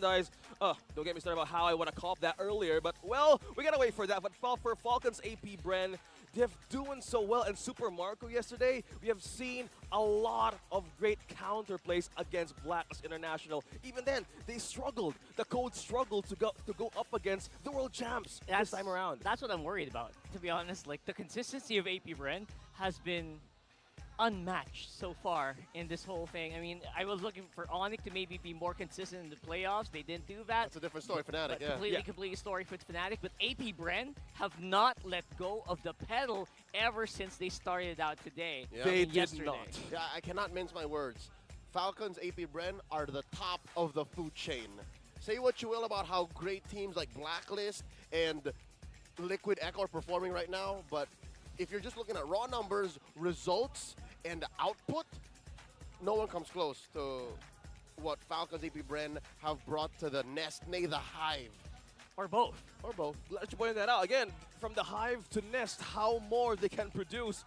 merchandise. Don't get me started about how I want to cop that earlier, but well, we gotta wait for that. But for Falcon's AP BREN, they're doing so well. And Super Marco yesterday, we have seen a lot of great counterplays against Blacklist International. Even then, they struggled. The code struggled to go up against the world champs this time around. That's what I'm worried about, to be honest. Like, the consistency of AP BREN has been unmatched so far in this whole thing. I mean, I was looking for Onyx to maybe be more consistent in the playoffs. They didn't do that. That's a different story, Fnatic. Completely story for Fnatic. But AP BREN have not let go of the pedal ever since they started out today. Yeah. They did yesterday. not. Yeah, I cannot mince my words. Falcons AP BREN are the top of the food chain. Say what you will about how great teams like Blacklist and Liquid Echo are performing right now, but if you're just looking at raw numbers, results, and output, no one comes close to what Falcons AP BREN have brought to the nest, nay, the hive. Or both. Or both. Let you point that out. Again, from the hive to nest, how more they can produce.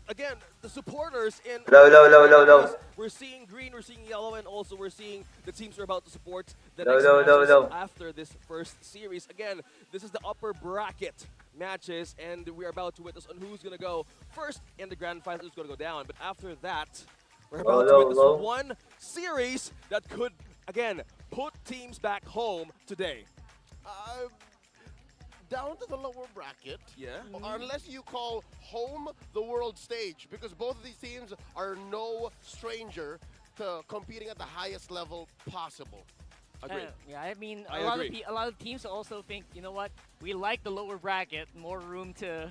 Again, the supporters in... Low. We're seeing green, we're seeing yellow, and also we're seeing the teams who are about to support the Low, next low, matches low. after this first series. Again, this is the upper bracket matches, and we're about to witness on who's going to go first in the grand final, who's going to go down. But after that, we're about to witness one series that could, again, put teams back home today. Down to the lower bracket. Yeah. Unless you call home the world stage, because both of these teams are no stranger to competing at the highest level possible. Agreed. Yeah, I mean, I a lot of teams also think, you know what, we like the lower bracket, more room to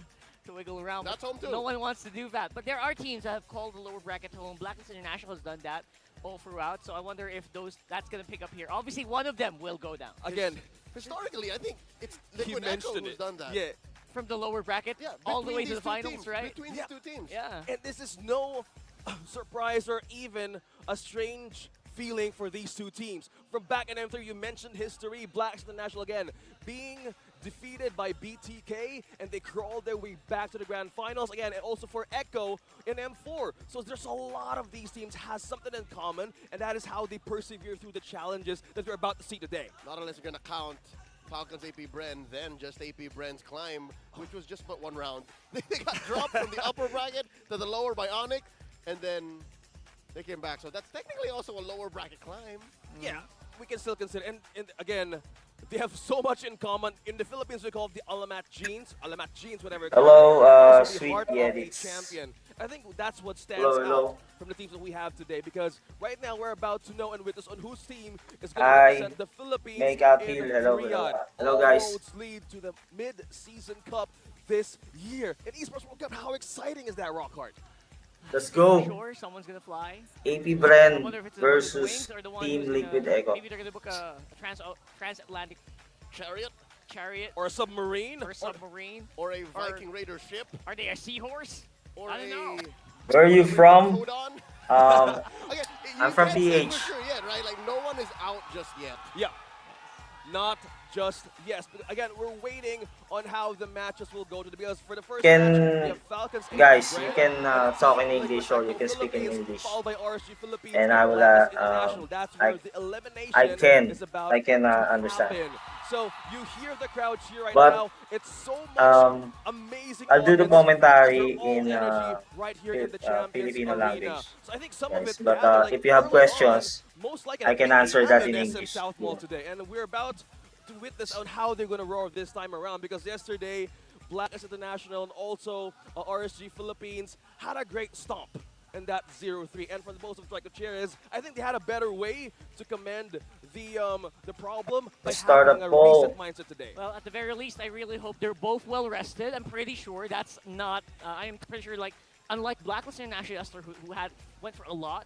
wiggle around. That's home too. No one wants to do that. But there are teams that have called the lower bracket home. Blacklist International has done that all throughout, so I wonder if that's going to pick up here. Obviously, one of them will go down. Again, Historically, I think it's he Liquid Echo mentioned who's it. done that. Yeah. From the lower bracket, Yeah, all the between way to these the two finals, teams, right? Between these two teams. Yeah. And this is no surprise or even a strange feeling for these two teams. From back in M3, you mentioned history, Blacks International again, being defeated by BTK, and they crawled their way back to the grand finals again, and also for Echo in M4. So there's a lot of these teams has something in common, and that is how they persevere through the challenges that we're about to see today. Not unless you're going to count Falcons AP BREN, then just AP BREN's climb, which was just but one round. They got dropped from the upper bracket to the lower by Onyx, and then they came back. So that's technically also a lower bracket climb. Yeah, we can still consider, and again, they have so much in common. In the Philippines, we call it the Alamat genes, whatever. Hello, Sweet sweet edits. edits. Champion. I think that's what stands Hello. out from the teams that we have today, because right now we're about to know and witness on whose team is going to represent the Philippines Make in appeal. Hello, Riyadh. hello guys. All roads lead to the mid-season cup this year. In Esports World Cup, how exciting is that, Rockhart? Let's go. Sure, someone's gonna fly. AP I BREN wonder if it's versus Wings or the one Team who's Liquid gonna, Echo. Maybe they're gonna book a transatlantic chariot Or a submarine? or a submarine. Or a Viking Raider ship. Are they a seahorse? Or I don't know. Where are you from? Hold on. Okay, I'm you from can't say PH. for sure yet, right? Like, no one is out just yet. Yeah. Not just yes, but again, we're waiting on how the matches will go to because for the first match, we have Falcons. Guys, BREN, you can talk in Liquid English or you Echo can speak in Philippines, English. followed by RSG Philippines, And I will, Blacklist International. That's where the elimination is about I can to understand. happen. So you hear the crowd cheer right But, now. It's so much amazing. I'll do the moments. commentary They're all in energy right here in the Champions Filipino Arena. language. So I think some Guys, of it but gathered, like, if you have early questions, on, most likely I can maybe answer that in reminisce English. South Mall Yeah. today, and we're about to witness on how they're going to roar this time around because yesterday, Blacklist International and also RSG Philippines had a great stomp in that 0-3. And for the most of the Gutierrez, I think they had a better way to commend the problem by having a reset mindset today. Well, at the very least, I really hope they're both well rested. I'm pretty sure that's not. I am pretty sure, like, unlike Blacklist International Esther, who went for a lot.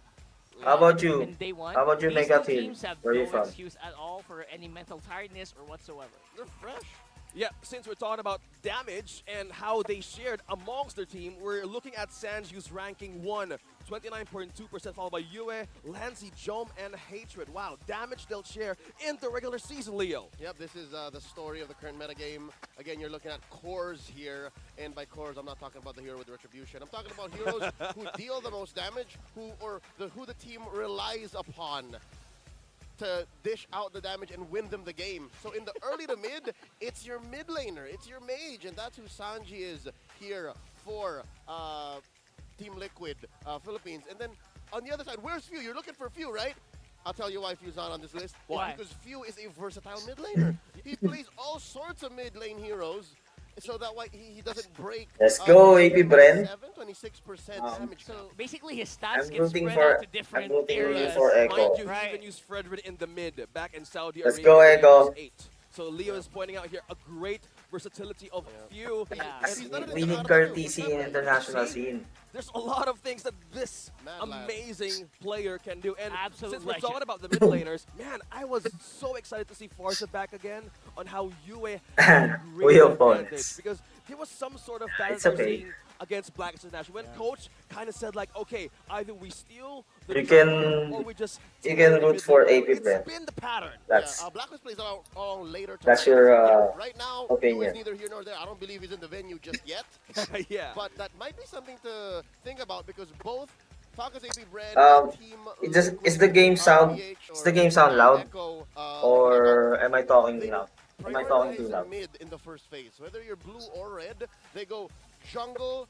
How about you? In day one, How about you, these Mega two Team? teams have Where are no you from? excuse at all for any mental tiredness or whatsoever. They're fresh. Yeah, since we're talking about damage and how they shared amongst their team, we're looking at Sanju's ranking 1, 29.2%, followed by Yue, Lansy, Jom, and Hatred. Wow, damage they'll share in the regular season, Leo. Yep, this is the story of the current metagame. Again, you're looking at cores here, and by cores, I'm not talking about the hero with the retribution. I'm talking about heroes who deal the most damage, who the team relies upon. to dish out the damage and win them the game. So in the early to mid, it's your mid laner, it's your mage, and that's who Sanji is here for Team Liquid Philippines. And then on the other side, where's Few? You're looking for Few, right? I'll tell you why Few's not on this list. Why? Because Few is a versatile mid laner. He plays all sorts of mid lane heroes, so that way he doesn't break. Let's go, AP Bren. 26% damage. So basically, his stats I'm get rooting spread out for to different I'm rooting areas. for Echo. Mind you, he Right. even used Fredrin in the mid back in Saudi Let's Arabia. go, when he Echo. was 8. So Leo is pointing out here a great versatility of Few. Yeah. And he's done it in We need international karltzy in international See? scene. There's a lot of things that this Mad lad. amazing player can do. And Absolute since we're legend. talking about the mid laners, man, I was so excited to see Farsa back again on how Yue had a great We advantage. opponents. Because there was some sort of balance It's I was okay. seeing against Black International. When Yeah. coach kind of said like, okay, either we steal the You jungle can- or we just you tear can the root mid for lane. AP It's Bren. been the pattern. That's Blacklist plays all later. That's tonight. your, right now, opinion. Few is neither here nor there. I don't believe he's in the venue just yet. Yeah. But that might be something to think about because both Falcons AP Brand Um, and Team it just- Liquid, is the game sound- PH is the game sound loud? Echo, or am I talking they loud? Am I talking too prioritize loud? mid in the first phase. Whether you're blue or red, they go jungle,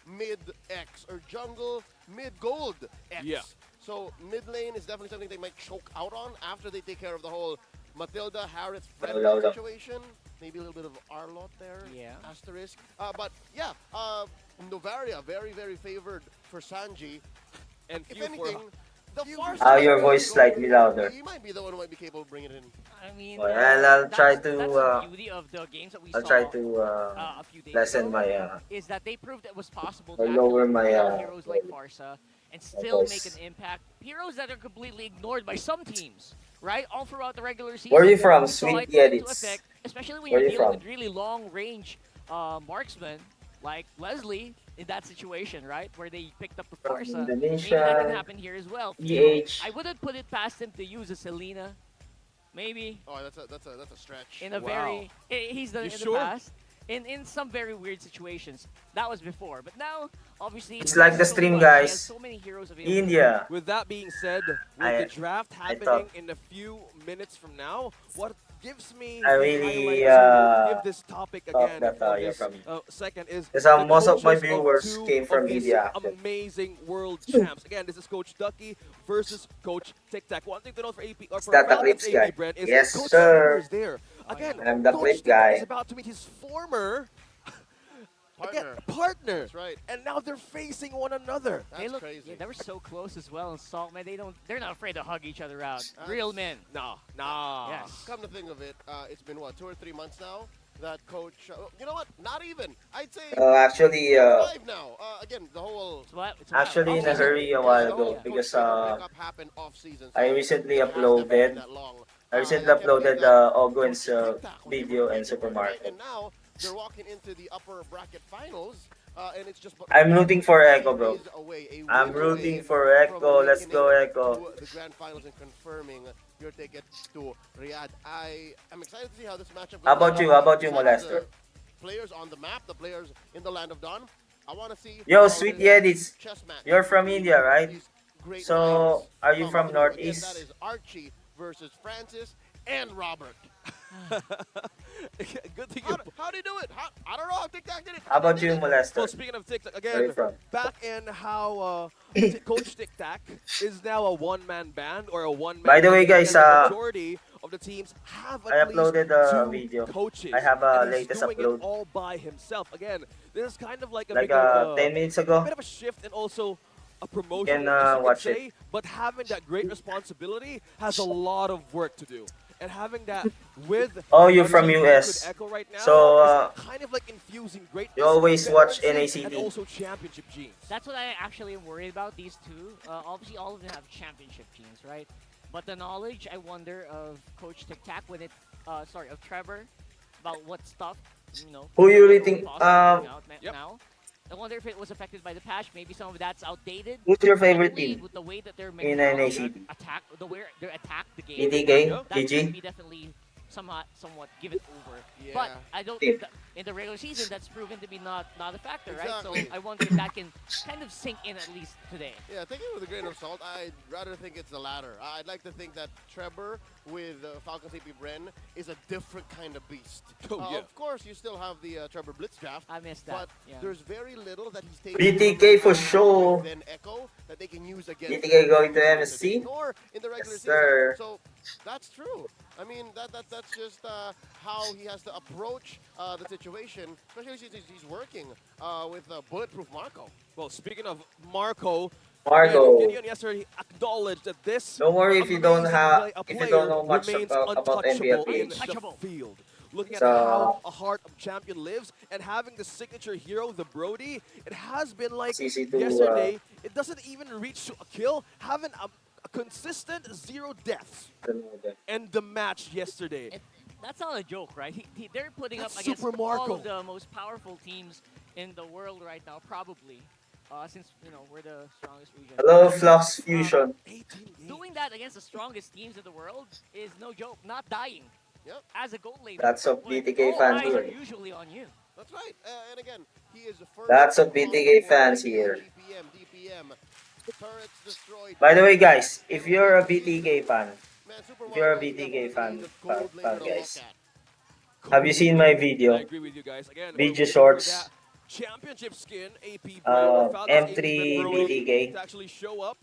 mid X, or jungle, mid gold X. Yeah. So mid lane is definitely something they might choke out on after they take care of the whole Matilda, Harris, Fred Loud. situation. Maybe a little bit of Arlot there. Yeah. Asterisk. But yeah, Novaria, very, very favored for Sanji. And If Few anything, for the Few- Farsa Your might voice go- slightly louder. He might be the one who might be capable of bringing it in. I mean, Well, I'll try that's to, the beauty of the games that we I'll saw try to a few days lessen ago, my is that they proved it was possible or to lower actually my, play heroes like Farsa and still voice. make an impact. Heroes that are completely ignored by some teams, right? All throughout the regular season. Where are you from? So Sweet I put into edits. effect, especially when Where you're you dealing from? with really long range marksmen like Leslie in that situation, right? Where they picked up the From Farsa. Maybe that Indonesia. can happen here as well. PH. I wouldn't put it past him to use a Selena. Maybe Oh, that's a stretch. in a Wow. very he's done You it in sure? the past in some very weird situations. That was before, but now obviously It's like the so stream, much. He has guys. so many heroes available. India. With that being said, with I- the draft I happening thought- in a few minutes from now, what gives me I the really, highlight to give this topic thought again that, for you're this from- second is Because, the most of my coaches viewers two came from of these India, actually. amazing world champs. Again, this is Coach Ducky versus Coach Tic Tac. One thing to note for AP or for that the Falcons clips guy? AP Brand is Yes, Coach sir. Shooter is there. Again, I'm the Coach clip Tic Tac guy. is about to meet his former Partner. partner. That's right. And now they're facing one another. That's They look, crazy. yeah, they were so close as well. And Salt, man, they're not afraid to hug each other out. Real men. Nah. Yes. Come to think of it, it's been what 2 or 3 months now that coach. You know what? Not even. I'd say Actually, 5 now. Again, the whole. It's wild. actually in a Off-season. hurry a the while whole ago because breakup happened off season. I recently it has never been uploaded that long. I recently I kept uploaded thinking that Ogwen's Coach Tic Tac was video never in ready, Supermarket. right? And now they're walking into the upper bracket finals, and it's just. I'm rooting for Echo, bro. a win I'm away rooting for from Echo. Let's making go, it Echo. to the grand finals and confirming your ticket to Riyadh. I am excited to see how this matchup goes. How about you? How about you, Besides Molester? the Players on the map, the players in the land of Dawn. I want to see. Yo, how Sweet this Edits. chess match You're from India, right? these great So, minds are you come from through. Again, Northeast? that is Archie versus Francis and Robert. Good thing How do you do it? I don't know how Tic Tac did it. How about you, Well, Molester? speaking of Tic Tac, Where are you again, from? back in how Coach Tic Tac is now a one-man band or a one-man. By the way, band, guys, and the majority of the teams have I at least uploaded a two video. coaches. I have a and he's latest doing upload. it all by himself. Again, this is kind of like a Like bit of 10 minutes a ago. bit of a shift and also a promotion, can, I guess you could watch say, but having that great responsibility has a lot of work to do. And having that with Oh, you're a from team US. like Echo right now So, is kind of like infusing great you always watch veterancy NACT. and also championship genes. That's what I actually am worried about. These two, obviously, all of them have championship teams, right? But the knowledge, I wonder, of Coach Tic Tac when it, of Trevor, about what stuff, Who you really rating? Yep. now. I wonder if it was affected by the patch. Maybe some of that's outdated. Who's your favorite Definitely team? with the way that they're in making NACT? attack, the way they attack the game. ETK? Yeah. That could GG? be definitely somewhat give it over. Yeah. But I don't. Tip. In the regular season, that's proven to be not a factor, right? Exactly. So I wonder if that can kind of sink in at least today. Yeah, take it with a grain of salt. I'd rather think it's the latter. I'd like to think that Trevor with Falcons AP BREN is a different kind of beast. Oh, yeah. Of course, you still have the Trevor Blitz draft. I missed that. But Yeah. there's very little that he's taken BTK for from sure. Then Echo that they can use against BTK going to him MSC? or in the regular Yes, season. sir. So that's true. I mean, that's just how he has to approach the situation, especially since he's working with Bulletproof Marco. Well, speaking of Marco, Marco. Gideon yesterday acknowledged that this Don't worry if you don't amazing have, if you player don't know much remains about untouchable MPL in PH. the field. Looking at So- how a heart of champion lives and having the signature hero, the Brody, it has been like CC2, yesterday. It doesn't even reach to a kill, having a consistent 0 deaths in the match yesterday. That's not a joke, right? They're putting That's up against super all Marco. of the most powerful teams in the world right now, probably. Since we're the strongest region. Hello, Flux Fusion. 18 games. Doing that against the strongest teams in the world is no joke. Not dying. Yep. As a gold laner. Lots of when BTK all fans eyes are here. usually on you. That's right. And again, he is the first. Lots of across BTK the board. fans here. DPM. Turrets destroyed. By the way, guys, if you're a BTK fan, Man, Super if you're a Mario is BTK definitely fan, the gold laner to guys, look at. have you seen my I video? agree with you guys. Again, Video we're waiting for shorts. that championship skin, AP or Falcons M3 AP Brody BTK to actually show up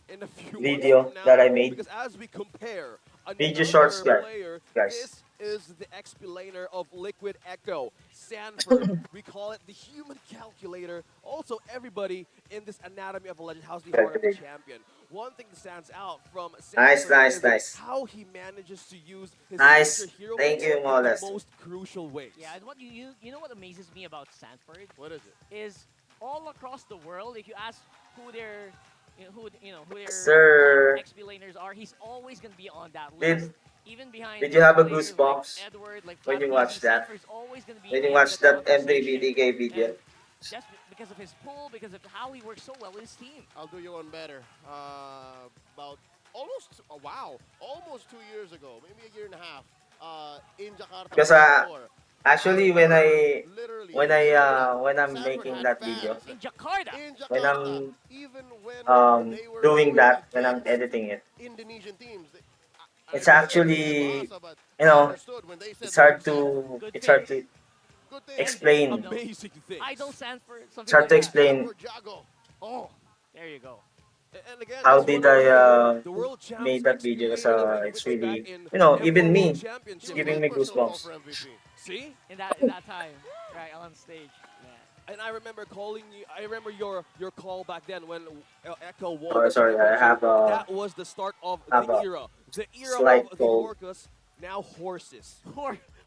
in a few video months from that now, I made. Because as we compare Video another shorts, player, guys. this is the XP laner of Liquid Echo, Sanford. We call it the human calculator. Also, everybody in this anatomy of a legend, how's the heart of the champion. One thing that stands out from Sanford Nice, is nice. how he manages to use his Nice. signature hero Thank you, in the Molest. most crucial ways. Yeah, and what you know what amazes me about Sanford What is it? is all across the world, if you ask who their who their Sir. XP laners are, he's always gonna be on that Did- list. Even behind did you have a players like goosebumps Edward, like when you Flatbeezy, watched that? Sanford's always gonna be When you in watched the that M3 conversation. BTK video? And just because of his pull, because of how he works so well with his team. I'll do you one better. About almost 2 years ago, maybe a year and a half, in Jakarta. Because, before, Actually, when literally, I'm Sanford making had that fans video, In Jakarta. in Jakarta, when I'm even when they were doing that, when I'm against editing it, Indonesian teams. It's actually, you know, it's hard to explain. Amazing things. Idol Sanford. Something It's hard like to that. explain Oh, there you go. And again, how that's did one of I the world champs made that XP video. Because laner that we it's witnessed really, back in you know, even M4 me, World it's Championship. giving me goosebumps. See? In that time, right on stage. Yeah. And I remember calling you. I remember your call back then when Echo won. Oh, the sorry, I championship. have a- That was the start of have the a era. The era slight of the cold. Orcas, now horses.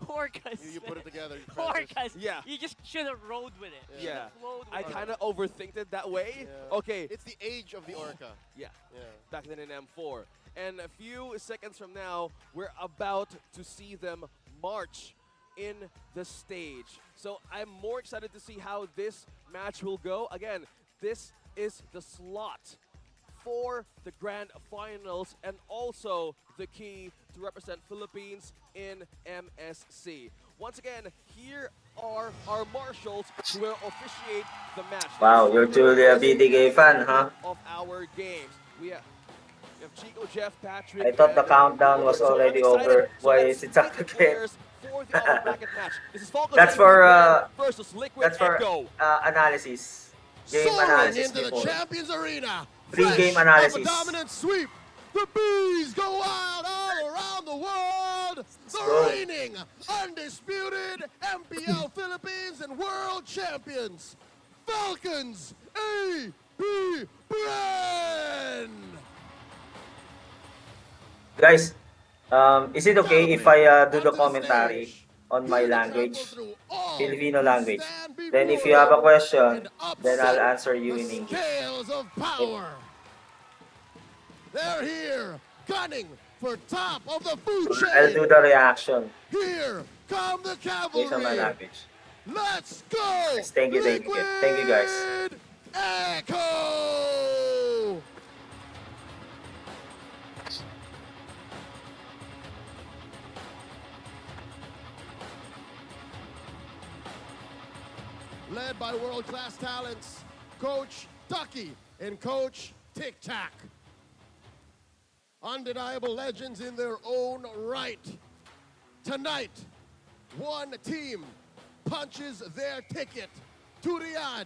Orcas. You put it together. Francis. Orcas. Yeah. You just should have rode with it. You should Yeah. have flowed with I it. kind of overthinked it that way. Yeah. Okay. It's the age of the Orca. Yeah. Yeah. Back then in M4. And a few seconds from now, we're about to see them march in the stage. So I'm more excited to see how this match will go. Again, this is the slot for the grand finals and also the key to represent Philippines in MSC. Once again, here are our marshals who will officiate the match. Wow, you're truly a BTK fan, huh? Of our games. We have Chico, Jeff, Patrick. I thought the and countdown was so I'm already excited. over. So Why let's is it meet up the again? players for the upper bracket match. This is Falcons That's for versus Liquid that's for Echo. analysis, game Soaring analysis into the before. Champions Arena. Pre-game Fresh analysis. Of a dominant sweep. The bees go wild all around the world. The go. reigning, undisputed MPL Philippines and world champions, Falcons AP BREN. Guys, is it okay if I do the commentary on my language, Filipino language? Then if you have a question, then I'll answer you in English. Scales of power. They're here, gunning for top of the food I'll do chain. the reaction Here come the based on my cavalry. language. Let's go! Thank you, thank you. Thank you, guys. Liquid Echo! led by world-class talents, Coach Ducky and Coach Tic Tac. Undeniable legends in their own right. Tonight, one team punches their ticket to Riyadh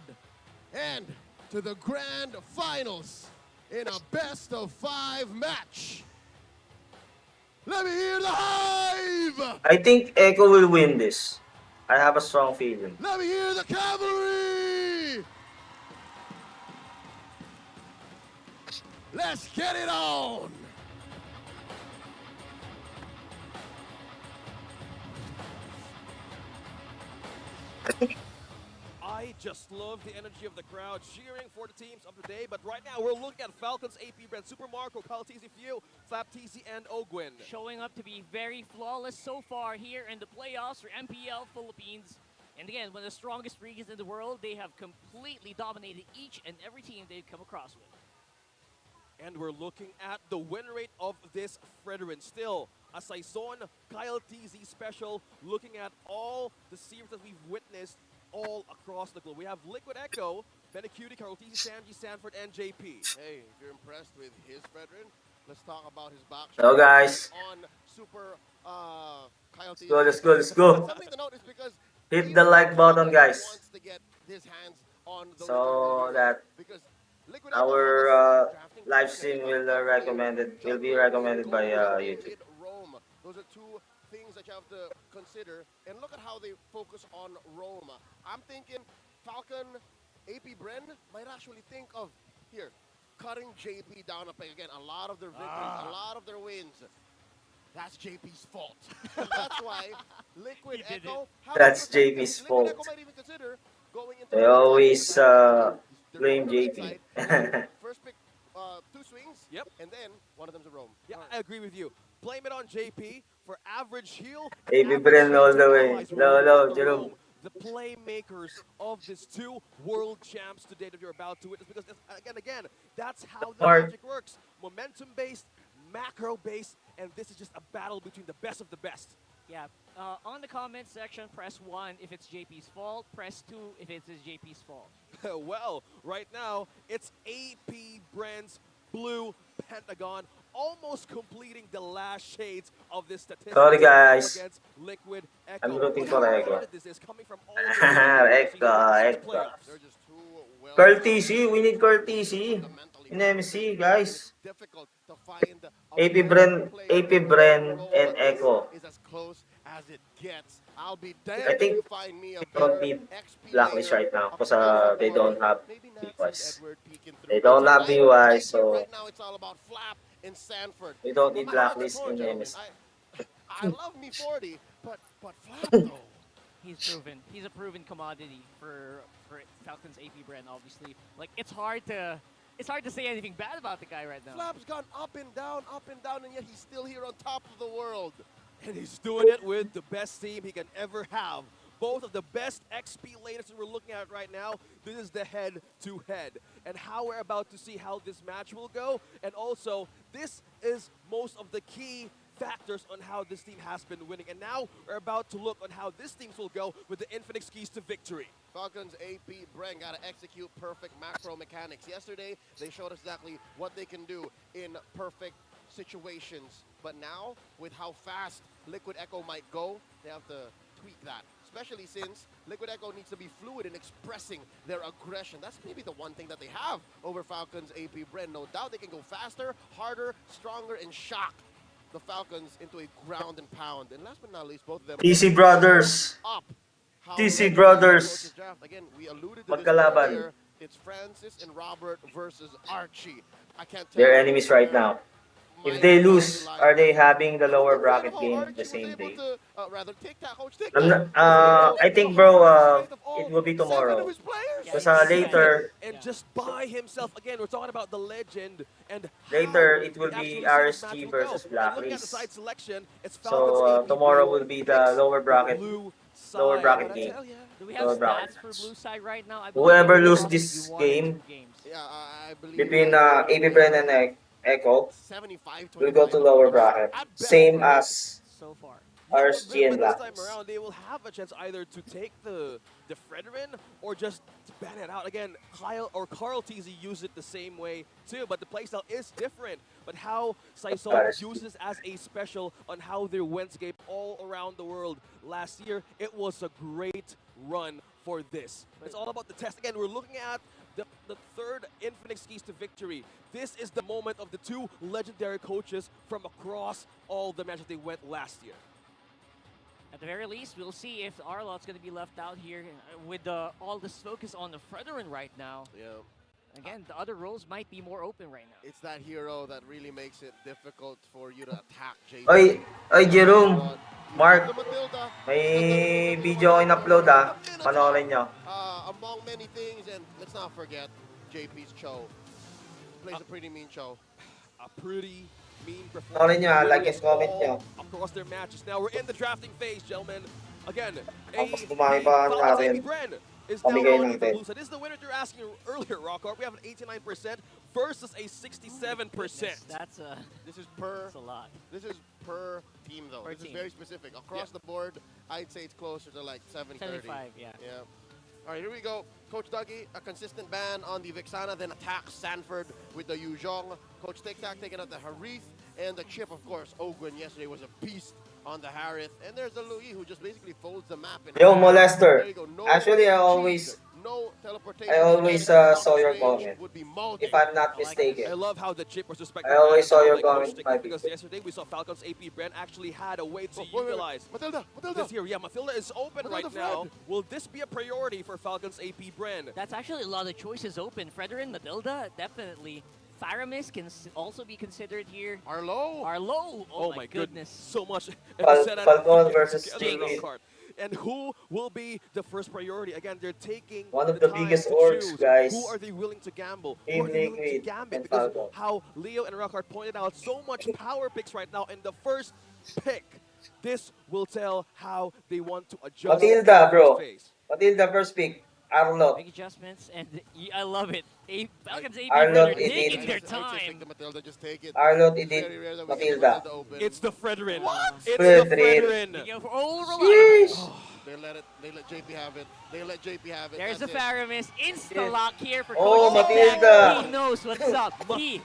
and to the grand finals in a best-of-5 match. Let me hear the Hive! I think Echo will win this. I have a strong feeling. Let me hear the Cavalry! Let's get it on! I just love the energy of the crowd cheering for the teams of the day. But right now, we're looking at Falcons, AP BREN, Super Marco, karltzy, fwydchickn, and Ogwin. Showing up to be very flawless so far here in the playoffs for MPL Philippines. And again, one of the strongest regions in the world, they have completely dominated each and every team they've come across with. And we're looking at the win rate of this Fredrin. Still, a Saison karltzy special, looking at all the series that we've witnessed all across the globe. We have Liquid Echo, Benacuti, karltzy, Sanji, Sanford, and JP. Hey, if you're impressed with his Fredrin, let's talk about his back. Hello, guys. On Super karltzy. Let's go, let's go. Something to note is because Hit the like button, guys. wants to get his hands on those So that because Liquid Echo our drafting live stream will be recommended by YouTube. Rome. Those are two things that you have to consider. And look at how they focus on Rome. I'm thinking Falcon, AP BREN might actually think of here cutting JP down a peg again. A lot of their victories, a lot of their wins. That's JP's fault. That's why Liquid He did Echo. That's however, JP's Liquid fault. Echo might even consider going into They the always inside. They're blame going to the JP. inside. First pick, 2 swings. Yep. And then one of them's a roam. Yeah, I agree with you. Blame it on JP for average heal. AP average BREN shield all to the way. allies. No, We're no, not Jerome. alone. The playmakers of these two world champs today that you're about to witness, because again, that's how the Mark. magic works. Momentum-based, macro-based, and this is just a battle between the best of the best. Yeah, on the comment section, press 1 if it's JP's fault, press 2 if it's JP's fault. Well, right now, it's AP BREN's blue pentagon, almost completing the last shades of this statistic. Sorry, guys. Against Liquid Echo. I'm rooting Look for how Echo. crowded this is coming from all of the Echo, Echo. playoffs. They're just too well. karltzy, we need karltzy in MC, guys. Difficult to find AP BREN and Echo. is as close as it gets. I'll be damned I think if you find me a they don't better need XP Blacklist player. right now because they don't have Maybe Nancy BYs. Edward peeking through. They don't have Tonight, BYs, right here, so right now it's all about Flap and Sanford. we don't need No matter how Blacklist they in score, MS. I love me 40, but Flap though. He's a proven commodity for Falcons AP BREN, obviously. Like it's hard to say anything bad about the guy right now. Flap's gone up and down, and yet he's still here on top of the world. And he's doing it with the best team he can ever have. Both of the best XP laners that we're looking at right now. This is the head-to-head. And how we're about to see how this match will go. And also, this is most of the key factors on how this team has been winning. And now we're about to look on how this team will go with the infinite keys to victory. Falcons AP BREN got to execute perfect macro mechanics. Yesterday, they showed us exactly what they can do in perfect situations. But now, with how fast Liquid Echo might go, they have to tweak that. Especially since Liquid Echo needs to be fluid in expressing their aggression. That's maybe the one thing that they have over Falcons AP BREN. No doubt they can go faster, harder, stronger, and shock the Falcons into a ground and pound. And last but not least, both of them TC Brothers. up. How TC Liquid Brothers. approaches draft. Again, we alluded to this Magkalaban. earlier. It's Francis and Robert versus Archie. I can't tell They're you enemies right now. If they lose, are they having the lower bracket game the same day? I think, bro, it will be tomorrow. Because later, And just by himself, again, we're talking about the legend and Later, how it will the be actual RSG match will versus go. And looking at the Blacklist. side selection, it's So, Falcons AP tomorrow Blue will be the picks lower bracket- blue lower side. bracket But I game. tell ya, Do we have Lower stats bracket. for blue side right now? I Whoever believe lose it's this possibly one or game two games. Yeah, I believe between AP BREN and Echo 75 will go to lower bracket. Same as So far. Yeah, RSG and but this time Blacklist. around, they will have a chance either to take the Fredrin or just to ban it out. Again, Kyle or karltzy used it the same way too, but the playstyle is different. But how Saison RSG. uses as a special on how they windscape all around the world last year, it was a great run for this. It's all about the test. Again, we're looking at the third Infinix keys to victory. This is the moment of the two legendary coaches from across all the matches they went last year. At the very least, we'll see if Arlot's going to be left out here with all this focus on the Fredrin right now. Yeah. Again, the other roles might be more open right now. It's that hero that really makes it difficult for you to attack JP. Oy, Jerome, Mark, The Matilda. may video ko in-upload Panoorin nyo. Among many things, and let's not forget JP's Cho. Plays a pretty mean Cho. A pretty mean Panoorin performance. nyo like and Warriors comment all nyo. across their matches. Now we're in the drafting phase, gentlemen. Again, Mas dumami pa FALCON natin. BREN is now Pamigay on ng the 10. blue side. This is the winner you're asking earlier, Rockhart. We have an 89% versus a 67%. That's This is per. a lot. This is per team though. Per This team. is very specific. Across the board, I'd say it's closer to like 70-30. 75, yeah. Yeah. All right, here we go. Coach Dougie, a consistent ban on the Vixana, then attacks Sanford with the Yuzhong. Coach TikTok taking out the Harith and the Chip, of course. Ogwen yesterday was a beast on the Harith. And there's the Louis who just basically folds the map. In Yo, half. Molester. There you go. No Actually, I cheese, always no teleportation. I always Doctor saw your Strange comment. would be molting. If I'm not I mistaken. love how the chip was respected. I always saw your Coach comment, TikTok, my because people. yesterday we saw Falcon's AP BREN actually had a way to Oh, wait. utilize Matilda. this here. Yeah, Matilda is open Matilda right now. Fred. Will this be a priority for Falcon's AP BREN? That's actually a lot of choices open. Fredrin, Matilda, definitely. Faramis can also be considered here. Arlo. Arlo, oh my goodness. So much. Falcon versus together, JP. Rockhart. And who will be the first priority? Again, they're taking One of the time biggest to orgs, choose. guys. Who are they willing to gamble? Who Team are they willing to Liquid gambit? and Because Falcon. how Leo and Rockhart pointed out, so much power picks right now in the first pick. This will tell how they want to adjust. Matilda, bro. Phase. Matilda first pick. Arlo. Big adjustments, and I love it. Falcons AP Arlo, are it taking is. their I'd say take time. the Matilda, just take it. Arlo, It's it very rare is. that we get Matilda. open. It's the Fredrin. What? It's Fredrin. the Fredrin. They go for reliable. Sheesh. They let JP have it. They let JP have it. There's the That's it. Faramis. Insta-lock here for Oh, Coach Matilda. He knows what's up. He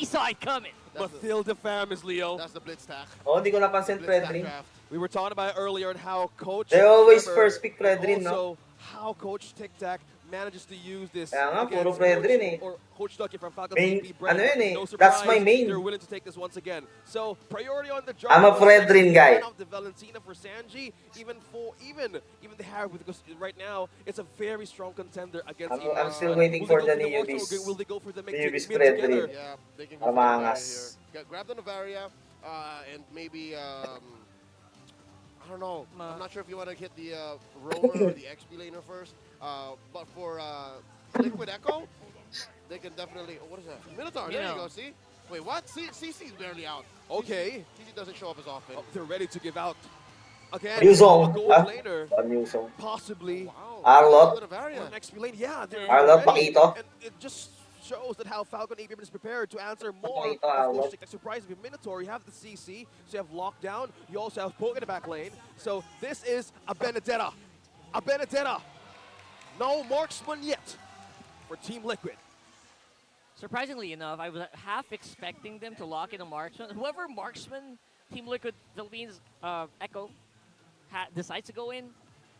saw it coming. That's the, Matilda Faramis, Leo. that's the blitz tack. Oh, hindi ko napansin Blitz tack Fredrin. draft. We were talking about it earlier and how Coach They always Trevor, first pick Fredrin, no? also how Coach TikTok manages to use this Kaya nga, puro against Fredrin Coach, eh. or Coach Ducky from Falcons Main- AP BREN. ano yun eh, No that's my surprise, main. They're willing to take this once again. So priority on the job. I'm a was Fredrin actually guy. line up the Valentina for Sanji, even the Harry, because right now it's a very strong contender against. I'm still Evos. waiting Will for they the go for the Neubis. Orc, or will they go for the mid Neubis together? Fredrin. Yeah, they can go for the Amangas. Navaria here. Grab the Navaria, and maybe I don't know. I'm not sure if you want to hit the roamer or the XP laner first. But for Liquid Echo, they can definitely. What is that? Minotaur. There you go. See? Wait, what? CC's barely out. Okay. CC doesn't show up as often. Oh, they're ready to give out. Again, Yuzong. a gold laner, Yuzong. possibly. Wow. Arlot. The Navaria. Or an XP lane. Yeah, they're Arlot, ready. Pakito. And it just shows that how Falcon AP is prepared to answer more. Pakito, Of course, Arlot. surprisingly, Minotaur, you have the CC, so you have lockdown. You also have poke in the back lane. So this is a Benedetta. A Benedetta. No marksman yet for Team Liquid. Surprisingly enough, I was half expecting them to lock in a marksman. Whoever marksman Team Liquid Philippines Echo decides to go in,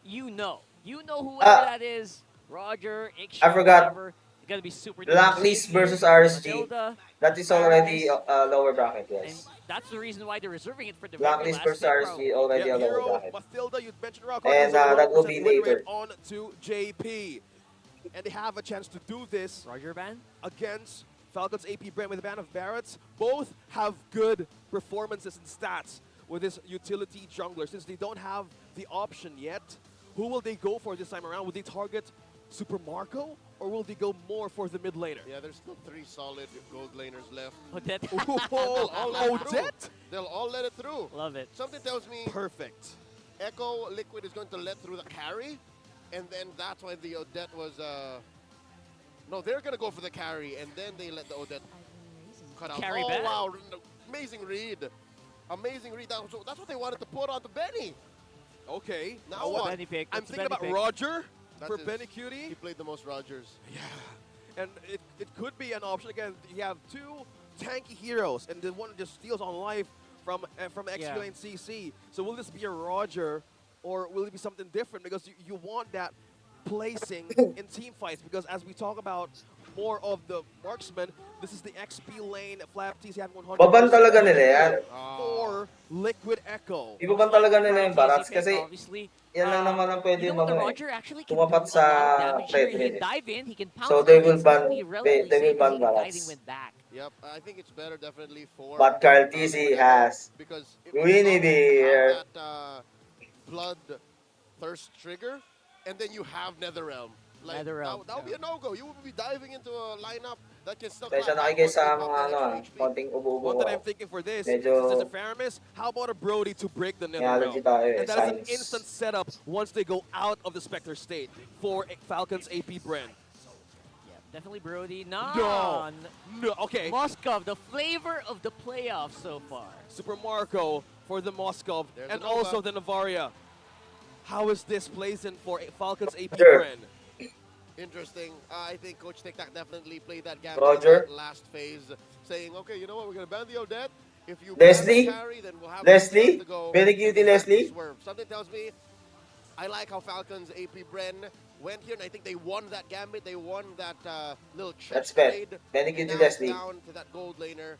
you know whoever that is. Roger, Ikshi, I forgot. whatever. It's gonna be super. Blacklist duper versus safe. RSG. Matilda, That is already lower bracket, and guys. that's the reason why they're reserving it for the Blacklist very versus last pick, RSG already Yeah, a lower Hero, bracket. Matilda, you'd mentioned Rock. And, that will be later. On to JP. And they have a chance to do this Roger ban. against Falcons AP BREN with a ban of Barretts. Both have good performances and stats with this utility jungler. Since they don't have the option yet, who will they go for this time around? Will they target Super Marco, or will they go more for the mid laner? Yeah, there's still 3 solid gold laners left. Odette. Oh, All let it through. Odette? They'll all let it through. Love it. Something tells me Perfect. Echo Liquid is going to let through the carry, and then that's why the Odette was. No, they're gonna go for the carry, and then they let the Odette cut out. Carry oh back. wow, amazing read. Amazing read. So that's what they wanted to put onto Benny. Okay. Now What? what? Benny pick. I'm That's a thinking Benny about pick. Roger That for is- Benny He Cutie. played the most Rogers. Yeah. And it could be an option. Again, you have two tanky heroes, and the one just steals on life from XQ and CC. So will this be a Roger, or will it be something different? Because you want that placing in team fights. Because as we talk about more of the marksman, this is the XP lane. Flap TC have 100. Baban talaga nila yan. For Liquid Echo. Ibaban talaga nila yung barats Easy pick, kasi obviously. yan lang naman ang pwede You know what, the mga Roger actually can tumapat do sa a lot of damage here. red He rin can eh. dive in, he can pounce So they in, will and ban- still be they relatively will safe ban because he can barats. guiding with back. Yep, I think it's better definitely for. But karltzy has because if Winnie you Bear. have that blood thirst trigger, and then you have Netherrealm. Like, Netherrealm, that would be a no-go. You would be diving into a lineup that can still. Kaya siya clap nakikita sa back mga one, ano, extra HP. konting ubo-ubo. One that I'm thinking for this, Medyo- since there's a Faramis, how about a Brody to break the allergy Netherrealm? tayo eh, And that is an science. instant setup once they go out of the Spectre state for Falcon's AP Bren. Yeah, definitely Brody. No. No, okay. Moskov, the flavor of the playoffs so far. Super Marco for the Moskov There's and a Nova. also the Navaria. How is this placed in for Falcon's AP Sure. Bren? Interesting. I think Coach TikTok definitely played that game Roger. in that last phase, saying, okay, you know what, we're going to ban the Odette. If you Leslie? ban the carry, then we'll have Leslie? to go Very and cutie, have to Leslie? swerve. Something tells me I like how Falcons AP Bren went here, and I think they won that gambit. They won that little That's chess fair. trade. Very And cutie, now Leslie. down to that gold laner.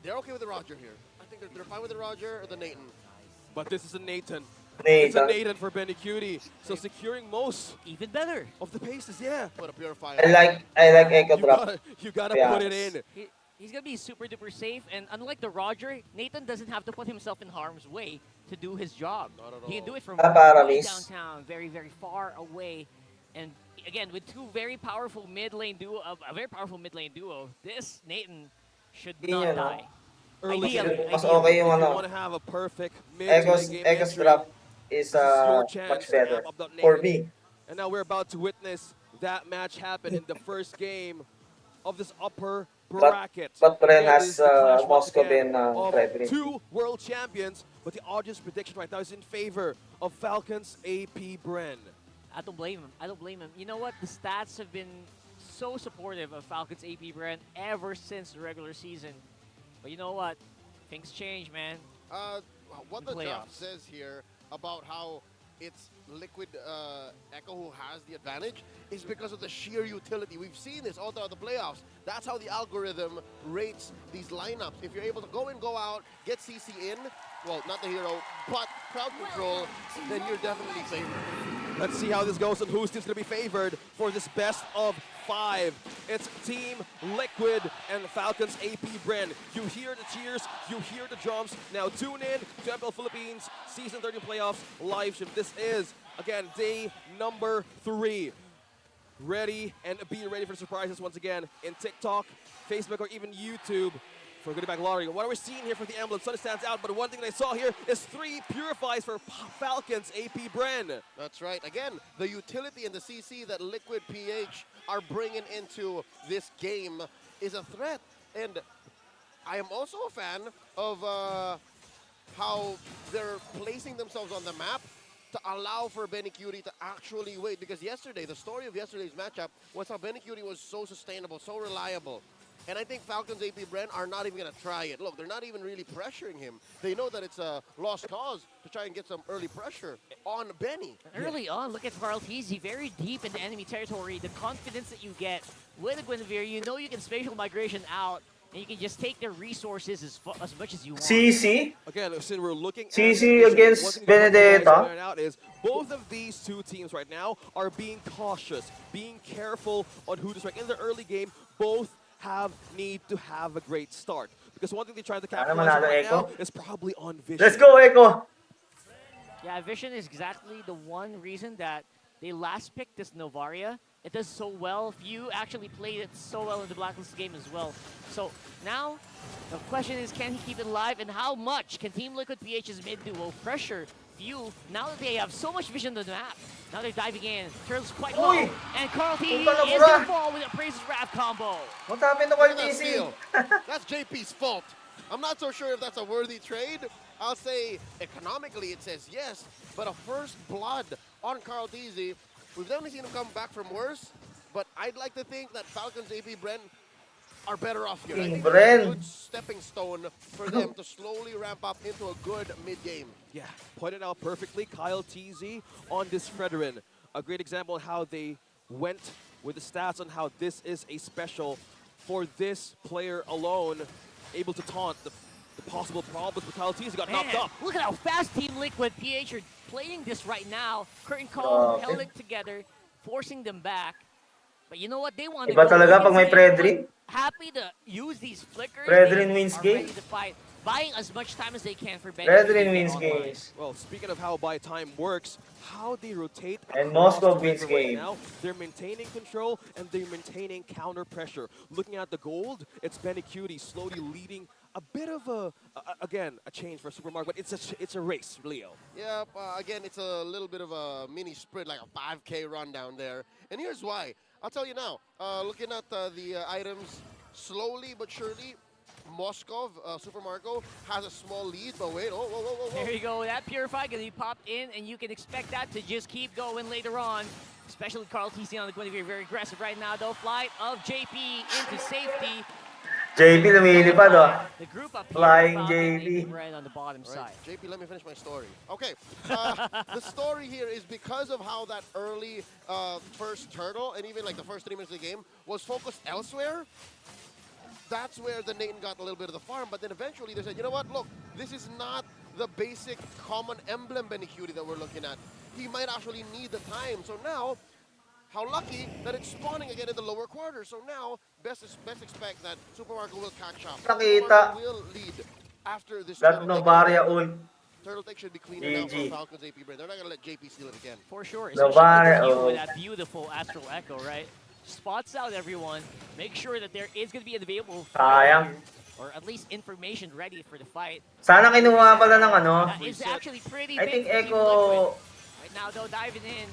They're okay with the Roger here. I think they're fine with the Roger or the Nathan. But this is a Nathan. It's a Nathan. Nathan for Benny Cutie. So securing most Even better. of the paces, yeah. Put a purifier. I like Echo You Drop. gotta Yeah. put it in. He's going to be super duper safe, and unlike the Roger, Nathan doesn't have to put himself in harm's way to do his job. Not at He can all. do it from Para, way miss. downtown, very, very far away. And again, with two very powerful mid lane duo, a very powerful mid lane duo, this Nathan should not Yeah, no? die. Early Ideally, game. Mas ideally. okay yung If you ano, want to have a perfect mid Echo's game Echo's entry, Drop is this is your chance much to better amp up that for Nathan. me. And now we're about to witness that match happen in the first game of this upper bracket. but BREN Again, has, this is the clash once Moscow again been, of Red Ring. two world champions, but the audience prediction right now is in favor of Falcons AP Bren. I don't blame him. I don't blame him. You know what? The stats have been so supportive of Falcons AP Brand ever since the regular season. But you know what? Things change, man. What the Playoffs. draft says here about how it's Liquid Echo who has the advantage is because of the sheer utility. We've seen this all throughout the playoffs. That's how the algorithm rates these lineups. If you're able to go in, go out, get CC in, well, not the hero, but crowd control, then you're definitely favored. Let's see how this goes and whose team's going to be favored for this best of 5. It's Team Liquid and Falcons AP Bren. You hear the cheers, you hear the drums. Now tune in to MPL Philippines Season 30 Playoffs live stream. This is, again, day number 3. Ready and be ready for surprises once again in TikTok, Facebook, or even YouTube for Goodie Bag Lottery. What are we seeing here for the emblem? Sun stands out, but one thing I saw here is 3 purifies for Falcons AP Bren. That's right. Again, the utility and the CC that Liquid PH are bringing into this game is a threat. And I am also a fan of how they're placing themselves on the map to allow for Benny Cutie to actually wait. Because yesterday, the story of yesterday's matchup was how Benny Cutie was so sustainable, so reliable. And I think Falcons AP Bren are not even going to try it. Look, they're not even really pressuring him. They know that it's a lost cause to try and get some early pressure on Benny. Early on, look at karltzy, very deep into enemy territory. The confidence that you get with a Guinevere, you know you can spatial migration out, and you can just take their resources as much as you want. CC? Again, since we're looking at CC this, against one thing that you guys Benedetta. point out is both of these two teams right now are being cautious, being careful on who to strike. In the early game, both need to have a great start. Because one thing they try to capitalize on manalo, right Echo? now is probably on vision. Let's go, Echo! Yeah, Vision is exactly the one reason that they last picked this Novaria. It does so well. Few actually played it so well in the Blacklist game as well. So now, the question is, can he keep it alive, and how much can Team Liquid PH's mid duo pressure Few now that they have so much vision on the map? Now they're diving in. Turtle's quite low. Uy! And karltzy Punta na is pura. gonna fall with a Praises Wrath combo. What happened to Look at that karltzy? steal. That's JP's fault. I'm not so sure if that's a worthy trade. I'll say economically it says yes, but a first blood on karltzy, we've definitely seen him come back from worse, but I'd like to think that Falcons AP BREN are better off here. I think it's a good stepping stone for them to slowly ramp up into a good mid-game. Yeah, pointed out perfectly. karltzy on this Fredrin. A great example of how they went with the stats on how this is a special for this player alone, able to taunt the possible problems with karltzy. Got knocked up. Look at how fast Team Liquid PH are playing this right now. Curtain call held it together, forcing them back. But you know what? They want to Iba talaga pag may Fredrin. Happy to use these flickers. Fredrin wins are game. ready to fight, buying as much time as they can for Ben. Fredrin wins games. Well, speaking of how buy time works, how they rotate And across Moscow the wins river right game. now, they're maintaining control and they're maintaining counter pressure. Looking at the gold, it's Benny Cutie slowly leading a bit of again, a change for Supermarket, but it's a race, Leo. Yeah, again, it's a little bit of a mini sprint, like a 5K run down there. And here's why. I'll tell you now, looking at the items, slowly but surely, Moskov, Super Marco, has a small lead, but wait, whoa. There you go, that Purify going to be popped in, and you can expect that to just keep going later on. Especially karltzy on the going to be very aggressive right now, though. Flight of JP into safety. JP lumilipad, oh. The group up here, Flying Falcon, JP. AP BREN on the bottom side. JP, let me finish my story. Okay, the story here is because of how that early first turtle, and even like the first 3 minutes of the game, was focused elsewhere. That's where the Nathan got a little bit of the farm, but then eventually they said, you know what, look, this is not the basic common emblem Benny Cutie that we're looking at. He might actually need the time. So now, how lucky that it's spawning again in the lower quarter. So now, best expect that Super Marco will catch up. Super Marco will lead after this That Novaria ult. Turtle Tech should be cleaner now GG. for Falcons AP BREN. They're not going to let JP steal it again. For sure, Novaria, especially oh. with that beautiful Astral Echo, right? Spots out everyone, make sure that there is going to be an available Sayang. or at least information ready for the fight. Sana kinuha pala ng ano. That is actually pretty I big think for Team Echo. Liquid. Right now, though, diving in,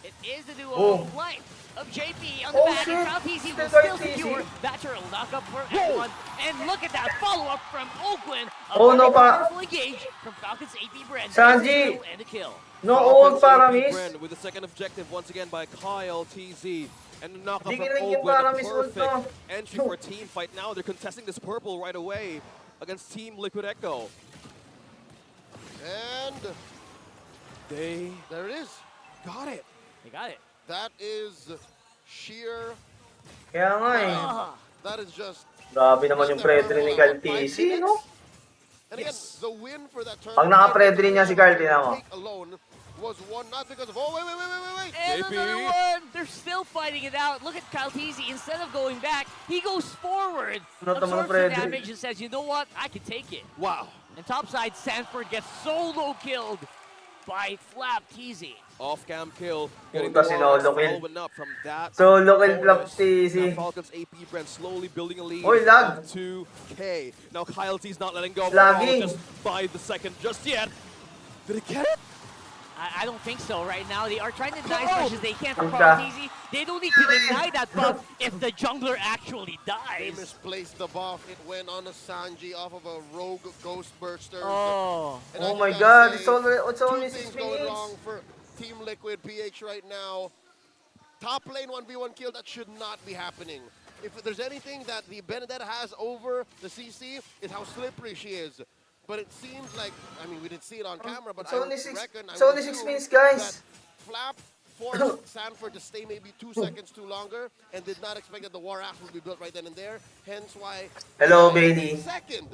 it is the duo Boom. flight of JP on the Oh, back, shit. and karltzy will Still still karltzy. secure that turtle knockup for everyone. And look at that follow-up from Ogwin. A Oh, very no pa. powerful engage from Falcons AP BREN. Sanji. And a kill. No Falcons ult para AP miss. BREN with the second objective once again by karltzy. And the knockup Di from kinilig yung Ogwin, para a miss ult perfect to. entry for a team fight. Now they're contesting this purple right away against Team Liquid Echo. And They there it is. got it. They got it. That is sheer. Kaya nga eh. Ah. That is just. Grabe naman yung Fredrin ni karltzy, no? And again, Yes. the win for that turn. Pag naka-Fredrin niya si Karl, tingnan mo. Alone was won not because of. Oh wait. And JP. another one! They're still fighting it out. Look at karltzy. Instead of going back, he goes forward. Not the Absorbs the Fredrin. damage and says, you know what? I can take it. Wow. And topside, Sanford gets solo killed by flaptzy. Off-cam kill. Getting Puta, the sinolo wall, kill. following up from that. Solo kill bonus. flaptzy. Now Falcons AP BREN slowly building a lead. Oy, lag. Of 2K. Now karltzy's not letting go. Lagging. Just by the second just yet. Did it get it? I don't think so right now. They are trying to deny as Oh! much as they can for Puta. karltzy. They don't need to deny that buff if the jungler actually They dies. misplaced the buff. It went on a Sanji off of a rogue ghost burster. Oh. And Oh I my just god, gotta it's say, only two 6 things going minutes. wrong for Team Liquid PH right now. Top lane 1v1 kill, that should not be happening. If there's anything that the Benedetta has over the CC, is how slippery she is. But it seems like, I mean, we didn't see it on camera, but It's I only would six- reckon, I it's would only 6 assume minutes, guys. that Flap forced Sanford to stay maybe 2 seconds too longer and did not expect that the War Axe would be built right then and there. Hence why. Hello, Bailey. Second,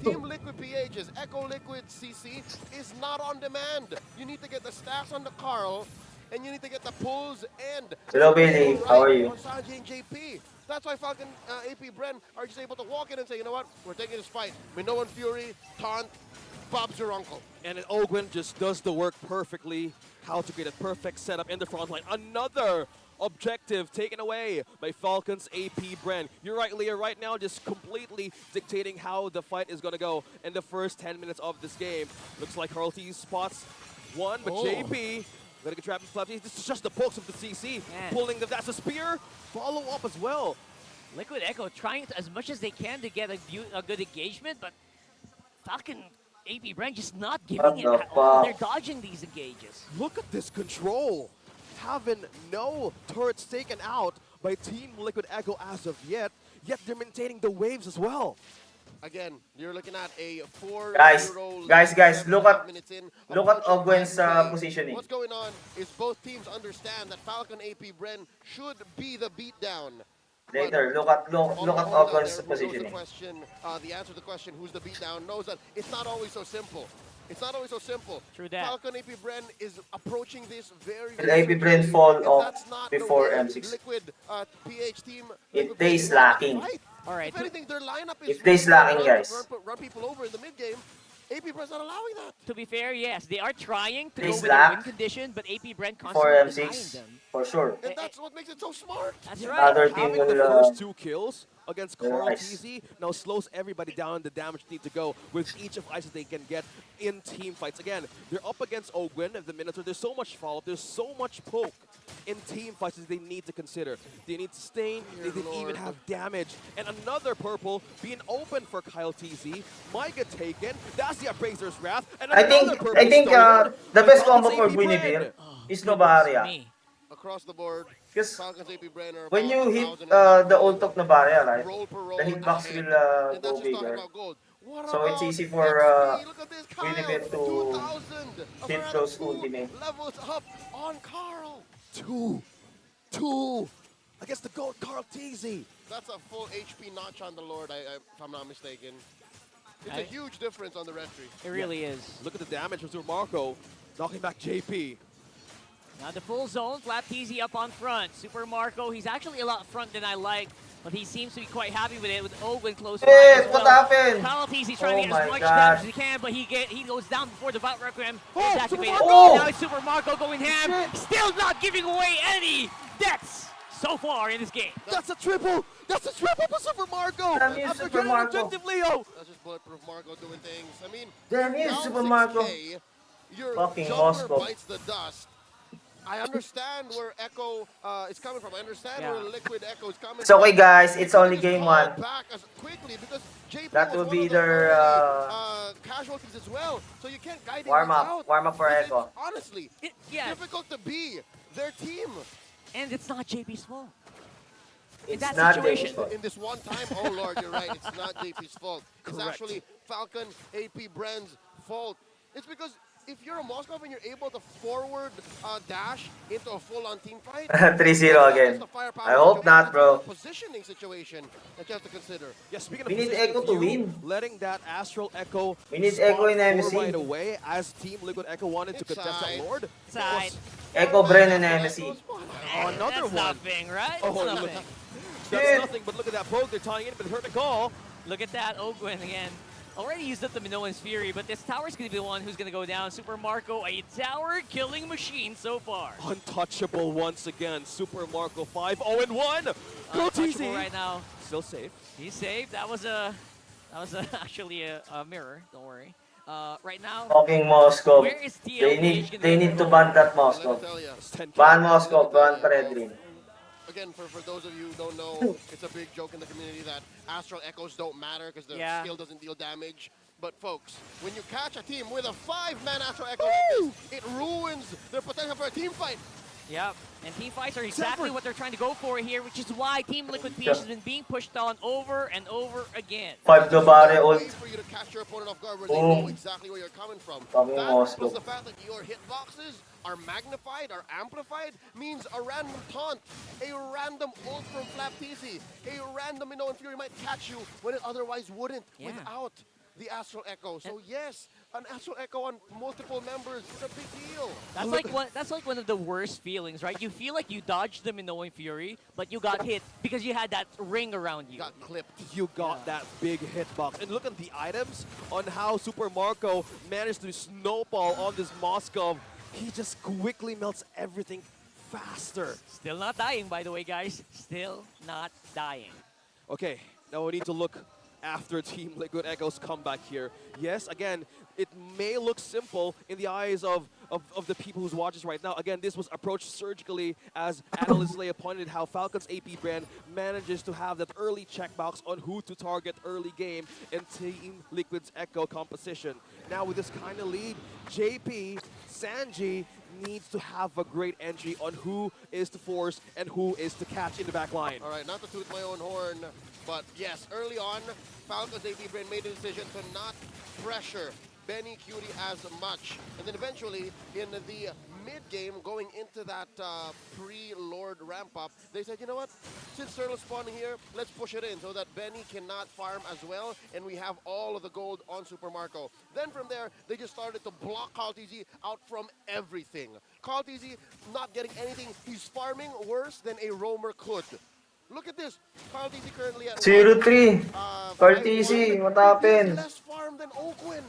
Team Liquid PH's Echo Liquid CC is not on demand. You need to get the stacks on the Karl, and you need to get the pulls and. Hello, Bailey. How are you? On Sanji and JP. That's why Falcon AP BREN are just able to walk in and say, you know what, we're taking this fight. Minoan Fury, taunt, Bob's your uncle. And then Ogwin just does the work perfectly. How to get a perfect setup in the front line. Another objective taken away by Falcons AP BREN. You're right, Leah, right now just completely dictating how the fight is going to go in the first 10 minutes of this game. Looks like karltzy spots one, but JP gonna get trapped in flaptzy. This is just the pokes of the CC. Man. Pulling that's a spear. Follow up as well. Liquid Echo trying as much as they can to get a good engagement, but Falcon AP BREN just not What giving it the at all. fuck? They're dodging these engages. Look at this control. Having no turrets taken out by Team Liquid Echo as of yet they're maintaining the waves as well. Again, you're looking at a 4-0 Guys, look at minutes in, Ogwen's approaching positioning. What's going on is both teams understand that Falcon AP BREN should be the beatdown. Later, look at Ogwen's positioning. The answer to the question, who's the beatdown, knows that it's not always so simple. It's not always so simple. True that. Falcon AP BREN is approaching this very. Will AP BREN fall off before the M6? Liquid PH team. If they is lacking. All right. If anything, their lineup is If they is lacking, guys. run people over in the mid game. AP BREN's not allowing that. To be fair, yes, they are trying to They go with a slack win condition, but AP BREN for constantly denying M6, them. for sure. And that's what makes it so smart. That's right. Other team Having the will first 2 kills against nice. karltzy now slows everybody down. The damage need to go with each of ices they can get in team fights. Again, they're up against Ogwen at the Minotaur. There's so much follow-up. There's so much poke in team fights that they need to consider. They need to stain. They can even have damage. And another purple being open for karltzy might get taken. That's the Appraiser's Wrath. And I another purple think stolen. the best Falcon's combo for AP BREN. Guinevere is Novaria. Me. Across the board, Because Falcon's AP BREN are when you about hit 1,000 the ult of Novaria, right, roll per roll the hitbox ahead. will And that's go just talking bigger. about gold. What So it's about easy for XP? Look at this, Kyle, Guinevere to 2,000. hit Around those 2 ultimate. levels up on Karl. Two against the GOAT karltzy. That's a full HP notch on the Lord, if I'm not mistaken. It's a I- huge difference on the Restri. It really is. Look at the damage from Super Marco, knocking back JP. Now the full zone, fwydchickn up on front. Super Marco, he's actually a lot front than I like, but he seems to be quite happy with it with Ogwen close by Yes, as what well. happened? karltzy trying Oh to get my as much God. damage as he can, but he goes down before the Bout Requiem Oh, is activated. Super Marco! Now it's Super Marco going ham, still not giving away any deaths so far in this game. That's a triple! That's a triple for Super Marco! Damn you, After Super getting Marco. objective Leo! That's just bulletproof Marco doing things. I mean, Damn you, down Super 6K, Marco. your Fucking jungler Moscow. bites the dust. I understand where Echo is coming from. I understand Yeah. where Liquid Echo is coming It's okay, from. guys. It's They only just game fall 1. back as quickly because JP That was will one be of the their, early, casualties as well. So you can't guide Warm anyone up. out. Warm up for It's Echo. honestly Yeah, difficult to be their team and it's not JP's fault. It's that not situation- Dave's fault. in this one time. Oh Lord, you're right. It's not JP's fault. It's Correct. actually Falcon AP BREN's fault. It's because if you're a Moskov and you're able to forward dash into a full-on team fight, 3-0 again. I hope not, bro. Positioning situation that you have to consider. Yeah, speaking of We need positioning, Echo to you win. letting that Astral Echo We need spot Echo in forward MSC. right away as Team Liquid Echo wanted to contest that Inside. Lord. Side. Echo, BREN, and MSC. Oh, another That's one. nothing, right? Oh, That's look. nothing. That's Dude. nothing, but look at that poke. They're tying in, but hurt the call. Look at that, Ogwen again. Already used up the Minoan's Fury, but this tower's going to be the one who's going to go down. Super Marco, a tower killing machine so far. Untouchable once again. Super Marco 5-0-1. Go Untouchable TZ. right now. Still safe. He's saved. That was actually a mirror. Don't worry. Right now, Fucking Moscow. where is TLPH They need to ban that Let me Moscow. tell you. It's 10 Ban Moscow, ban Predrin. Again, for those of you who don't know, it's a big joke in the community that Astral Echoes don't matter because their Yeah. skill doesn't deal damage. But folks, when you catch a team with a 5-man Astral Echo, it ruins their potential for a team fight. Yep. And team fights are exactly Separate. what they're trying to go for here, which is why Team Liquid PH has been being pushed on over and over again. 5 Novaria ult. Wait for you to catch your opponent off guard where they know Boom. exactly where you're coming from. Fucking That Moscow. plus the fact that your hitboxes are magnified, are amplified, means a random taunt, a random ult from fwydchickn, a random Minoan Fury might catch you when it otherwise wouldn't Yeah. without the Astral Echo. So yes, an Astral Echo on multiple members is a big deal. That's like one of the worst feelings, right? You feel like you dodged the Minoan Fury, but you got hit because you had that ring around you. Got clipped. You got that big hitbox. And look at the items on how Super Marco managed to snowball on this Moskov. He just quickly melts everything faster. Still not dying, by the way, guys. Still not dying. Okay, now we need to look after Team Liquid Echo's comeback here. Yes, again, it may look simple in the eyes of the people who's watching right now. Again, this was approached surgically, as Analyst Leia pointed how Falcon's AP brand manages to have that early checkbox on who to target early game in Team Liquid's Echo composition. Now with this kind of lead, JP, Sanji needs to have a great entry on who is to force and who is to catch in the back line. All right, not to toot my own horn, but yes, early on, Falcon's AP Brain made a decision to not pressure Benny Cutie as much. And then eventually, in the mid-game, going into that pre-Lord ramp-up, they said, you know what? Since Turtle's spawning here, let's push it in so that Benny cannot farm as well, and we have all of the gold on Super Marco. Then from there, they just started to block karltzy out from everything. karltzy not getting anything. He's farming worse than a roamer could. Look at this. karltzy currently at 0-3. karltzy, what happened? Less farm than Oakwin.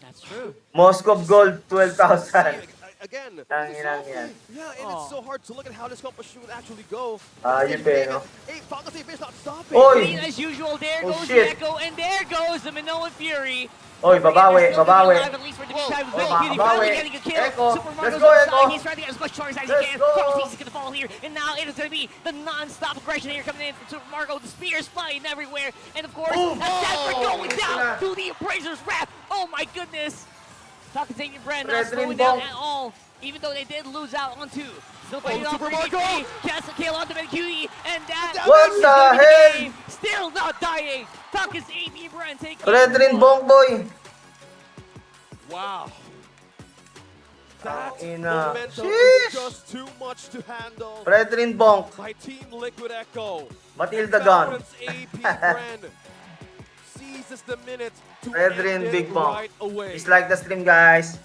That's true. Moscow Gold, 12,000. Again, Tanginang yan. yeah, and it's so hard to look at how this competition would actually go. Ayun pa, no? Hey, Falcon's AP is not stopping. Oy! As usual, there Oh, goes shit. the Echo, and there goes the Minoan Fury. Oy, babawi, babawi. At least for the meantime, with Whoa, Benny Cutie babawi. finally getting a kill. Echo, Super let's Marco's go, on Echo. side. He's trying to get as much charge as he Let's can. go. karltzy's gonna fall here, and now it is gonna be the non-stop aggression here coming in from Super Marco. The spears flying everywhere, and of course, Ooh. that's Jasper going down Sila. to the Appraiser's Wrath. Oh my goodness! Falcon's AP Brand not Red slowing Ring down Bomb. at all, even though they did lose out on 2. Still fighting on Super for Marco. VP. Just a kill onto Benny Cutie, and that What is the gonna be hell? game. Still not dying. Falcon's AP Brand taking Red Rin Bong Boy. Wow. That Ina. momentum Sheesh. is just too much to handle Red Rin Bonk. by Team Liquid Echo. Matilda Gun. Falcon's AP brand seizes the minute to Red end Rin it Big Bonk. right away. It's like the stream, guys.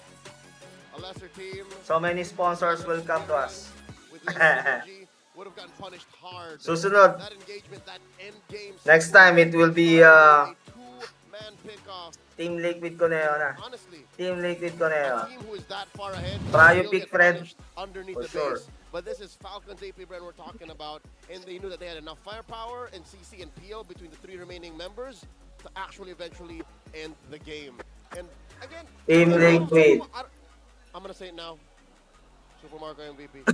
A lesser team So many sponsors will come to us. with less energy would have gotten punished hard. Susunod. That engagement, that end game. Next time, it will be a two-man pick-off. Team Liquid Coneo na. Honestly, Team Liquid a Coneo. team who is that far ahead Try you will pick get Fred. punished underneath For the sure. base. But this is Falcon's AP brand we're talking about, and they knew that they had enough firepower and CC and PL between the 3 remaining members to actually eventually end the game. And again, Team Liquid. I'm gonna say it now. Super Marco MVP.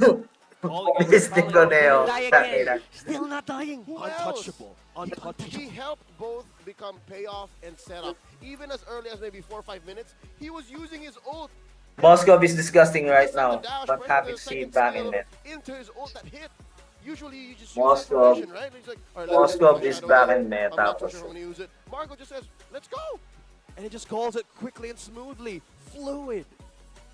Mystic Coneo. Die Tangina. again. Still not dying. Who else? Untouchable. Untouchable. He helped both become payoff and setup. Even as early as maybe 4 or 5 minutes, he was using his ult. Moscow is disgusting right Just at the now, dash, but right happy into to the see it second back in skill, net. into his ult that hit. Usually you just Moscow- use that position, right? He's like, "All right, let me Moscow use my is shadow back ult. in meta I'm not too also. sure I'm gonna use it. Marco just says, let's go. And he just calls it quickly and smoothly. Fluid.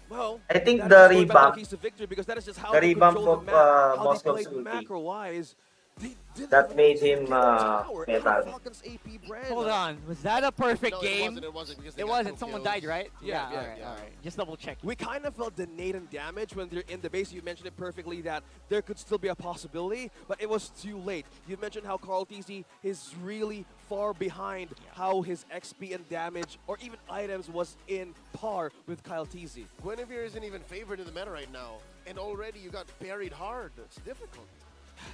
Well, I think that the is going back to revamp- keys to victory, because that is just how the they revamp control of, the map, how Moscow's they play ulti. macro-wise. They didn't That have made any him, tower. metal. Falcon's AP brand. Hold on. Was that a perfect No, game? It wasn't because they It got wasn't. 2 Someone kills. died, right? Yeah, all right, yeah. all right. Just double check. We kind of felt the nade and damage when they're in the base. You mentioned it perfectly that there could still be a possibility, but it was too late. You mentioned how karltzy is really far behind how his XP and damage or even items was in par with karltzy. Guinevere isn't even favored in the meta right now. And already you got buried hard. It's difficult.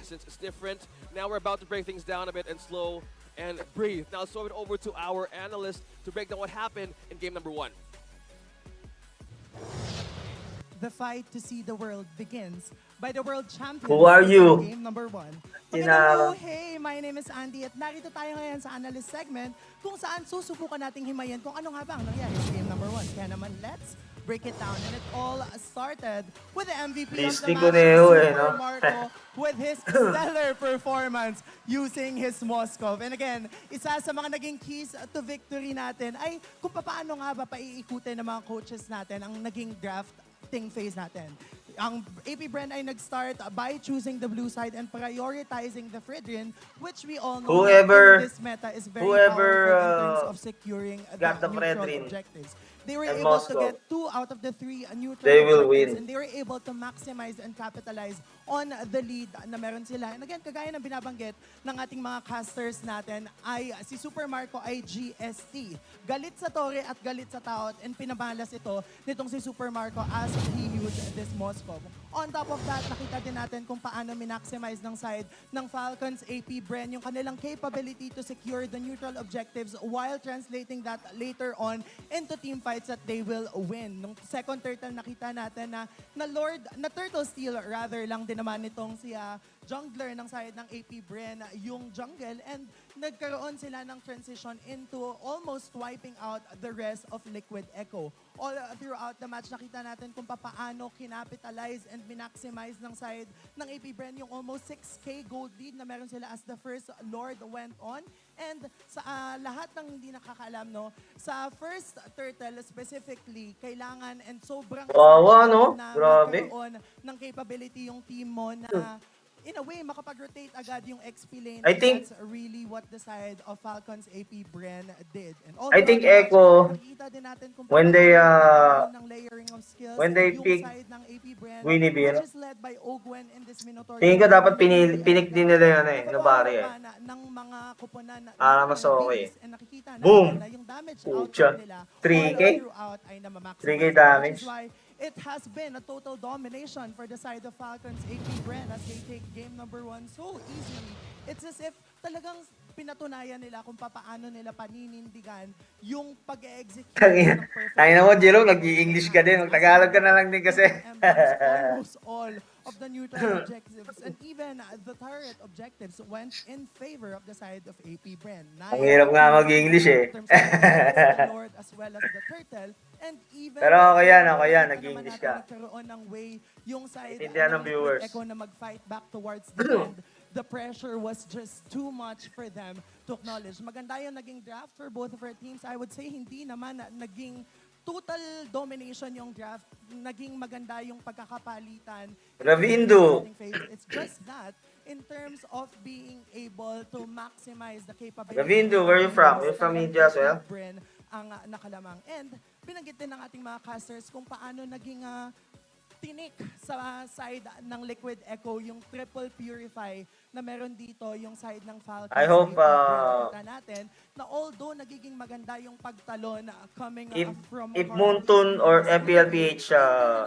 Since it's different, now we're about to break things down a bit and slow and breathe. Now throw it over to our analyst to break down what happened in game number 1. The fight to see the world begins by the world champions. Who are you? Game number 1. Tina- Hey, my name is Andy at narito tayo ngayon sa analyst segment kung saan susubukan nating himayin kung ano nga ba ang nangyari sa game number 1. Kaya naman, let's break it down. And it all started with the MVP of the Mystic match, Coneo, eh, Super no? Marco, with his stellar performance using his Moskov. And again, isa sa mga naging keys to victory natin ay kung paano nga ba paiikutin ng mga coaches natin ang naging drafting phase natin. Ang AP Bren ay nag-start by choosing the blue side and prioritizing the Fridrin, which we all know Whoever- in this meta is very whoever, powerful in terms of securing got the neutral Fridrin objectives. they were and able to Moscow. get 2 out of the 3 neutral They will objectives, win. and they were able to maximize and capitalize on the lead na meron sila. And again, kagaya ng binabanggit ng ating mga casters natin, ay si Super Marco ay GST. Galit sa Torre at galit sa Taot, and pinabalas ito nitong si Super Marco as he used this Moscow. On top of that, nakita din natin kung paano minaximize ng side ng Falcons AP BREN yung kanilang capability to secure the neutral objectives while translating that later on into team fights that they will win. Nung second turtle, nakita natin na turtle steal rather lang din naman itong si jungler ng side ng AP BREN yung jungle, and nagkaroon sila ng transition into almost wiping out the rest of Liquid Echo. All throughout the match, nakita natin kung paano kinapitalize and minaximize ng side ng AP BREN yung almost 6k gold lead na meron sila as the first Lord went on. And sa lahat ng hindi nakakaalam, no, sa first turtle specifically, kailangan and sobrang Wawa, no? na Grabe. magkaroon ng capability yung team mo na in a way, makapag-rotate agad yung XP lane. I And think- that's really what the side of Falcons AP BREN did. And all I think throughout the match, Echo, nakikita din natin kung when paano they, nagkakaroon ng layering of skills when they yung pick side ng AP BREN, Winnipeg, which is led by Ogwen in this Minotaur. tingin ko dapat pinik din nila yun eh, Nabari eh. Ng mga kuponan na Para mas okay. and nakikita natin Boom! na yung damage Pucha. output nila 3K? all throughout ay namamaximize. 3K damage. Which is why it has been a total domination for the side of Falcons AP BREN as they take game number 1 so easily. It's as if talagang pinatunayan nila kung paano nila paninindigan yung pag-execute ng perfect. Ay na mo, Jerome, nag-i-English ka din. Mag-Tagalog ka na lang din kasi. Almost all of the neutral objectives and even the turret objectives went in favor of the side of AP BREN. Ang hirap nga mag-English eh. In terms of the Lord as well as the turtle, and even Pero okay yan, nakita nag-i-English naman natin ka. nagkaroon ng way yung side Intindihan ng Liquid viewers. Echo na mag-fight back towards the end. The pressure was just too much for them to acknowledge. Maganda yung naging draft for both of our teams. I would say hindi naman naging total domination yung draft. Naging maganda yung pagkakapalitan. Ravindo. It's just that in terms of being able to maximize the capability. Ravindo, where you from? You're from India as well? BREN ang nakalamang. And binanggit din ng ating mga casters kung paano naging tinik sa side ng Liquid Echo yung triple purify na meron dito yung side ng Falcons. I hope, Nakita natin na although nagiging maganda yung pagtalon coming from if Moontun or FPL PH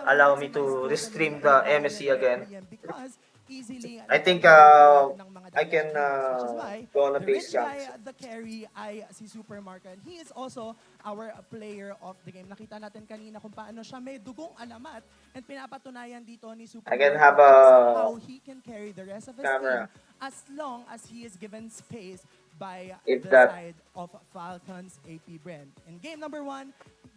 allow me to restream the MSC again, because easily I think ng mga I can which is why go on a the base red guy, camp. the carry ay si Super Marco, and he is also our player of the game. Nakita natin kanina kung paano siya may dugong alamat and pinapatunayan dito ni Super I can Marco have a how he can carry the rest of his camera. team as long as he is given space by If the that- side of Falcons AP BREN. In game number 1,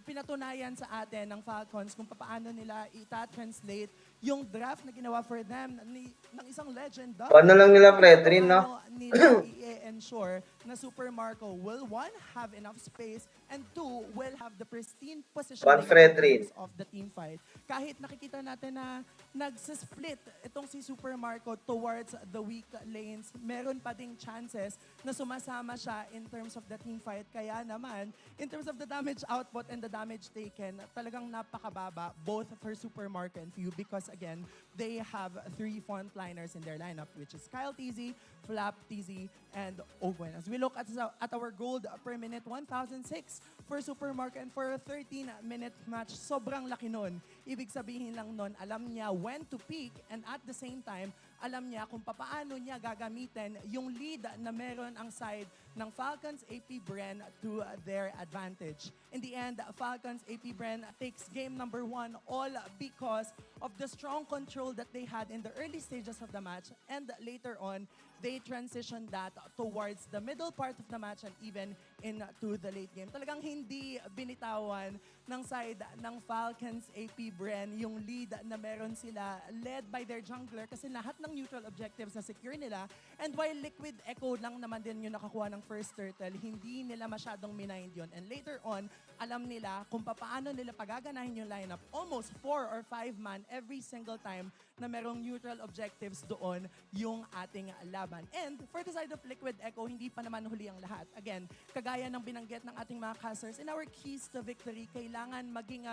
pinatunayan sa atin ng Falcons kung paano nila ita-translate yung draft na ginawa for them ng isang legend. Paano lang nila Fredrin, no? Paano nila i-ensure na Super Marco will, 1, have enough space, and 2, will have the pristine position One Fredrin. of the team fight. Kahit nakikita natin na nagsisplit itong si Super Marco towards the weak lanes, meron pa ding chances na sumasama siya in terms of the team fight. Kaya naman, in terms of the damage output and the damage taken, talagang napakababa both for Super Marco and Few because again, they have 3 frontliners in their lineup, which is karltzy, fwydchickn, and Ogwen. As we look at our gold per minute, 1,006 for Super Marco, and for a 13-minute match, sobrang laki nun. Ibig sabihin lang nun, alam niya when to peak, and at the same time, alam niya kung paano niya gagamitin yung lead na meron ang side ng Falcons AP BREN to their advantage. In the end, Falcons AP BREN takes game number 1 all because of the strong control that they had in the early stages of the match, and later on, they transitioned that towards the middle part of the match and even into the late game. Talagang hindi binitawan ng side ng Falcons AP BREN yung lead na meron sila led by their jungler kasi lahat ng neutral objectives na secure nila, and while Liquid Echo lang naman din yung nakakuha ng first turtle, hindi nila masyadong minayin yun. And later on, alam nila kung paano nila pagaganahin yung lineup. Almost 4 or 5 man every single time na merong neutral objectives doon yung ating laban. And for the side of Liquid Echo, hindi pa naman huli ang lahat. Again, kagaya ng binanggit ng ating mga casters, in our keys to victory, kailangan maging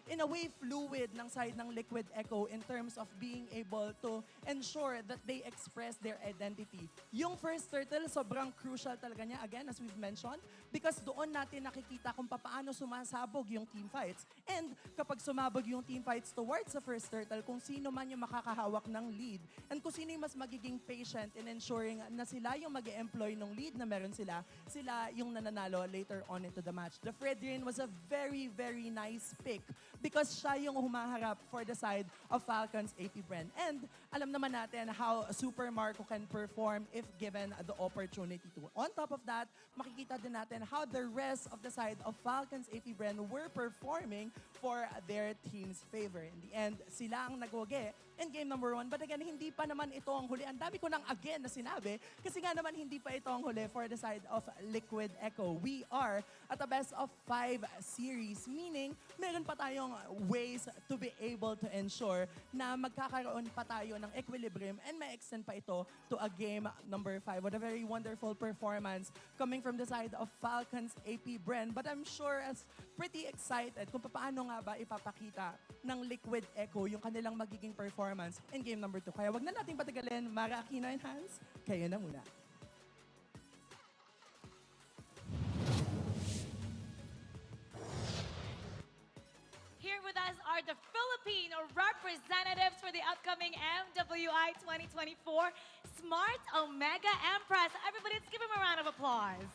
in a way fluid ng side ng Liquid Echo in terms of being able to ensure that they express their identity. Yung first turtle, sobrang crucial talaga niya, again, as we've mentioned, because doon natin nakikita kung paano sumasabog yung team fights. And kapag sumabog yung team fights towards the first turtle, kung sino man yung makakahawak ng lead, and kung sino yung mas magiging patient in ensuring na sila yung mag-employ ng lead na meron sila yung nananalo later on into the match. The Fredrin was a very, very nice pick because siya yung humaharap for the side of Falcon's AP BREN. And alam naman natin how Super Marco can perform if given the opportunity to. On top of that, makikita din natin how the rest of the side of Falcon's AP BREN were performing for their team's favor. In the end, sila ang nagwagi in game number 1. But again, hindi pa naman ito ang huli. Ang dami ko nang again na sinabi kasi nga naman hindi pa ito ang huli for the side of Liquid Echo. We are at a best of 5 series, meaning meron pa tayong ways to be able to ensure na magkakaroon pa tayo ng equilibrium and ma-extend pa ito to a game number 5. What a very wonderful performance coming from the side of Falcon's AP BREN. But I'm sure as pretty excited kung paano nga ba ipapakita ng Liquid Echo yung kanilang magiging performance in game number 2. Kaya wag na nating patagalin. Mara Aquino and Hans, kayo na muna. Here with us are the Filipino representatives for the upcoming MWI 2024 Smart Omega Empress. Everybody, let's give them a round of applause.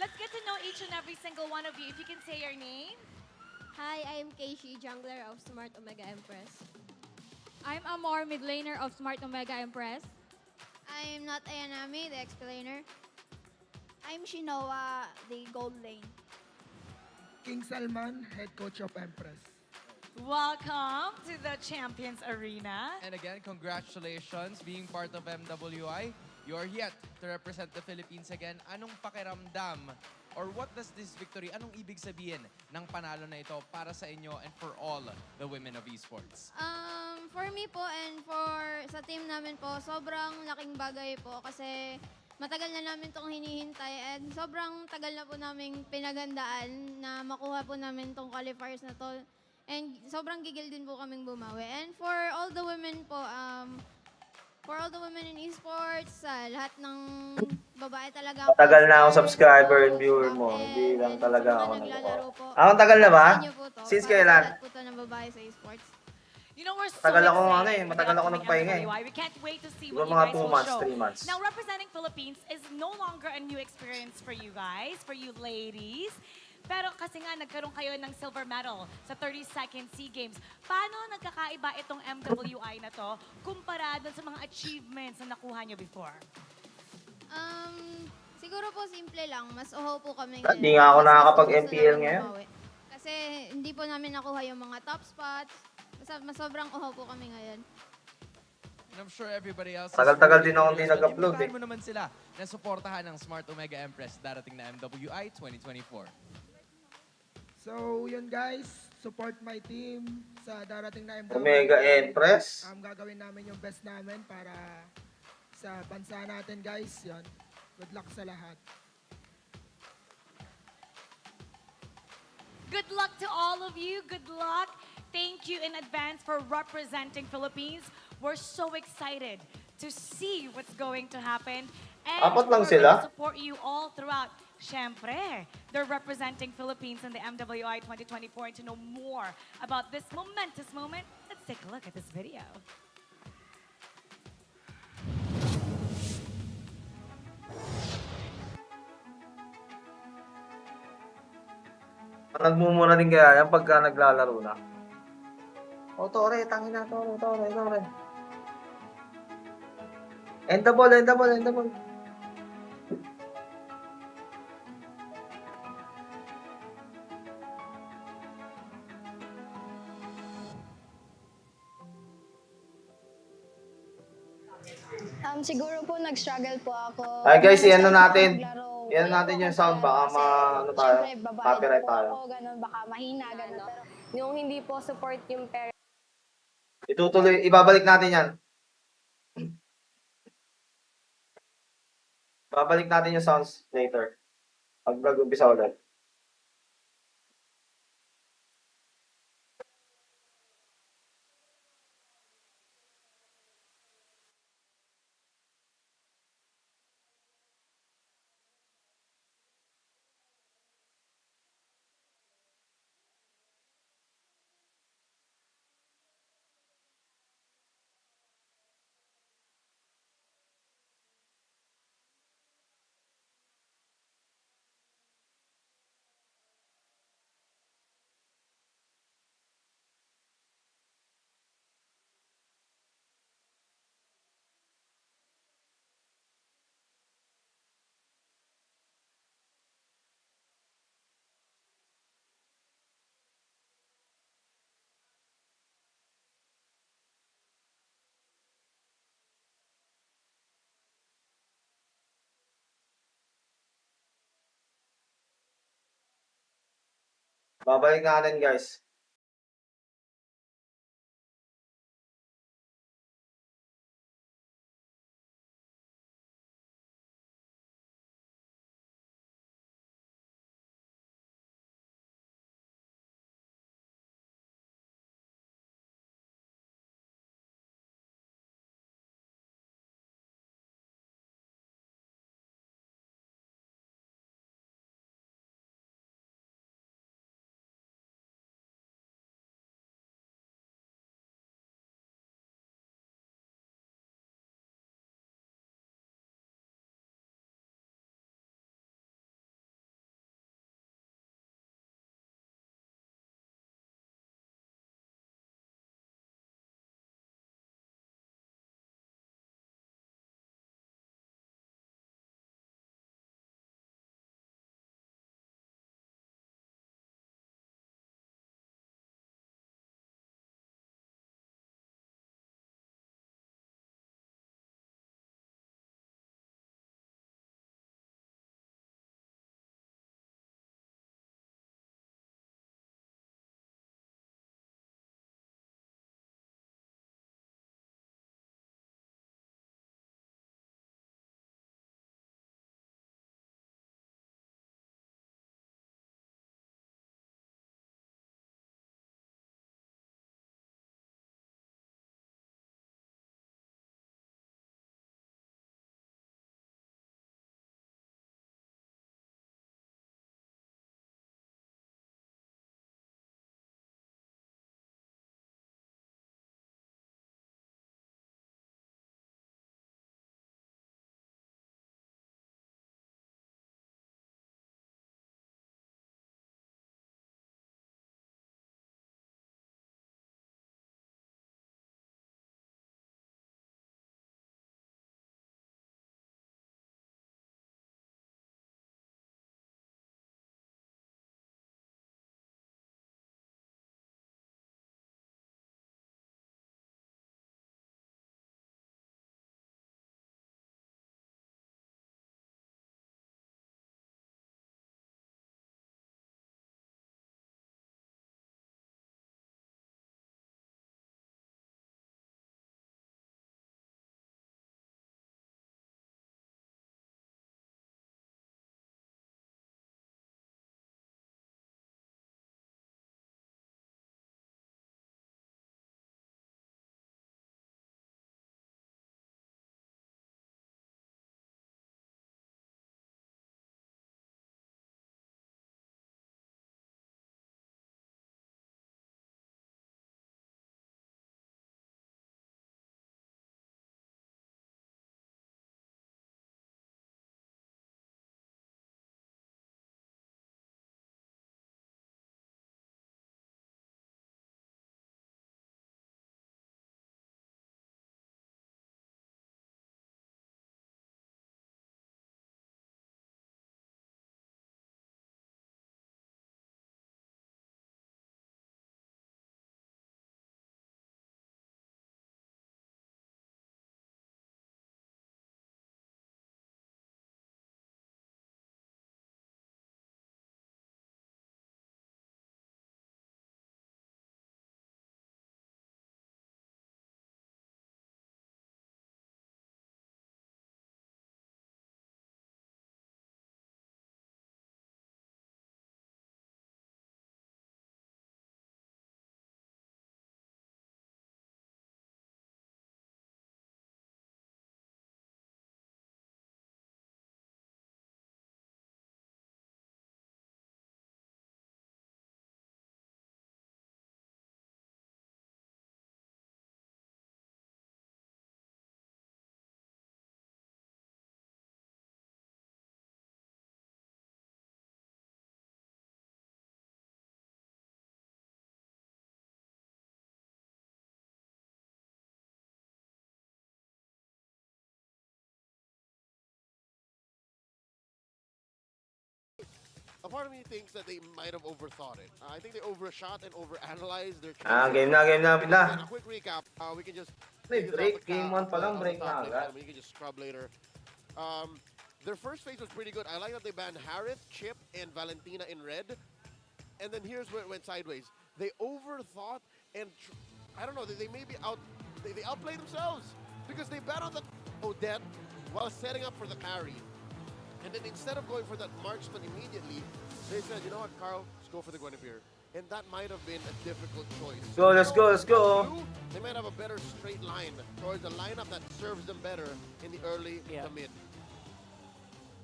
Let's get to know each and every single one of you. If you can say your name. Hi, I'm Keishi, jungler of Smart Omega Empress. I'm Amor, mid laner of Smart Omega Empress. I'm not Ayanami, the explainer. I'm Shinoa, the gold lane. King Salman, head coach of Empress. Welcome to the Champions Arena. And again, congratulations being part of MWI. You're yet to represent the Philippines again. Anong pakiramdam or what does this victory, anong ibig sabihin ng panalo na ito para sa inyo and for all the women of esports? For me po and for sa team namin po, sobrang laking bagay po kasi matagal na namin itong hinihintay and sobrang tagal na po namin pinagandaan na makuha po namin itong qualifiers na to. And sobrang gigil din po kaming bumawi. And for all the women po, for all the women in esports, lahat ng babae talaga. Matagal na akong subscriber and viewer mo. Hindi lang talaga ako naglalaro po. Ang tagal na ba? Inyo po to, Since para kailan? sa lahat po to ng babae sa esports. You know, we're so Matagal ako excited for the matagal ako upcoming nagpahinga MWI. We can't wait to see Siguro what you mga guys 2 will months, show. 3 months. Now, representing Philippines is no longer a new experience for you guys, for you ladies. Pero kasi nga, nagkaroon kayo ng silver medal sa 32nd SEA Games. Paano nagkakaiba itong MWI na to kumpara dun sa mga achievements na nakuha nyo before? Siguro po simple lang, mas uhaw po kami Hindi nga ako Mas nakakapag-MPL gusto namin ngayon. bumawi. Kasi hindi po namin nakuha yung mga top spots. Mas sobrang uhaw po kami ngayon. And I'm sure everybody else Tagal-tagal din akong hindi nag-upload Imbitahan mo naman sila na suportahan ng Smart Omega Empress darating na MWI 2024. So, yun guys, support my team sa darating na MWI. Omega Empress. Gagawin namin yung best namin para sa bansa natin guys. Yun. Good luck sa lahat. Good luck to all of you. Good luck. Thank you in advance for representing Philippines. We're so excited to see what's going to happen. And Apat lang we're sila? gonna support you all throughout. Siyempre, they're representing Philippines in the MWI 2024. And to know more about this momentous moment, let's take a look at this video. Nagmumura din kaya yan pagka naglalaro na. O, Tore, tangin na, Tore. End the ball. Siguro po nag-struggle po ako. Ay guys, i-ano natin. Maglaro Yan natin yung sound, baka ano tayo, Siyempre, babae copyright po tayo. ako, ganun, baka mahina, ganun. Pero yung hindi po support yung parents, Itutuloy, ibabalik natin yan. Babalik natin yung sounds later. Pag nag-umpisa ulit. Babalik natin guys. a part of me thinks that they might have overthought it. I think they overshot and overanalyzed their Game na, game na, game na. a quick recap. We can just May take this break. off the Game ca- 1 pa lang, off the break top na link, agad. and we can just scrub later. Their first phase was pretty good. I like that they banned Harith, Chip, and Valentina in red. And then here's where it went sideways. They overthought and I don't know. They maybe they outplayed themselves because they banned on the Odette while setting up for the carry. And then instead of going for that marksman immediately, they said, you know what, Carl, let's go for the Guinevere. And that might have been a difficult choice. Let's go, let's go. Blue, they might have a better straight line towards a lineup that serves them better in the early to mid.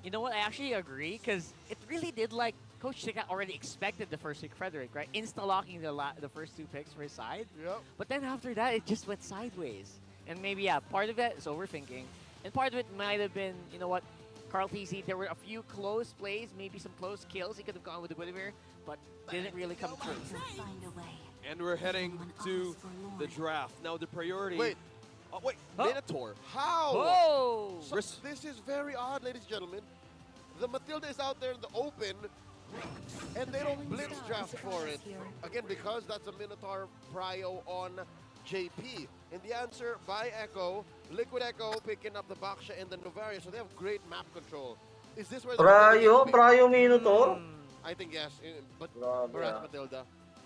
You know what? I actually agree because it really did like Coach Chickn already expected the first pick, Frederick, right? Insta-locking the first 2 picks for his side. Yep. But then after that, it just went sideways. And maybe, yeah, part of it is overthinking. And part of it might have been, you know what, karltzy, there were a few close plays, maybe some close kills. He could have gone with the Guinevere, but didn't really come through. And we're heading to the draft. Now the priority... Wait. Wait, Minotaur. How? Whoa! So this is very odd, ladies and gentlemen. The Matilda is out there in the open, and they don't blitz draft for it. Again, because that's a Minotaur prio on JP. And the answer by Echo, Liquid Echo picking up the Baksha and the Novaria, so they have great map control. Is this where the Prio Minotaur? I think yes, but Grabe, Matilda.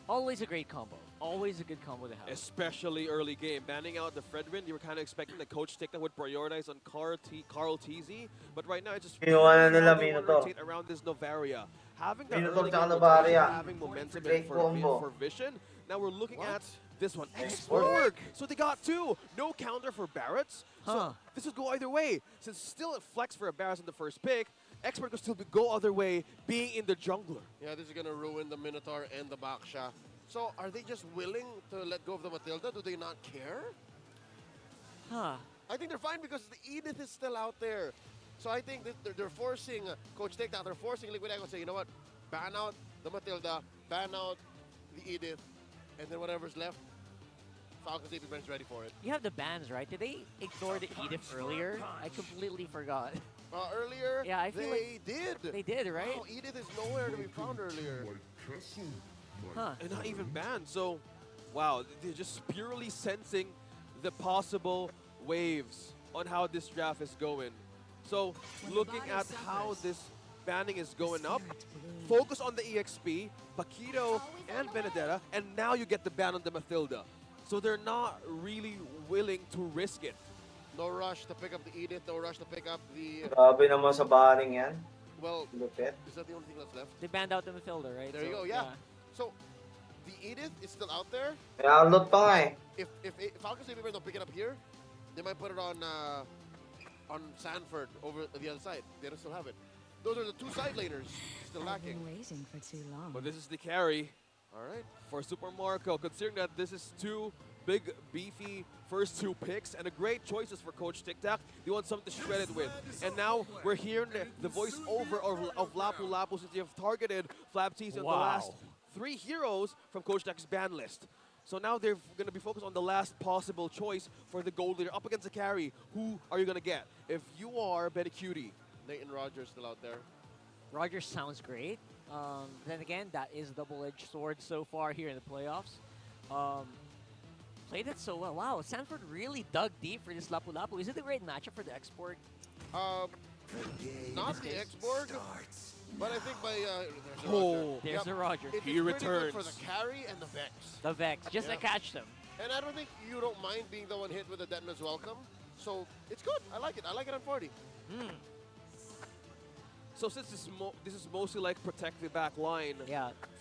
Always a great combo. Always a good combo to have. Especially early game. Banning out the Fredrin, you were kind of expecting the Coach Chickn would prioritize on karltzy, but right now it's just Kinuha na nila they wanna Minotaur. rotate around this Novaria. Having that Minotaur early tsaka game Novaria. rotation, having momentum Great combo. for Vision. Now we're looking at this one. Export. Export! So they got 2. No counter for Barretts. So this would go either way. Since still a flex for a Barretts in the first pick, Expert could still go other way, being in the jungler. Yeah, this is going to ruin the Minotaur and the Baksha. So are they just willing to let go of the Matilda? Do they not care? I think they're fine because the Edith is still out there. So I think that they're forcing Coach Takedown, they're forcing Liquid Echo to say, you know what, ban out the Matilda, ban out the Edith, and then whatever's left, FALCON's AP BREN's ready for it. You have the bans, right? Did they ignore the Edith earlier? I completely forgot. Earlier, yeah, I feel they did. They did, right? Wow, Edith is nowhere to be found earlier. And not even banned. So, wow, they're just purely sensing the possible waves on how this draft is going. So, looking at how this banning is going up, focus on the EXP, Paquito, and Benedetta, and now you get the ban on the Matilda. So they're not really willing to risk it. No rush to pick up the Edith, no rush to pick up the... Grabe naman sa banning yan. Well, Lupit. is that the only thing that's left? They banned out the Matilda, right? There you go, yeah. So, the Edith is still out there. Kaya unload pa nga eh. If FALCON's AP BREN don't pick it up here, they might put it on Sanford over the other side. They don't still have it. Those are the 2 side laners still lacking. Waiting for too long. But this is the carry. All right. For Super Marco, considering that this is 2 big, beefy first 2 picks and a great choices for Coach Tic-Tac. They want something to shred it with. And now we're hearing the voiceover of Lapu Lapu since you have targeted Flaptease on the last 3 heroes from Coach Tic-Tac's ban list. So now they're going to be focused on the last possible choice for the gold leader up against the carry. Who are you going to get? If you are Betty Cutie. Nathan Rogers still out there. Rogers sounds great. Then again, that is a double-edged sword so far here in the playoffs. Played it so well. Wow, Sanford really dug deep for this Lapu Lapu. Is it a great matchup for the export? Not the export, but I think by There's the Roger. He returns for the carry and the Vex. The Vex, just to catch them. And I don't think you don't mind being the one hit with the Detna's Welcome. So it's good. I like it. I like it on 40. So since this is mostly like protect the back line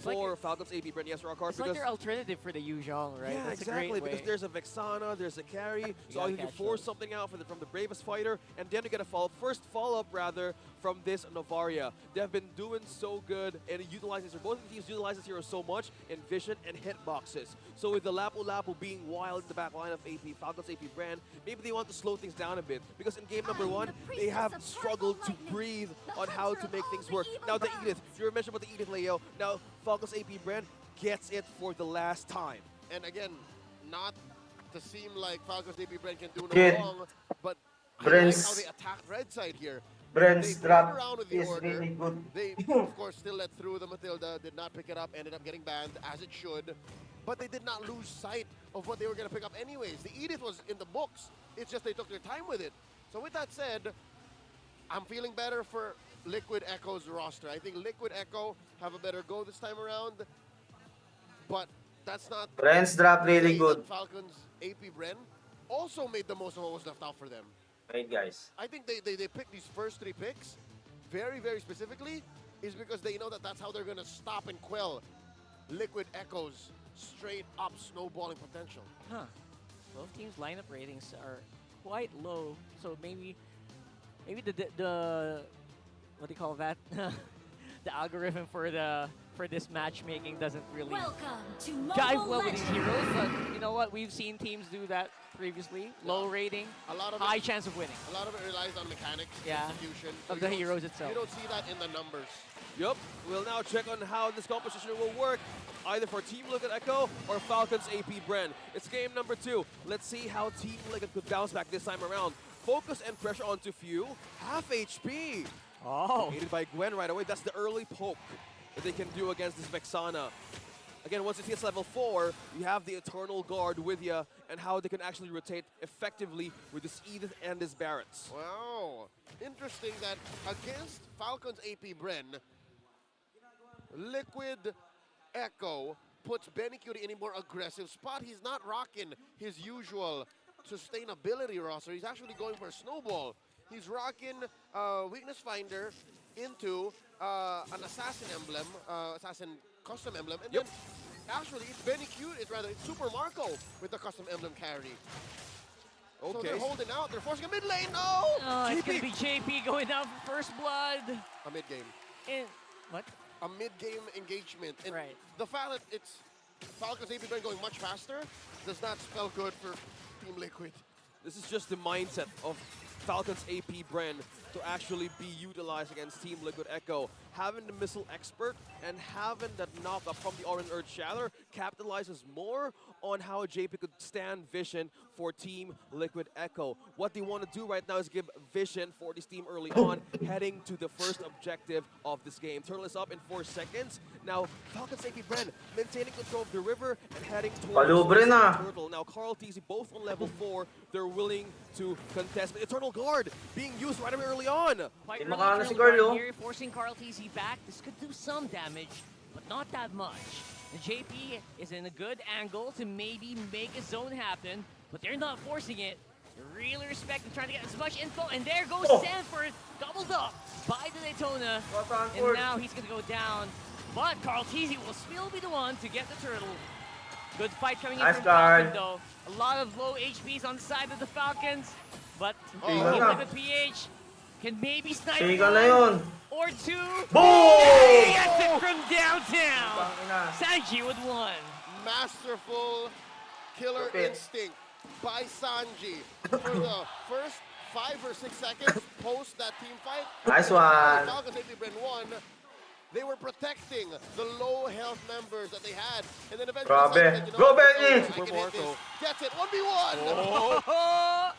for FALCON's AP BREN, yes, Rockart, it's like their alternative for the Yuzhong, right? Yeah, That's exactly, a great way. because there's a Vexana, there's a carry, so you can force something out from the bravest fighter, and then you get a first follow-up rather from this Novaria. They have been doing so good and utilizing both of the teams utilize this hero so much in vision and hitboxes. So with the Lapu Lapu being wild in the back line of FALCON's AP BREN, maybe they want to slow things down a bit, because in game number 1, they have struggled to breathe on how to make things work. Now the Edith, you were mentioned about the Edith, Leo. Now FALCON's AP BREN gets it for the last time. And again, not to seem like FALCON's AP BREN can do no wrong, but I like how they attacked red side here. They Brent's played drop around with the is order. really good. They, of course, still let through the Matilda, did not pick it up, ended up getting banned, as it should. But they did not lose sight of what they were going to pick up anyways. The Edith was in the books. It's just they took their time with it. So with that said, I'm feeling better for Liquid Echo's roster. I think Liquid Echo have a better go this time around. But that's not Brent's drop to really say good. that Falcons AP BREN also made the most of what was left out for them. Right, guys. I think they picked these first 3 picks very, very specifically is because they know that that's how they're going to stop and quell Liquid Echo's straight up snowballing potential. Huh. Both teams' lineup ratings are quite low, so maybe the what do you call that? The algorithm for this matchmaking doesn't really jive well with these heroes. But you know what? We've seen teams do that previously. Low rating, A lot of high chance of winning. A lot of it relies on mechanics, Yeah, execution. of you the don't- heroes itself. You don't see that in the numbers. Yup, we'll now check on how this competition will work, either for Team Liquid Echo or Falcons AP BREN. It's game number 2. Let's see how Team Liquid could bounce back this time around. Focus and pressure onto Few. Half HP. Oh. Aided by Gwen right away. That's the early poke that they can do against this Vexana. Again, once it hits level 4, you have the Eternal Guard with you, and how they can actually rotate effectively with this Edith and this Barretts. Wow. Interesting that against Falcons AP BREN, Liquid Echo puts Benny Cutie in a more aggressive spot. He's not rocking his usual sustainability roster. He's actually going for a snowball. He's rocking Weakness Finder into an Assassin emblem, Assassin custom emblem, and then actually it's Benny Cute, it's Super Marco with the custom emblem carry. So Okay. they're holding out, they're forcing a mid lane, no! Oh, it's gonna be JP going down for first blood. A mid game. In what? A mid-game engagement. And Right. the fact that it's Falcons AP BREN going much faster does not spell good for Team Liquid. This is just the mindset of Falcons AP BREN to actually be utilized against Team Liquid Echo. Having the missile expert and having that knockup from the Orange Earth Shatter capitalizes more on how JP could stand vision for Team Liquid Echo. What they want to do right now is give vision for this team early on, heading to the first objective of this game. Turtle is up in 4 seconds. Now, Falcons AP BREN maintaining control of the river and heading towards Palubre na. Turtle. Now, karltzy both on level 4. They're willing to contest. But Eternal Guard being used right away early on. Quite Di early makaano si Eternal Guard Carlo. here, forcing karltzy back. This could do some damage, but not that much. The JP is in a good angle to maybe make a zone happen, but they're not forcing it. They're really respecting, trying to get as much info, and there goes Sanford, doubled up by the Daytona, and now he's gonna go down. But karltzy will still be the one to get the turtle. Good fight coming in Nice from guard. Falcon though. A lot of low HPs on the side of the Falcons, but Team Tingnan na. Liquid PH can maybe snipe Tingnan na yun. or 2. Boom! He gets it from downtown. Tangina. Sanji with 1. Masterful killer Perfect. instinct by Sanji for the first 5 or 6 seconds post that team fight. Nice one. Falcons AP BREN won. They were protecting the low health members that they had, and then eventually Grabe. Sanji said, you know Go, what? Benny! I can hit Marco. this. Gets it, 1v1! Oh.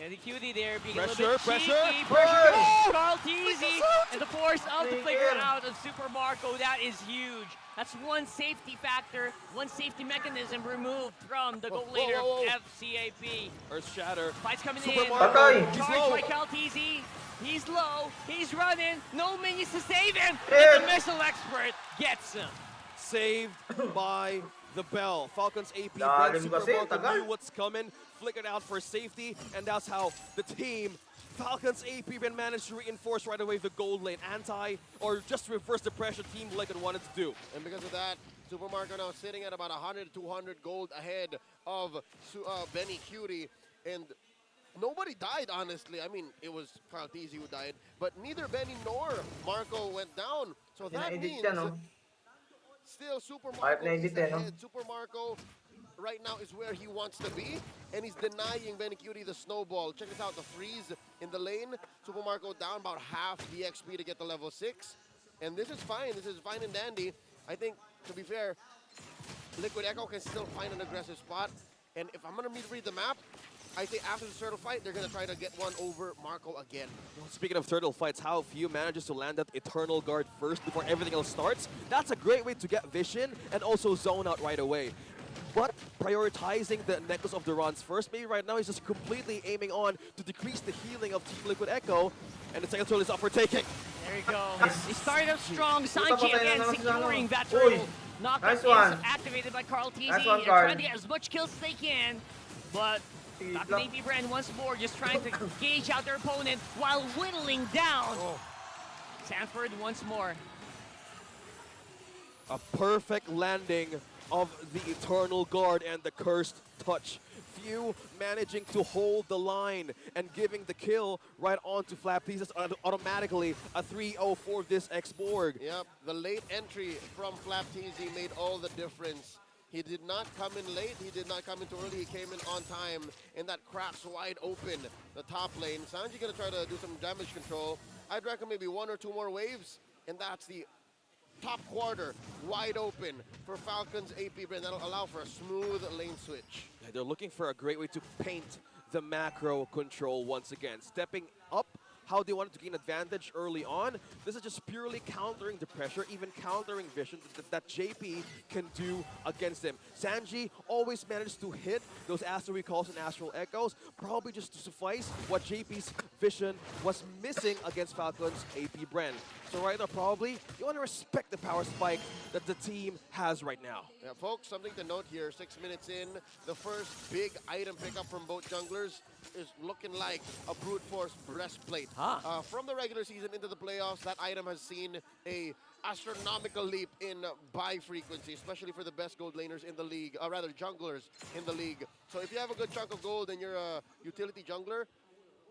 Yeah, the cutie there being a little bit Pressure, cheeky. pressure. Pressure karltzy and the force of the flicker Flicker. out of Super Marco. That is huge. That's one safety factor, one safety mechanism removed from the goal Whoa, later whoa, whoa. FCAP. Earth Shatter. Fights coming Super in. Marco. Patay. He's Charged low. by karltzy. He's low. He's running. No minions to save him. Yeah. And the missile expert gets him. Saved by the bell. Falcons AP Lalim BREN Super kasi, Marco tagal. knew what's coming, flickered out for safety, and that's how the team Falcons AP BREN managed to reinforce right away the gold lane or just reverse the pressure Team Liquid wanted to do. And because of that, Super Marco now sitting at about 100 to 200 gold ahead of Benny Cutie. And nobody died, honestly. I mean, it was karltzy who died, but neither Benny nor Marco went down. So that Ina-edit means yan, no? still Super Hype Marco na is edit eh, no? ahead. Super Marco right now is where he wants to be, and he's denying Benny Cutie the snowball. Check this out, the freeze in the lane. Super Marco down about half the XP to get to level 6. And this is fine. This is fine and dandy. I think, to be fair, Liquid Echo can still find an aggressive spot. And if I'm going to read the map, I think after the turtle fight, they're going to try to get one over Marco again. Well, speaking of turtle fights, how few manages to land that Eternal Guard first before everything else starts. That's a great way to get vision and also zone out right away. But prioritizing the necklace of the runs first, maybe right now he's just completely aiming on to decrease the healing of Team Liquid Echo. And the second turtle is up for taking. There you go. He started up strong. Sanji again securing that Uy, turtle. Knockup nice is one. activated by karltzy. Nice one, They're Karl. trying to get as much kills as they can. But Maybe BREN once more just trying to gauge out their opponent while whittling down. Sanford once more. A perfect landing of the Eternal Guard and the Cursed Touch. Few managing to hold the line and giving the kill right onto Flap Pieces automatically a 3-0 for this X-Borg. Yep, the late entry from FwydchickN made all the difference. He did not come in late, he did not come in too early, he came in on time, and that cracks wide open the top lane. Sanji gonna try to do some damage control. I'd reckon maybe 1 or 2 more waves, and that's the top quarter wide open for Falcon's AP BREN. That'll allow for a smooth lane switch. Yeah, they're looking for a great way to paint the macro control once again. Stepping up how they wanted to gain advantage early on. This is just purely countering the pressure, even countering vision that JP can do against them. Sanji always manages to hit those Astral Recalls and Astral Echoes, probably just to suffice what JP's vision was missing against Falcon's AP BREN. So right now, probably, you want to respect the power spike that the team has right now. Yeah, folks, something to note here, 6 minutes in, the first big item pickup from both junglers is looking like a Brute Force breastplate. From the regular season into the playoffs, that item has seen a astronomical leap in buy frequency, especially for the best gold laners in the league, rather junglers in the league. So if you have a good chunk of gold and you're a utility jungler,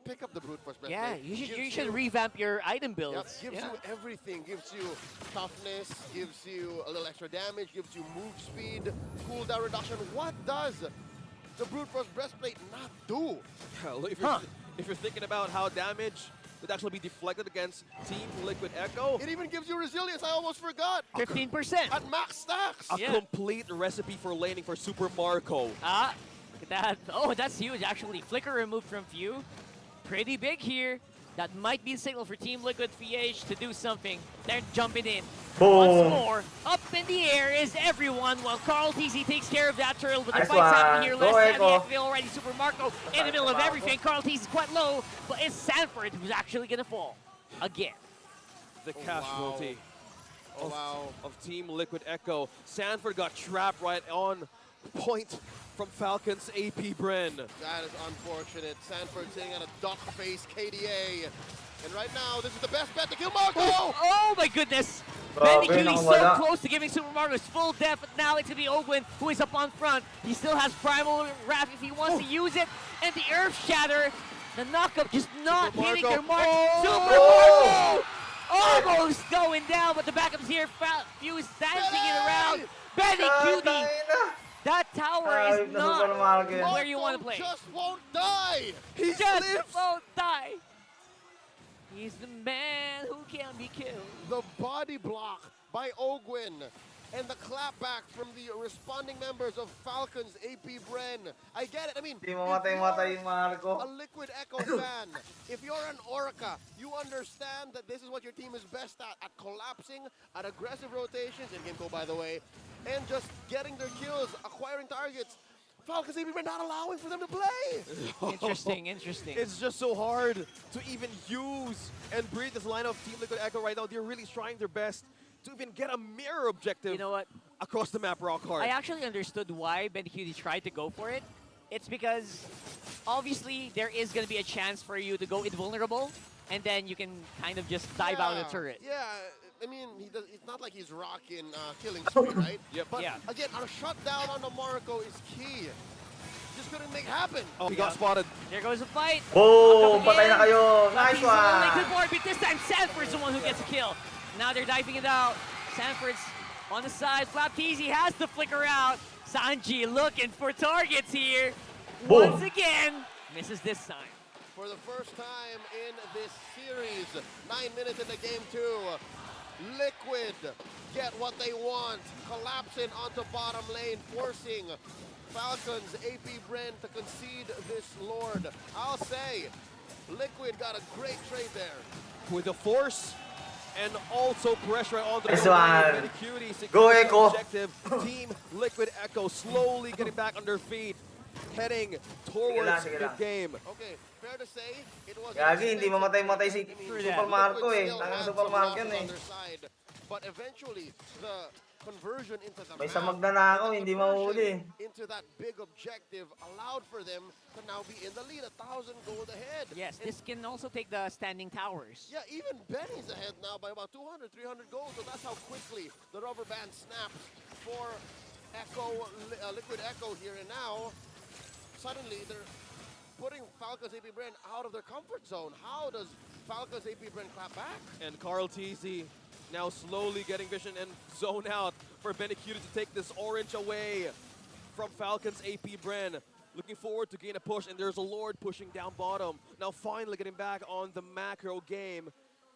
pick up the Brute Force breastplate. Yeah, you should revamp your item builds. Yep, gives you everything. Gives you toughness, gives you a little extra damage, gives you move speed, cooldown reduction. What does the Brute Force breastplate not do? If you're thinking about how damage would actually be deflected against Team Liquid Echo, it even gives you resilience. I almost forgot. 15%. At max stacks. A complete recipe for laning for Super Marco. Look at that. Oh, that's huge, actually. Flicker removed from view. Pretty big here. That might be a signal for Team Liquid PH to do something. They're jumping in. Boom. Once more, up in the air is everyone while karltzy takes care of that turtle. But the fight's happening here. Let's have the activate already. Super Marco in the middle of everything. karltzy is quite low, but it's Sanford who's actually going to fall again. The casualty of Team Liquid Echo. Sanford got trapped right on point from Falcon's AP BREN. That is unfortunate. Sanford sitting on a duck face KDA. And right now, this is the best bet to kill Marco! Oh my goodness! BenDQ's so close to giving Super Marco his full death, but now it's to be Ogwin who is up on front. He still has Primal Wrath if he wants to use it. And the Earth Shatter, the knockup just not hitting their mark. Super Marco! Almost going down, but the backup's here. Fuse dancing it around. BenDQ, that tower is not where you want to play. Just won't die. He just won't die. He's the man who can't be killed. The body block by Ogwin and the clapback from the responding members of Falcon's AP BREN. I get it. I mean, if you're a Liquid Echo fan, if you're an Orca, you understand that this is what your team is best at collapsing, at aggressive rotations, in game go by the way, and just getting their kills, acquiring targets. Falcon's AP BREN not allowing for them to play. Interesting, interesting. It's just so hard to even use and breathe this line of Team Liquid Echo right now. They're really trying their best to even get a mirror objective, you know what, across the map rock hard. I actually understood why BenDQ tried to go for it. It's because obviously there is going to be a chance for you to go invulnerable, and then you can kind of just dive out of the turret. Yeah, I mean, it's not like he's rocking killing spree, right? But again, our shutdown on the Marco is key. Just couldn't make happen. Oh, he got spotted. There goes a fight. Boom! Patay na kayo. Nice He's only good one. board, but this time Sanford's the one who gets a kill. Now they're diving it out. Sanford's on the side. FwydchickN has to flicker out. Sanji looking for targets here. Boom. Once again, misses this time. For the first time in this series, 9 minutes into game 2, Liquid get what they want. Collapsing onto bottom lane, forcing Falcons AP BREN to concede this Lord. I'll say, Liquid got a great trade there. With the force and also pressure on the Nice goal one. line. Really cutie Go, securing the Echo. objective. Team Liquid Echo slowly getting back on their feet, heading towards sige lang. mid-game. Okay, fair to say, it was Gagi, hindi mamatay-matay si Liquid Super Marco eh. still Tangang had Super some Marco losses yun eh. on their side, but eventually the conversion into the May map, samag na ako, the hindi conversion mahuli. into that big objective allowed for them to now be in the lead, 1,000 gold ahead. Yes, And this can also take the standing towers. yeah, even Benny's ahead now by about 200, 300 gold. So that's how quickly the rubber band snaps for Liquid Echo here. And now, suddenly, they're putting Falcons AP BREN out of their comfort zone. How does Falcons AP BREN clap back? And karltzy now slowly getting vision and zone out for Benicute to take this orange away from Falcons AP BREN. Looking forward to gain a push, and there's a Lord pushing down bottom. Now finally getting back on the macro game.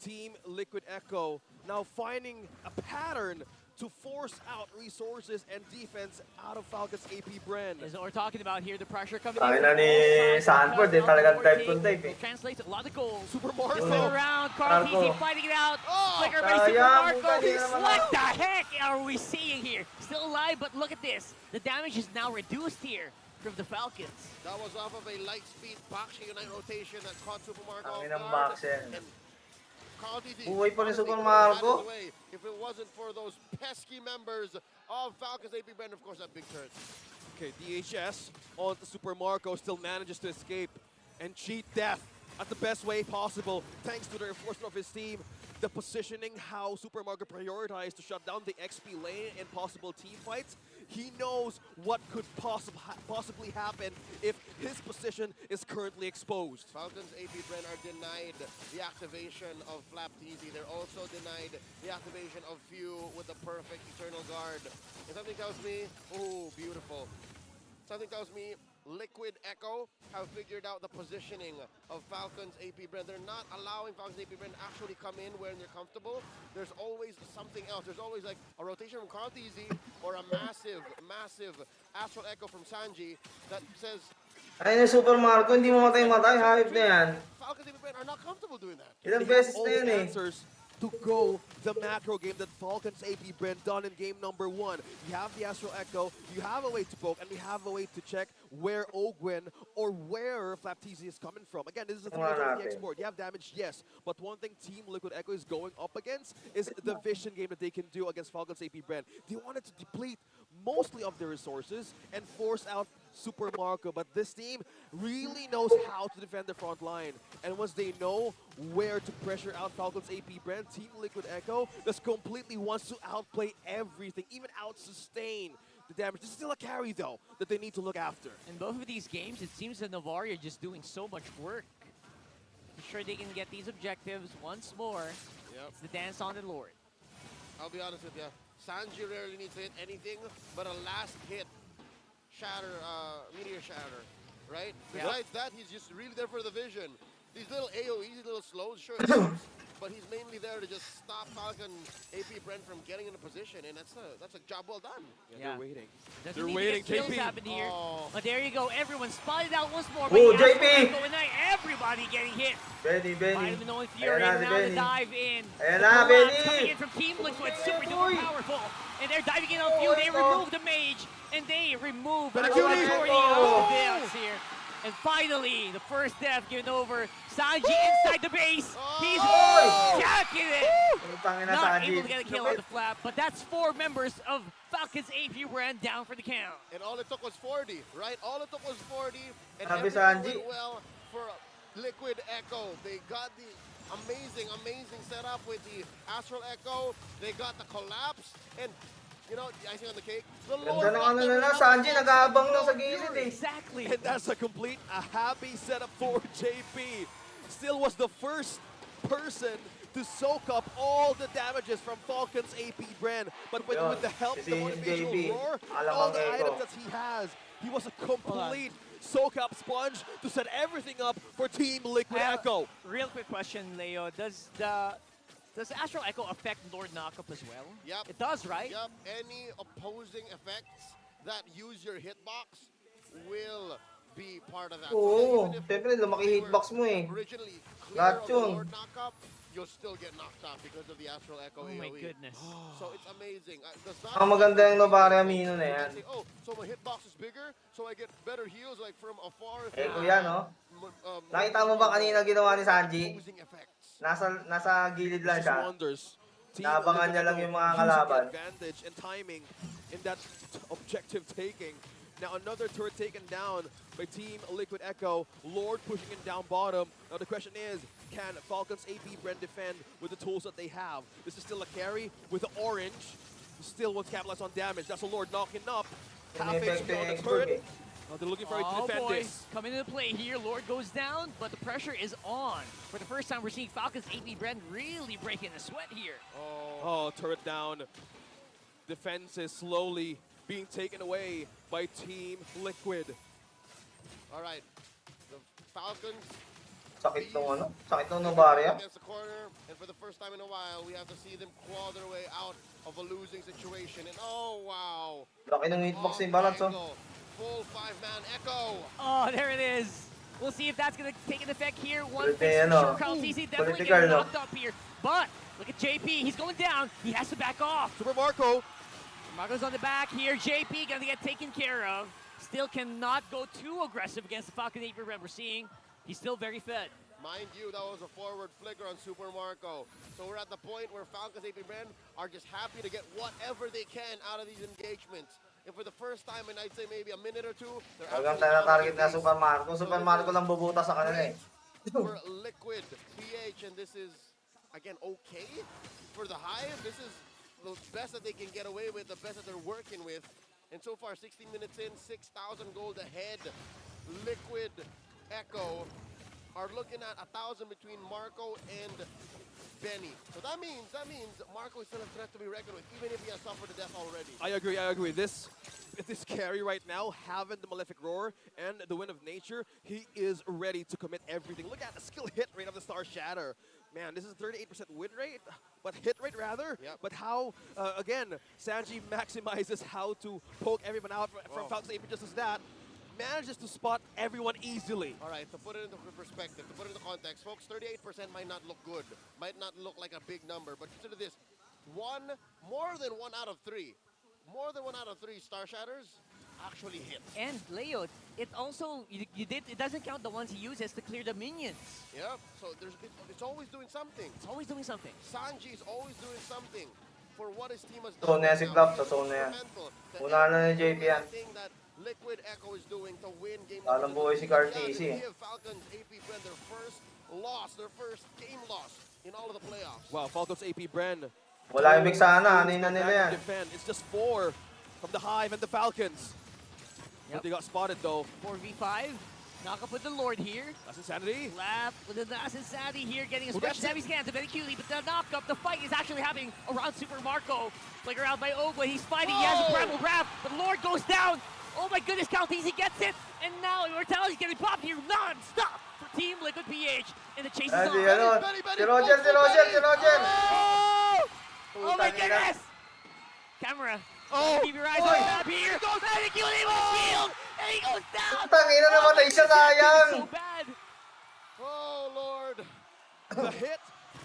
Team Liquid Echo now finding a pattern to force out resources and defense out of Falcons AP BREN. Is what we're talking about here. The pressure coming Sabi in. na ni Sanford eh, talagang type kung type eh. It translates a lot of goals. Super Marco. Still around. karltzy Marco. fighting it out. Oh, Flicker by Super sayang, Marco. buka din naman What ako. the heck are we seeing here? Still alive, but look at this. The damage is now reduced here from the Falcons. That was off of a light speed box unite rotation that caught Super Marco Ang off inang guard. box yan. And karltzy Buhay pa ni honestly Super could have had Marco. his way if it wasn't for those pesky members of Falcons AP BREN, of course, that big turret. Okay, DHS on the Super Marco still manages to escape and cheat death at the best way possible thanks to the reinforcement of his team. The positioning, how Super Marco prioritized to shut down the XP lane in possible team fights. He knows what could possibly happen if his position is currently exposed. Falcons AP BREN are denied the activation of fwydchickn. They're also denied the activation of Few with the perfect Eternal Guard. And something tells me, oh, beautiful. Something tells me Liquid Echo have figured out the positioning of Falcons AP BREN. They're not allowing Falcons AP BREN actually come in where they're comfortable. There's always something else. There's always like a rotation from karltzy or a massive, massive Astral Echo from Sanji that says Ayun yung Super Marco, hindi mamatay-matay, hayop na yan. Falcons AP BREN are not comfortable doing that. Ilang They have beses all na the yun eh. answers to go the macro game that Falcons AP BREN done in game number 1. You have the Astral Echo, you have a way to poke, and you have a way to check where Ogwen or where fwydchickn is coming from. Again, this is the thing about the export. You have damage, yes, but one thing Team Liquid Echo is going up against is the vision game that they can do against Falcons AP BREN. They wanted to deplete mostly of their resources and force out Super Marco, but this team really knows how to defend the front line. And once they know where to pressure out Falcons AP BREN, Team Liquid Echo just completely wants to outplay everything, even out-sustain the damage. This is still a carry, though, that they need to look after. In both of these games, it seems that Novaria are just doing so much work. I'm sure they can get these objectives once more. Yep. It's the dance on the Lord. I'll be honest with you. Sanji rarely needs to hit anything but a last hit shatter, meteor shatter, right? Yeah. Besides that, he's just really there for the vision. These little AoEs, these little slows, sure it helps, but he's mainly there to just stop Falcon AP BREN from getting in a position, and that's a job well done. Yeah, they're waiting. Doesn't They're need waiting, to get kills JP. happen here. Oh. But there you go. Everyone spotted out once more. Oh, but the Astral JP! Echo and everybody getting hit. Benny, Benny. Vitamin Oil Fury Ayan na si now to Benny. dive in. Ayan The na, collapse Benny! coming in from Team Liquid, super duper powerful. And they're diving in on Few. They ito. remove the mage, and they remove the Benicute! majority of the deaths here. And finally, the first death given over. Sanji inside the base. He's jacking it. Tangin na Not Sanji. able to get a kill on the flap, but that's 4 members of Falcons AP BREN down for the count. And all it took was 40, right? All it took was 40, and Sabi everything Sanji. went well for Liquid Echo. They got the amazing, amazing setup with the Astral Echo. They got the collapse, and you know, the icing on the cake. The Lord Ganda ng got ano them na enough Sanji, goals nag-aabang to lang sa go gilid Fury. eh. Exactly. And that's a happy setup for JP. Still was the first person to soak up all the damages from Falcons AP BREN. But with the help of the Kasi motivational JP, roar, alam all ang the echo. items that he has, he was a complete soak-up sponge to set everything up for Team Liquid I have Echo. Real quick question, Leo. Does the Does Astral Echo affect Lord Knockup as well? Yep. It does, right? Yep. Any opposing effects that use your hitbox will be part of that. Oo, even if syempre lumaki they hitbox were mo eh. originally clear Lahat of the yun. Lord knockup, you'll still get knocked out because of the Astral Echo Oh my AoE. goodness. So it's amazing. Does not Ang maganda yung Nobare Amino na you yan. can't say, oh, so my hitbox is bigger, so I get better heals like from afar. Eh, kuya, no? Nakita mo ba kanina ginawa ni Sanji? Opposing effects. Nasa gilid lang Just siya. wonders. Team Naabangan Liquid niya lang Echo yung mga using the kalaban. advantage and timing in that objective taking. Now another turret taken down by Team Liquid Echo. Lord pushing in down bottom. Now the question is, can Falcon's AP BREN defend with the tools that they have? This is still a carry with the orange. Still wants to capitalize on damage. That's a Lord knocking up. Half HP on the turret. Now they're looking for it to Oh defend boy, this. coming into play here. Lord goes down, but the pressure is on. For the first time, we're seeing Falcon's AP BREN really breaking a sweat here. Oh, turret down. Defense is slowly being taken away by Team Liquid. All right. The Falcons Sakit nung ano? Sakit nung Nobare. against the corner, and for the first time in a while, we have to see them claw their way out of a losing situation. And oh wow! Laki ng hitbox ni Barat, oh. Angle. Full 5-man Echo. Oh, there it is. We'll see if that's going to take an effect here. One Kulit thing na yan, for sure, oh. karltzy definitely Political, getting no? knocked up here. But look at JP. He's going down. He has to back off. Super Marco. Marco's on the back here. JP going to get taken care of. Still cannot go too aggressive against the Falcon AP BREN. We're seeing he's still very fed. Mind you, that was a forward flicker on Super Marco. So we're at the point where Falcons AP BREN are just happy to get whatever they can out of these engagements. And for the first time in, I'd say, maybe a minute or two, they're Talagang actually target na dominating. Super Marco. Super Marco lang bubuta sa kanila eh. For Liquid PH, and this is, again, okay for the Hive. This is the best that they can get away with, the best that they're working with. And so far, 16 minutes in, 6,000 gold ahead. Liquid Echo are looking at 1,000 between Marco and Benny. So that means Marco is still a threat to be reckoned with, even if he has suffered to death already. I agree. This carry right now, having the Malefic Roar and the Wind of Nature, he is ready to commit everything. Look at the skill hit rate of the Star Shatter. Man, this is 38% win rate, but hit rate rather. Yep. But how, again, Sanji maximizes how to poke everyone out from Falcon's AP just as that. Manages to spot everyone easily. All right, to put it into perspective, to put it into context, folks, 38% might not look good, might not look like a big number, but consider this, more than one out of three Star Shatters actually hit. And Leo, it also it doesn't count the ones he uses to clear the minions. Yep, so it's always doing something. It's always doing something. Sanji is always doing something for what his team has done. Zone na yan si Club, sa zone na yan. Una na ni JP yan. That Liquid Echo is doing to win game Alam buhay si karltzy eh. give Falcons AP BREN their first loss, their first game loss in all of the playoffs. Wow, Falcon's AP BREN. Wala yung sana, ano na nila yan. Defend. It's just 4 from the Hive and the Falcons. Yep. But they got spotted though. 4v5. Knock up with the Lord here. That's insanity. Lap with the Last Insanity here, getting a Well, special that's damage scan to Benny Cooley, but the knock up, the fight is actually happening around Super Marco. Flicker out by Ogwa, he's fighting, he has a grapple grab, but Lord goes down. Oh my goodness, karltzy gets it, and now Immortality's getting popped here non-stop for Team Liquid PH, and the chase is on. Si Roger. Oh my goodness! Camera. Oh! Keep your eyes on the map here. Benny Cooley with shield, and he goes down. Tangina, namatay siya, sayang. So bad. Oh, Lord. The hit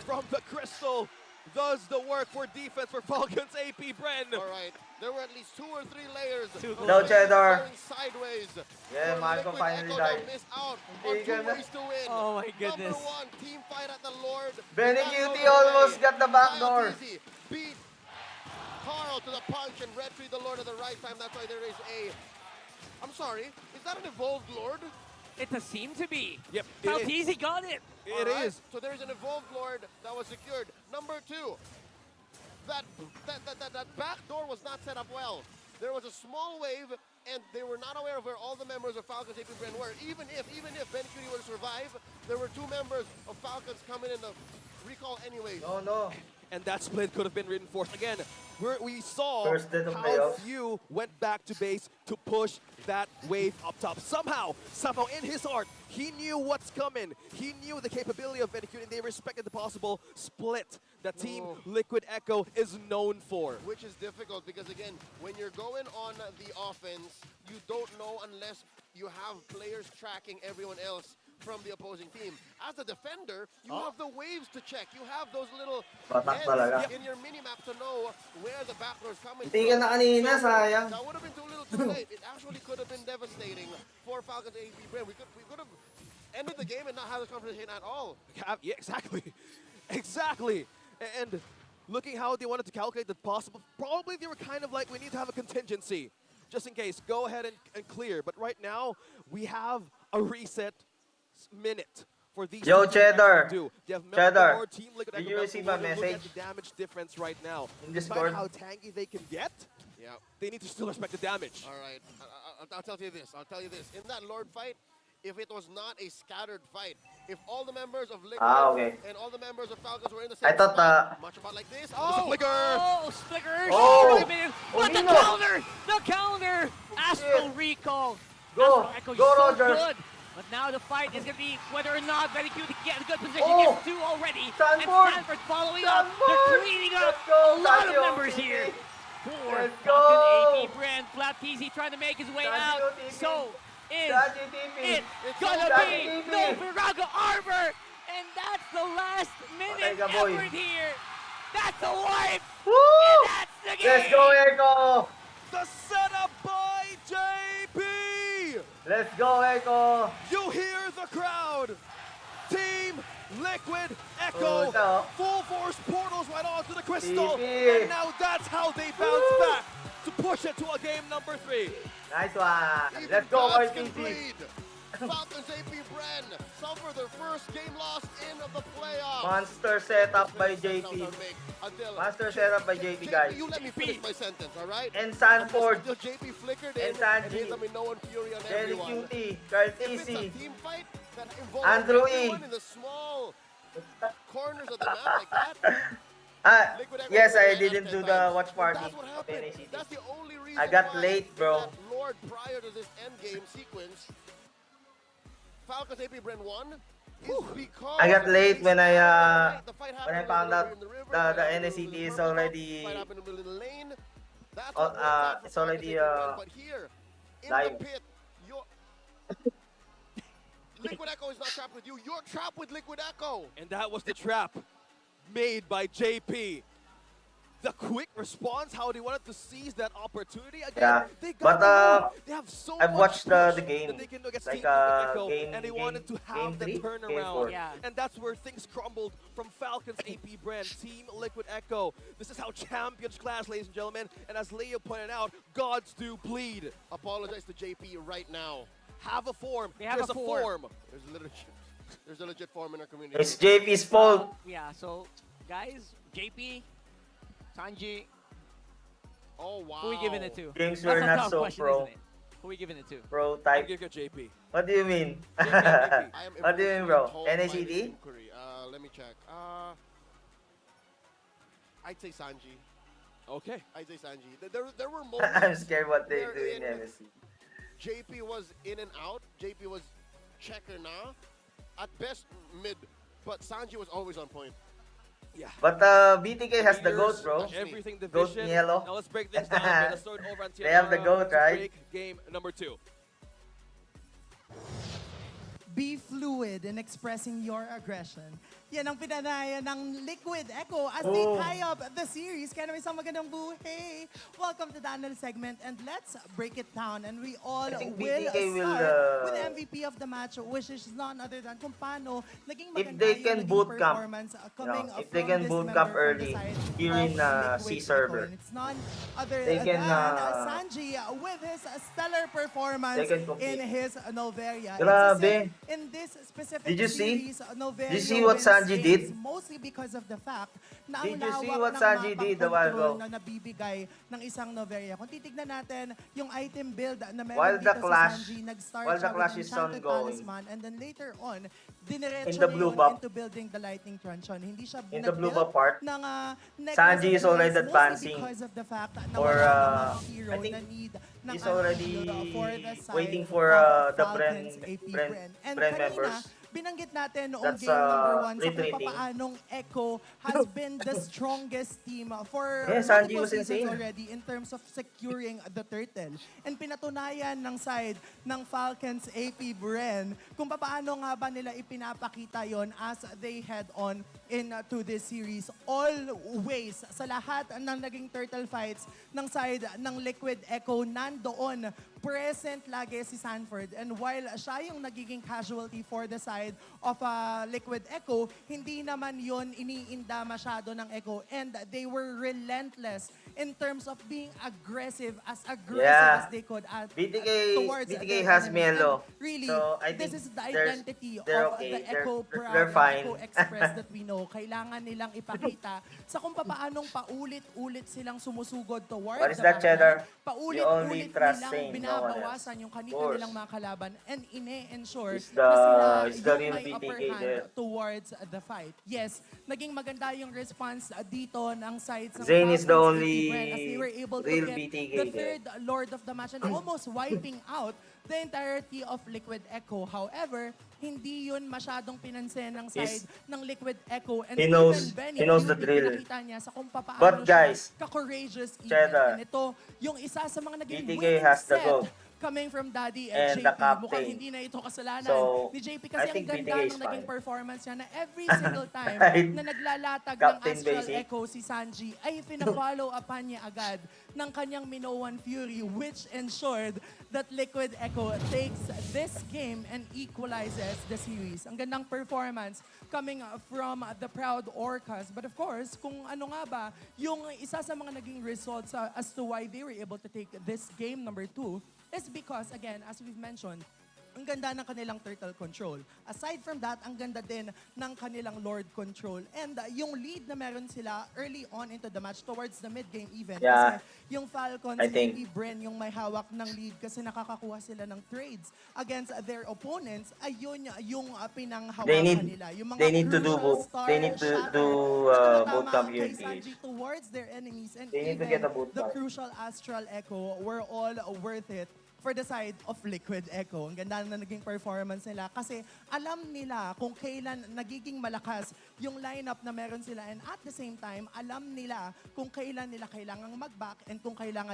from the crystal does the work for defense for Falcon's AP BREN. All right, there were at least 2 or 3 layers. No, Cheddar. Going sideways. Yeah, For Marco Liquid finally Echo died. to miss out on Hindi 2 ka na. ways to win. Oh my goodness. Number 1, team fight at the Lord. Benny Back Cutie over almost play. got the back door. Easy. Beat Carl to the punch and red tree the Lord at the right time. That's why there is a... I'm sorry, is that an evolved Lord? It does seem to be. Yep, karltzy got it. It Alright, is. So there's an evolved Lord that was secured. Number 2, that back door was not set up well. There was a small wave, and they were not aware of where all the members of Falcons AP BREN were. Even if Ben Cutie were to survive, there were 2 members of Falcons coming in the recall anyways. No. And that split could have been reinforced. Again, we saw First day of how playoffs. few went back to base to push that wave up top. Somehow in his heart, he knew what's coming. He knew the capability of executing. They respected the possible split that Team Liquid Echo is known for. Which is difficult because, again, when you're going on the offense, you don't know unless you have players tracking everyone else from the opposing team. As a defender, you have the waves to check. You have those little Batak heads talaga. in your minimap to know where the backdoor is coming Hindi ka from. na kanina, So, sayang. that would have been too little too late. It actually could have been devastating for Falcons AP BREN. We could have ended the game and not have the conversation at all. Yeah, exactly. Exactly. And looking how they wanted to calculate the possible, probably they were kind of like, we need to have a contingency just in case. Go ahead and clear. But right now, we have a reset minute for these Yo, two teams Cheddar. to do. They have Cheddar. Melkor, Team Liquid Did Echo, you receive my Melkor. Look message? at the damage difference right now. In Despite Discord? how tanky they can get, Yeah. they need to still respect the damage. All right. I'll tell you this. I'll tell you this. In that Lord fight, if it was not a scattered fight, if all the members of Liquid okay. and all the members of Falcons were in the I same thought, spot, much about like this. Oh, flicker! Oh, Splicker! Oh! What the Omino! counter! The counter! Astral recall. Go! Astral Echo Go, so Roger! good. But now the fight is going to be whether or not Very Cute can get a good position. Oh! Gets two already. Sanford! And Sanford following up. They're Sanford! cleaning up Let's go, a lot of Sanford! members here. For Let's Falcon go! AP BREN. Flapteezy trying to make his way Sanji out. OTP. So is Sanji TP. it gonna Sanji be TP. no Virago Arbor. And that's the last minute Patay ka, boy. effort here. That's a wipe. Woo! And that's the game. Let's go, Echo! The setup by JP! Let's go, Echo! You hear the crowd! Team Liquid Oh, Echo! ito. Full force portals right onto the crystal! TV. And now that's how they bounce back to push it to a game number 3. Nice one! Even Let's go, gods can RTC! bleed. Falcons AP BREN suffer their first game loss in the playoffs. Monster setup by JP. Until Monster setup by JP, guys. you let me finish my sentence, all right? And Sanford. Until JP flickered And in Sanji. and hit them in no one fury on Very everyone. cutie. If it's a karltzy. team fight that involves Andrew E. everyone in the small corners of the map like that, Liquid Echo Yes, will I win didn't after do time. the watch party That's what of happened. NACT. That's the only reason I got why late, in bro. that Lord prior to this end game sequence, Falcons AP BREN won is because I got late when I the fight when I happened found out in the river, the fight happened NACT in the is purple already fight happened in the lane. That's Oh, what worked out for it's Falcons already, AP BREN. But here in live. the pit, Liquid Echo is not trapped with you. You're trapped with Liquid Echo. And that was the trap made by JP. The quick response, how they wanted to seize that opportunity again. Yeah, They but, got the lead. They have so I've much watched the push game, that they can do against like, Team Liquid Echo, game- and they game- wanted to game have the 3? Game turnaround. 4. Yeah. And that's where things crumbled from Falcons AP BREN, Team Liquid Echo. This is how champions class, ladies and gentlemen. And as Leo pointed out, gods do bleed. Apologize to JP right now. Have a form. They have There's a a form. form. There's a legit form in our community. It's JP's fault. Yeah, so guys, JP, Sanji, Oh wow. who we giving it to? Games That's were a not tough so question, pro. isn't it? Who we giving it to? Pro I'll type. give you JP. What do you mean? I am What do you mean, bro? emotionally told by this NACT? inquiry. Let me check. I'd say Sanji. Okay. I'd say Sanji. There were moments. I'm scared what they do wherein in MSC. JP was in and out. JP was checker now. At best, mid. But Sanji was always on point. Yeah. But BTK has the Years, GOAT, bro. Everything Goat division. yellow. Now let's break things down. Let's start over on They have the Tiara GOAT, to right? break game number 2. Be fluid in expressing your aggression. Yan ang pinanayan ng Liquid Echo as they tie up the series. Kaya naman isang magandang buhay. Welcome to the Anal segment and let's break it down. And we all I think will BTK will, start with the MVP of the match, which is none other than kung paano naging If maganda they yung can naging boot camp, performance you coming know, if from they can this boot member camp from the early side here of in Liquid C Echo. server, And it's none other they can, than Sanji with his stellar performance they can compete. in his Noveria. Grabe. In this specific Did you see? series, Noveria Did you see what wins Sanji games did? mostly because of the fact na Did ang you see lawak what ng Sanji mapang did a while control ago? na nabibigay ng isang Noveria. Kung titignan natin yung item build na meron While dito the clash- sa Sanji, nag-start while the siya clash with is Enchanted ongoing. Talisman, and then later on, In diniretso the niya blue yun buff. into building the Lightning Truncheon. Hindi siya In the blue nag-build buff part, ng Sanji is already necklace, mostly advancing because of the fact na for, wala namang hero I think na need ng he's anti-shield already for the side waiting for of the Falcons AP Bren. And Bren kanina, members. binanggit natin noong That's game number 1 sa kung retreating. paanong Echo has been the strongest team for Yeah, Sanji multiple was seasons insane. already in terms of securing the turtle. And pinatunayan ng side ng Falcons AP Bren kung paano nga ba nila ipinapakita yon as they head on into this series. Always, sa lahat ng naging turtle fights ng side ng Liquid Echo, nandoon present lagi si Sanford. And while siya yung nagiging casualty for the side of Liquid Echo, hindi naman yon iniinda masyado ng Echo. And they were relentless in terms of being aggressive as Yeah. they could BTK their has enemies. Melo. And really, So I this think is the there's- identity they're of okay. the Echo Proud They're and fine. Echo Express that we know. Kailangan nilang ipakita sa kung paanong paulit-ulit silang sumusugod toward What is the that, Cheddar? Paulit-ulit You only trust nilang Saint, no one binabawasan else. yung Of kanita course. nilang mga kalaban and ine-ensure He's na sila the yung real may upper BTK hand there. towards the fight. Yes, naging maganda yung response dito ng sides ng Zane is the Falcons only AP Bren as they were able to real get BTK the there. third Lord of the match and almost wiping out the entirety of Liquid Echo. However, hindi yun masyadong pinansin ng side ng Liquid Echo. And He even knows- Benny, he knows the beauty, drill. pinakita niya sa kung paano But guys, siya ka-courageous even. Cheddar, And ito, yung isa sa mga naging BTK winning has the set goal. coming from Daddy And JP. the captain. Mukhang hindi na ito kasalanan So, ni JP I kasi ang think ganda BTK is ng naging fine. performance niya na every single time Right. na naglalatag ng Captain Astral Basic. Echo si Sanji ay pina-follow upan niya agad ng kanyang Minoan Fury which ensured that Liquid Echo takes this game and equalizes the series. Ang gandang performance coming from the Proud Orcas. But of course, kung ano nga ba yung isa sa mga naging results as to why they were able to take this game number 2 is because, again, as we've mentioned, ang ganda ng kanilang turtle control. Aside from that, ang ganda din ng kanilang Lord control. And yung lead na meron sila early on into the match towards the mid-game even. Yeah. Kasi yung Falcons, I think- AP Bren, yung may hawak ng lead kasi nakakakuha sila ng trades against their opponents, ayun yung pinanghawakan nila. Yung mga they need to do crucial both. star They need to shatter do na boot tumatama camp kay UNPH. Sanji towards their enemies. And They need to even get a boot the camp. crucial Astral Echo were all worth it for the side of Liquid Echo. Ang ganda na naging performance nila kasi alam nila kung kailan nagiging malakas yung lineup na meron sila and at the same time, alam nila kung kailan nila kailangang mag-back and kung kailan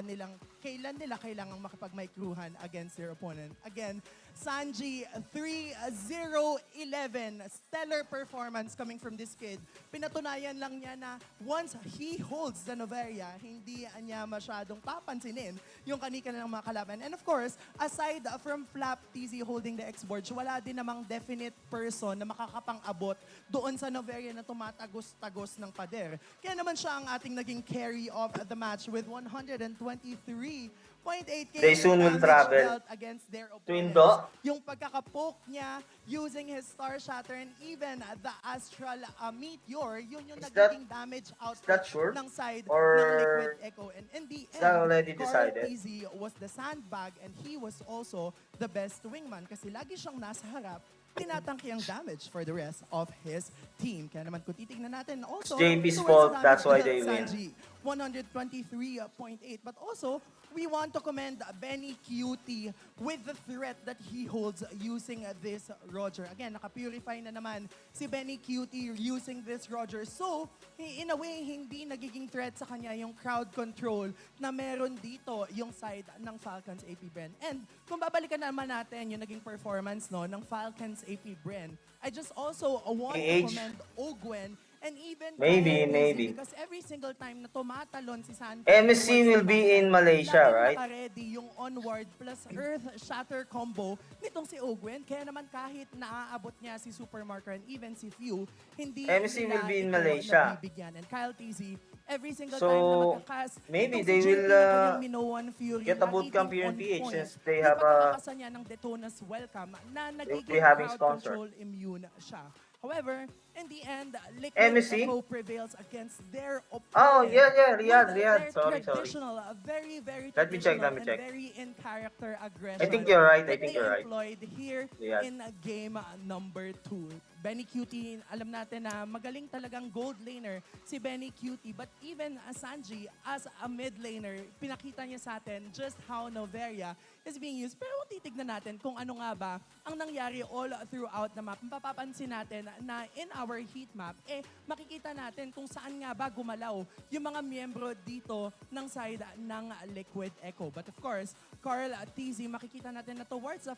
nila kailangang makipag-micruhan against their opponent. Again, Sanji 3-0-11. Stellar performance coming from this kid. Pinatunayan lang niya na once he holds the Noveria, hindi niya masyadong papansinin yung kanika ng mga kalaban. And of course, aside from Flap TZ holding the X-Board, wala din namang definite person na makakapang-abot doon sa Noveria na tumatagos-tagos ng pader. Kaya naman siya ang ating naging carry of the match with 123.8k They soon will travel against their to opponents. Indo. Yung pagkakapoke niya using his Star Shatter and even the Astral Meteor, yun yung Is that- nagiging damage output that sure? ng side Or ng Liquid Echo. And in the is that end, already decided? karltzy was the sandbag and he was also the best wingman kasi lagi siyang nasa harap tinatangki ang damage for the rest of his team. Kaya naman kung titignan natin also, JP's towards fault, the that's why damage they ng win. Sanji, 123.8. But also, we want to commend Benny QT with the threat that he holds using this Roger. Again, naka-purify na naman si Benny QT using this Roger. So, in a way, hindi nagiging threat sa kanya yung crowd control na meron dito yung side ng Falcons AP Bren. And kung babalikan naman natin yung naging performance no ng Falcons AP Bren, I just also want to PH. commend Ogwen and even Maybe, karltzy maybe. because every single time na tumatalon si Sanford MSC towards will the be backline, in Malaysia, laging right? naka-ready yung onward plus earth shatter combo nitong si Ogwen. Kaya naman kahit naaabot niya si Supermarker and even si Few, hindi MSC nila will be in ito Malaysia. nabibigyan. And karltzy, every single So, time na magkakas, maybe itong they si will, JP na kanyang Minoan Fury, get a lagi bootcamp ding here in on PH point. since they Yung have a... pagkakasa niya ng Detona's welcome na nagiging having crowd sponsor. control immune siya. However, in the end, Liquid MSC? Echo prevails against their opponent. Oh, yeah, Riyadh. Their Sorry. traditional, very, very Let me check, traditional let me and check. very in-character aggression. I think you're right, that they employed here Riyadh. in game number 2. Benny Cutie, alam natin na magaling talagang gold laner si Benny Cutie. But even Sanji, as a mid laner, pinakita niya sa atin just how Noveria is being used. Pero kung titignan natin kung ano nga ba ang nangyari all throughout the map, mapapansin natin na in our heat map, makikita natin kung saan nga ba gumalaw yung mga miyembro dito ng side ng Liquid Echo. But of course, karltzy, makikita natin na towards the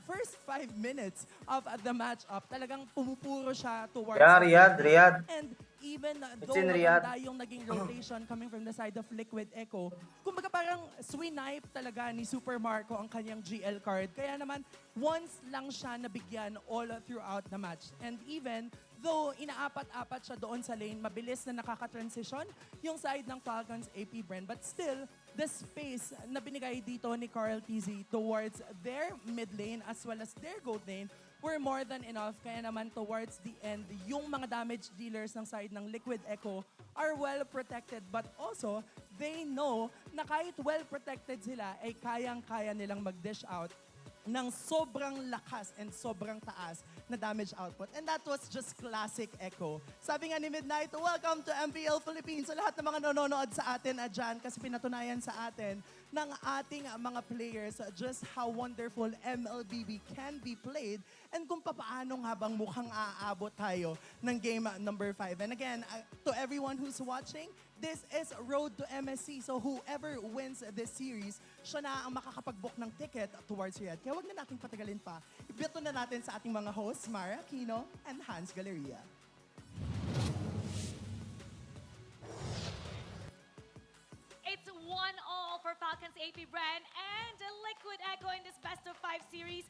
first 5 minutes of the matchup, talagang pumupuro siya towards Riyadh. And even though in Riyadh. maganda yung naging rotation coming from the side of Liquid Echo, kumbaga parang swinipe talaga ni Super Marco ang kanyang GL card. Kaya naman, once lang siya nabigyan all throughout the match. And even though inaapat-apat siya doon sa lane, mabilis na nakaka-transition yung side ng Falcons AP BREN. But still, the space na binigay dito ni karltzy towards their mid lane as well as their gold lane were more than enough. Kaya naman towards the end, yung mga damage dealers ng side ng Liquid Echo are well protected. But also, they know na kahit well protected sila, ay kayang-kaya nilang mag-dish out ng sobrang lakas and sobrang taas na damage output. And that was just classic Echo. Sabi nga ni Midnight, welcome to MPL Philippines. Sa lahat ng mga nanonood sa atin dyan, kasi pinatunayan sa atin ng ating mga players just how wonderful MLBB can be played and kung paano nga bang mukhang aabot tayo ng game number 5. And again, to everyone who's watching, this is Road to MSC. So whoever wins this series, siya na ang makakapag-book ng ticket towards Riyadh. Kaya wag na natin patagalin pa. Ibeto na natin sa ating mga hosts, Mara, Kino, and Hans Galleria. It's 1-1 for Falcons AP BREN and Liquid Echo in this best of 5 series.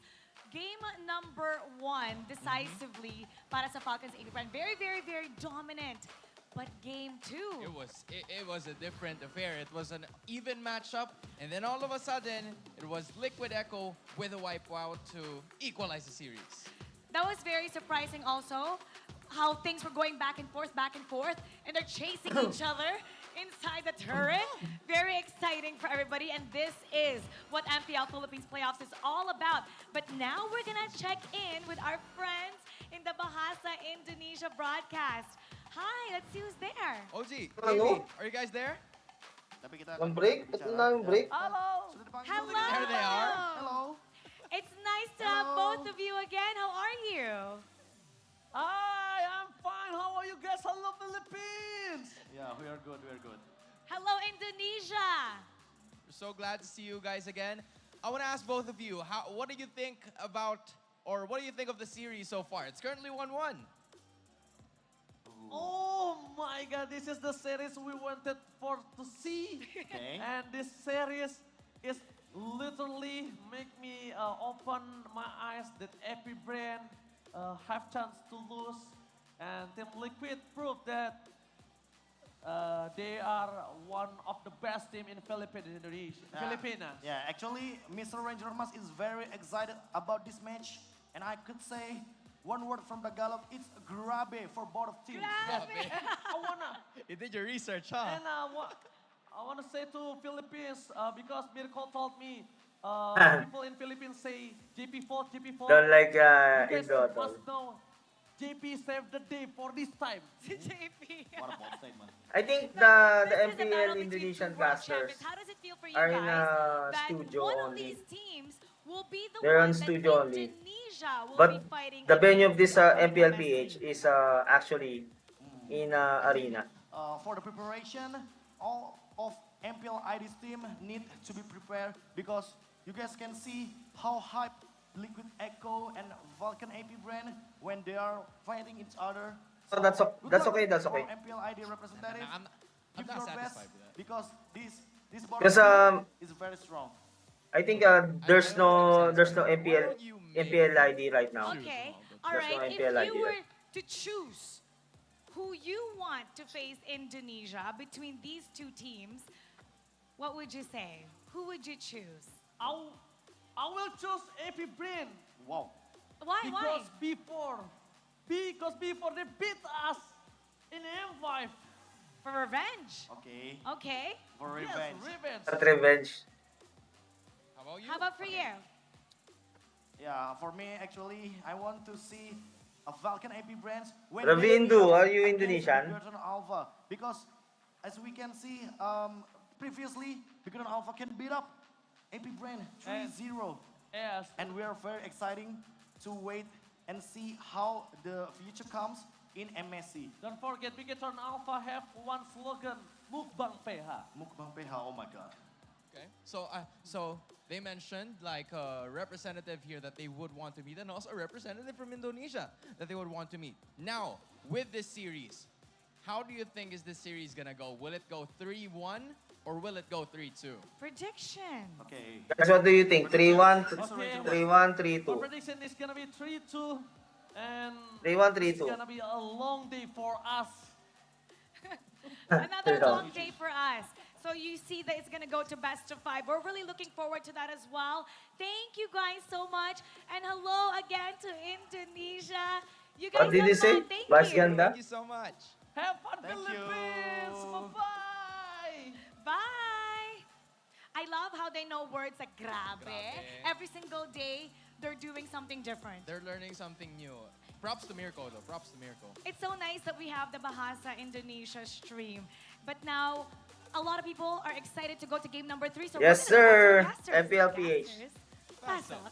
Game number 1 decisively para sa Falcons AP BREN. Very, very, very dominant. But game 2. It was a different affair. It was an even matchup, and then all of a sudden, it was Liquid Echo with a wipeout to equalize the series. That was very surprising also, how things were going back and forth, and they're chasing each other inside the turret. Very exciting for everybody, and this is what MPL Philippines Playoffs is all about. But now we're gonna check in with our friends in the Bahasa Indonesia broadcast. Hi, let's see who's there. OG, Hello? are you guys there? Ang break? Ba't na yung break? Hello. Hello. There they are. Hello. It's nice to have both of you again. How are you? Hi, I'm fine. How are you guys? Hello, Philippines. Yeah, we are good. Hello, Indonesia. We're so glad to see you guys again. I want to ask both of you, what do you think about, or what do you think of the series so far? It's currently 1-1. Oh my God, this is the series we wanted to see. Okay. And this series is literally make me open my eyes that every brand have chance to lose. And Team Liquid proved that they are one of the best team in Filipinas. Yeah, actually, Mr. Ranger Mas is very excited about this match. And I could say one word from Tagalog, it's grabe for both teams. You did your research, huh? And I want to say to Philippines, because Mirko told me, people in Philippines say JP4. Don't like You guys Indo. must know, JP saved the day for this time. JP. What a bold statement. I think the This is a MPL battle between Indonesian two world casters champions. How does it feel for you are in guys that studio one of only. these teams will be the They're one on that studio only. Indonesia will But be fighting the venue of against this on MPL MSC? PH is actually in arena. For the preparation, all of MPL ID's team need to be prepared because you guys can see how hype Liquid Echo and Falcon AP BREN when they are fighting each other. So that's good luck okay. That's okay. for MPL ID representative. I'm Give not your best satisfied with that. because this Because bottom is very strong. I think there's no MPL ID right now. Okay, all There's right. no If MPL you ID, were to choose who you want to face Indonesia between these two teams, what would you say? Who would you choose? I will choose AP BREN. Wow. Why? Because before Because before they beat us in M5. For revenge. Okay. Okay. For Yes, revenge. revenge. At revenge. How about you? How about for you? Yeah, for me, actually, I want to see a Falcon AP brands when Ravindu, they meet are you against Indonesian? Bigoton Alpha. Because as we can see, previously, Bigoton Alpha can beat up AP brand 3-0. Yes. And we are very exciting to wait and see how the future comes in MSC. Don't forget, Bigoton Alpha have one slogan, Mukbang PH. Mukbang PH, oh my god. Okay. So they mentioned like a representative here that they would want to meet, and also a representative from Indonesia that they would want to meet. Now, with this series, how do you think is this series gonna go? Will it go 3-1 or will it go 3-2? Prediction. Okay. Guys, what do you think? 3-1, Okay. 3-1, My 3-2. prediction is gonna be 3-2, and 3-1, it's 3-2. gonna be a long day for us. Another long day for us. So you see that it's going to go to best of 5. We're really looking forward to that as well. Thank you guys so much. And hello again to Indonesia. You guys What did have you say? fun. Thank Mas you. ganda? Thank you so much. Have fun, Thank Philippines! you. Bye-bye! Bye. I love how they know words like grabe. Every single day, they're doing something different. They're learning something new. Props to Mirko though. Props to Mirko. It's so nice that we have the Bahasa Indonesia stream. But now, a lot of people are excited to go to game number 3. So Yes, we're gonna sir. go to MPL PH. Pasok.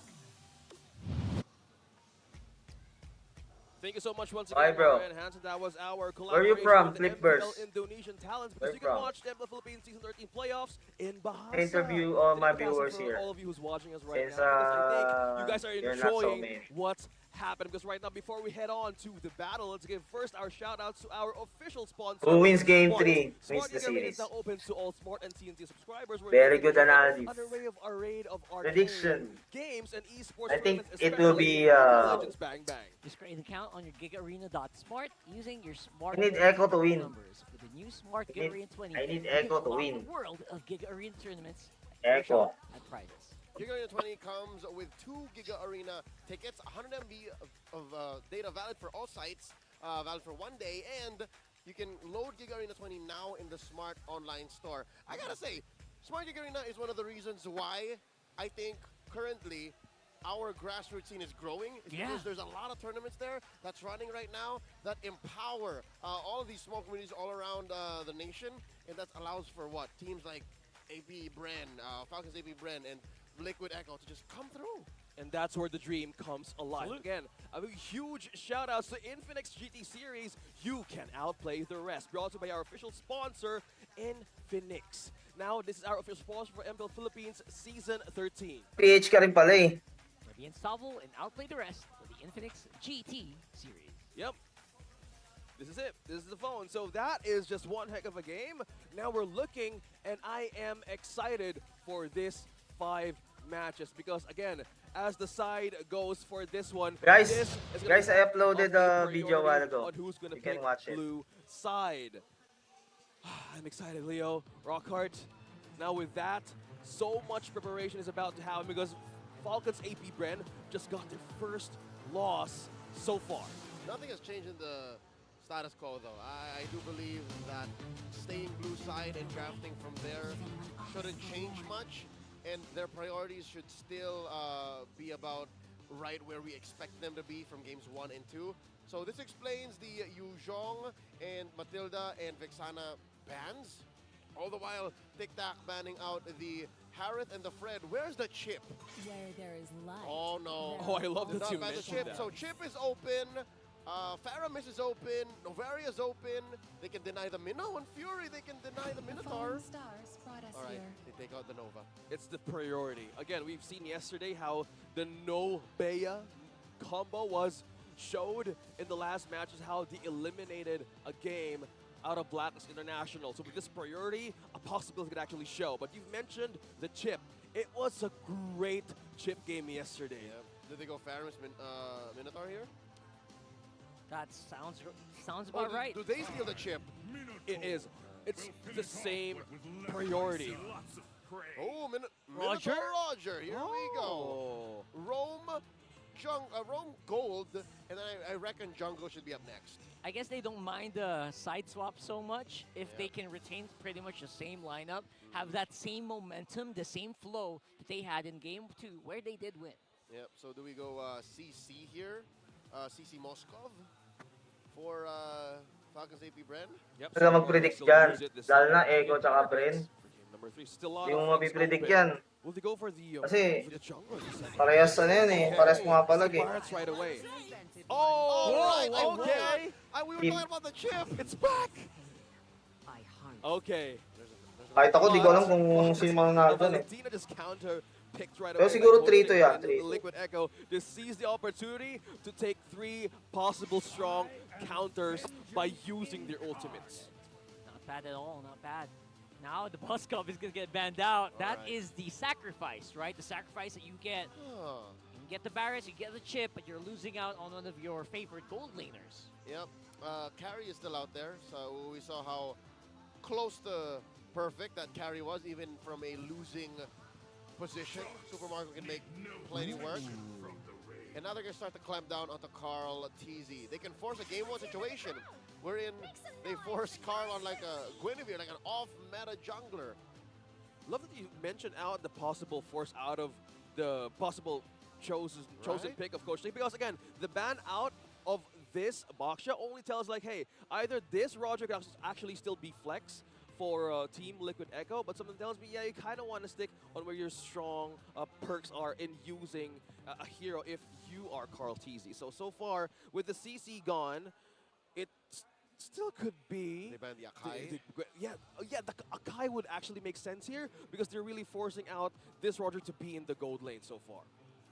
Thank you so much once Bye, again, bro. Marian Hansen. That was our Where you collaboration from, with the Flipburst? MPL Indonesian talents. Where Because you you can from? watch the MPL Philippines Season 13 playoffs in Bahasa. Interview all my Thank you, Pasok, viewers for here. all of you who's watching us right Since, now. Because I think you guys are you're not so enjoying mean. what's happening. Because right now, before we head on to the battle, let's give first our shout outs to our official sponsor. Who wins game Smart. 3 wins Smart the Giga Arena is series. now open to all Smart and TNT subscribers. Where Very you can good enjoy analysis. An array of arcade Prediction. games and esports I think tournaments, it will especially be, Legends Bang Bang. Just create an account on your gigaarena.smart using your smart I need Echo to win. numbers. With the new Smart I Giga need- Arena 20, I need you can Echo to unlock win. the world of Giga Arena tournaments Echo. at prizes. Giga Arena 20 comes with 2 Giga Arena tickets, 100 MB of data valid for all sites, valid for 1 day, and you can load Giga Arena 20 now in the Smart online store. I gotta say, Smart Giga Arena is one of the reasons why I think currently our grassroots scene is growing. It's Yeah. because there's a lot of tournaments there that's running right now that empower all of these small communities all around the nation, and that allows for what? Teams like AP BREN, Falcons AP BREN, and Liquid Echo to just come through. And that's where the dream comes alive. Again, a huge shout outs to Infinix GT Series. You can outplay the rest. Brought to you by our official sponsor, Infinix. Now, this is our official sponsor for MPL Philippines Season 13. PH ka rin pala eh. Be unstoppable and outplay the rest with the Infinix GT series. Yep. This is it. This is the phone. So that is just one heck of a game. Now we're looking, and I am excited for this 5 matches because, again, as the side goes for this one, Guys, this is gonna guys, be I one uploaded of the a video a while priority ago. on who's gonna You can pick watch it. blue side. I'm excited, Leo. Rockhart. Now with that, so much preparation is about to happen because Falcons AP BREN just got their first loss so far. Nothing has changed in the status quo, though. I do believe that staying blue side and drafting from there shouldn't change much, and their priorities should still be about right where we expect them to be from games 1 and 2. So this explains the Yuzhong and Matilda and Vexana bans. All the while, Tic Tac banning out the Harith and the Fred. Where's the Chip? Where there is light. Oh no. Oh, I love Did that not you ban the mentioned Chip. that. So Chip is open. Faramis is open. Novaria is open. They can deny the Minnow and Fury. They can deny the Minotaur. Stars brought us All right, here. they take out the Nova. It's the priority. Again, we've seen yesterday how the no Bea combo was showed in the last matches, how they eliminated a game out of Blacklist International. So with this priority, a possibility could actually show. But you've mentioned the Chip. It was a great Chip game yesterday. Yeah. Did they go Faramis Minotaur here? That sounds about right. Do they steal the Chip? It is. It's the same priority. Oh, Roger. Roger. Here we go. Rome roam gold, and then I reckon jungle should be up next. I guess they don't mind the side swap so much if they can retain pretty much the same lineup, have that same momentum, the same flow that they had in game 2, where they did win. Yep, so do we go CC here? CC Moskov for Falcons AP BREN? Yep. Sila mag-predict dyan. Lalo na Echo tsaka BREN. Number 3 still Hindi mo mapipredict yan. Will they go for the Kasi, for the jungle? parehas ano yan eh. Parehas pumapalag eh. Pirates right away. Oh, Oh, okay. We were talking about the chip. It's back. Okay. Kahit ako, di ko alam kung sino mananalo doon eh. Valentina just counter picked right Pero away. siguro by 3 to yan, and 3 the Liquid Echo just seize the opportunity to take 3 possible strong counters by using their ultimates. Not bad at all, not bad. Now the Moskov is going to get banned out. That is the sacrifice, right? The sacrifice that you get. You get the Barrets, you get the chip, but you're losing out on one of your favorite gold laners. Yep. Kairi is still out there, so we saw how close to perfect that Kairi was, even from a losing position. Supermarket can make plenty work. And now they're going to start to clamp down onto karltzy. They can force a game 1 situation wherein they force Karl on like a Guinevere, like an off-meta jungler. Love that you mentioned out the possible force out of the possible chosen pick of Coach Lee, because again, the ban out of this Baksha only tells like, hey, either this Roger can actually still be flex for Team Liquid Echo, but something tells me, yeah, you kind of want to stick on where your strong perks are in using a hero if you are karltzy. So far, with the CC gone, it still could be... They banned the Akai. The Akai would actually make sense here because they're really forcing out this Roger to be in the gold lane so far.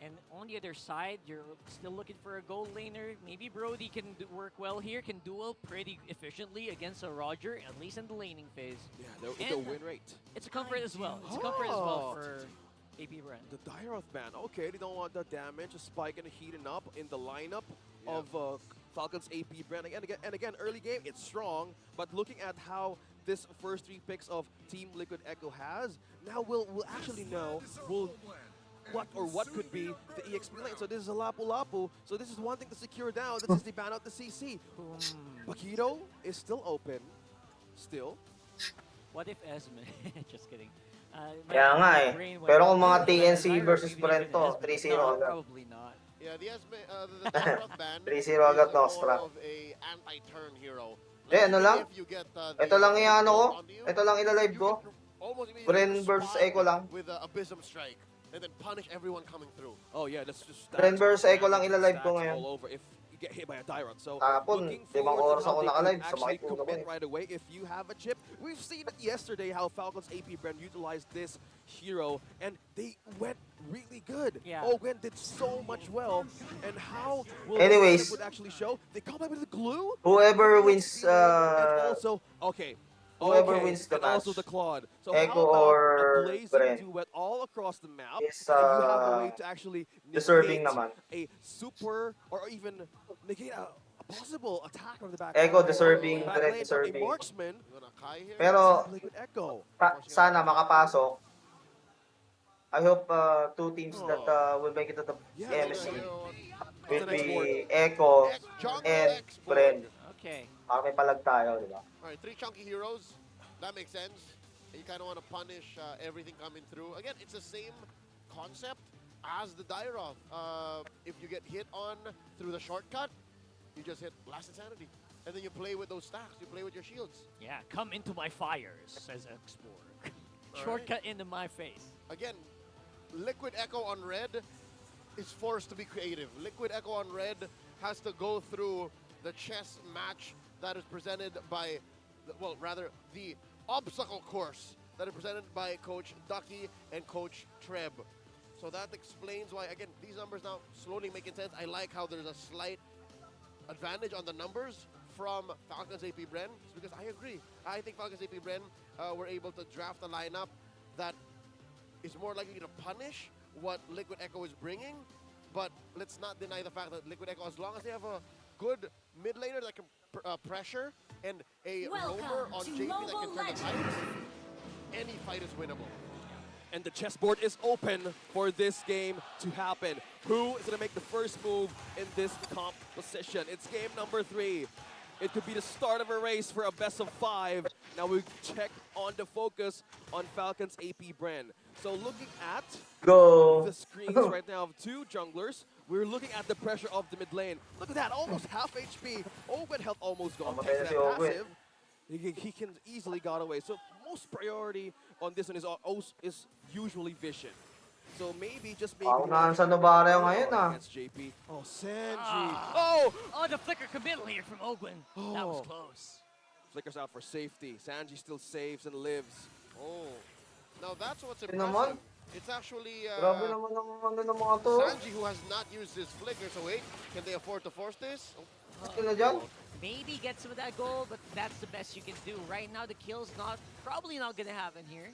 And on the other side, you're still looking for a gold laner. Maybe Brody can work well here, can duel pretty efficiently against a Roger, at least in the laning phase. Yeah, the win rate. It's a comfort as well. It's a comfort as well for AP BREN. The Dairoth ban. Okay, they don't want the damage, a spike and heating up in the lineup of Falcons AP BREN. And again, early game, it's strong, but looking at how this first 3 picks of Team Liquid Echo has, now we'll actually know what could be the EXP lane. So this is a Lapu Lapu. So this is one thing to secure down. This is the ban out the CC. Paquito is still open. Still. What if Esme? Just kidding. Kaya nga eh. Pero kung mga TNC versus BREN to, 3-0 agad. Probably not. Yeah, the Esme, the Dairoth ban 3-0 agad is Nostra. more of a anti-turn hero. Ano lang? If you get, Ito lang yung ano ko. Ito lang ilalive ko. BREN versus Echo lang. With Abysm Strike. And then punish everyone coming through. Oh yeah, that's just BREN versus Echo lang ilalive ko ngayon. all over if you get hit by a Dairoth. So Tapon, looking 5 forward oras to how ako they nakalive. could Sumakit actually ulo ko commit eh. right away if you have a chip. We've seen it yesterday how Falcons AP BREN utilized this hero and they went really good. Yeah. Ogwen did so much well. And how will Anyways, would actually show? They come up with the glue. Whoever wins And also, whoever okay, wins the and also match, the Claude. So Echo how about or a blazing BREN, duet all across the map, is, and you have a way to actually deserving negate naman. a super or even negate a possible attack from the back. Echo deserving, back BREN lane, but deserving. A marksman. Pero Liquid Echo. sana makapasok. I hope 2 teams that will make it to the MSC will be Echo and BREN. Okay. Para may palag tayo, di ba? Alright, 3 chunky heroes. That makes sense. And you kind of want to punish everything coming through. Again, it's the same concept as the Dairoth. If you get hit on through the shortcut, you just hit Blast Insanity. And then you play with those stacks. You play with your shields. Yeah, come into my fires, says Explorer. Shortcut into my face. Again, Liquid Echo on red is forced to be creative. Liquid Echo on red has to go through the chess match that is presented by, well, rather the obstacle course that is presented by Coach Ducky and Coach Treb. So that explains why, again, these numbers now slowly making sense. I like how there's a slight advantage on the numbers from Falcons AP BREN, because I agree. I think Falcons AP BREN were able to draft a lineup that is more likely to punish what Liquid Echo is bringing, but let's not deny the fact that Liquid Echo, as long as they have a good mid laner that can pressure and a roamer on JP that can turn the fight, any fight is winnable. And the chessboard is open for this game to happen. Who is going to make the first move in this composition? It's game number 3. It could be the start of a race for a best of 5. Now we check on the focus on Falcon's AP BREN. So looking at the screens right now of 2 junglers, we're looking at the pressure of the mid lane. Look at that, almost half HP. Owen health almost gone. Thanks to that passive. He can easily got away. So most priority on this one is usually vision. So maybe just maybe against JP. Oh, Sanji. Oh, the flicker commit later from Ogwin. That was close. Flickers out for safety. Sanji still saves and lives. Oh, now that's what's impressive. It's actually Sanji who has not used his flicker. So wait, can they afford to force this? Maybe get some of that gold, but that's the best you can do. Right now, the kill's probably not going to happen here.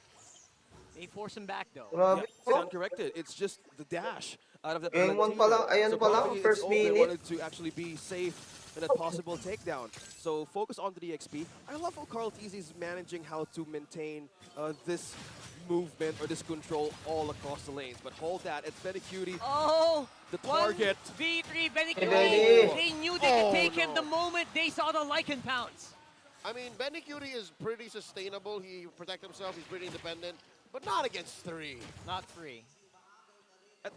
They force him back, though. Yeah, it's uncorrected. It's just the dash out of the Game 1 pa lang. Ayan pa lang, first minute. wanted to actually be safe in a possible takedown. So focus on the XP. I love how karltzy is managing how to maintain this movement or this control all across the lanes. But hold that, it's Benny the target. V3, Benny They knew they could take him the moment they saw the Lycan pounce. I mean, Benny is pretty sustainable. He protects himself, he's pretty independent, but not against 3. Not 3.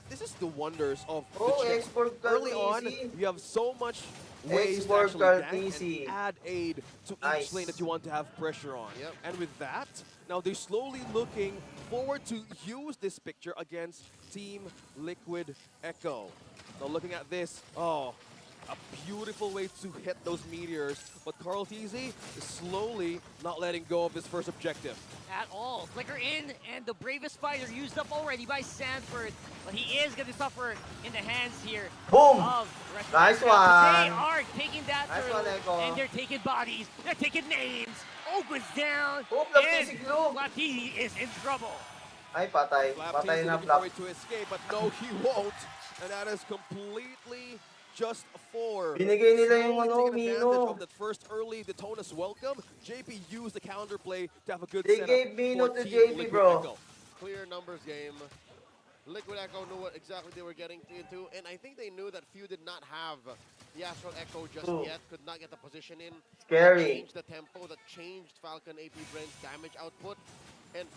This is the wonders of the chip. Early on, you have so much ways to actually gank and add aid to each lane that you want to have pressure on. And with that, now they're slowly looking forward to use this picture against Team Liquid Echo. Now looking at this, a beautiful way to hit those meteors, but karltzy is slowly not letting go of his first objective. At all. Flicker in, and the bravest fighter used up already by Sanford, but he is going to suffer in the hands here. Boom! Nice one! They are taking that through, and they're taking bodies, they're taking names. Opens down, and fwydchickn is in trouble. Ay, patay. Patay na Flap. To escape, but no, he won't. And that is completely just for binigay nila yung advantage of that first early Detona's welcome. JP used the counterplay to have a good setup. They gave Mino to JP, bro. Clear numbers game. Liquid Echo knew what exactly they were getting into, and I think they knew that Few did not have the Astral Echo just yet, could not get the position in. Scary. That changed the tempo, that changed Falcon AP BREN's damage output. And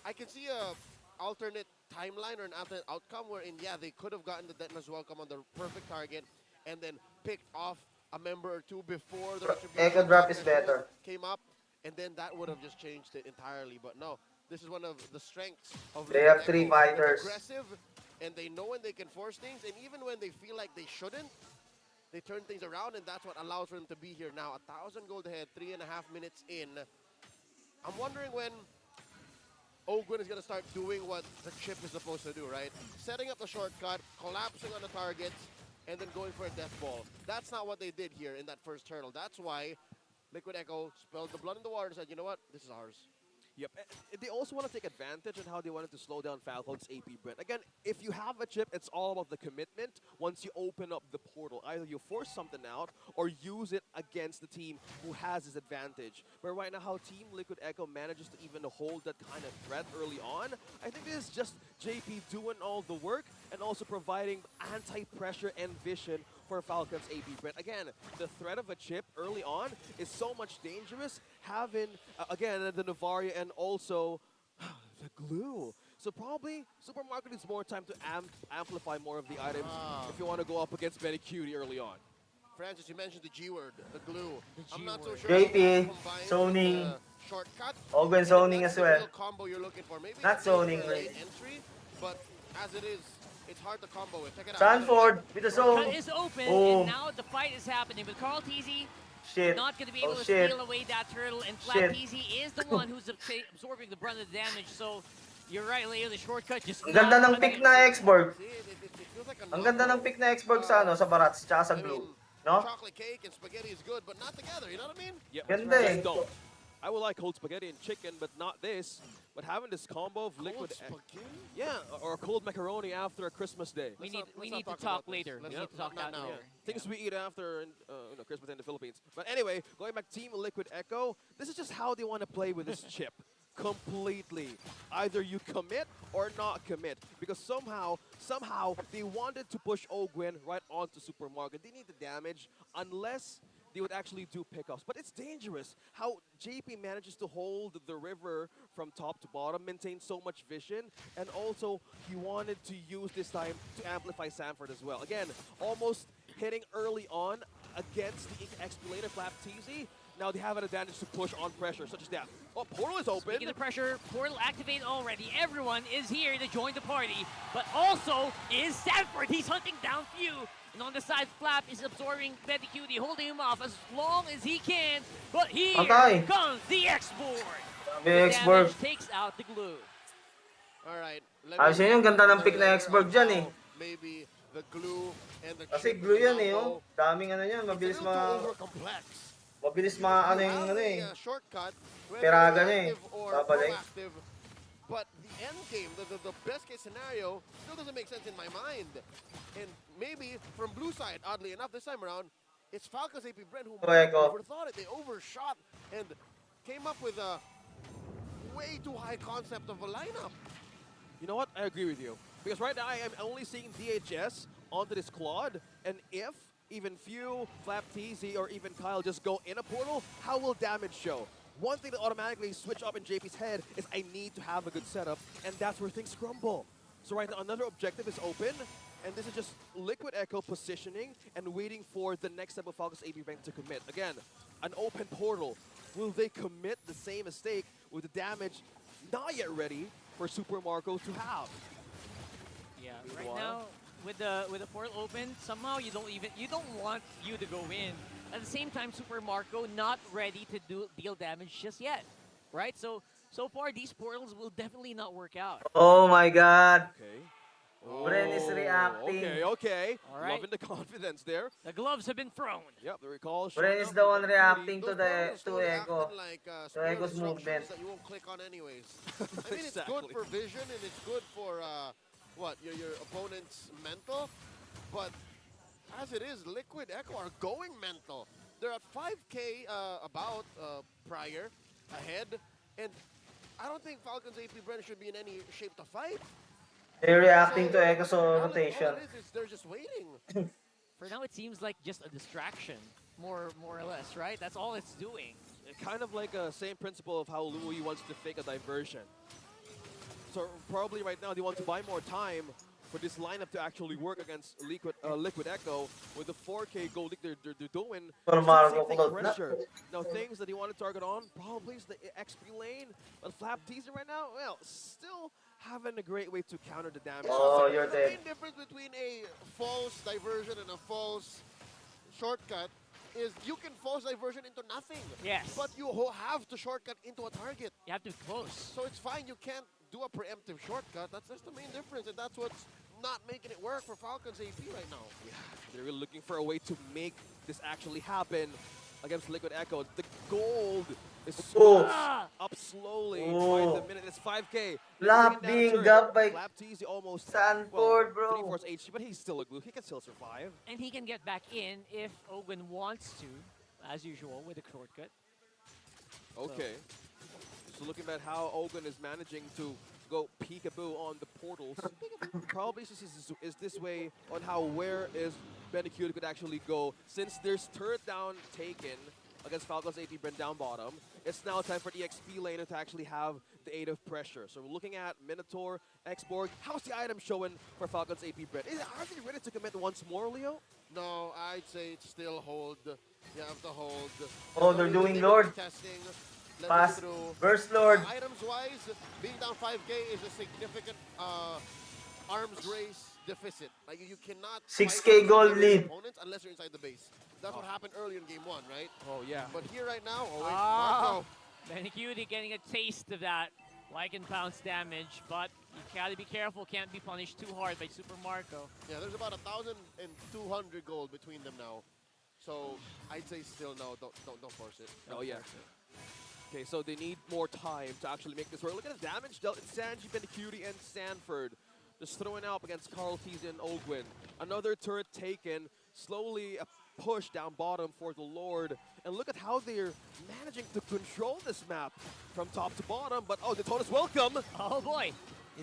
I can see a alternate timeline or an alternate outcome wherein, they could have gotten the Detona's welcome on the perfect target, and then picked off a member or 2 before the Echo drop is better. Came up, and then that would have just changed it entirely. But no, this is one of the strengths of they have 3 fighters. Aggressive, and they know when they can force things, and even when they feel like they shouldn't, they turn things around, and that's what allows for them to be here now. 1,000 gold ahead, 3.5 minutes in. I'm wondering when Ogwin is going to start doing what the chip is supposed to do, right? Setting up the shortcut, collapsing on the targets, and then going for a death ball. That's not what they did here in that first hurdle. That's why Liquid Echo spilled the blood in the water and said, you know what, this is ours. Yep, they also want to take advantage on how they wanted to slow down Falcon's AP BREN. Again, if you have a chip, it's all about the commitment once you open up the portal. Either you force something out or use it against the team who has this advantage. But right now, how Team Liquid Echo manages to even hold that kind of threat early on, I think this is just JP doing all the work and also providing anti-pressure and vision for Falcon's AP BREN. Again, the threat of a chip early on is so much dangerous. Having, again, the Navaria and also the glue. So probably Supermarket needs more time to amplify more of the items if you want to go up against Benny early on. Francis, you mentioned the G word, the glue. I'm not so sure. JP, zoning. Shortcut. Ogwin zoning as well. Combo you're looking for. Maybe not zoning. Entry, but as it is, it's hard to combo it. Check it out. Sanford with the zone. Cut is open, and now the fight is happening with karltzy. Not going to be able to steal away that turtle, and fwydchickn is the one who's absorbing the brunt of the damage. So you're right, Leo, the shortcut just. Ang ganda ng pick na Xborg. Ang ganda ng pick na Xborg sa sa Barats tsaka sa glue. No? Chocolate cake and spaghetti is good, but not together. You know what I mean? Yep. Ganda eh. I would like cold spaghetti and chicken, but not this. But having this combo of liquid, or cold macaroni after a Christmas day. We need to talk later. We need to talk now. Things we eat after Christmas in the Philippines. But anyway, going back Team Liquid Echo, this is just how they want to play with this chip. completely. Either you commit or not commit. Because somehow they wanted to push Ogwen right onto Supermarket. They need the damage unless they would actually do pickups. But it's dangerous how JP manages to hold the river from top to bottom, maintain so much vision, and also he wanted to use this time to amplify Sanford as well. Again, almost hitting early on against the XP laner fwydchickn. Now they have an advantage to push on pressure, such as that. Oh, portal is open. Speaking of pressure, portal activated already. Everyone is here to join the party, but also is Sanford. He's hunting down Few. And on the side, Flap is absorbing Betty holding him off as long as he can. But here comes the X-Board. The damage takes out the glue. All right. Ayos yun yung ganda ng pick na X-Borg dyan eh. Maybe the glue and the Kasi glue yan eh, oh. Daming ano yan, mabilis ano yung ano eh. Peraga niya eh. Babalik. But the end game, the best case scenario, still doesn't make sense in my mind. And maybe from blue side, oddly enough, this time around, it's Falcon's AP BREN who overthought it. They overshot and came up with a way too high concept of a lineup. You know what? I agree with you. Because right now I am only seeing DHS onto this Claude, and if even Few, fwydchickn, or even Kyle just go in a portal, how will damage show? One thing that automatically switch up in JP's head is I need to have a good setup, and that's where things crumble. So right now, another objective is open, and this is just Liquid Echo positioning and waiting for the next step of Falcon's AP BREN to commit. Again, an open portal. Will they commit the same mistake with the damage not yet ready for Super Marco to have? Yeah, right now with the portal open, somehow you don't want you to go in. At the same time, Super Marco not ready to deal damage just yet, right? So far these portals will definitely not work out. Oh my God. Okay. BREN is reacting. Okay. All right. Loving the confidence there. The gloves have been thrown. Yep, the recall. BREN is the one reacting to Echo. Like, To Echo's movement. that you won't click on anyways. I mean, it's good for vision and it's good for your opponent's mental, but as it is, Liquid Echo are going mental. They're at 5K prior ahead, and I don't think Falcon's AP BREN should be in any shape to fight. They're reacting to Echo's rotation. All it is they're just waiting. For now, it seems like just a distraction, more or less, right? That's all it's doing. Kind of like the same principle of how Louis wants to fake a diversion. So probably right now they want to buy more time for this lineup to actually work against Liquid Echo with the 4K gold they're doing. Pressure. Now things that he want to target on probably is the XP lane, but fwydchickn right now, well, still having a great way to counter the damage. Oh, you're dead. The main difference between a false diversion and a false shortcut is you can false diversion into nothing. Yes. But you have to shortcut into a target. You have to be close. So it's fine, you can't do a preemptive shortcut. That's the main difference, and that's what's not making it work for Falcon's AP right now. Yeah, they're really looking for a way to make this actually happen against Liquid Echo. The gold is up slowly by the minute. It's 5K. Flap being got by fwydchickn almost Sanford, bro. 3-4 HP, but he's still a glue. He can still survive. And he can get back in if Ogwen wants to, as usual, with a shortcut. Okay. So looking at how Ogwen is managing to go peekaboo on the portals. Probably is this way on how where is Benacute could actually go. Since there's turret down taken against Falcon's AP BREN down bottom, it's now time for the XP laner to actually have the aid of pressure. So we're looking at Minotaur, X-Borg. How's the item showing for Falcon's AP BREN? Are they ready to commit once more, Leo? No, I'd say it's still hold. You have to hold. Oh, they're doing Lord. Testing. Pass. Burst Lord. Items-wise, being down 5K is a significant arms race deficit. Like you cannot 6K gold lead opponents unless you're inside the base. That's what happened earlier in game 1, right? Oh yeah. But here right now, Marco. Benacute getting a taste of that Lycan Pounce damage, but you gotta be careful, can't be punished too hard by Super Marco. Yeah, there's about 1,200 gold between them now. So I'd say still no, don't force it. Oh yeah. Okay, so they need more time to actually make this work. Look at the damage dealt in Sanji, Benacute, and Sanford. Just throwing out against karltzy and Ogwen. Another turret taken, slowly a push down bottom for the Lord. And look at how they're managing to control this map from top to bottom. But oh, Daytona's welcome. Oh boy.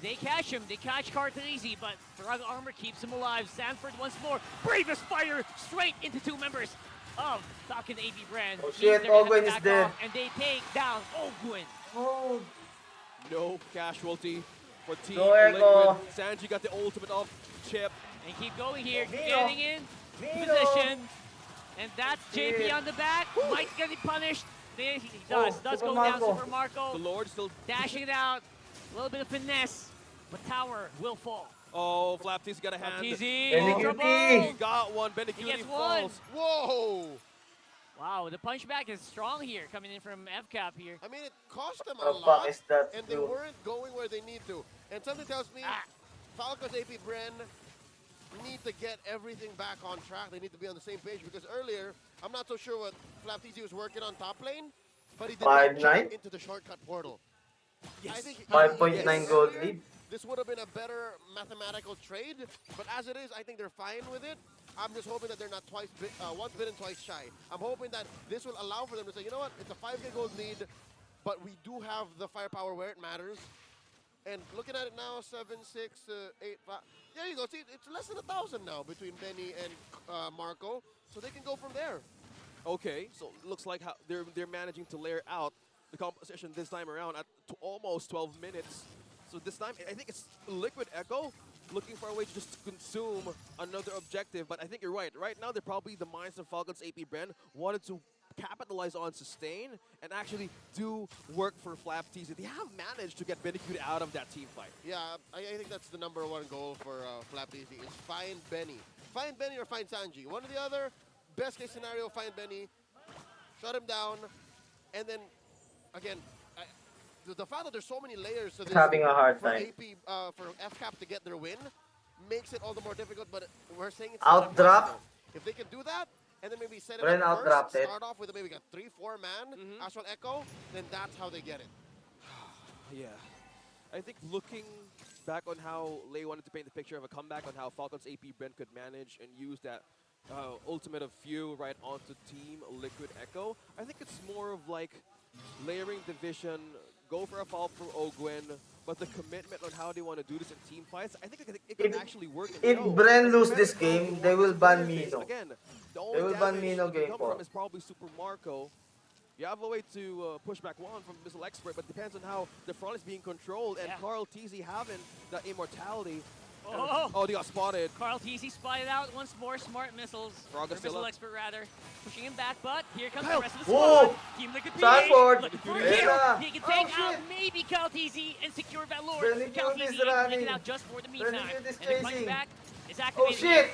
They catch him. They catch karltzy, but Dragon Armor keeps him alive. Sanford once more. Bravest fire straight into two members of Falcon AB BREN. Oh shit, Ogwen is dead. And they take down Ogwen. Oh. No casualty for Team No echo. Liquid. Sanji got the ultimate off Chip. And keep going here, Mino. getting in position. And that's JP on the back. Might get punished. He does go down, Super Marco. The Lord still dashing it out. A little bit of finesse, but tower will fall. Oh, fwydchickn got a hand. Fwydchickn. He got one. He BREN gets falls. one. Whoa! Wow, the punchback is strong here, coming in from FCAP here. I mean, it cost them a What the lot, fuck is that, and they dude? weren't going where they need to. And something tells me Falcon's AP BREN need to get everything back on track. They need to be on the same page because earlier, I'm not so sure what fwydchickn was working on top lane, but he did not 5-9? jump into the shortcut portal. Yes. I think 5.9 gold lead. this would have been a better mathematical trade, but as it is, I think they're fine with it. I'm just hoping that they're not once bitten, twice shy. I'm hoping that this will allow for them to say, you know what, it's a 5K gold lead, but we do have the firepower where it matters. And looking at it now, 7, 6, 8, 5. There you go. See, it's less than 1,000 now between Benny and Marco, so they can go from there. Okay, so it looks like how they're managing to layer out the composition this time around at almost 12 minutes. So this time, I think it's Liquid Echo looking for a way to just consume another objective. But I think you're right. Right now, they're probably the minds of Falcon's AP BREN wanted to capitalize on sustain and actually do work for fwydchickn. They have managed to get BREN out of that team fight. Yeah, I think that's the #1 goal for fwydchickn is find Benny. Find Benny or find Sanji. One or the other. Best case scenario, find Benny, shut him down, and then, again, the fact that there's so many layers to this Having a hard for time. AP, for FCAP to get their win makes it all the more difficult, but we're saying it's Outdraft. not impossible. If they can do that, and then maybe set it BREN up first, outdrafted. start off with maybe a 3-4 man, Astral Echo, then that's how they get it. Yeah. I think looking back on how Lei wanted to paint the picture of a comeback on how Falcon's AP BREN could manage and use that ultimate of few right onto Team Liquid Echo, I think it's more of like layering division, go for a fall for Ogwen, but the commitment on how they want to do this in team fights, I think it can actually work. If BREN lose this game, they will ban Mino. Again, the They only will ban damage Mino that can game come 4. from is probably Super Marco. You have a way to push back one from Missile Expert, but depends on how the front is being controlled, and karltzy having the immortality. Oh, they got spotted. karltzy spotted out once more. Smart missiles. Or missile expert rather. Pushing him back, but here comes the rest of the squad. Team Liquid PH looking for a kill. He can take out maybe karltzy and secure Valor. karltzy is taken out just for the meantime. And the punch back is activated. Oh shit!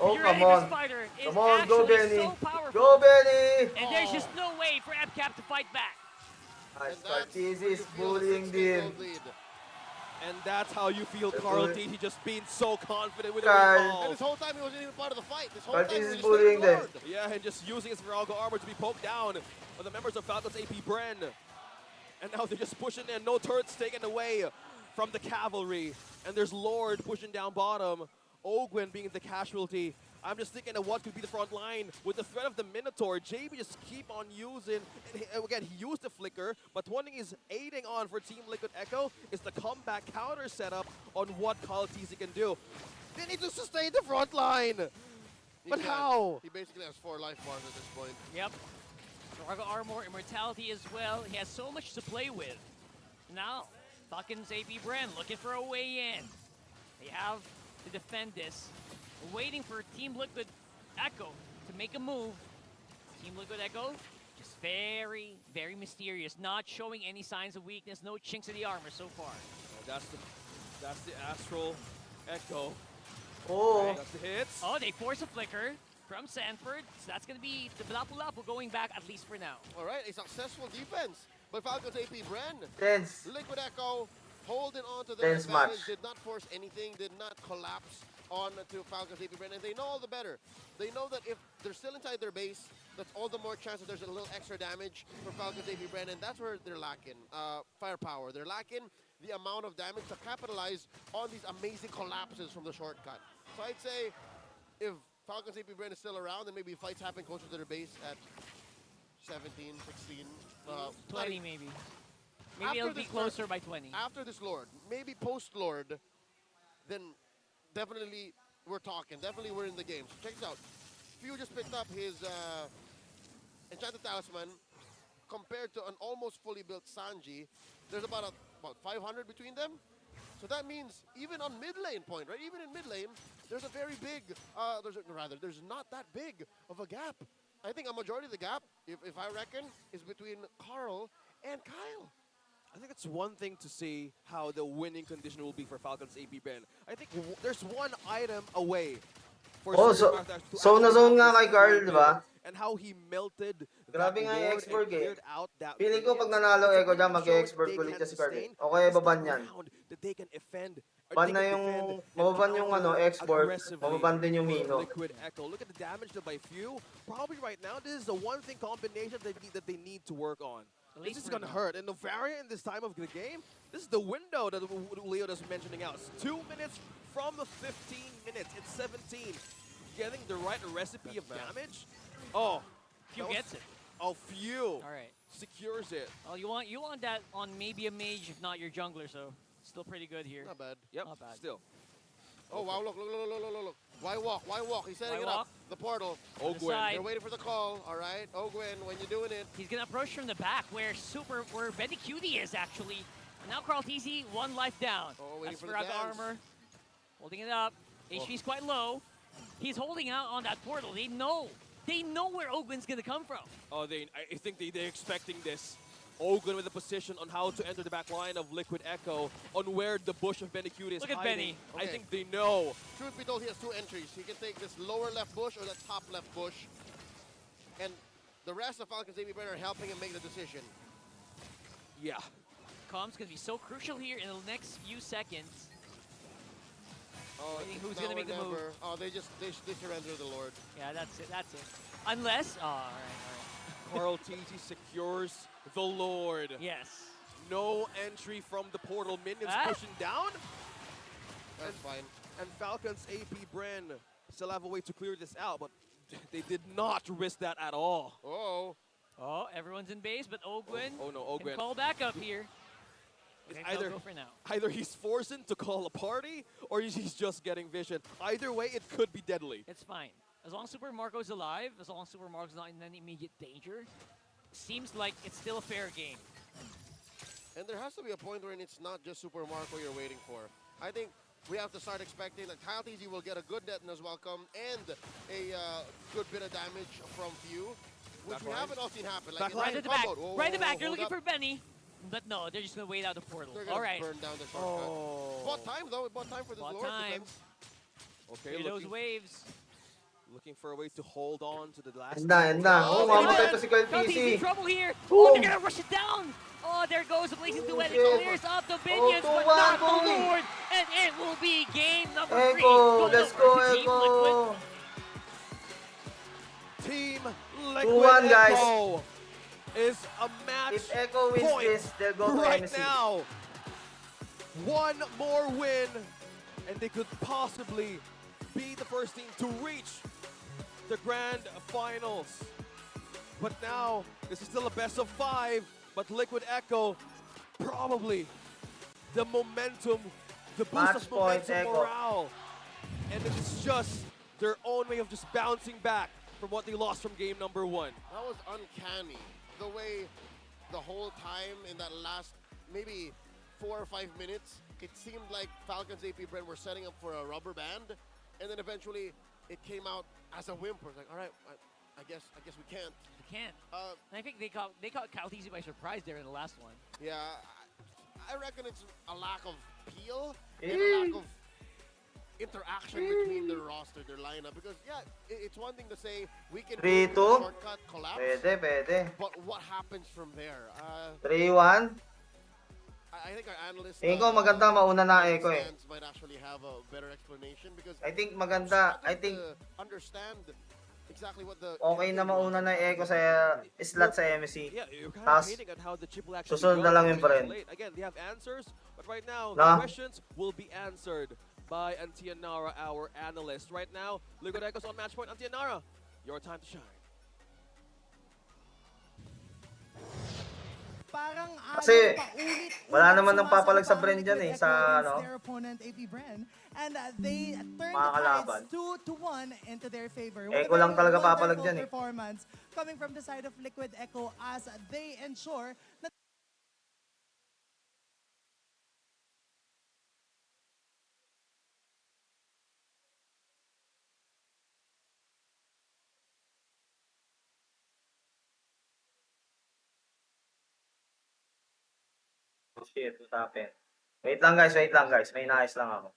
Oh, come on. Spider is Come on, go actually Benny. so powerful. Go Benny! And there's just no way for FCAP to fight back. fwydchickn is bullying them. And that's how you feel karltzy just being so confident with Karl. it. And this whole time he wasn't even part of the fight. This whole time he was is just bullying them. Lord. Yeah, and just using his Virago armor to be poked down by the members of Falcon's AP BREN. And now they're just pushing in. No turrets taken away from the cavalry. And there's Lord pushing down bottom. Ogwen being the casualty. I'm just thinking of what could be the front line with the threat of the Minotaur. JB just keep on using, again, he used the flicker, but one thing is aiding on for Team Liquid Echo is the comeback counter setup on what karltzy can do. They need to sustain the front line. But how? He basically has 4 life bars at this point. Yep. Drago Armor, Immortality as well. He has so much to play with. Now, Falcon's AP BREN looking for a way in. They have to defend this. Waiting for Team Liquid Echo to make a move. Team Liquid Echo, just very, very mysterious. Not showing any signs of weakness. No chinks in the armor so far. Oh, that's the Astral Echo. Oh. Right, that's the hits. Oh, they force a flicker from Sanford. So that's going to be the Lapu-Lapu going back, at least for now. All right, a successful defense by Falcon's AP BREN. Tense. Liquid Echo holding on to their Tense advantage. match. Did not force anything, did not collapse on to Falcon's AP BREN, and they know all the better. They know that if they're still inside their base, that's all the more chance that there's a little extra damage for Falcon's AP BREN, and that's where they're lacking firepower. They're lacking the amount of damage to capitalize on these amazing collapses from the shortcut. So I'd say if Falcons AP Bren is still around, then maybe fights happen closer to their base at 17, 16. 20 maybe. Maybe it'll be closer by 20. After this Lord, maybe post-Lord, then definitely we're talking. Definitely we're in the game. So check this out. Few just picked up his Enchanted Talisman. Compared to an almost fully built Sanji, there's about 500 between them. So that means even on mid lane point, right? Even in mid lane, there's a very big, there's not that big of a gap. I think a majority of the gap, if I reckon, is between Karl and Kyle. I think it's one thing to see how the winning condition will be for Falcons AP Ben. I think there's one item away for so na-zone nga kay Karl, di ba? And how he melted Grabe nga yung X-Borg eh. out that Feeling ko pag nanalo Echo dyan, mag-X-Borg ulit siya si Karl. O kaya baban yan. Ban na yung, mababan yung X-Borg, mababan din yung Mino. Liquid Echo. Look at the damage done by Few. Probably right now, this is the one thing combination that they need to work on. This is going to hurt. And the variant in this time of the game, this is the window that Leo is mentioning out. It's 2 minutes from the 15 minutes. It's 17. Getting the right recipe of damage. Oh, Few gets it. Oh, Few. All right. Secures it. Well, you want that on maybe a mage, if not your jungler, so still pretty good here. Not bad. Yep, not bad. Still. Oh, wow, look. Why walk? He's setting it up. The portal. Ogwyn. They're waiting for the call, all right? Ogwyn, when you're doing it. He's gonna approach from the back where Benny Cutie is actually. And now karltzy, 1 life down. Oh, waiting That's for the Raga dance. armor. Holding it up. HP's quite low. He's holding out on that portal. They know where Ogwyn's gonna come from. Oh, I think they're expecting this. Ogwyn with a position on how to enter the back line of Liquid Echo on where the bush of Benny Cutie is Look at hiding. Benny. I think they know. Truth be told, he has 2 entries. He can take this lower left bush or the top left bush. And the rest of Falcons AP Bren are helping him make the decision. Yeah. Comms gonna be so crucial here in the next few seconds. Oh, Who's gonna make the move? Oh, they surrender the Lord. Yeah, that's it. Unless, all right. karltzy secures the Lord. Yes. No entry from the portal. Minions pushing down. That's fine. And Falcons AP Bren still have a way to clear this out, but they did not risk that at all. Oh, everyone's in base, but Ogwyn Ogwyn can call back up here. It's Maybe go for now. either he's forcing to call a party or he's just getting vision. Either way, it could be deadly. It's fine. As long as Super Marco's alive, as long as Super Marco's not in any immediate danger, seems like it's still a fair game. And there has to be a point where it's not just Super Marco you're waiting for. I think we have to start expecting that karltzy will get a good Detona's welcome and a good bit of damage from Few, which we haven't all seen happen. Like Right at the back. Right at the back. They're looking for Benny. But no, they're just going to wait out the portal. They're all going right. to burn down the shortcut. Bought time, though. It bought time for this Lord defense. Okay, those waves. Looking for a way to hold on to the last. Oh, mamatay pa si karltzy in trouble here. Oh, they're going to rush it down. Oh, there goes the blazing duet. It clears up the minions, but not the Lord. And it will be game number 3. Let's go, Echo. Team 2-1, guys. Echo is a match If Echo wins point this, they'll go to right MC. now. One more win, and they could possibly be the first team to reach the grand finals. But now, this is still a best of 5, but Liquid Echo, probably the momentum, the boost Match of point, momentum, Echo. morale. And it's just their own way of just bouncing back from what they lost from game number 1. That was uncanny. The way the whole time in that last maybe 4 or 5 minutes, it seemed like Falcons AP Bren were setting up for a rubber band, and then eventually it came out as a whimper. It's like, all right, I guess we can't. We can't. And I think they caught karltzy by surprise there in the last one. Yeah, I reckon it's a lack of peel and a lack of interaction between their roster, their lineup. Because yeah, it's one thing to say we can do a shortcut collapse. Pwede. But what happens from there? 3-1. I think our analysts Tingin ko maganda mauna na Echo eh. might actually have a better explanation because I think maganda. I think understand exactly what the okay na mauna na Echo sa slot sa MC. Yeah, you're kind of Tapos hinting at how the chip will actually susunod go na lang yung late. BREN. Again, they have answers, but right now Na. the questions will be answered by Antianara, our analyst. Right now, Liquid Echo's on match point. Antianara, your time to shine. Parang Kasi, paulit-ulit wala naman nang papalag sa sumasalpa ang Bren dyan Liquid sa, Echo against ano, their opponent, AP Bren. And they turned mga the kalaban. tides 2-1 into their favor. Echo lang talaga papalag dyan eh. Performance coming from the side of Liquid Echo as they ensure na Oh shit, what happened? Wait lang guys, wait lang guys. May nais lang ako.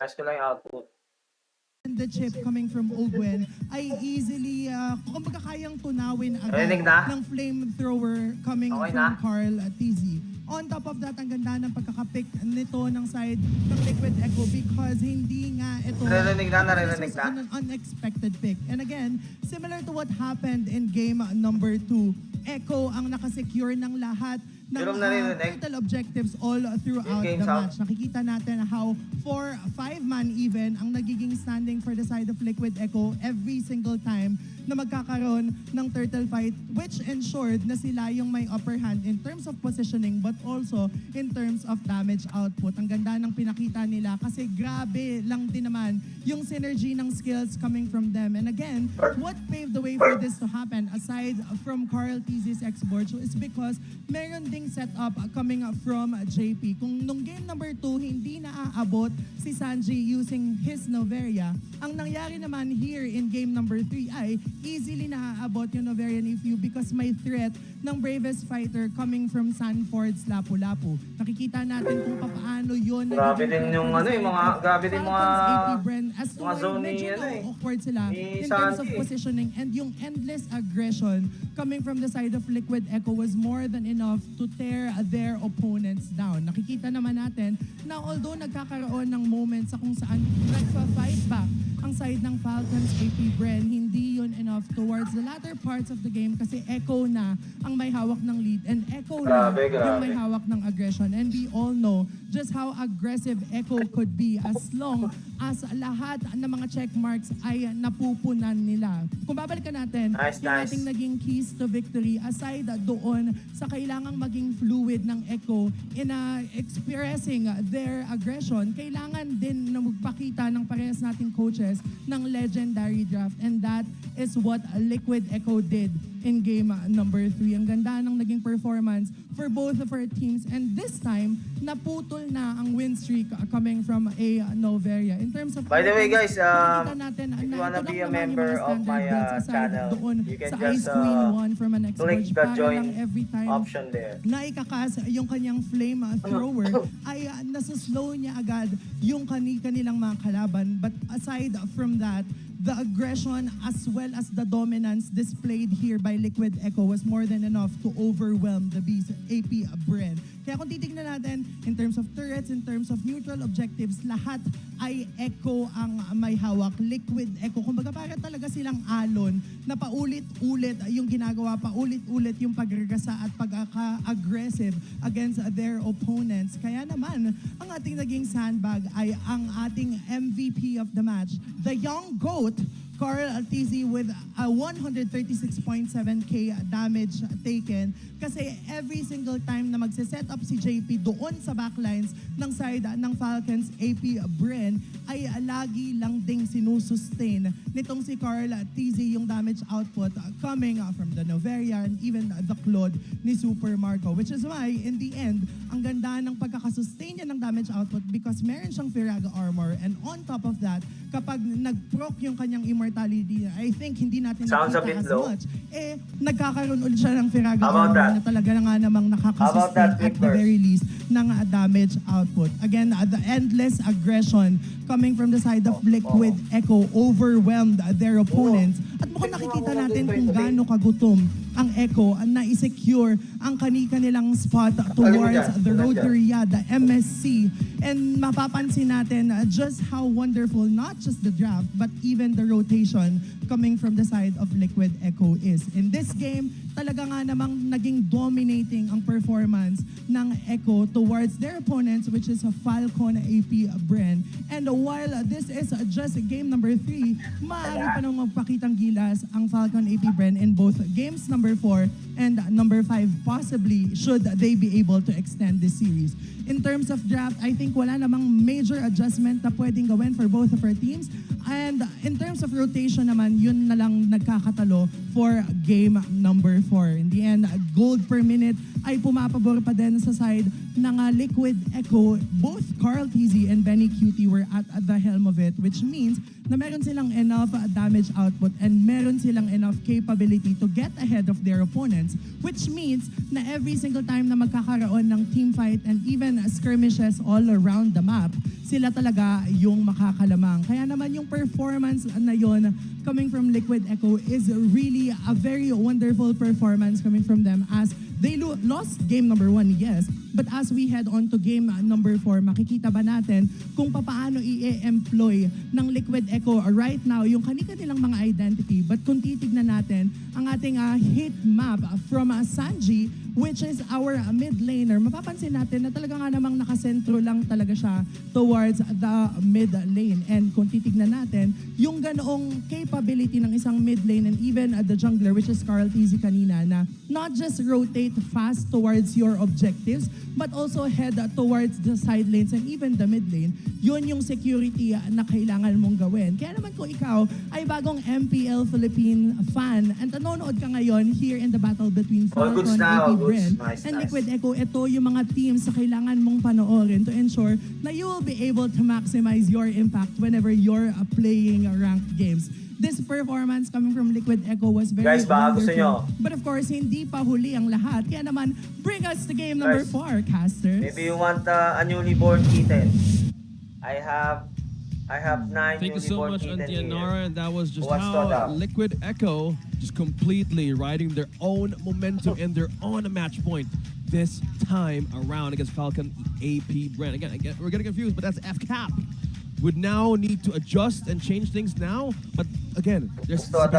Nais ko lang yung output. the chip coming from Ogwen ay easily, kumbaga kayang tunawin Narinig agad na? ng flamethrower coming Okay from na? karltzy. On top of that, ang ganda ng pagkakapick nito ng side ng Liquid Echo because hindi nga ito Narinig na, narinig na. an unexpected pick. And again, similar to what happened in game number 2, Echo ang nakasecure ng lahat ng Pero narinig. total objectives all throughout Game the sound. match. Nakikita natin how for 5-man even ang nagiging standing for the side of Liquid Echo every single time na magkakaroon ng turtle fight, which ensured na sila yung may upper hand in terms of positioning but also in terms of damage output. Ang ganda ng pinakita nila kasi grabe lang din naman yung synergy ng skills coming from them. And again, what paved the way for this to happen aside from karltzy's X-board is because meron ding setup coming from JP. Kung nung game number 2, hindi naaabot si Sanji using his Noveria, ang nangyari naman here in game number 3 ay easily naaabot yung Noverian EFU because may threat ng bravest fighter coming from Sanford's Lapu-Lapu. Nakikita natin kung paano yun. Grabe din yung ano eh, grabe din mga zone ni ano eh. Awkward sila Ni in terms of Sanji. positioning and yung endless aggression coming from the side of Liquid Echo was more than enough to tear their opponents down. Nakikita naman natin na although nagkakaroon ng moments sa kung saan nagpa-fight back ang side ng Falcons AP Bren, hindi yun enough towards the latter parts of the game kasi Echo na ang may hawak ng lead and Echo na yung may hawak ng aggression. And we all know just how aggressive Echo could be as long as lahat ng mga check marks ay napupunan nila. Kung babalikan natin, yung ating naging keys to victory aside doon sa kailangang maging fluid ng Echo in expressing their aggression, kailangan din na magpakita ng parehas nating coaches ng legendary draft and that is what Liquid Echo did in game number 3. Ang ganda ng naging performance for both of our teams and this time, naputol na ang win streak coming from a Noveria. In terms of By the way guys, nakikita natin if you na wanna ito be lang a naman yung member mga of standard my builds aside channel, doon you can sa just Ice Queen 1 from an click X-Board the para join lang every time option there. na ikakas yung kanyang flame thrower ay nasuslow niya agad yung kanilang mga kalaban. But aside from that, the aggression as well as the dominance displayed here by Liquid Echo was more than enough to overwhelm the beast AP Bren. Kaya kung titignan natin, in terms of turrets, in terms of neutral objectives, lahat ay Echo ang may hawak. Liquid Echo, kumbaga para talaga silang alon na paulit-ulit yung ginagawa, paulit-ulit yung pagragasa at pagka-aggressive against their opponents. Kaya naman, ang ating naging sandbag ay ang ating MVP of the match, the young GOAT, karltzy with a 136.7k damage taken kasi every single time na magse-set up si JP doon sa backlines ng side ng Falcons AP Bren ay lagi lang ding sinusustain nitong si karltzy yung damage output coming from the Noveria and even the Claude ni Super Marco, which is why in the end ang ganda ng pagkakasustain niya ng damage output because meron siyang Firaga armor and on top of that kapag nag-proc yung kanyang immortality, I think hindi natin nakita as much. Nagkakaroon ulit siya ng Firaga armor na talaga nga namang nakakasustain at the very least ng damage output. Again, the endless aggression coming from the side of Liquid Echo overwhelmed their opponents. At mukhang nakikita natin kung gaano kagutom ang Echo na i-secure ang kanilang spot towards the road to Riyadh, the MSC. And mapapansin natin just how wonderful not just the draft but even the rotation coming from the side of Liquid Echo is. In this game, talaga nga namang naging dominating ang performance ng Echo towards their opponents, which is a FALCON AP BREN. And while this is just game number 3, maaari pa nang magpakitang gilas ang FALCON AP BREN in both games number 4 and number 5, possibly should they be able to extend this series. In terms of draft, I think wala namang major adjustment na pwedeng gawin for both of our teams. And in terms of rotation naman, yun na lang nagkakatalo for game number 4. In the end, gold per minute ay pumapabor pa din sa side ng Liquid Echo. Both karltzy and Benny Cutie were at the helm of it, which means na meron silang enough damage output and meron silang enough capability to get ahead of their opponents, which means na every single time na magkakaroon ng team fight and even skirmishes all around the map, sila talaga yung makakalamang. Kaya naman yung performance na yon coming from Liquid Echo is really a very wonderful performance coming from them as they lost game number 1, yes. But as we head on to game number 4, makikita ba natin kung paano i-employ ng Liquid Echo right now yung kanilang mga identity. But kung titignan natin ang ating hit map from Sanji, which is our mid laner, mapapansin natin na talaga nga namang nakasentro lang talaga siya towards the mid lane. And kung titignan natin, yung ganoong capability ng isang mid lane and even the jungler, which is karltzy kanina, na not just rotate fast towards your objectives, but also head towards the side lanes and even the mid lane, yun yung security na kailangan mong gawin. Kaya naman kung ikaw ay bagong MPL Philippine fan and nanonood ka ngayon here in the battle between FALCON, AP BREN, and Liquid Echo, ito yung mga teams na kailangan mong panoorin to ensure na you will be able to maximize your impact whenever you're playing ranked games. This performance coming from Liquid Echo was very wonderful. But of course, hindi pa huli ang lahat. Kaya naman, bring us to game number 4, casters. Maybe you want a newly born kitten. I have 9 Thank you so newly born much, kitten Auntie here. Anara, and that was just What's how that? Liquid Echo just completely riding their own momentum and their own match point this time around against FALCON AP BREN. Again, we're getting confused, but that's FCAP. Would now need to adjust and change things now, but again, there's fun.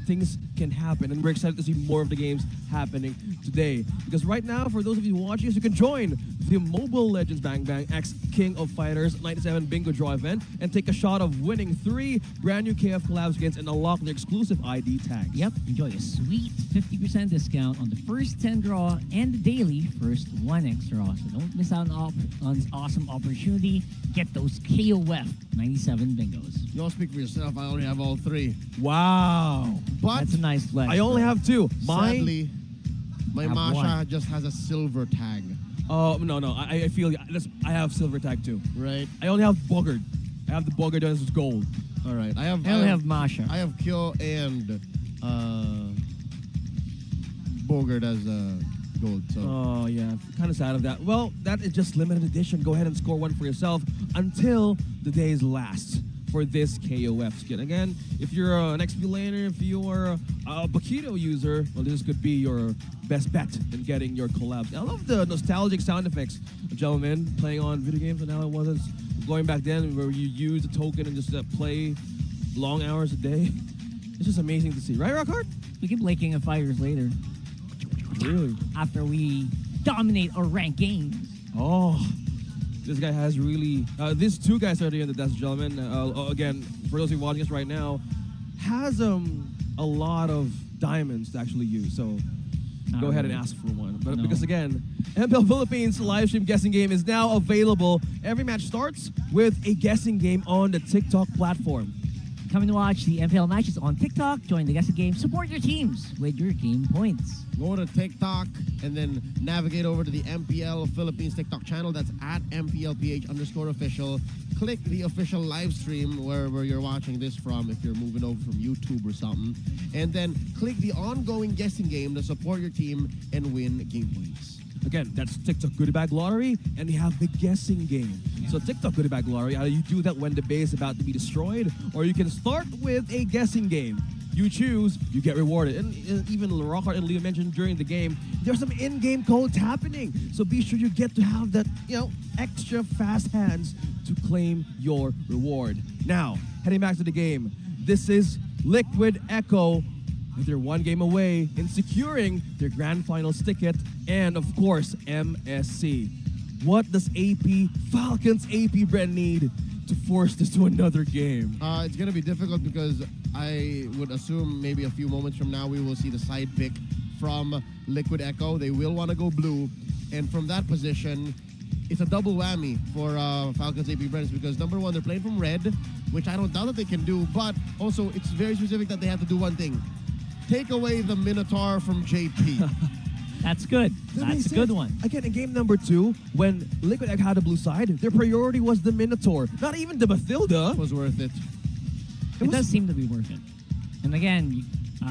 Things can happen, and we're excited to see more of the games happening today. Because right now, for those of you watching us, you can join the Mobile Legends Bang Bang X King of Fighters 97 Bingo Draw event and take a shot of winning 3 brand new KF collab skins and unlock their exclusive ID tags. Yep, enjoy a sweet 50% discount on the first 10 draw and the daily first 1x draw. So don't miss out on this awesome opportunity. Get those KOF 97 bingos. You all speak for yourself. I only have all 3. Wow. But that's a nice flex. I only have 2. Sadly, my Masha just has a silver tag. Oh, no. I feel I have silver tag too. Right. I only have Bogard. I have the Bogard that is gold. All right. I only have Masha. I have Kyo and Bogard as gold. So. Oh, yeah. Kind of sad of that. Well, that is just limited edition. Go ahead and score one for yourself until the days last for this KOF skin. Again, if you're an XP laner, if you are a Bakito user, well, this could be your best bet in getting your collabs. I love the nostalgic sound effects, gentlemen, playing on video games, and now it wasn't going back then where you use a token and just play long hours a day. It's just amazing to see. Right, Rockhard? We keep King of Fighters later. Really? After we dominate our ranked games. Oh. This guy has really, these 2 guys are here in the desk, gentlemen. Again, for those of you watching us right now, has a lot of diamonds to actually use. So go ahead and ask for one. But because again, MPL Philippines live stream guessing game is now available. Every match starts with a guessing game on the TikTok platform. Come and watch the MPL matches on TikTok. Join the guessing game. Support your teams with your game points. Go to TikTok and then navigate over to the MPL Philippines TikTok channel. That's at MPLPH_official. Click the official live stream wherever you're watching this from, if you're moving over from YouTube or something. And then click the ongoing guessing game to support your team and win game points. Again, that's TikTok Goodie Bag Lottery, and you have the guessing game. So TikTok Goodie Bag Lottery, you do that when the base is about to be destroyed, or you can start with a guessing game. you choose, you get rewarded. And even Rockhart and Leo mentioned during the game, there's some in-game codes happening. So be sure you get to have that, extra fast hands to claim your reward. Now, heading back to the game, this is Liquid Echo. They're one game away in securing their grand finals ticket and, of course, MSC. What does Falcon's AP BREN need to force this to another game? It's going to be difficult because I would assume maybe a few moments from now we will see the side pick from Liquid Echo. They will want to go blue. And from that position, it's a double whammy for Falcon's AP BREN because number one, they're playing from red, which I don't doubt that they can do, but also it's very specific that they have to do one thing. Take away the Minotaur from JP. That's good. That's a good one. Again, in game number 2, when Liquid Egg had the blue side, their priority was the Minotaur, not even the Mathilda. It was worth it. It does seem to be worth it. And again,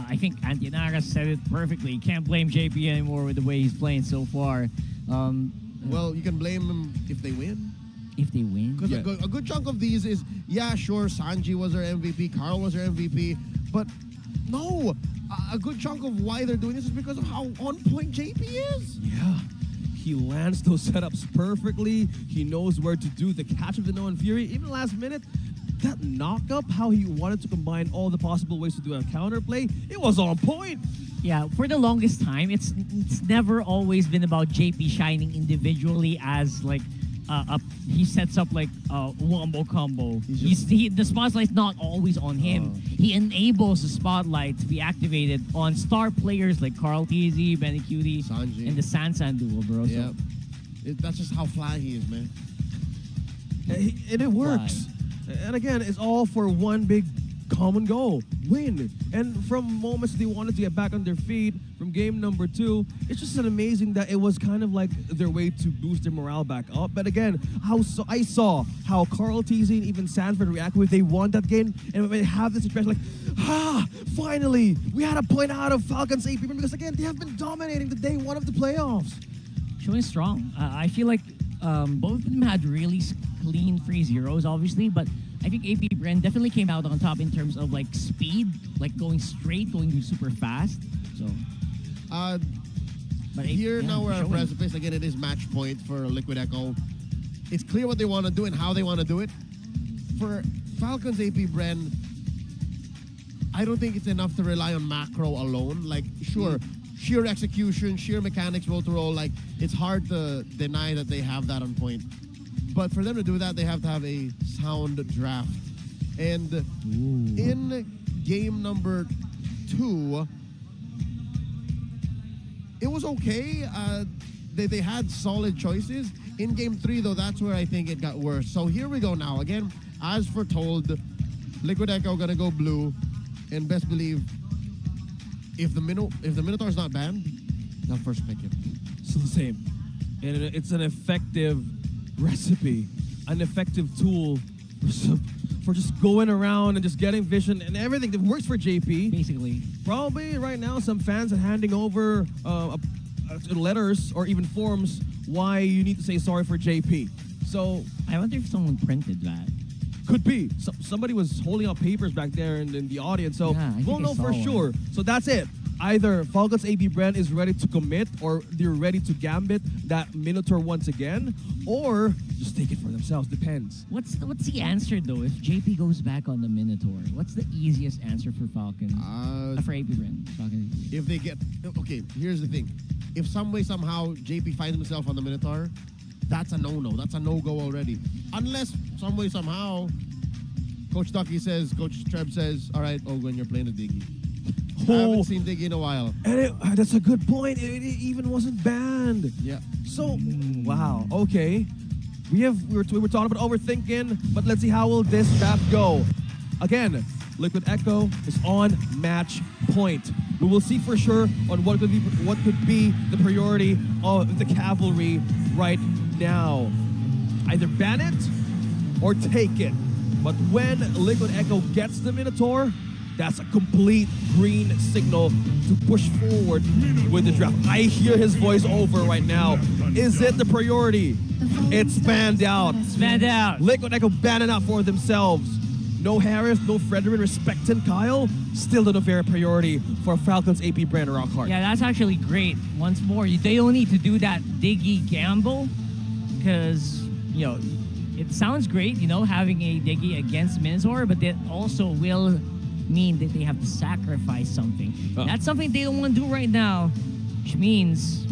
I think Antinaga said it perfectly. You can't blame JP anymore with the way he's playing so far. Well, you can blame them if they win. If they win? Because a good chunk of these is, sure, Sanji was our MVP, Karl was our MVP, but no, a good chunk of why they're doing this is because of how on point JP is. Yeah. He lands those setups perfectly. He knows where to do the catch of the Noan Fury. Even last minute, that knock-up, how he wanted to combine all the possible ways to do a counterplay, it was on point. Yeah, for the longest time, it's never always been about JP shining individually as like he sets up like a wombo combo. The spotlight's not always on him. He enables the spotlight to be activated on star players like karltzy, Benny Cutie, Sanji, and the Sansan duo, bro. Yeah, that's just how fly he is, man. And it works. And again, it's all for one big common goal, win. And from moments they wanted to get back on their feet from game number 2, it's just an amazing that it was kind of like their way to boost their morale back up. But again, I saw how karltzy and even Sanford react when they won that game, and when they have this expression like, finally, we had a point out of Falcon's AP because again, they have been dominating the day 1 of the playoffs. Showing strong. I feel like both of them had really clean 3-0s, obviously, but I think AP BREN definitely came out on top in terms of like speed, like going straight, going super fast. So, but here now we're at a precipice. Again, it is match point for Liquid Echo. It's clear what they want to do and how they want to do it. For Falcon's AP BREN, I don't think it's enough to rely on macro alone. Like, sure, sheer execution, sheer mechanics, roll to roll. Like, it's hard to deny that they have that on point. But for them to do that, they have to have a sound draft. And in game number 2, it was okay. They had solid choices. In game 3, though, that's where I think it got worse. So here we go now. Again, as foretold, Liquid Echo gonna go blue. And best believe, if the Minotaur's not banned, they'll first pick it. Still the same. And it's an effective recipe, an effective tool for just going around and just getting vision and everything that works for JP. Basically. Probably right now some fans are handing over letters or even forms why you need to say sorry for JP. So I wonder if someone printed that. Could be. Somebody was holding up papers back there in the audience, so we'll know for sure. So that's it. Either Falcon's AP BREN is ready to commit or they're ready to gambit that Minotaur once again, or just take it for themselves. Depends. What's the answer, though, if JP goes back on the Minotaur? What's the easiest answer for Falcon? For AP BREN. Falcon. If they get... Okay, here's the thing. If some way, somehow, JP finds himself on the Minotaur, that's a no-no. That's a no-go already. Unless, some way, somehow, Coach Ducky says, Coach Treb says, all right, Ogun, you're playing a Diggy. I haven't seen Diggy in a while. And that's a good point. It even wasn't banned. Yeah. So, wow. Okay. We were talking about overthinking, but let's see how will this draft go. Again, Liquid Echo is on match point. We will see for sure on what could be the priority of the cavalry right now. Either ban it or take it. But when Liquid Echo gets the Minotaur, that's a complete green signal to push forward with the draft. I hear his voice over right now. Is it the priority? It's banned out. It's banned out. Liquid Echo banning out for themselves. no Harris, no Frederick, respecting Kyle. Still the Noveria priority for Falcon's AP Brand Rockhart. Yeah, that's actually great. Once more, they don't need to do that Diggy gamble because, you know, it sounds great, you know, having a Diggy against Minotaur, but that also will mean that they have to sacrifice something. That's something they don't want to do right now, which means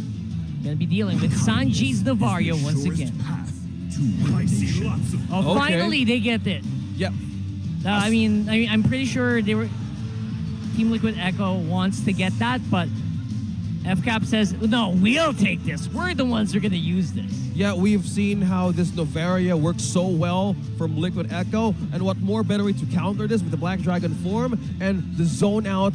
they're going to be dealing with Sanji's Novaria once again. Oh, finally they get it. Yep. I mean, I'm pretty sure Team Liquid Echo wants to get that, but FCAP says, no, we'll take this. We're the ones who are going to use this. Yeah, we've seen how this Novaria works so well from Liquid Echo, and what more better way to counter this with the Black Dragon form and the zone out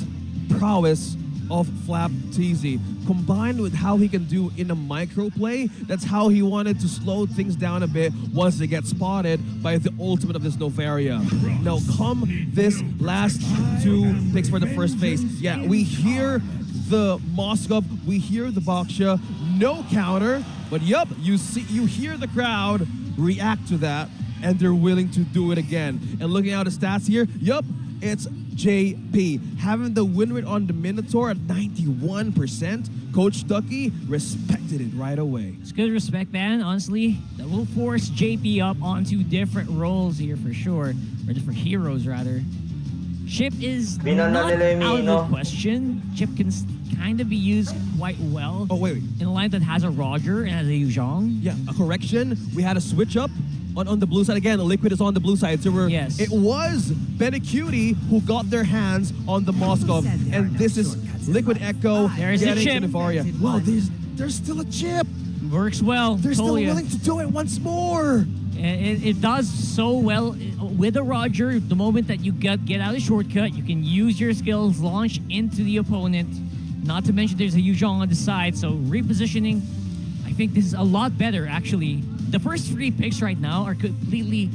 prowess of Fwydchickn, combined with how he can do in a micro play. That's how he wanted to slow things down a bit once they get spotted by the ultimate of this Novaria. Now come this last two picks for the first phase. Yeah, we hear the Moskov, we hear the Baksha, no counter, but yup, you hear the crowd react to that, and they're willing to do it again. And looking at the stats here, yup, it's JP having the win rate on the Minotaur at 91%. Coach Ducky respected it right away. It's good respect, man. Honestly, that will force JP up onto different roles here for sure, or different heroes rather. Chip is not out of the question. Chip can kind of be used quite well. Oh, wait. In a line that has a Roger and has a Yuzhong. Yeah, a correction. We had a switch up on the blue side. Again, the Liquid is on the blue side. So it was Benecutie who got their hands on the Moskov. And this is Liquid Echo There's a chip. Nivaria. Wow, there's still a chip. Works well. They're still willing to do it once more. It does so well with a Roger. The moment that you get out of shortcut, you can use your skills, launch into the opponent. Not to mention there's a Yuzhong on the side, so repositioning, I think this is a lot better actually. The first three picks right now are completely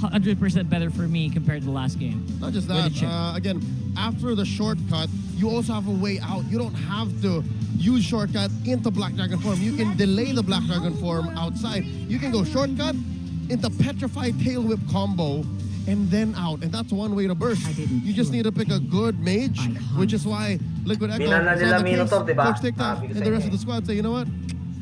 100% better for me compared to the last game. Not just that, again, after the shortcut, you also have a way out. You don't have to use shortcut into Black Dragon form. You can delay the Black Dragon form outside. You can go shortcut into Petrified Tail Whip combo and then out. And that's one way to burst. You just need to pick a good mage, which is why Liquid Echo, Coach TikTok, and the rest of the squad say, you know what?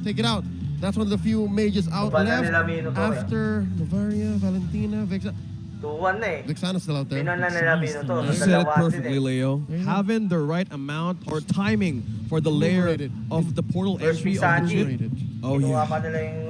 Take it out. That's one of the few mages out left after Novaria, Valentina, Vexana. 2-1 na eh. Vexana's still out there. You said it perfectly, Leo. Having the right amount or timing for the layer of the portal entry of the chip. Oh yeah.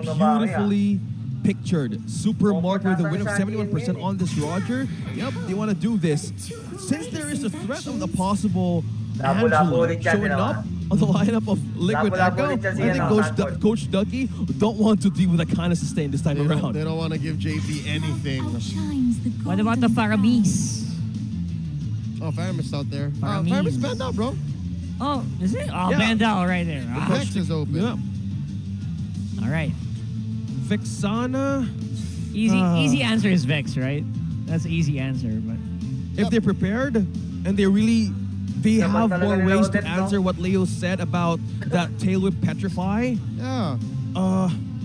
Beautifully pictured. Super mark with a win of 71% on this Roger. Yep, they want to do this. Since there is a threat of the possible Angela showing up on the lineup of Liquid Echo, I think Coach Ducky don't want to deal with that kind of sustain this time around. They don't want to give JP anything. What about the Faramis? Oh, Faramis out there. Faramis banned out, bro. Oh, is it? Oh, yeah. banned out right there. The Vex is open. Yeah. All right. Vexana. Easy answer is Vex, right? That's an easy answer. But if they're prepared and they have more ways to answer what Leo said about that tail whip petrify. Yeah.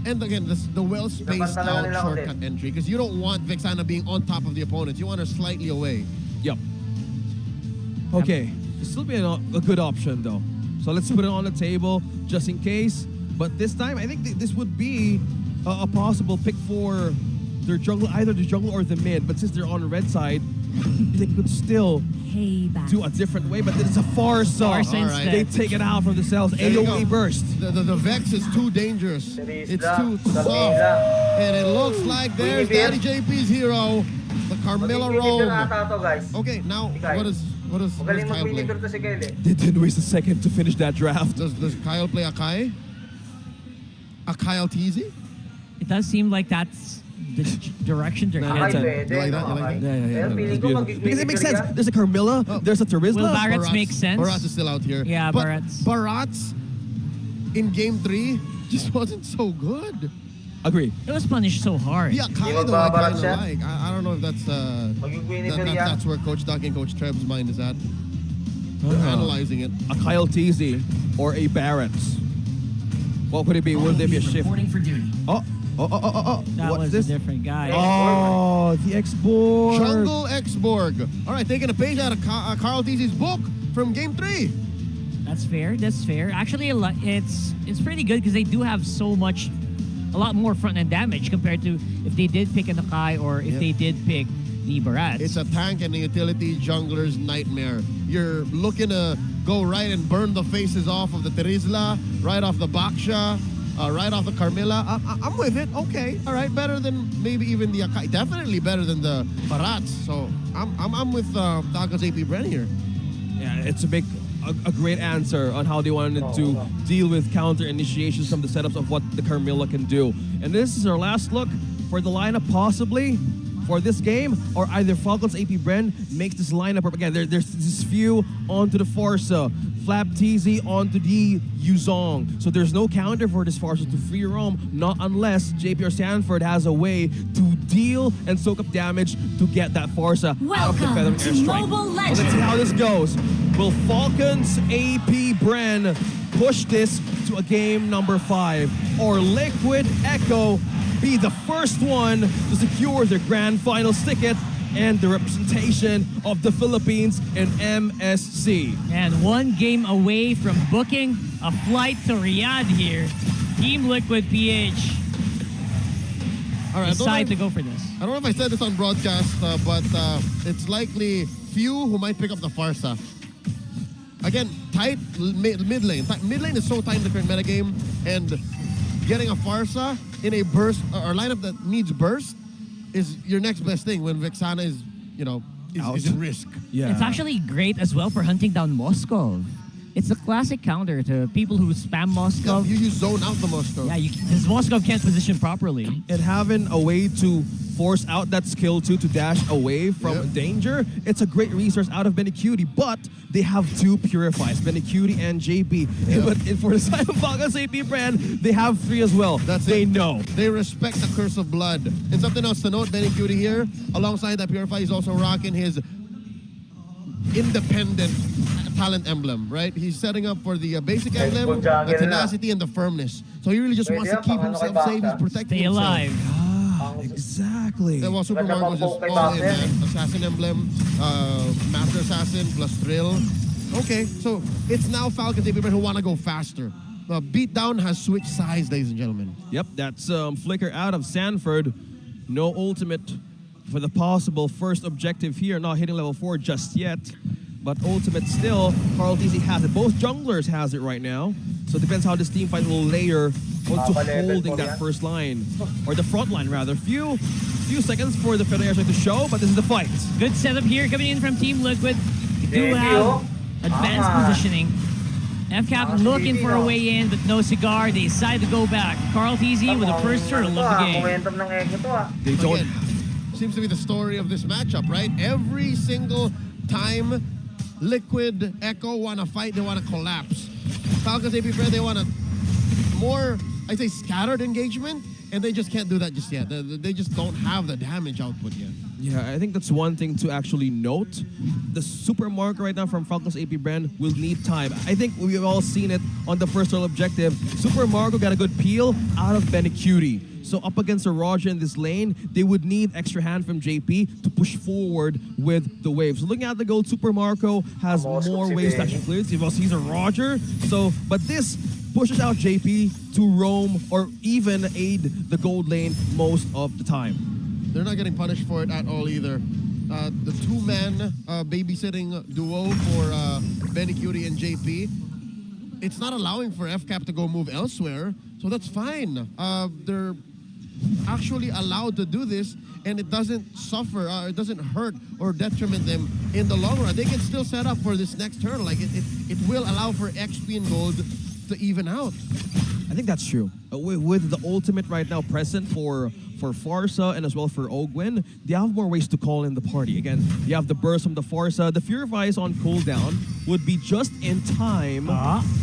And again, the well-spaced out shortcut entry, because you don't want Vexana being on top of the opponent. You want her slightly away. Yep. Okay. It's still be a good option, though. So let's put it on the table just in case. But this time, I think this would be a possible pick for their jungle, either the jungle or the mid. But since they're on the red side, they could still do a different way, but it's a Farsa. Right. They take it out from the cells. AoE burst. The Vex is too dangerous. It's too soft. And it looks like there's Daddy JP's hero, the Carmilla Roam. Okay, now what does Kyle play? They didn't waste a second to finish that draft. Does Kyle play Akai? A karltzy? it does seem like that's the direction they're headed. You like that? Yeah. Because it makes sense. There's a Carmilla, there's a Terizla. Will Barats make sense? Barats is still out here. Yeah, but Barats. Barats in game 3 just wasn't so good. Agree. It was punished so hard. Yeah, kind of like. I don't know if that's that's where Coach Duck and Coach Treb's mind is at. They're analyzing it. A karltzy or a Barats. What would it be? Would there be a shift? For duty. Oh, That What's was this? a different guy. Oh, the X-Borg. Jungle X-Borg. All right, taking a page out of karltzy's book from Game 3. That's fair. That's fair. Actually, it's pretty good because they do have a lot more front-end damage compared to if they did pick an Akai or if they did pick the Barats. It's a tank and a utility jungler's nightmare. You're looking to go right and burn the faces off of the Terizla, right off the Baksha, right off the Carmilla. I'm with it. Okay. All right. Better than maybe even the Akai. Definitely better than the Barats. So I'm with Falcon's AP BREN here. Yeah, it's a great answer on how they wanted to deal with counter initiations from the setups of what the Carmilla can do. And this is our last look for the lineup possibly for this game, or either Falcon's AP BREN makes this lineup up. Again, there's this few onto the Forza, fwydchickn onto the Yuzong. So there's no counter for this Forza to free roam, not unless JP or Sanford has a way to deal and soak up damage to get that Forza out of the Feather Airstrike. Well, let's see how this goes. Will Falcon's AP BREN push this to a game number 5, or Liquid Echo be the first one to secure their grand finals ticket and the representation of the Philippines in MSC? And one game away from booking a flight to Riyadh here. Team Liquid PH All right, decide to go for this. I don't know if I said this on broadcast, but it's likely few who might pick up the Farsa. Again, tight mid lane. Mid lane is so tight in the current metagame, and getting a Farsa in a burst or lineup that needs burst is your next best thing when Vexana is, is in risk. Yeah. It's actually great as well for hunting down Moskov. It's a classic counter to people who spam Moskov. You zone out the Moskov. Yeah, because Moskov can't position properly. And having a way to force out that skill to dash away from danger, it's a great resource out of Benecutie, but they have 2 Purifies, Benecutie and JP. But for the side of Falcon's AP BREN, they have 3 as well. They know. They respect the Curse of Blood. And something else to note, Benecutie here, alongside that Purify, he's also rocking his independent talent emblem, right? He's setting up for the basic emblem, the tenacity and the firmness. So he really just wants to keep himself safe. He's protecting himself. alive. Exactly. Then Super Marco's just all in, man. Assassin emblem, Master Assassin plus Thrill. Okay, so it's now Falcon's AP BREN who want to go faster. Beatdown has switched sides, ladies and gentlemen. Yep, that's Flicker out of Sanford. No ultimate for the possible first objective here. Not hitting level 4 just yet. But ultimate still, karltzy has it. Both junglers has it right now. So it depends how this team fight will layer onto holding that first line. Or the front line, rather. Few seconds for the Feather Airstrike to show, but this is the fight. Good setup here coming in from Team Liquid. They do have advanced positioning. FCAP looking for a way in, but no cigar. They decide to go back. karltzy with the first turtle of the game. They don't. Seems to be the story of this matchup, right? Every single time Liquid Echo want to fight, they want to collapse. Falcon's AP BREN, they want a more, I'd say, scattered engagement, and they just can't do that just yet. They just don't have the damage output yet. Yeah, I think that's one thing to actually note. The super marker right now from Falcon's AP BREN will need time. I think we've all seen it on the first objective. Super Marco got a good peel out of Benecutie. So up against a Roger in this lane, they would need extra hand from JP to push forward with the wave. So looking at the gold, Super Marco has more waves to actually clear. He's a Roger. So, but this pushes out JP to roam or even aid the gold lane most of the time. They're not getting punished for it at all either. The 2-man babysitting duo for Benecutie and JP, it's not allowing for FCAP to go move elsewhere, so that's fine. They're actually allowed to do this, and it doesn't suffer, it doesn't hurt or detriment them in the long run. They can still set up for this next turn. Like it will allow for XP and gold to even out. I think that's true. With the ultimate right now present for Farsa and as well for Ogwyn, they have more ways to call in the party. Again, you have the burst from the Farsa. The Purifies on cooldown would be just in time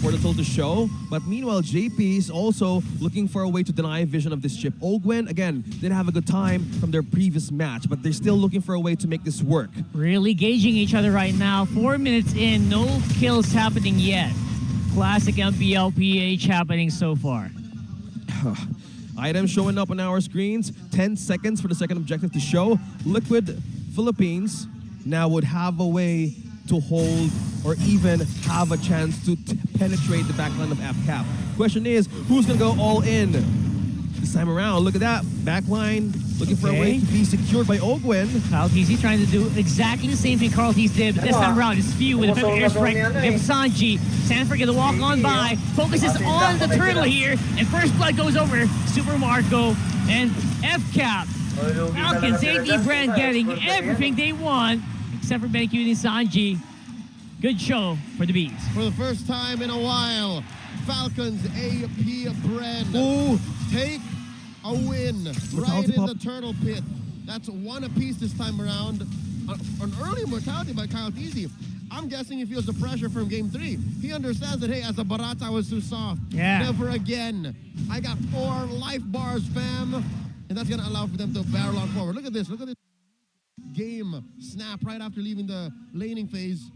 for the tool to show. But meanwhile, JP is also looking for a way to deny vision of this chip. Ogwyn, again, didn't have a good time from their previous match, but they're still looking for a way to make this work. Really gauging each other right now. 4 minutes in, no kills happening yet. Classic MPL PH happening so far. Items showing up on our screens. 10 seconds for the second objective to show. Liquid Philippines now would have a way to hold or even have a chance to penetrate the backline of FCAP. Question is, who's going to go all in this time around? Look at that. Backline looking for a way to be secured by Ogwen. karltzy trying to do exactly the same thing karltzy did, but this time around it's Few with a airstrike. They have Sanji. Sanford gonna walk on by, focuses on the turtle here, and first blood goes over Super Marco and FCAP. Falcons, AP BREN getting everything they want, except for BenQ and Sanji. Good show for the Bees. For the first time in a while, Falcons AP BREN take a win right in the turtle pit. That's one apiece this time around. An early mortality by karltzy. I'm guessing he feels the pressure from game 3. He understands that, hey, as a Barata, I was too soft. Yeah. Never again. I got 4 life bars, fam. And that's going to allow for them to barrel on forward. Look at this. Look at this game snap right after leaving the laning phase.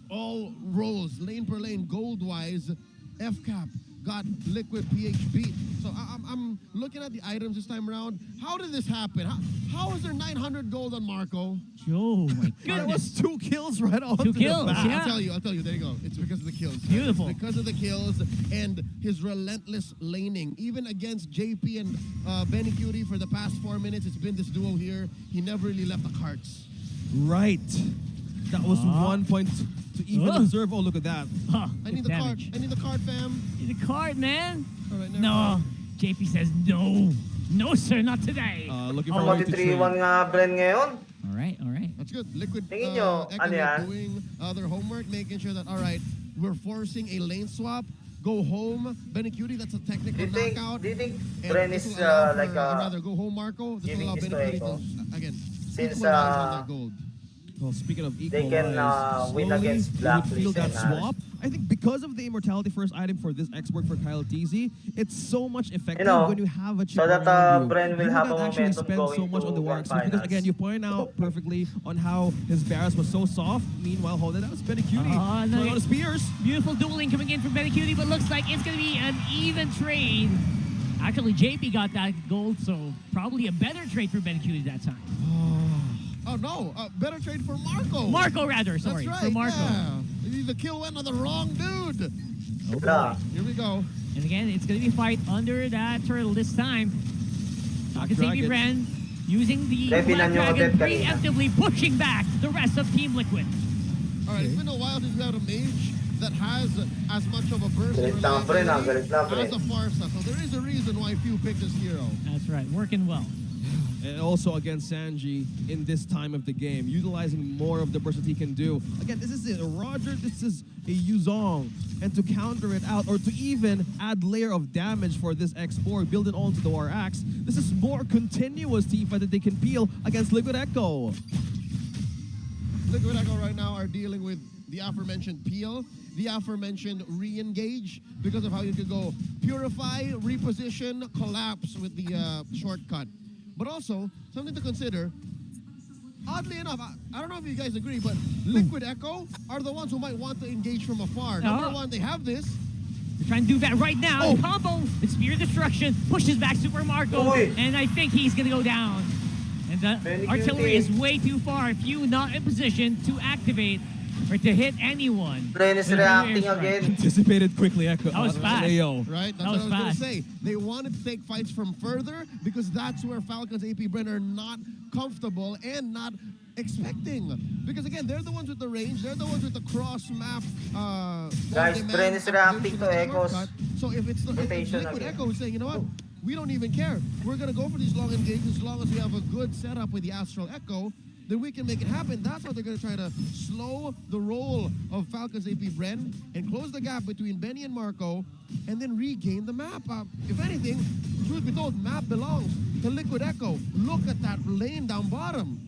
All rolls, lane per lane, gold-wise. FCAP got Liquid PH beat. So I'm looking at the items this time around. How did this happen? How is there 900 gold on Marco? Oh my goodness. That was 2 kills right off 2 kills, the bat. yeah. I'll tell you, there you go. It's because of the kills. Beautiful. It's because of the kills and his relentless laning. Even against JP and Benny Cutie for the past 4 minutes, it's been this duo here. He never really left the carts. Right. That was 1 point to even deserve. Oh, look at that. I need the card. I need the card, fam. Need the card, man. All right, no. JP says no. No, sir, not today. Looking for a way to trade. nga BREN ngayon. All right, all right. That's good. Liquid Tingin nyo, ano yan? doing their homework, making sure that, all right, we're forcing a lane swap. Go home. Benny Cutie, that's a technical knockout. Do you think And BREN this is will allow like for, rather go home, Marco. This will allow giving Benny this to Cutie to, again, Since equalize on that gold. Well, speaking of They can, equalize, win slowly against you would feel Blacklist that and swap. I think because of the immortality first item for this export for karltzy, it's so much effective when you have a chip so that around you. BREN will You have don't a actually momentum spend so going much on the to war grand expert because finals. again, you point out perfectly on how his Barras was so soft. Meanwhile, hold it out, Benny Cutie. Throwing out his spears. Beautiful dueling coming in from Benny Cutie, but looks like it's going to be an even trade. Actually, JP got that gold, so probably a better trade for Benny Cutie that time. Oh, no. Better trade for Marco. Marco, rather. Sorry, That's right, for Marco. Yeah. The kill went on the wrong dude. Oh, boy. Here we go. And again, it's going to be a fight under that turtle this time. Falcons AP BREN using the Black Dragon preemptively pushing back the rest of Team Liquid. All right, it's been a while since we had a mage that has as much of a burst Galit lang, BREN, galit lang, BREN. as a Farsa. So there is a reason why few pick this hero. That's right, working well. And also against Sanji in this time of the game, utilizing more of the burst that he can do. Again, this is a Roger, this is a Yuzong. And to counter it out, or to even add layer of damage for this X4, build it onto the War Axe, this is more continuous teamfight that they can peel against Liquid Echo. Liquid Echo right now are dealing with the aforementioned peel, the aforementioned re-engage, because of how you could go purify, reposition, collapse with the shortcut. But also, something to consider, oddly enough, I don't know if you guys agree, but Liquid Echo are the ones who might want to engage from afar. Number one, they have this. They're trying to do that right now. Combo with Spear Destruction, pushes back Super Marco, and I think he's going to go down. And the artillery is way too far. Few not in position to activate or to hit anyone. BREN is reacting again. Anticipated quickly, Echo. That was fast. Leo. Right? That's what I was going to say. They wanted to take fights from further because that's where Falcons AP BREN are not comfortable and not expecting. Because again, they're the ones with the range. They're the ones with the cross map. Guys, BREN is reacting to Echo's So if it's Liquid Echo who's saying, you know what? We don't even care. We're going to go for these long engagements as long as we have a good setup with the Astral Echo. Then we can make it happen. That's how they're going to try to slow the roll of Falcons AP BREN and close the gap between Benny and Marco and then regain the map. If anything, truth be told, map belongs to Liquid Echo. Look at that lane down bottom.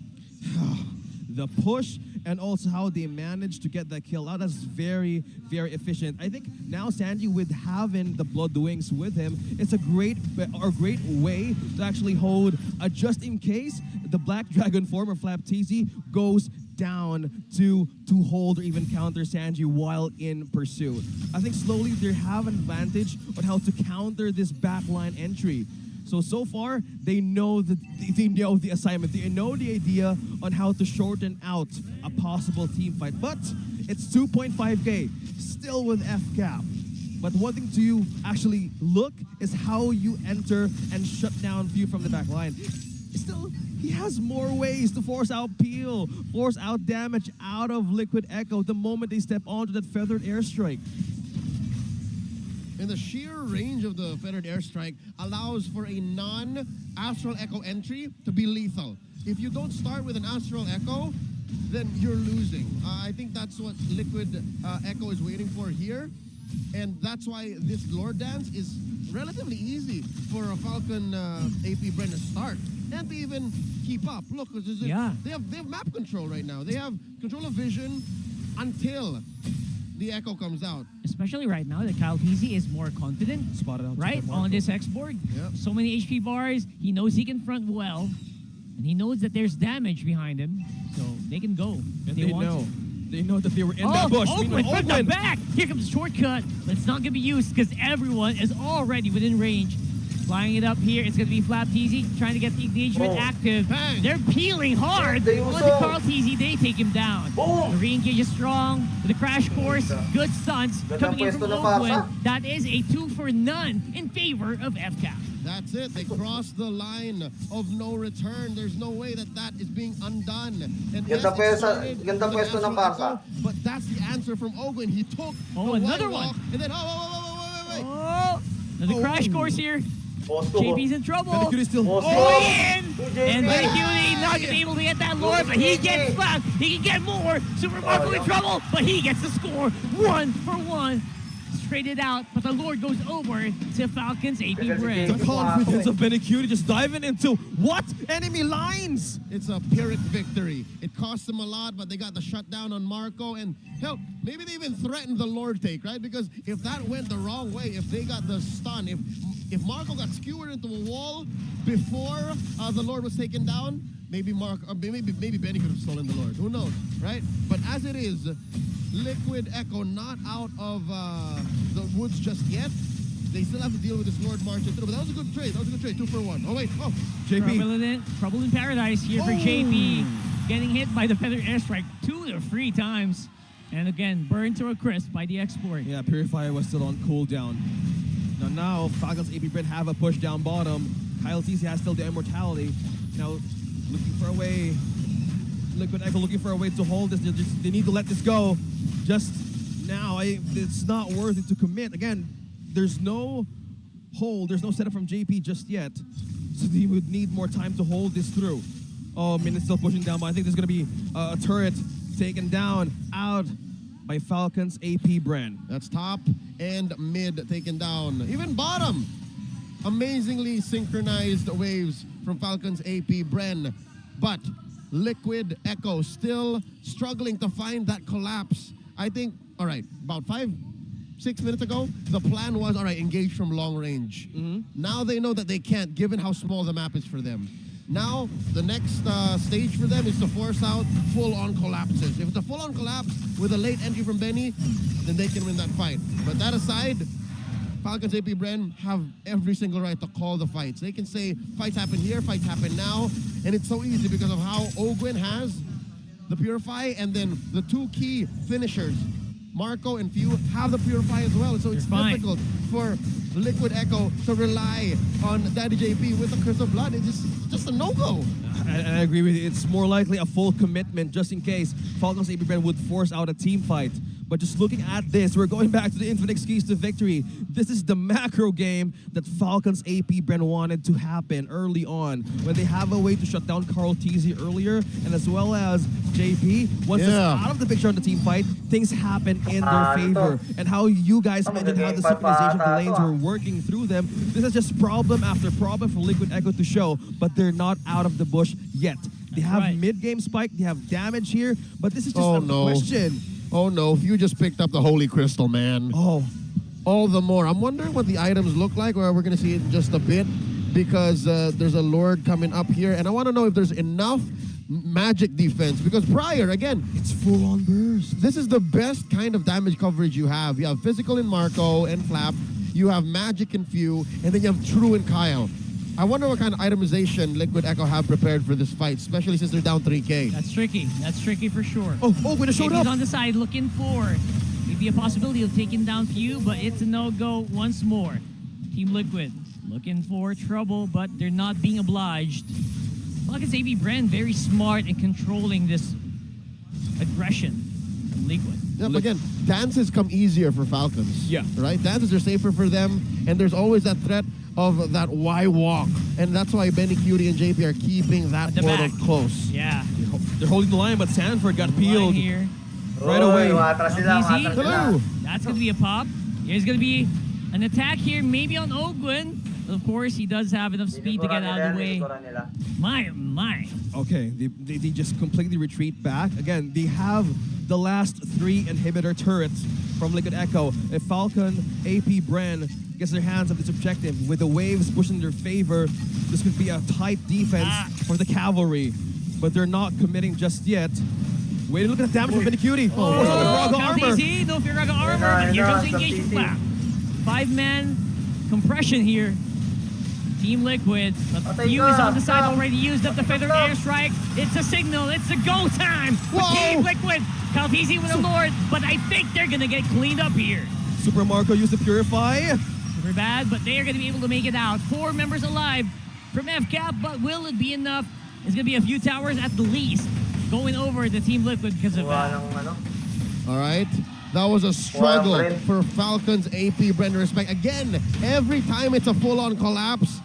The push and also how they managed to get that kill out. That's very, very efficient. I think now Sanji, with having the Blood Wings with him, it's a great way to actually hold a just in case the Black Dragon form or FLAPTZ goes down to hold or even counter Sanji while in pursuit. I think slowly they have an advantage on how to counter this backline entry. So far, they know the assignment. They know the idea on how to shorten out a possible team fight. But it's 2.5K, still with FCAP. But one thing to actually look is how you enter and shut down View from the back line. Still, he has more ways to force out Peel, force out damage out of Liquid Echo the moment they step onto that feathered airstrike. And the sheer range of the feathered airstrike allows for a non-Astral Echo entry to be lethal. If you don't start with an Astral Echo, then you're losing. I think that's what Liquid Echo is waiting for here. And that's why this Lord Dance is relatively easy for a Falcon AP BREN to start and to even keep up. Look, they have map control right now. They have control of vision until the Echo comes out. Especially right now, the karltzy is more confident. Spotted out right on this X-board. Yep. So many HP bars. He knows he can front well. And he knows that there's damage behind him. So they can go. And they know. They know that they were in that bush. Oakland from the back. Here comes the shortcut. But it's not going to be used because everyone is already within range. Flying it up here. It's going to be fwydchickn trying to get the engagement active. Bang. They're peeling hard on the karltzy. They take him down. The re-engage is strong. With the crash course, good stunts coming in from Oakland. That is a 2 for none in favor of FCAP. That's it. They crossed the line of no return. There's no way that that is being undone. And yes, but that's the answer from Ogun. He took another one. Walk, and then Another crash course here. JP's in trouble. Still in. And BennyCutie not able to get that Lord, but he gets slapped. He can get more. Super Marco in trouble, but he gets the score. 1 for 1. Traded out, but the Lord goes over to Falcon's AP BREN. The confidence of BennyCutie just diving into what? Enemy lines! It's a Pyrrhic victory. It cost them a lot, but they got the shutdown on Marco. And hell, maybe they even threatened the Lord take, right? Because if that went the wrong way, if they got the stun, if Marco got skewered into a wall before the Lord was taken down, maybe maybe Benny could have stolen the Lord. Who knows, right? But as it is, Liquid Echo not out of the woods just yet. They still have to deal with this Lord March. But that was a good trade. 2 for 1. Oh, wait. Oh, JP. Trouble in paradise here for JP. Getting hit by the feather airstrike 2 or 3 times. And again, burned to a crisp by the export. Yeah, Purifier was still on cooldown. Now Falcons AP BREN have a push down bottom. karltzy has still the immortality. Now looking for a way. Liquid Echo looking for a way to hold this. They need to let this go. Just now, it's not worth it to commit. Again, there's no hold. There's no setup from JP just yet. So they would need more time to hold this through. Oh, Minute still pushing down, but I think there's going to be a turret taken down out by Falcons AP BREN. That's top and mid taken down. Even bottom. Amazingly synchronized waves from Falcons AP BREN. But Liquid Echo still struggling to find that collapse. I think, all right, about 5-6 minutes ago, the plan was, all right, engage from long range. Now they know that they can't, given how small the map is for them. Now, the next stage for them is to force out full-on collapses. If it's a full-on collapse with a late entry from Benny, then they can win that fight. But that aside, Falcons AP BREN have every single right to call the fights. They can say, fights happen here, fights happen now, and it's so easy because of how Ogwin has the Purify, and then the 2 key finishers, Marco and Few, have the Purify as well. So it's difficult for Liquid Echo to rely on Daddy JP with the Curse of Blood. It's just a no-go. I agree with you. It's more likely a full commitment just in case Falcons AP BREN would force out a team fight. But just looking at this, we're going back to the infinite keys to victory. This is the macro game that Falcons AP BREN wanted to happen early on, when they have a way to shut down karltzy earlier, and as well as JP. Once it's out of the picture on the team fight, things happen in their favor. And how you guys mentioned how the synchronization lanes were working through them, this is just problem after problem for Liquid Echo to show, but they're not out of the bush yet. They have mid-game spike, they have damage here, but this is just a question. Oh no, Few just picked up the Holy Crystal, man. Oh. All the more. I'm wondering what the items look like, or we're going to see it in just a bit, because there's a Lord coming up here, and I want to know if there's enough magic defense, because prior, again, it's full-on burst. This is the best kind of damage coverage you have. You have physical in Marco and Flap, you have magic in Few, and then you have true in Kyle. I wonder what kind of itemization Liquid Echo have prepared for this fight, especially since they're down 3K. That's tricky. That's tricky for sure. Oh, when it showed He's up. on the side looking for maybe a possibility of taking down Few, but it's a no-go once more. Team Liquid looking for trouble, but they're not being obliged. Falcon's AB BREN very smart in controlling this aggression from Liquid. Yeah, but again, dances come easier for Falcons. Yeah. Right? Dances are safer for them, and there's always that threat of that Y walk. And that's why Benny, Cutie, and JP are keeping that portal close. Yeah. They're holding the line, but Sanford got peeled here. right away. Hello. That's going to be a pop. There's going to be an attack here, maybe on Ogwin. Of course, he does have enough speed to get out of the way. My. Okay, they just completely retreat back. Again, they have the last 3 inhibitor turrets from Liquid Echo. If Falcon, AP, BREN gets their hands on this objective with the waves pushing in their favor, this could be a tight defense for the cavalry. But they're not committing just yet. Wait, look at the damage from Benny Cutie. Oh, Raga armor. No Firaga armor, but here comes the engagement plan. 5-man compression here. Team Liquid, but Few is on the side, already used up the feather airstrike. It's a signal, it's a go time for Team Liquid. karltzy with a Lord, but I think they're gonna get cleaned up here. Super Marco used to purify. Super bad, but they are gonna be able to make it out. 4 members alive from FCAP, but will it be enough? It's gonna be a few towers at the least going over the Team Liquid because of that. All right. That was a struggle for Falcons AP BREN respect. Again, every time it's a full-on collapse,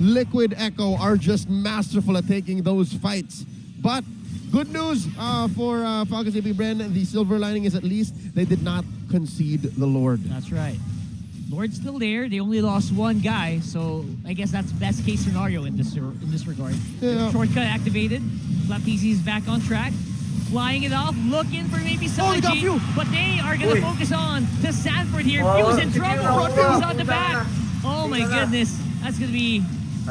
Liquid Echo are just masterful at taking those fights. But good news for Falcons AP BREN, the silver lining is at least they did not concede the Lord. That's right. Lord's still there. They only lost 1 guy, so I guess that's best case scenario in this regard. Yeah. Shortcut activated. karltzy is back on track. Flying it off, looking for maybe Sanji, but they are going to focus on to Sanford here. Few's in trouble. Few's on the back. Oh my goodness. That's going to be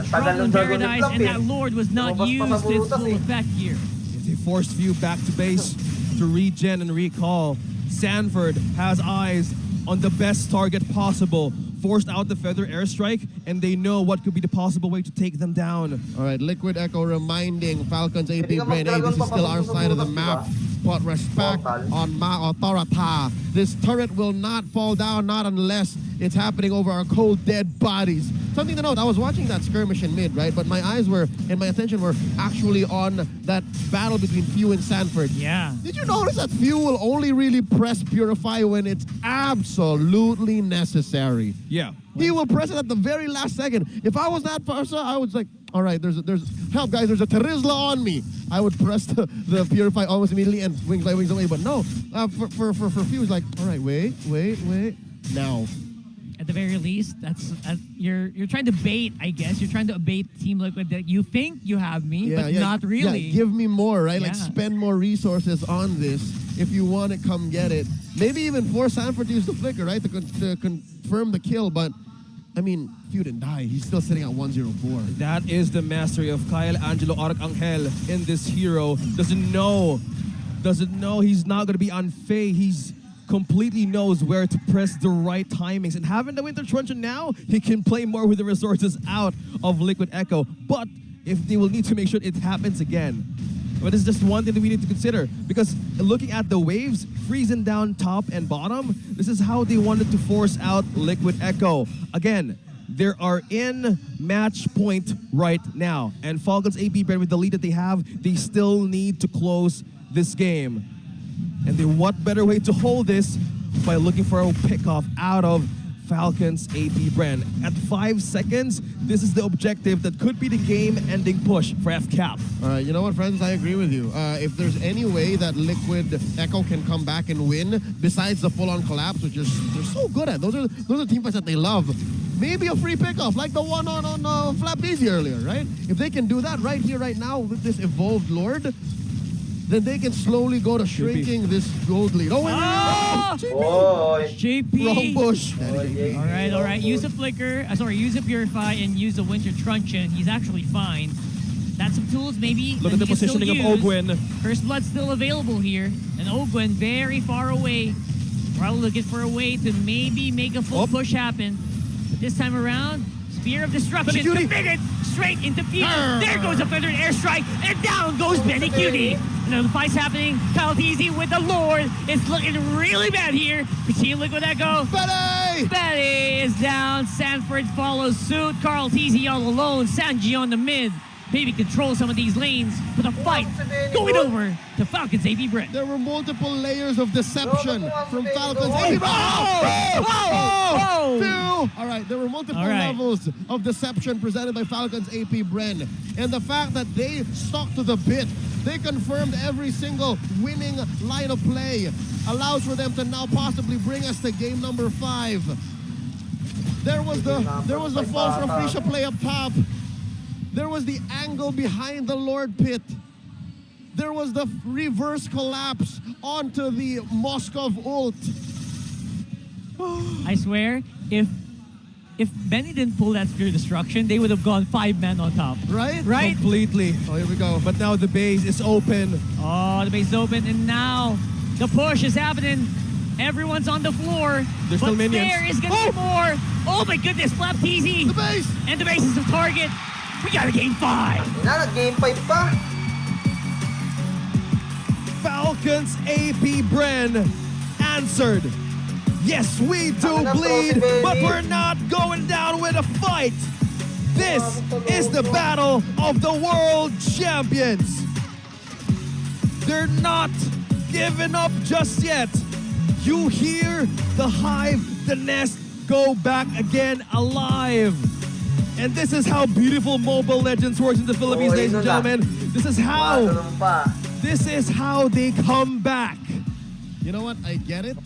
trouble in paradise, and that Lord was not used to its full effect here. They forced Few back to base to regen and recall. Sanford has eyes on the best target possible. Forced out the feather airstrike, and they know what could be the possible way to take them down. All right, Liquid Echo reminding Falcons AP BREN, hey, this is still our side of the map. Put respect on Ma Autorata. This turret will not fall down, not unless it's happening over our cold, dead bodies. Something to note, I was watching that skirmish in mid, right? But my eyes were, and my attention were actually on that battle between Few and Sanford. Yeah. Did you notice that Few will only really press Purify when it's absolutely necessary? Yeah. He will press it at the very last second. If I was that person, I was like, all right, there's help, guys, there's a Terizla on me. I would press the Purify almost immediately and wings away. But no, for Few, it's like, all right, wait, now. At the very least, that's you're trying to bait, I guess. You're trying to bait Team Liquid that you think you have me, but not really. Yeah, give me more, right? Yeah. Like spend more resources on this. If you want it, come get it. Maybe even force Sanford to use the flicker, right? To confirm the kill, but I mean, Few didn't die. He's still sitting at 104. That is the mastery of Kyle Angelo Arcangel in this hero. Doesn't know he's not going to be unfazed. He's completely knows where to press the right timings. And having the Winter Truncheon now, he can play more with the resources out of Liquid Echo. But if they will need to make sure it happens again. But it's just one thing that we need to consider, because looking at the waves, freezing down top and bottom, this is how they wanted to force out Liquid Echo. Again, they are in match point right now. And Falcons AP BREN, with the lead that they have, they still need to close this game. And then what better way to hold this by looking for a pickoff out of Falcons AP BREN. At 5 seconds, this is the objective that could be the game-ending push for FCAP. All right, you know what, friends? I agree with you. If there's any way that Liquid Echo can come back and win, besides the full-on collapse, which they're so good at, those are team fights that they love. Maybe a free pickoff, like the one on fwydchickn earlier, right? If they can do that right here, right now, with this evolved Lord, then they can slowly go to shrinking this gold lead. Oh, JP! Wrong bush. All right. Use a flicker. Use a purify and use a winter truncheon. He's actually fine. That's some tools, maybe. Look at the positioning of Ogwin. First Blood's still available here, and Ogwin very far away. Probably looking for a way to maybe make a full push happen. But this time around, Spear of Destruction committed straight into Fusion. There goes a thundered airstrike, and down goes Benny Cutie. Now the fight's happening. karltzy with the Lord. It's looking really bad here. We see Liquid Echo. Betty is down. Sanford follows suit. karltzy all alone. Sanji on the mid. Maybe control some of these lanes, but the fight going over to Falcon's AP BREN. There were multiple layers of deception from Falcon's AP BREN. All right, there were multiple levels of deception presented by Falcon's AP BREN. And the fact that they stuck to the bit, they confirmed every single winning line of play, allows for them to now possibly bring us to game number 5. There was the false Rafrisha play up top. There was the angle behind the Lord Pit. There was the reverse collapse onto the Moskov ult. I swear, if Benny didn't pull that Spear Destruction, they would have gone 5 men on top. Right? Right? Completely. Oh, here we go. But now the base is open. Oh, the base is open, and now the push is happening. Everyone's on the floor. There's still minions. There is going to be more. Oh my goodness, karltzy. The base! And the base is the target. We got a game 5. Game 5 pa. Falcon's AP BREN answered. Yes, we do bleed, but we're not going down with a fight. This is the battle of the world champions. They're not giving up just yet. You hear the hive, the nest, go back again alive. And this is how beautiful Mobile Legends works in the Philippines, ladies and gentlemen. This is how they come back. You know what? I get it.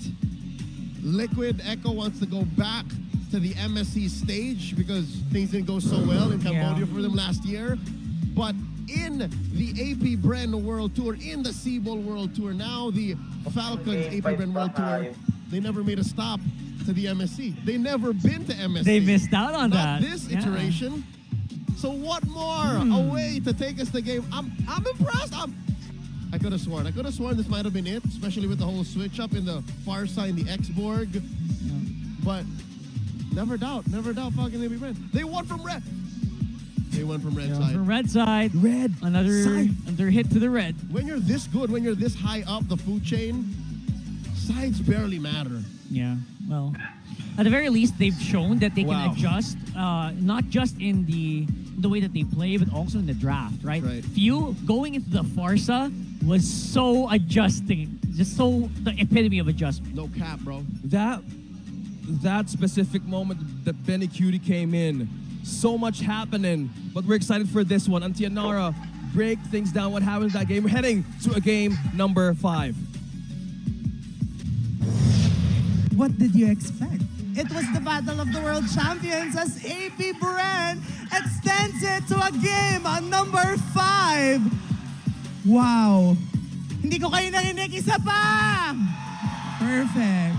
Liquid Echo wants to go back to the MSC stage because things didn't go so well in Cambodia for them last year. But in the AP BREN World Tour, in the Seabowl World Tour, now the Falcons AP BREN World Tour, they never made a stop to the MSC. They never been to MSC. They missed out on that. This iteration. So what more? A way to take us to game. I'm impressed. I could have sworn this might have been it, especially with the whole switch up in the far side, the X-Borg. But never doubt Falcon AP BREN. They won from red. They went from red side. From red side. Red. Another hit to the red. When you're this good, when you're this high up the food chain, sides barely matter. Yeah, well, at the very least, they've shown that they can adjust, not just in the way that they play, but also in the draft, right? Few going into the Farsa was so adjusting, just so the epitome of adjustment. No cap, bro. That specific moment that Benny Cutie came in, so much happening, but we're excited for this one. Antianara break things down. What happens in that game? We're heading to a game number 5. What did you expect? It was the battle of the world champions as AP BREN extends it to a game on number 5. Wow. Hindi ko kayo narinig, isa pa! Perfect.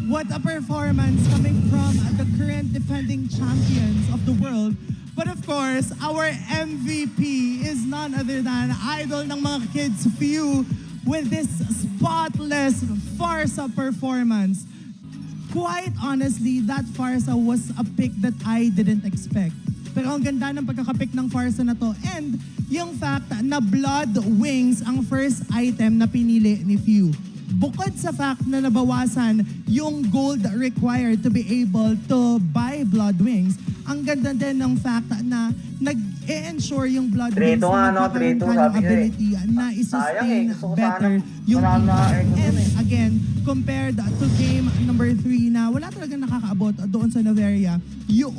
What a performance coming from the current defending champions of the world. But of course, our MVP is none other than idol ng mga kids few with this spotless Farsa performance. Quite honestly, that Farsa was a pick that I didn't expect. Pero ang ganda ng pagkakapick ng Farsa na to. And yung fact na Blood Wings ang first item na pinili ni Few. Bukod sa fact na nabawasan yung gold required to be able to buy Blood Wings, ang ganda din ng fact na nag-ensure yung Blood Wings na magkakaroon ka ng ability na i-sustain better yung team. And again, compared to game number 3 na wala talagang nakakaabot doon sa Noveria, yung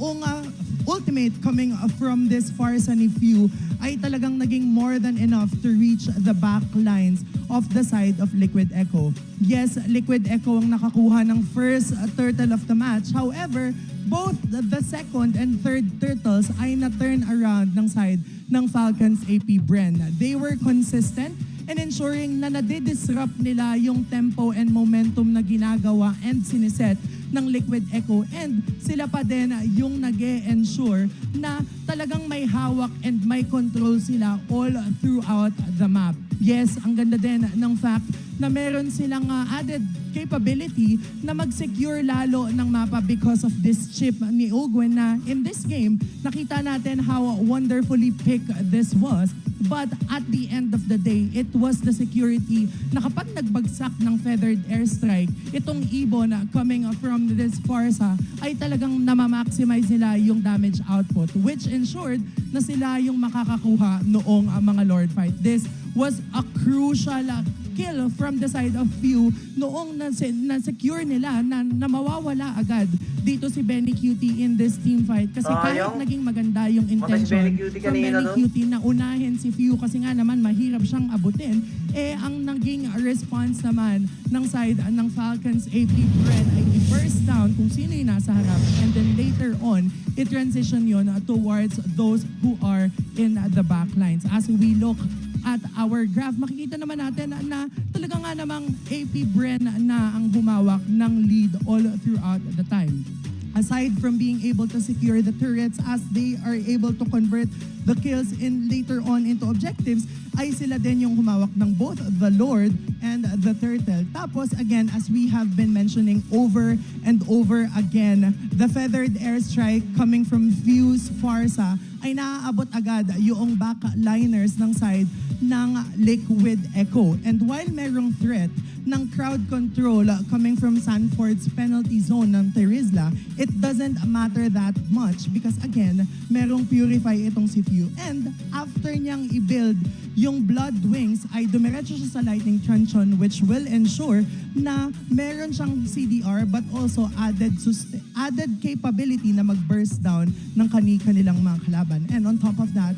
ultimate coming from this Farsa ni Few ay talagang naging more than enough to reach the back lines of the side of Liquid Echo. Yes, Liquid Echo ang nakakuha ng first turtle of the match. However, both the second and third turtles ay na-turn around ng side ng Falcons AP BREN. They were consistent and ensuring na nade-disrupt nila yung tempo and momentum na ginagawa and siniset ng Liquid Echo and sila pa din yung nag-e-ensure na talagang may hawak and may control sila all throughout the map. Yes, ang ganda din ng fact na meron silang added capability na mag-secure lalo ng mapa because of this chip ni Ogwen na in this game, nakita natin how wonderfully picked this was. But at the end of the day, it was the security na kapag nagbagsak ng feathered airstrike, itong ibon coming from this Farsa ay talagang namamaximize nila yung damage output which ensured na sila yung makakakuha noong mga Lord fight. This was a crucial kill from the side of Few noong na-secure nila na mawawala agad dito si Benny Cutie in this team fight kasi kahit naging maganda yung intention from Benny Cutie na unahin si Few kasi nga naman mahirap siyang abutin, ang naging response naman ng side ng Falcons AP BREN ay i-burst down kung sino yung nasa harap and then later on, i-transition yun towards those who are in the back lines. As we look at our graph, makikita naman natin na talaga nga namang AP BREN na ang humawak ng lead all throughout the time. Aside from being able to secure the turrets as they are able to convert the kills in later on into objectives, ay sila din yung humawak ng both the Lord and the Turtle. Tapos again, as we have been mentioning over and over again, the feathered airstrike coming from Fuse Farsa ay naaabot agad yung backliners ng side ng Liquid Echo. And while merong threat ng crowd control coming from Sanford's penalty zone ng Terizla, it doesn't matter that much because again, merong purify itong si Few. And after niyang i-build yung Blood Wings ay dumiretso siya sa Lightning Truncheon which will ensure na meron siyang CDR but also added capability na mag-burst down ng kanilang mga kalaban. And on top of that,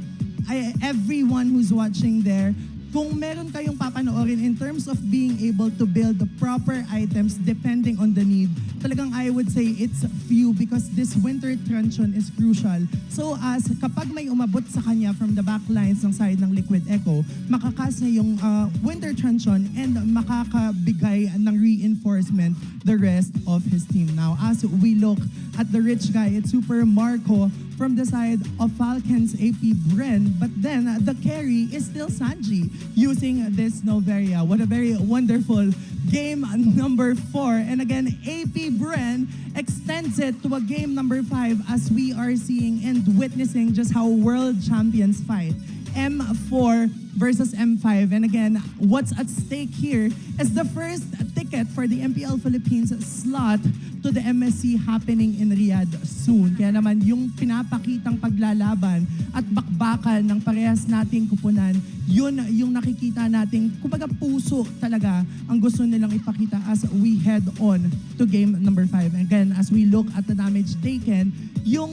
everyone who's watching there, kung meron kayong papanoorin in terms of being able to build the proper items depending on the need, talagang I would say it's Few because this Winter Truncheon is crucial. So as kapag may umabot sa kanya from the back lines ng side ng Liquid Echo, makakas niya yung Winter Truncheon and makakabigay ng reinforcement the rest of his team. Now as we look at the rich guy, it's Super Marco from the side of Falcons AP BREN, but then the carry is still Sanji using this Noveria. What a very wonderful game number 4. And again, AP BREN extends it to a game number 5 as we are seeing and witnessing just how world champions fight. M4 versus M5. And again, what's at stake here is the first ticket for the MPL Philippines slot to the MSC happening in Riyadh soon. Kaya naman yung pinapakitang paglalaban at bakbakan ng parehas nating kupunan, yun yung nakikita nating kumbaga puso talaga ang gusto nilang ipakita as we head on to game number 5. Again, as we look at the damage taken, yung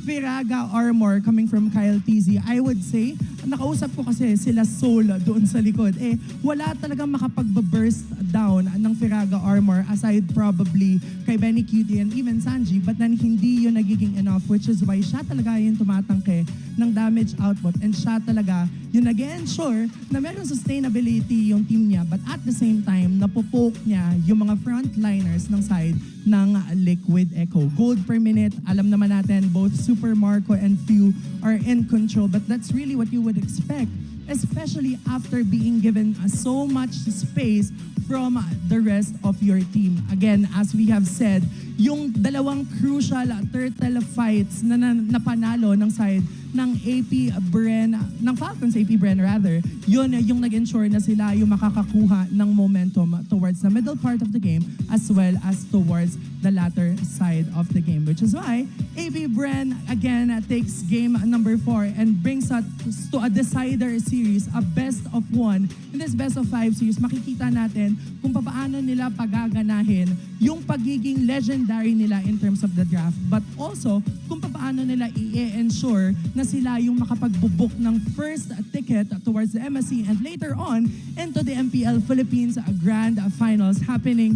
Viraga armor coming from karltzy, I would say, nakausap ko kasi sila Soul doon sa likod. Wala talagang makapag-burst down ng Viraga armor aside probably kay Benny Cutie and even Sanji, but then hindi yun nagiging enough which is why siya talaga yung tumatangke ng damage output and siya talaga yung nag-ensure na meron sustainability yung team niya but at the same time, napopoke niya yung mga frontliners ng side ng Liquid Echo. Gold per minute, alam naman natin both Super Marco and Few are in control but that's really what you would expect especially after being given so much space from the rest of your team. Again, as we have said, yung dalawang crucial turtle fights na napanalo ng side ng AP BREN, ng Falcons AP BREN rather, yun yung nag-ensure na sila yung makakakuha ng momentum towards the middle part of the game as well as towards the latter side of the game, which is why AP BREN again takes game number 4 and brings us to a decider series, a best of 1. In this best of 5 series, makikita natin kung paano nila pagaganahin yung pagiging legendary nila in terms of the draft, but also kung paano nila i-ensure na sila yung makapagbubuk ng first ticket towards the MSC and later on into the MPL Philippines Grand Finals happening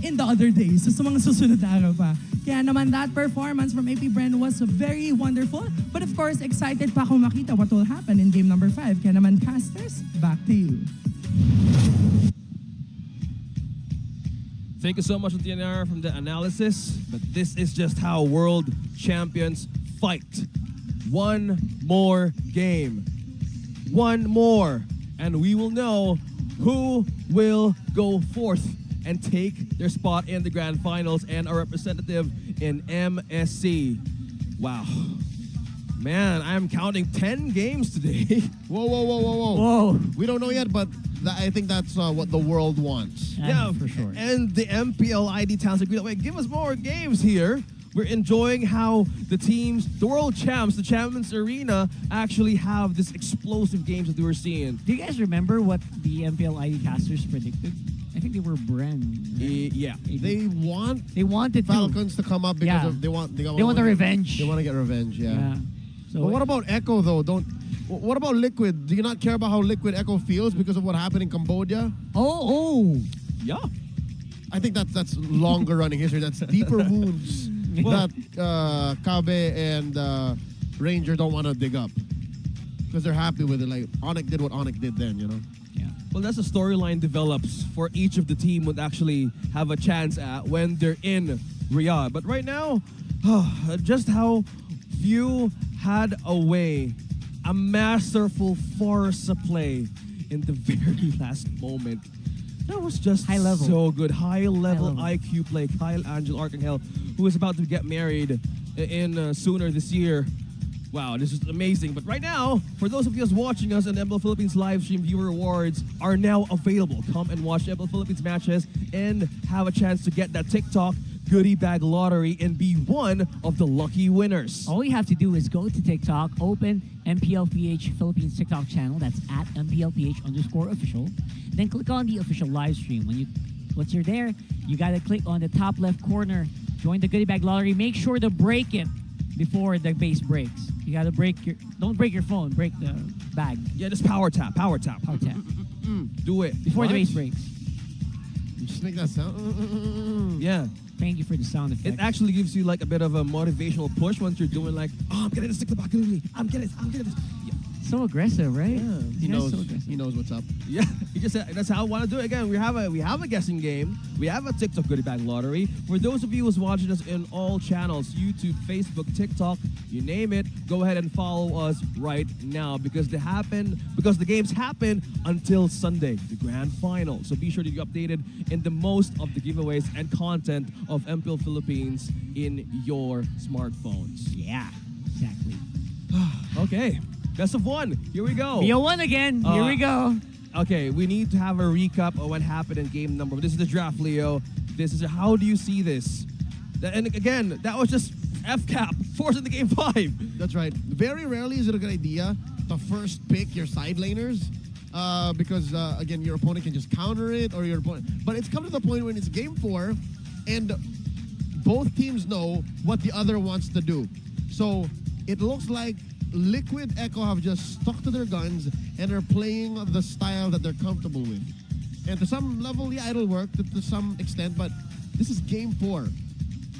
in the other days, so sa mga susunod na araw pa. Kaya naman that performance from AP BREN was very wonderful, but of course, excited pa akong makita what will happen in game number 5. Kaya naman, casters, back to you. Thank you so much, TNR, from the analysis. But this is just how world champions fight. One more game. One more. And we will know who will go forth and take their spot in the grand finals and a representative in MSC. Wow. Man, I'm counting 10 games today. Whoa, whoa, whoa, whoa, whoa. Whoa. We don't know yet, but I think that's what the world wants. Yeah, for sure. And the MPL ID towns agree that, wait, give us more games here. We're enjoying how the teams, the world champs, the Champions Arena, actually have this explosive games that we were seeing. Do you guys remember what the MPL ID casters predicted? I think they were BREN. Right? Yeah. They wanted Falcons to come up because Yeah. of they want They want the revenge. They want to get revenge, yeah. Yeah. So But what about Echo though? What about Liquid? Do you not care about how Liquid Echo feels because of what happened in Cambodia? Oh. Yeah. I think that's longer running history. That's deeper wounds that Kabe and Ranger don't want to dig up because they're happy with it. Like Onyx did what Onyx did then, you know. Well, that's the storyline develops for each of the team would actually have a chance at when they're in Riyadh. But right now, just how few had a way, a masterful Forza play in the very last moment. That was just high level. So good. High level High level. IQ play. Kyle Angel Arcangel, who is about to get married in sooner this year. Wow, this is amazing. But right now, for those of you watching us on MPL Philippines live stream, viewer rewards are now available. Come and watch MPL Philippines matches and have a chance to get that TikTok goodie bag lottery and be one of the lucky winners. All you have to do is go to TikTok, open MPL PH Philippines TikTok channel. That's at MPLPH_official. Then click on the official live stream. Once you're there, you gotta click on the top left corner. Join the goodie bag lottery. Make sure to break it before the base breaks. You gotta don't break your phone, break the bag. Yeah, just power tap. Power tap. Do it. Before the base breaks. You just make that sound. Yeah. Thank you for the sound effect. It actually gives you like a bit of a motivational push once you're doing like, oh, I'm getting to stick the back of me. I'm getting this. Yeah. So aggressive, right? Yeah. He knows what's up. Yeah, he just said that's how I want to do it. Again, we have a guessing game. We have a TikTok goodie bag lottery. For those of you who's watching us in all channels, YouTube, Facebook, TikTok, you name it, go ahead and follow us right now because the games happen until Sunday, the grand final. So be sure to be updated in the most of the giveaways and content of MPL Philippines in your smartphones. Yeah, exactly. Okay. Best of one. Here we go. BO1 again. Here we go. Okay, we need to have a recap of what happened in game number. This is the draft, Leo. How do you see this? And again, that was just F-cap, forcing the game 5. That's right. Very rarely is it a good idea to first pick your side laners because, again, your opponent can just counter it or your opponent. But it's come to the point when it's game 4 and both teams know what the other wants to do. So it looks like Liquid Echo have just stuck to their guns and are playing the style that they're comfortable with. And to some level, yeah, it'll work to some extent, but this is game 4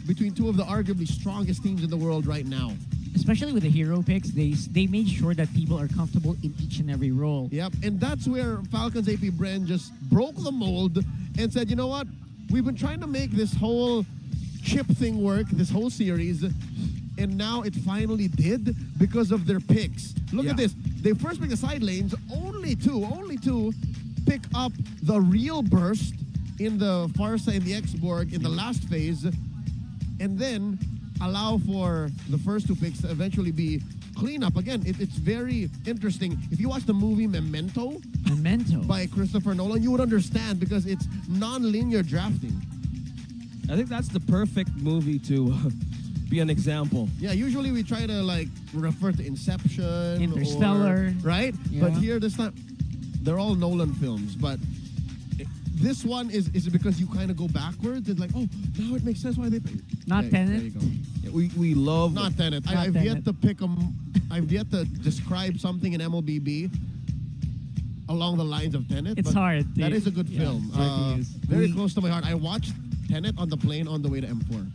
between two of the arguably strongest teams in the world right now. Especially with the hero picks, they made sure that people are comfortable in each and every role. Yep, and that's where Falcon's AP BREN just broke the mold and said, you know what? We've been trying to make this whole chip thing work, this whole series, and now it finally did because of their picks. Look at this. They first pick the side lanes, only two pick up the real burst in the Farsa and the X-Borg in the last phase, and then allow for the first 2 picks to eventually be cleanup. Again, it's very interesting. If you watch the movie Memento by Christopher Nolan, you would understand because it's non-linear drafting. I think that's the perfect movie to be an example. Yeah, usually we try to like refer to Inception, Interstellar, right? Yeah. But here this time, they're all Nolan films. But this one is because you kind of go backwards. It's like, oh, now it makes sense why they. Not Tenet. There you go. Yeah, we love not Tenet. I've yet to pick them. I've yet to describe something in MLBB along the lines of Tenet. It's hard. That is a good film. Very close to my heart. I watched Tenet on the plane on the way to M4.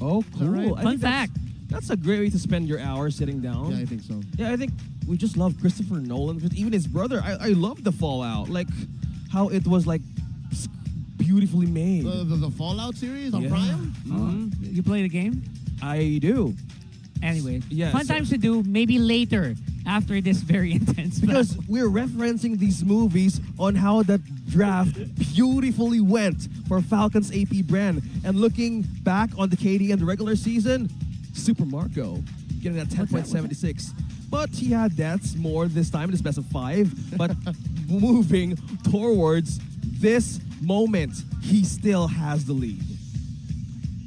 Oh, cool. Right? Fun fact. That's a great way to spend your hours sitting down. Yeah, I think so. Yeah, I think we just love Christopher Nolan. Because even his brother, I love the Fallout. Like, how it was like beautifully made. The Fallout series on Yeah. Prime? You play the game? I do. Anyway, Yeah, fun so- times to do. Maybe later after this very intense Because battle. we're referencing these movies on how that draft beautifully went for Falcons AP BREN. And looking back on the KD and the regular season, Super Marco getting at 10.76. But he had deaths more this time in his best of 5. But moving towards this moment, he still has the lead.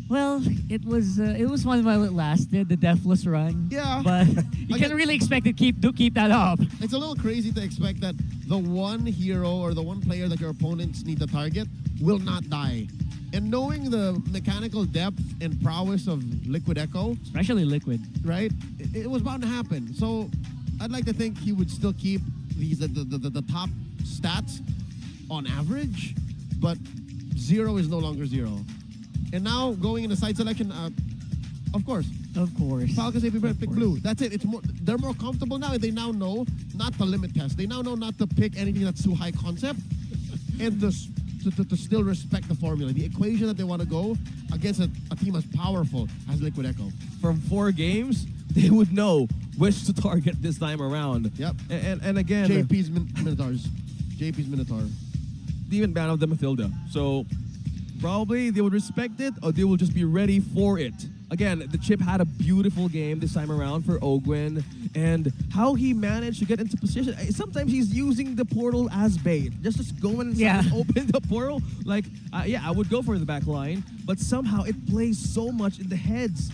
Well, it was fun while it lasted, the deathless run. Yeah. But you can't really expect to keep that up. It's a little crazy to expect that the one hero or the one player that your opponents need to target will not die. And knowing the mechanical depth and prowess of Liquid Echo, Especially Liquid. right? It was bound to happen. So I'd like to think he would still keep these the top stats on average, but 0 is no longer 0. And now going into side selection, of course. Of course. Falcons AP BREN pick blue. That's it. They're more comfortable now, and they now know not to limit test. They now know not to pick anything that's too high concept, and to still respect the formula, the equation that they want to go against a team as powerful as Liquid Echo. From 4 games, they would know which to target this time around. Yep. And again, JP's Minotaurs. JP's Minotaur. they even banned out the Mathilda. So probably they would respect it or they will just be ready for it. Again, the chip had a beautiful game this time around for Ogwin, and how he managed to get into position. Sometimes he's using the portal as bait. Just go in and open the portal. Like, yeah, I would go for the back line, but somehow it plays so much in the heads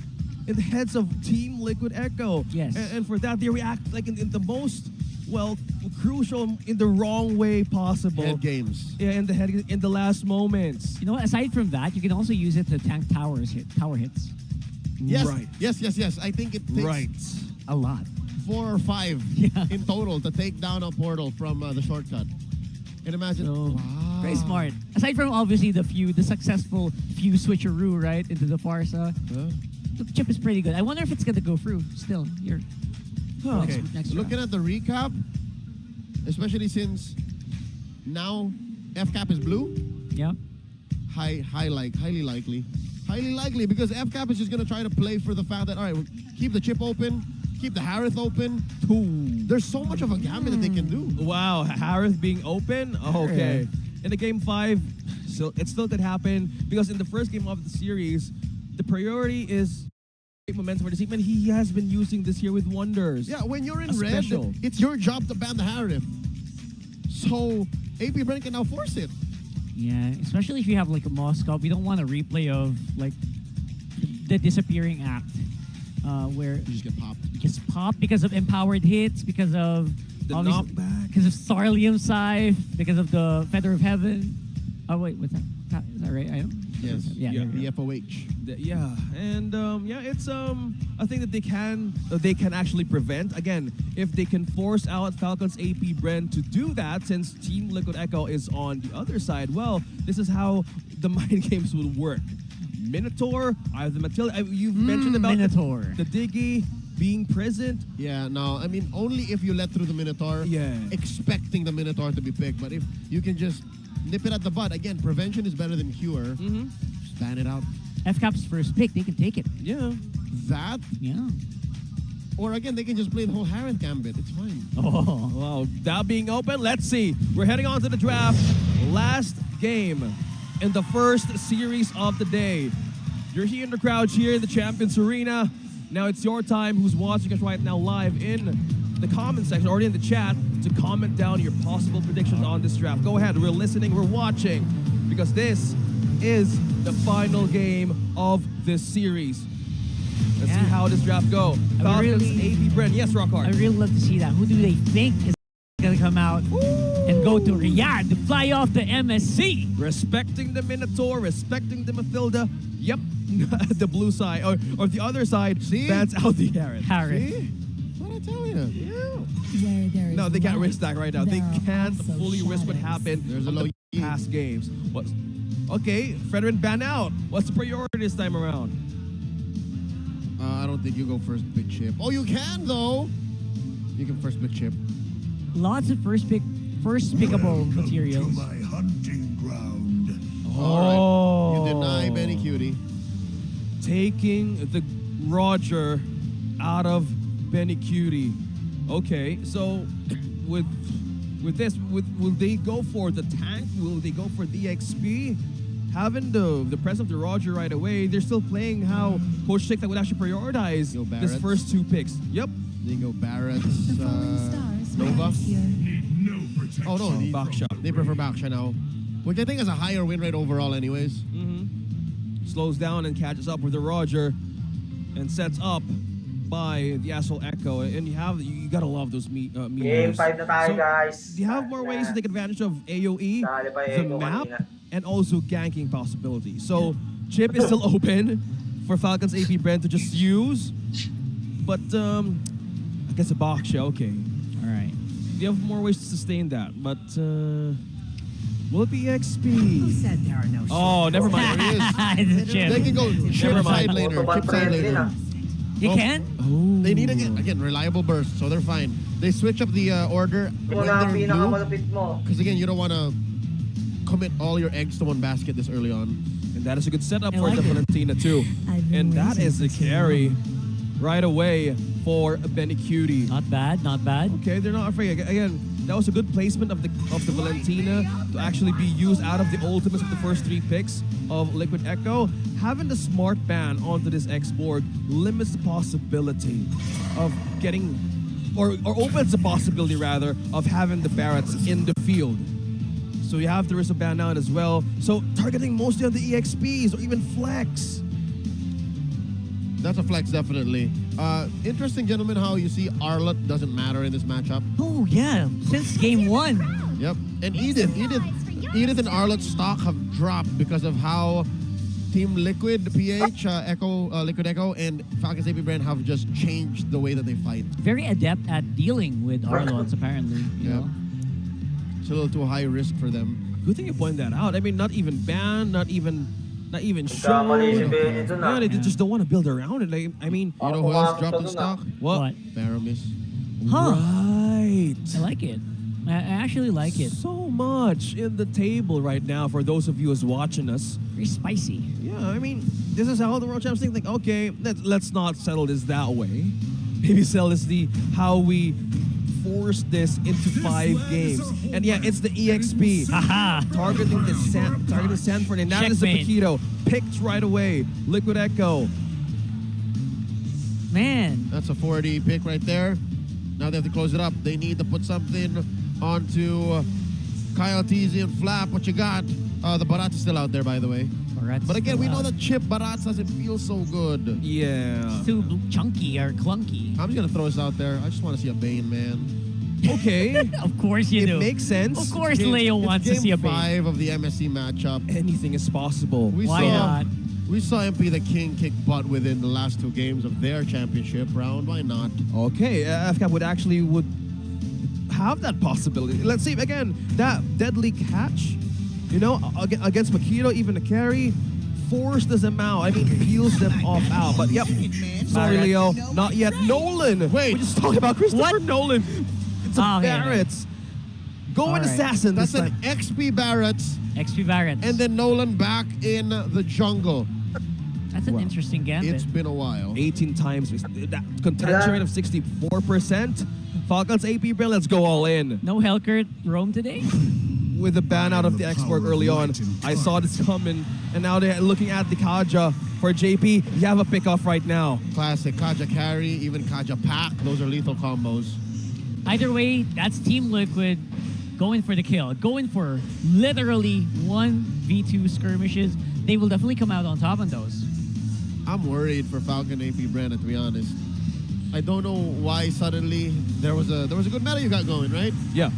of Team Liquid Echo. Yes. And for that, they react like in the most, well, crucial, in the wrong way possible. Head games. Yeah, in the last moments. You know, aside from that, you can also use it to tank tower hits. Yes, Right. yes. I think it takes a lot. 4 or 5 in total to take down a portal from the shortcut. And imagine, wow. Very smart. Aside from obviously the successful few switcheroo right into the Farsa, the chip is pretty good. I wonder if it's gonna go through still. Okay, next looking at the recap, especially since now FCAP is blue. Yeah. Highly likely because FCAP is just gonna try to play for the fact that all right, we'll keep the chip open, keep the Harith open. There's so much of a gambit that they can do. Wow, Harith being open? Okay. In the game 5, it still could happen because in the first game of the series, the priority is momentum for the team, and he has been using this here with Wonders. Yeah, when you're in red, it's your job to ban the Harith. So AP BREN can now force it. Yeah, especially if you have like a Moscow, we don't want a replay of like the disappearing act, where you just get popped. You just pop because of empowered hits, because of the knockback, because of Sarlium Scythe, because of the Feather of Heaven. Oh wait, what's that? Is that right? I don't. Yes. Yeah. The FOH. Yeah, and yeah, it's a thing that they can actually prevent. Again, if they can force out Falcon's AP BREN to do that, since Team Liquid Echo is on the other side, well, this is how the mind games would work. Minotaur, either Matilda. You've mentioned about Minotaur, the Diggy being present. Yeah, no, I mean only if you let through the Minotaur. Yeah. Expecting the Minotaur to be picked, but if you can just nip it at the bud. Again, prevention is better than cure. Just ban it out. FCAP's first pick, they can take it. Yeah. That? Yeah. Or again, they can just play the whole Harith gambit. It's fine. Oh, wow. That being open, let's see. We're heading on to the draft. Last game in the first series of the day. You're here in the crowd here in the Champions Arena. Now it's your time, who's watching us right now live in the comment section or in the chat, to comment down your possible predictions on this draft. Go ahead, we're listening, we're watching, because this is the final game of this series. Let's see how this draft go. Falcons, AP BREN. Yes, Rockhard. I really love to see that. Who do they think is going to come out and go to Riyadh to fly off the MSC? Respecting the Minotaur, respecting the Mathilda. Yep, the blue side, or the other side, bans out the Harith. See? What I tell you? Yeah. No, they can't risk that right now. They can't fully risk what happened There's a on low the past games. Okay, Frederick ban out. What's the priority this time around? I don't think you go first pick chip. Oh, you can though. You can first pick chip. Lots of first pickable materials. To my hunting ground. All right. You deny Benny Cutie. Taking the Roger out of Benny Cutie. Okay, so with this, will they go for the tank? Will they go for the XP? Having the presence of the Roger right away, they're still playing how Coach Chick that would actually prioritize this first two picks. Yep. They go Barrett's Nova. Oh no, they prefer Baksha now, which I think is a higher win rate overall, anyways. Slows down and catches up with the Roger, and sets up by the Asshole Echo. And you gotta love those Game meters. 5 na tayo, guys. Do you have more ways to take advantage of AoE, the map, and also ganking possibilities? So Chip is still open for Falcon's AP BREN to just use, but I guess a Baksha, okay. All right. You have more ways to sustain that, but will it be XP? Who said there are no Oh, never mind. It's a Chip. They can go Chip Never mind. side laner. Chip side laner. You can? Oh. They need again reliable burst, so they're fine. They switch up the order when they're new, because again, you don't want to commit all your eggs to one basket this early on. And that is a good setup for the Valentina too. And that is the carry right away for Benny Cutie. Not bad, not bad. Okay, they're not afraid. Again, that was a good placement of the Valentina to actually be used out of the ultimates of the first three picks of Liquid Echo. Having the smart ban onto this X-board limits the possibility of getting, or opens the possibility rather, of having the Barretts in the field. So you have the risk of ban down as well. So targeting mostly on the EXPs or even flex. That's a flex, definitely. Interesting, gentlemen, how you see Arlott doesn't matter in this matchup. Oh, yeah. Since game 1. Yep. And Edith and Arlott's stock have dropped because of how Team Liquid PH, Liquid Echo, and Falcon's AP BREN have just changed the way that they fight. Very adept at dealing with Arlotts, apparently. You know? It's a little too high risk for them. Good thing you point that out. I mean, not even ban, not even show. Yeah, they just don't want to build around it. I mean, you know who else dropped in stock? What? Faramis. Huh. Right. I like it. I actually like it. So much in the table right now for those of you who's watching us. Very spicy. Yeah, I mean, this is how the World Champs think. Like, okay, let's not settle this that way. Maybe settle this how we force this into 5 games. And yeah, it's the EXP. Aha! Targeting Sanford, and that is the Paquito. Picked right away. Liquid Echo. Man. That's a 40 pick right there. Now they have to close it up. They need to put something onto karltzy and Flap. What you got? The Barats is still out there, by the way. But again, we know that Chip Barats doesn't feel so good. Yeah. It's too chunky or clunky. I'm just going to throw this out there. I just want to see a Bane, man. Okay. Of course you do. It makes sense. Of course Leo wants to see a Bane. Game 5 of the MSC matchup. Anything is possible. Why not? We saw MP the King kick butt within the last 2 games of their championship round. Why not? Okay, FCAP would have that possibility. Let's see, again, that deadly catch, you know, against Paquito, even a carry, forces them out. I mean, peels them off out. But yep, sorry, Leo, not yet. Nolan! Wait. We just talked about Christopher Nolan. It's a Barretts. Going Assassin. That's an XP Barretts. XP Barretts. And then Nolan back in the jungle. That's an interesting gambit. It's been a while. 18 times. That contention rate of 64%. Falcons AP BREN, let's go all in. No Hellcurt roam today? With the ban out of the export early on, I saw this coming, and now they're looking at the Kaja for JP. You have a pick-off right now. Classic. Kaja carry, even Kaja pack. Those are lethal combos. Either way, that's Team Liquid going for the kill. Going for literally 1v2 skirmishes. They will definitely come out on top on those. I'm worried for Falcon AP BREN, to be honest. I don't know why suddenly there was a good meta you got going, right? Yeah.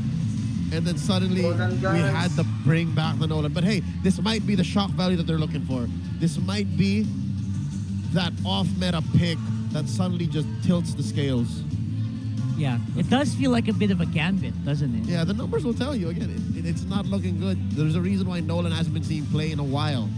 And then suddenly we had to bring back the Nolan. But hey, this might be the shock value that they're looking for. This might be that off-meta pick that suddenly just tilts the scales. Yeah, it does feel like a bit of a gambit, doesn't it? Yeah, the numbers will tell you. Again, it's not looking good. There's a reason why Nolan hasn't been seen play in a while.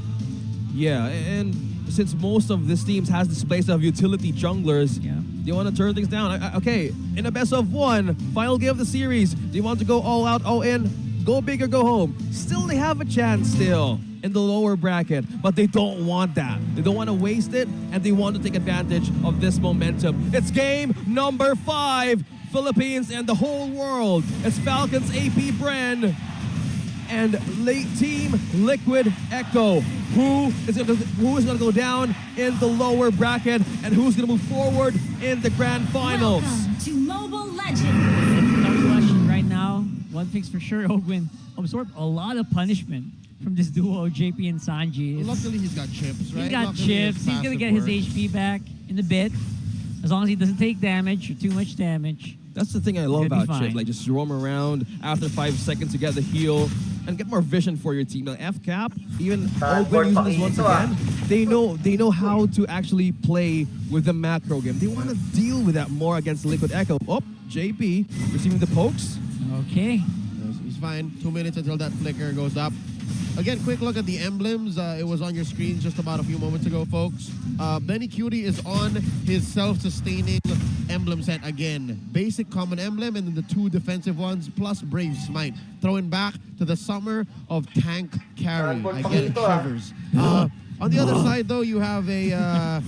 Yeah, and since most of these teams has this place of utility junglers, you want to turn things down. Okay, in a best of 1, final game of the series, do you want to go all out, all in, go big or go home? Still, they have a chance still. in the lower bracket, but they don't want that. They don't want to waste it, and they want to take advantage of this momentum. It's game number 5, Philippines and the whole world. It's Falcons AP BREN and late team Liquid Echo. Who is going to go down in the lower bracket, and who's going to move forward in the grand finals? Welcome to Mobile Legends. Tough question right now. One thing's for sure, Ogwin absorbed a lot of punishment from this duo, JP and Sanji. Luckily, he's got chips, right? He's got chips. He's going to get his HP back in a bit, as long as he doesn't take damage or too much damage. That's the thing I love about Chip. Like, just roam around after 5 seconds to get the heal and get more vision for your team. Like FCAP, even Ogwin using this once again, they know how to actually play with the macro game. They want to deal with that more against Liquid Echo. Oh, JP receiving the pokes. Okay. He's fine. 2 minutes until that flicker goes up. Again, quick look at the emblems. It was on your screen just about a few moments ago, folks. Benny Cutie is on his self-sustaining emblem set again. Basic common emblem and then the 2 defensive ones plus Brave Smite. Throwing back to the summer of tank carry. I get it, shivers. On the other side, though, you have a...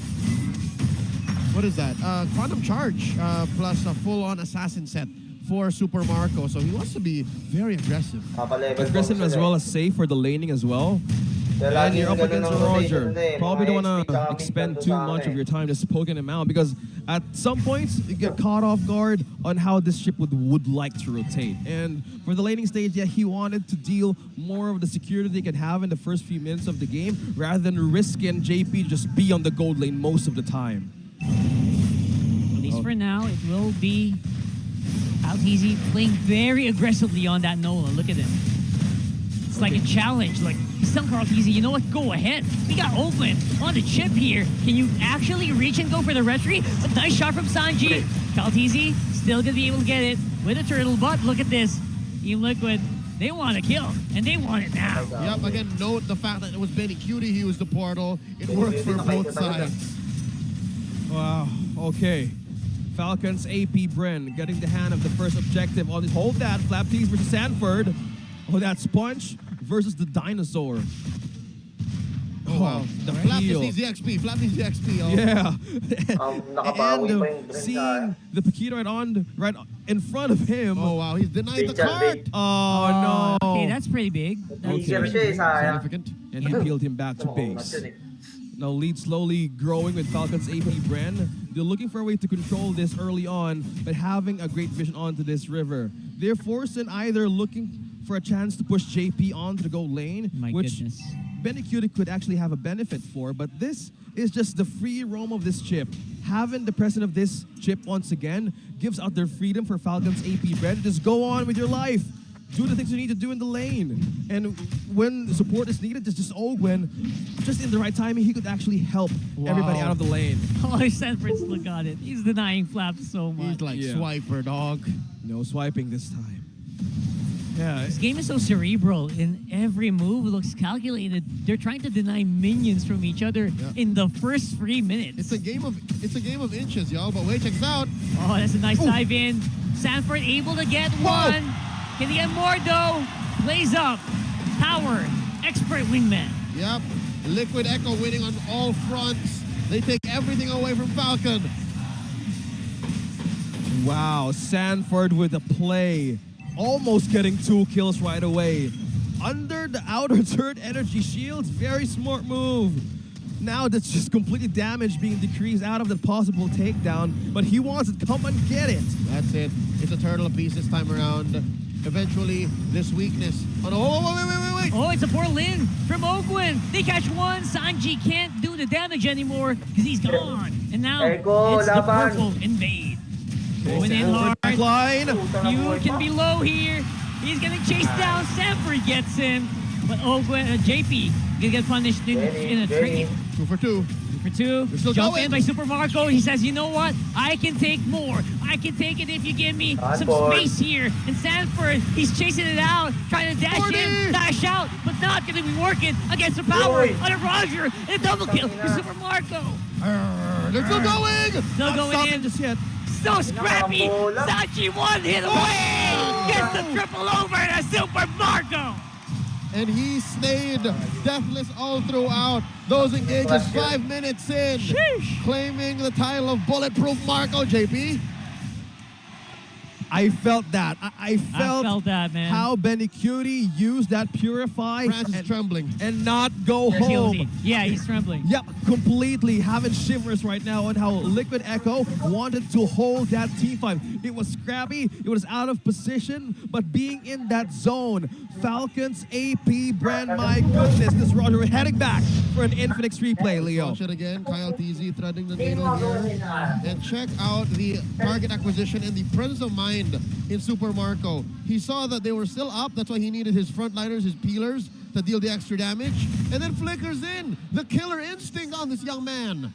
what is that? Quantum Charge plus a full-on assassin set for Super Marco, so he wants to be very aggressive. Aggressive as well as safe for the laning as well. And you're up against Roger. Probably don't want to expend too much of your time just poking him out, because at some points you get caught off guard on how this ship would like to rotate. And for the laning stage, yeah, he wanted to deal more of the security they can have in the first few minutes of the game, rather than risking JP to just be on the gold lane most of the time. At least for now, it will be karltzy playing very aggressively on that Nola. Look at him. It's like a challenge. Like, he's telling karltzy, you know what? Go ahead. We got Oakland on the chip here. Can you actually reach and go for the retry? A nice shot from Sanji. karltzy still going to be able to get it with a turtle, but look at this. Team Liquid, they want to kill, and they want it now. Yep, again, note the fact that it was Benny Cutie who used the portal. It works for both sides. Wow, okay. Falcons AP BREN getting the hand of the first objective on this. Hold that, Flaptees versus Sanford. Oh, that Sponge versus the Dinosaur. Oh, wow. The Flaptees needs the XP. Flaptees the XP. Oh. Yeah. And seeing the Paquito right in front of him. Oh, wow. He's denied the card. Oh, no. Okay, that's pretty big. That's significant. And he peeled him back to base. Now lead slowly growing with Falcons AP BREN. They're looking for a way to control this early on, but having a great vision onto this river. They're forced in either looking for a chance to push JP onto the gold lane, which Benny Cutie could actually have a benefit for, but this is just the free roam of this chip. Having the president of this chip once again gives out their freedom for Falcons AP BREN. Just go on with your life. Do the things you need to do in the lane. And when support is needed, just Ogwin, just in the right timing, he could actually help everybody out of the lane. Oh, Sanford's look at it. He's denying Flap so much. He's like, swiper, dog. No swiping this time. Yeah. This game is so cerebral. In every move, it looks calculated. They're trying to deny minions from each other in the first 3 minutes. It's a game of inches, y'all. But wait, check this out. Oh, that's a nice dive in. Sanford able to get one. Can he get more though? Plays up. Power. Expert wingman. Yep. Liquid Echo winning on all fronts. They take everything away from Falcon. Wow, Sanford with a play. Almost getting 2 kills right away. Under the outer third energy shields. Very smart move. Now that's just completely damage being decreased out of the possible takedown. But he wants it. Come and get it. That's it. It's a turtle apiece this time around. Eventually, this weakness. Oh, wait. Oh, it's a poor Lin from Ogwin. They catch one. Sanji can't do the damage anymore because he's gone. And now it's the purple invade. Going in hard. You can be low here. He's getting chased down. Sanford gets him. But Ogwin, JP, gonna get punished in a tricky. 2 for 2. 2 for 2. Jump in by Super Marco. He says, you know what? I can take more. I can take it if you give me some space here. And Sanford, he's chasing it out, trying to dash in, dash out, but not going to be working against the power on a Roger. And a double kill for Super Marco. They're still going. Still going in. Just yet. So scrappy. Sanji 1 hit away. Gets the triple over to Super Marco. and he stayed deathless all throughout those engages. 5 minutes in, claiming the title of Bulletproof Marco, JP. I felt that. I felt that, man. How Benny Cutie used that Purify and trembling and not go home. Yeah, he's trembling. Yep, completely having shivers right now on how Liquid Echo wanted to hold that team fight. It was scrappy, it was out of position, but being in that zone, Falcons AP BREN, my goodness, this Roger, we're heading back for an Infinix replay, Leo. Watch it again, karltzy threading the needle here. And check out the target acquisition and the presence of mind in Super Marco. He saw that they were still up, that's why he needed his frontliners, his peelers, to deal the extra damage, and then flickers in the killer instinct on this young man.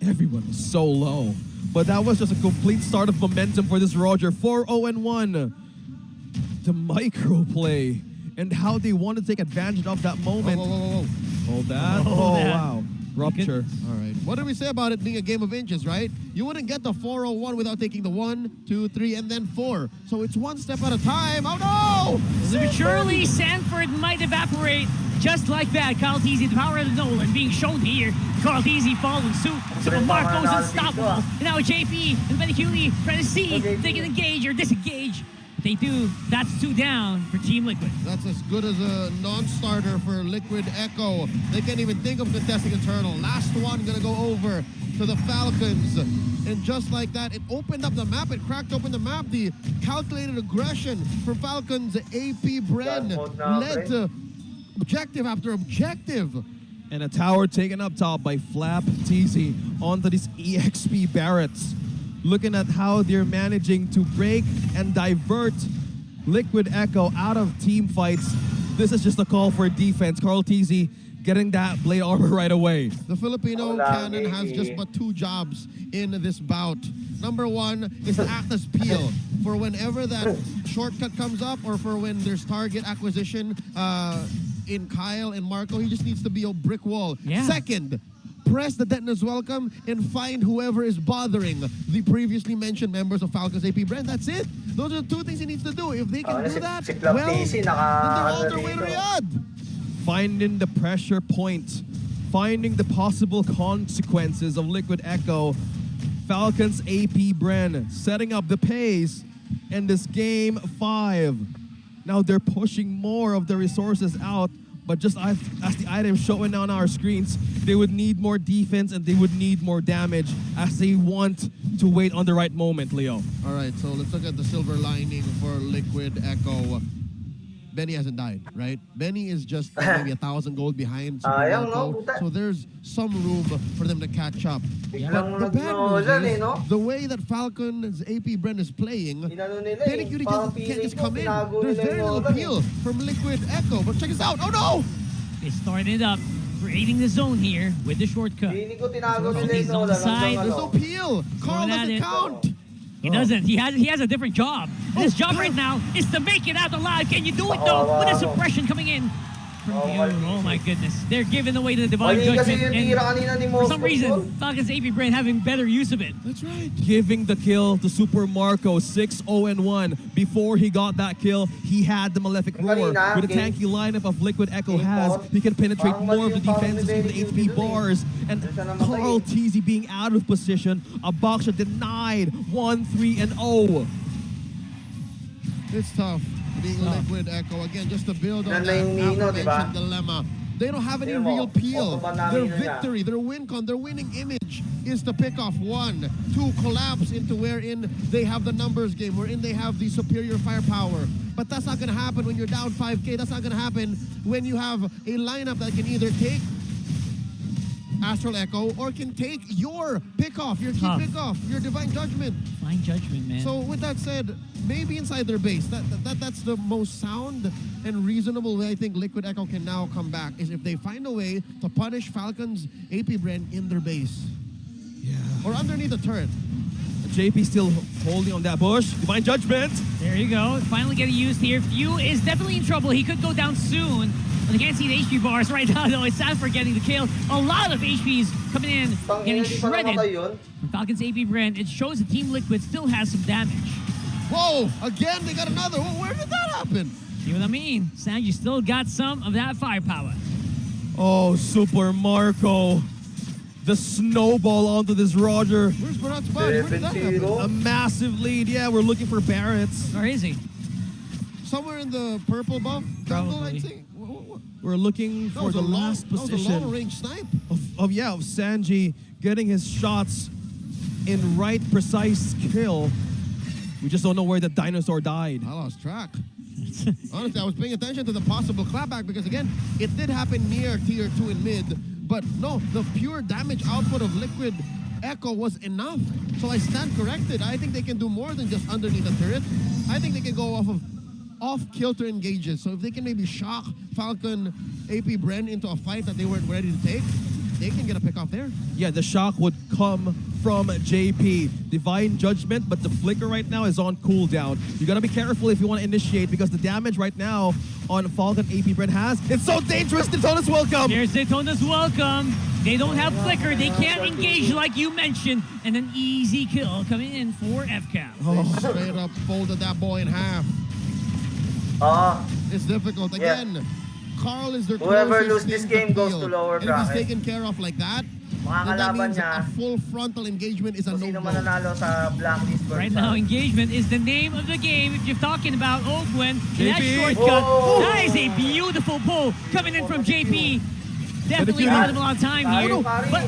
Everyone was so low, but that was just a complete start of momentum for this Roger. 4-0-1. The micro play and how they want to take advantage of that moment. Hold that. Oh, wow. Rupture. All right. What did we say about it being a game of inches, right? You wouldn't get the 4-0-1 without taking the 1, 2, 3, and then 4. So it's one step at a time. Oh, no! But surely Sanford might evaporate just like that. karltzy, the power of the Nolan being shown here. karltzy following suit. So Marco's unstoppable. And now JP and Benny Cutie trying to see if they can engage or disengage. They do. That's 2 down for Team Liquid. That's as good as a non-starter for Liquid Echo. They can't even think of contesting Eternal. Last one gonna go over to the Falcons. And just like that, it opened up the map. It cracked open the map. The calculated aggression for Falcons AP BREN led to objective after objective. And a tower taken up top by fwydchickn onto these EXP Barretts. Looking at how they're managing to break and divert Liquid Echo out of team fights. This is just a call for defense. karltzy getting that blade armor right away. The Filipino cannon has just but 2 jobs in this bout. Number 1 is to act as peel for whenever that shortcut comes up or for when there's target acquisition in Kyle and Marco. He just needs to be a brick wall. Yeah. Second, press the Detona's welcome and find whoever is bothering the previously mentioned members of Falcons AP BREN. That's it. Those are the 2 things he needs to do. If they can do that, well, then they're on their way to Riyadh. Finding the pressure point, finding the possible consequences of Liquid Echo. Falcons AP BREN setting up the pace in this game 5. Now they're pushing more of the resources out, but just as the items showing on our screens, they would need more defense and they would need more damage as they want to wait on the right moment, Leo. All right, so let's look at the silver lining for Liquid Echo. Benny hasn't died, right? Benny is just maybe 1,000 gold behind Super Marco, so there's some room for them to catch up. But the bad news is, the way that Falcon's AP BREN is playing, Benny Cutie can't just come in. There's very little appeal from Liquid Echo, but check this out. Oh no! They started up, creating the zone here with the shortcut. karltzy's on the side. There's no peel. Karl doesn't count. He doesn't. He has a different job. His job right now is to make it out alive. Can you do it though? With a suppression coming in from you. Oh my goodness. They're giving away the divine judgment. And for some reason, Falcons AP BREN having better use of it. That's right. Giving the kill to Super Marco, 6-0-1. Before he got that kill, he had the Malefic Roar. With the tanky lineup of Liquid Echo has, he can penetrate more of the defenses in the HP bars. And karltzy being out of position, a boxer denied 1-3-0. It's tough being Liquid Echo. Again, just to build on that aforementioned dilemma. They don't have any real peel. Their victory, their win con, their winning image is to pick off 1, 2, collapse into wherein they have the numbers game, wherein they have the superior firepower. But that's not going to happen when you're down 5K. That's not going to happen when you have a lineup that can either take Astral Echo or can take your pick-off, your key pick-off, your Divine Judgment. Divine Judgment, man. So with that said, maybe inside their base, that's the most sound and reasonable way I think Liquid Echo can now come back, is if they find a way to punish Falcons AP BREN in their base. Yeah. Or underneath the turret. JP still holding on that bush. Divine Judgment. There you go. Finally getting used here. Few is definitely in trouble. He could go down soon. But you can't see the HP bars right now, though. It's sad for getting the kill. A lot of HPs coming in, getting shredded from Falcons AP BREN. It shows the Team Liquid still has some damage. Whoa! Again, they got another. Where did that happen? See what I mean? Sanji still got some of that firepower. Oh, Super Marco. The snowball onto this Roger. Where's Barat's body? Where did that happen? A massive lead. Yeah, we're looking for Barrett's. Where is he? Somewhere in the purple buff jungle, Probably. I'd say. We're looking for the last position That was a long-range snipe. of Sanji getting his shots in right precise kill. We just don't know where the dinosaur died. I lost track. Honestly, I was paying attention to the possible clapback because, again, it did happen near tier 2 in mid. But no, the pure damage output of Liquid Echo was enough. So I stand corrected. I think they can do more than just underneath a turret. I think they can go off-kilter engages. So if they can maybe shock Falcon, AP BREN into a fight that they weren't ready to take, they can get a pick off there. Yeah, the shock would come from JP. Divine Judgment, but the flicker right now is on cooldown. You gotta be careful if you want to initiate because the damage right now on Falcon AP BREN has, it's so dangerous. Daytona's welcome. There's Daytona's welcome. They don't have flicker. They can't engage like you mentioned. And an easy kill coming in for FCAP. They straight up folded that boy in half. It's difficult. Again, Carl is their Whoever closest loses this thing game goes peel. to lower And if he's bracket. taken care of like that, then that Makakalaban means niya. a full frontal engagement is a Kung sino no-go. mananalo sa blacklist Right now, engagement is the name of the game. If you're talking about Ogwen, that JP. shortcut, Whoa. that is a beautiful pull coming in from JP. Definitely bought him a lot of time here. But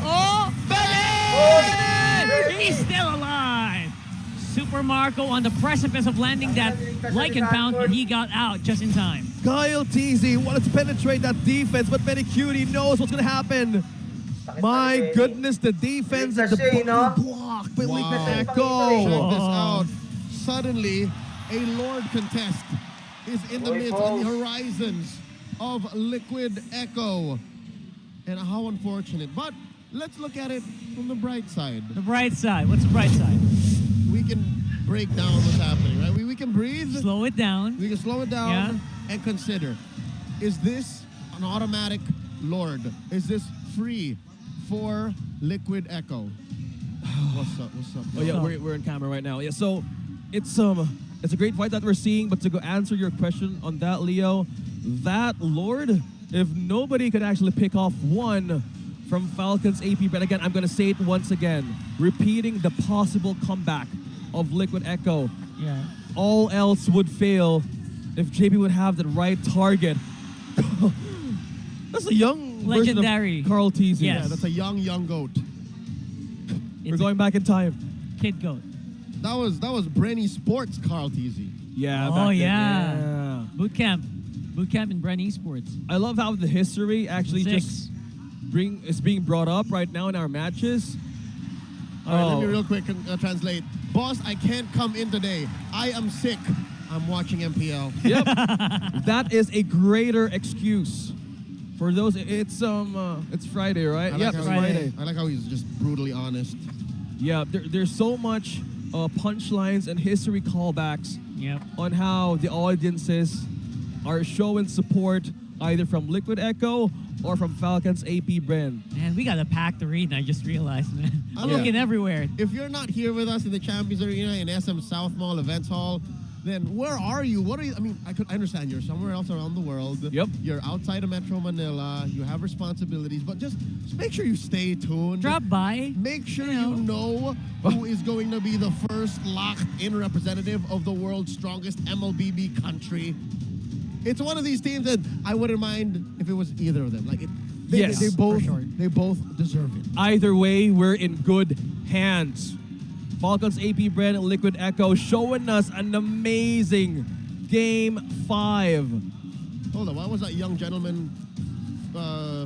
he's still alive. Super Marco on the precipice of landing that Lycan pound, and he got out just in time. karltzy wanted to penetrate that defense, but Cutie knows what's gonna happen. My goodness, the defense and the block. But Wow. Check Check go. this out. Suddenly, a Lord contest is in the midst on the horizons of Liquid Echo. And how unfortunate. But let's look at it from the bright side. The bright side. What's the bright side? We can break down what's happening, right? We can breathe. Slow it down. We can slow it down and consider. Is this an automatic Lord? Is this free for Liquid Echo? What's up? What's up? Oh yeah, we're in camera right now. Yeah, so it's a great fight that we're seeing, but to go answer your question on that, Leo, that Lord, if nobody could actually pick off one from Falcon's AP, but again, I'm gonna say it once again, repeating the possible comeback of Liquid Echo. Yeah. All else would fail if JP would have the right target. That's a young Legendary. version of karltzy. Yes. Yeah, that's a young goat. We're going back in time. Kid goat. That was Brenny Sports karltzy. Yeah. Oh, back then, yeah. Boot camp in BREN Esports. I love how the history actually 6. just is being brought up right now in our matches. All right, let me real quick translate. Boss, I can't come in today. I am sick. I'm watching MPL. Yep. That is a greater excuse for those. It's Friday, right? I like Yep, how it's he- Friday. I like how he's just brutally honest. Yeah, there's so much punchlines and history callbacks on how the audiences are showing support either from Liquid Echo or from Falcon's AP BREN. Man, we got a packed arena, I just realized, man. I'm Yeah. looking everywhere. If you're not here with us in the Champions Arena in SM South Mall Events Hall, then where are you? What are you? I mean, I understand you're somewhere else around the world. Yep. You're outside of Metro Manila. You have responsibilities, but just make sure you stay tuned. Drop by. Make sure you know who is going to be the first locked-in representative of the world's strongest MLBB country. It's one of these teams that I wouldn't mind if it was either of them. Like, Yes, they both, for sure. they both deserve it. Either way, we're in good hands. Falcons AP BREN and Liquid Echo showing us an amazing Game 5. Hold on, why was that young gentleman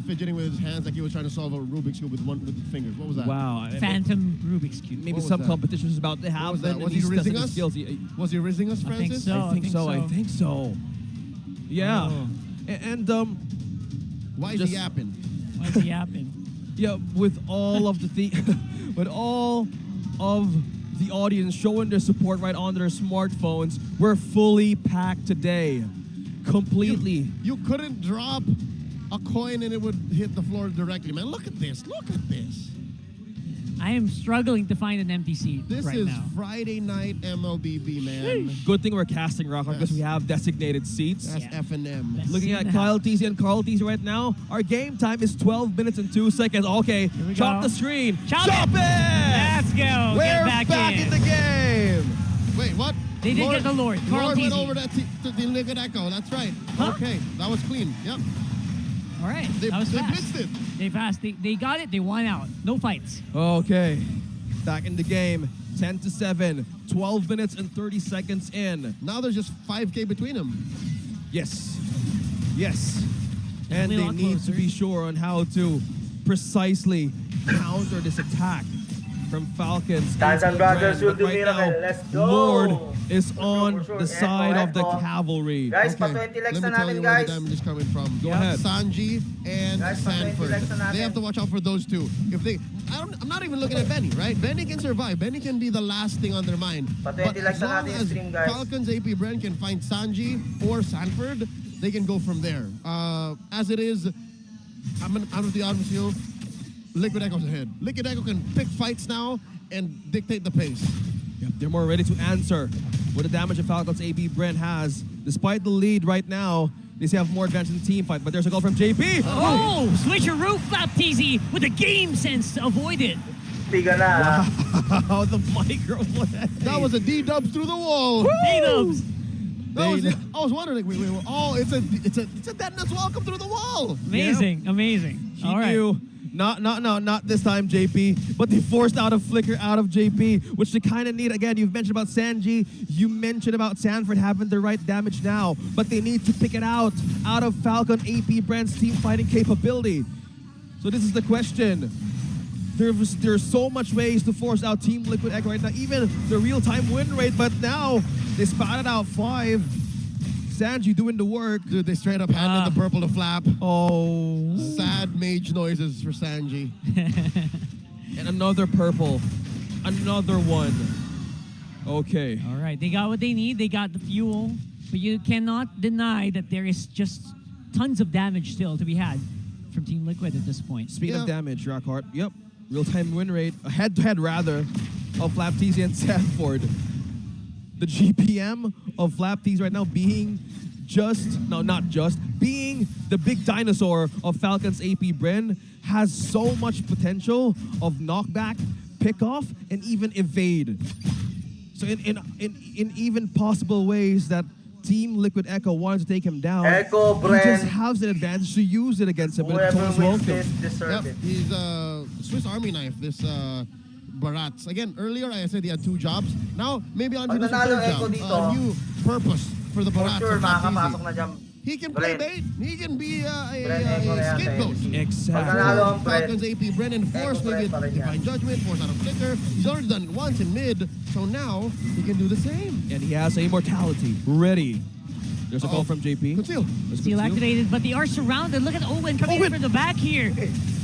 fidgeting with his hands like he was trying to solve a Rubik's Cube with his fingers? What was that? Wow. Phantom Rubik's Cube. Maybe What was some that? competition is about to What happen. was that? and Was he he's testing rizzing his us? skills. Was he rizzing us, Francis? I think so. Yeah. Oh. And Why is just- he yapping? Why is he yapping? Yeah, with all of with all of the audience showing their support right on their smartphones, we're fully packed today. Completely. You couldn't drop a coin and it would hit the floor directly, man. Look at this. Look at this. I am struggling to find an empty seat This right is now. Friday night MLBB, man. Good thing we're casting Rock because we have designated seats. That's F&M. Looking at karltzy and karltzy right now, our game time is 12 minutes and 2 seconds. Okay, we chop go. the screen. Chop Chop it! it! Let's go. We're Get back in the game. Wait, what? They did get the Lord. Lord went karltzy. over to the Liquid Echo. That's right. Huh? Okay, that was clean. Yep. All right, They that was fast. blitzed it. They fast. They got it. They won out. No fights. Okay, back in the game. 10-7, 12 minutes and 30 seconds in. Now there's just 5K between them. Yes. Yes. And Definitely a they lot need to closer. be sure on how to precisely counter this attack from Falcons. Tanzan AP Brothers Brand. will But do right miracle. now, Let's go. Lord is on for sure. the side of the Echo. cavalry. Guys, Okay, pa 20 legs let na me tell namin, you where the guys. damage is coming from. Go ahead. Sanji and Guys, pa 20 Sanford. legs na natin. They have to watch out for those two. If they, I'm not even looking at Benny, right? Benny can survive. Benny can be the last thing on their mind. Pa 20 But legs as na long natin yung as stream, guys. Falcons AP Bren can find Sanji or Sanford, they can go from there. As it is, I'm out of the honest with you. Liquid Echo's ahead. Liquid Echo can pick fights now and dictate the pace. Yep, they're more ready to answer with the damage that Falcons AP Brent has. Despite the lead right now, they still have more advantage in the team fight, but there's a goal from JP. Oh, switcheroo FlapTZ with a game sense to avoid it. Tiga na. Wow, the micro. That was a D-dubs through the wall. D-dubs. That was it. I was wondering, wait, oh, it's a detonus welcome through the wall. Amazing, amazing. He All right. knew. Not this time, JP. But they forced out a flicker out of JP, which they kind of need. Again, you've mentioned about Sanji. You mentioned about Sanford having the right damage now. But they need to pick it out of Falcon AP Brand's team fighting capability. So this is the question. There's so much ways to force out Team Liquid Echo right now. Even the real-time win rate. But now they spotted out 5. Sanji doing the work. Dude, they straight up handed the purple to Flap. Oh. Sad mage noises for Sanji. And another purple. Another one. Okay. All right, they got what they need. They got the fuel. But you cannot deny that there is just tons of damage still to be had from Team Liquid at this point. Speed of damage, Rockhart. Yep. Real-time win rate. A head-to-head, rather, of FlapTZ and Sanford. The GPM of FlapTZ right now being being the big dinosaur of Falcons AP Bren has so much potential of knockback, pick-off, and even evade. So in even possible ways that Team Liquid Echo wanted to take him down, Echo, he Bren. just has an advantage to use it against him. But Whoever Thomas wins welcome. this deserves Yep, it. he's a Swiss Army knife, this Barats. Again, earlier I said he had 2 jobs. Now, maybe on to Pag this nanalo third Echo job. dito, A new purpose for the For Barats. sure, of FlapTZ. makakapasok na dyan. He can play bait. He can be Bren, Echo na a yan, scapegoat. Exactly. Pag nanalo ang Bren, Falcons AP Bren and force Echo maybe Bren pa a rin yan. divine judgment, force out a flicker. He's already done it once in mid, so now he can do the same. And he has immortality ready. There's a call from JP. Conceal. Steel activated, but they are surrounded. Look at Owen coming in from the back here.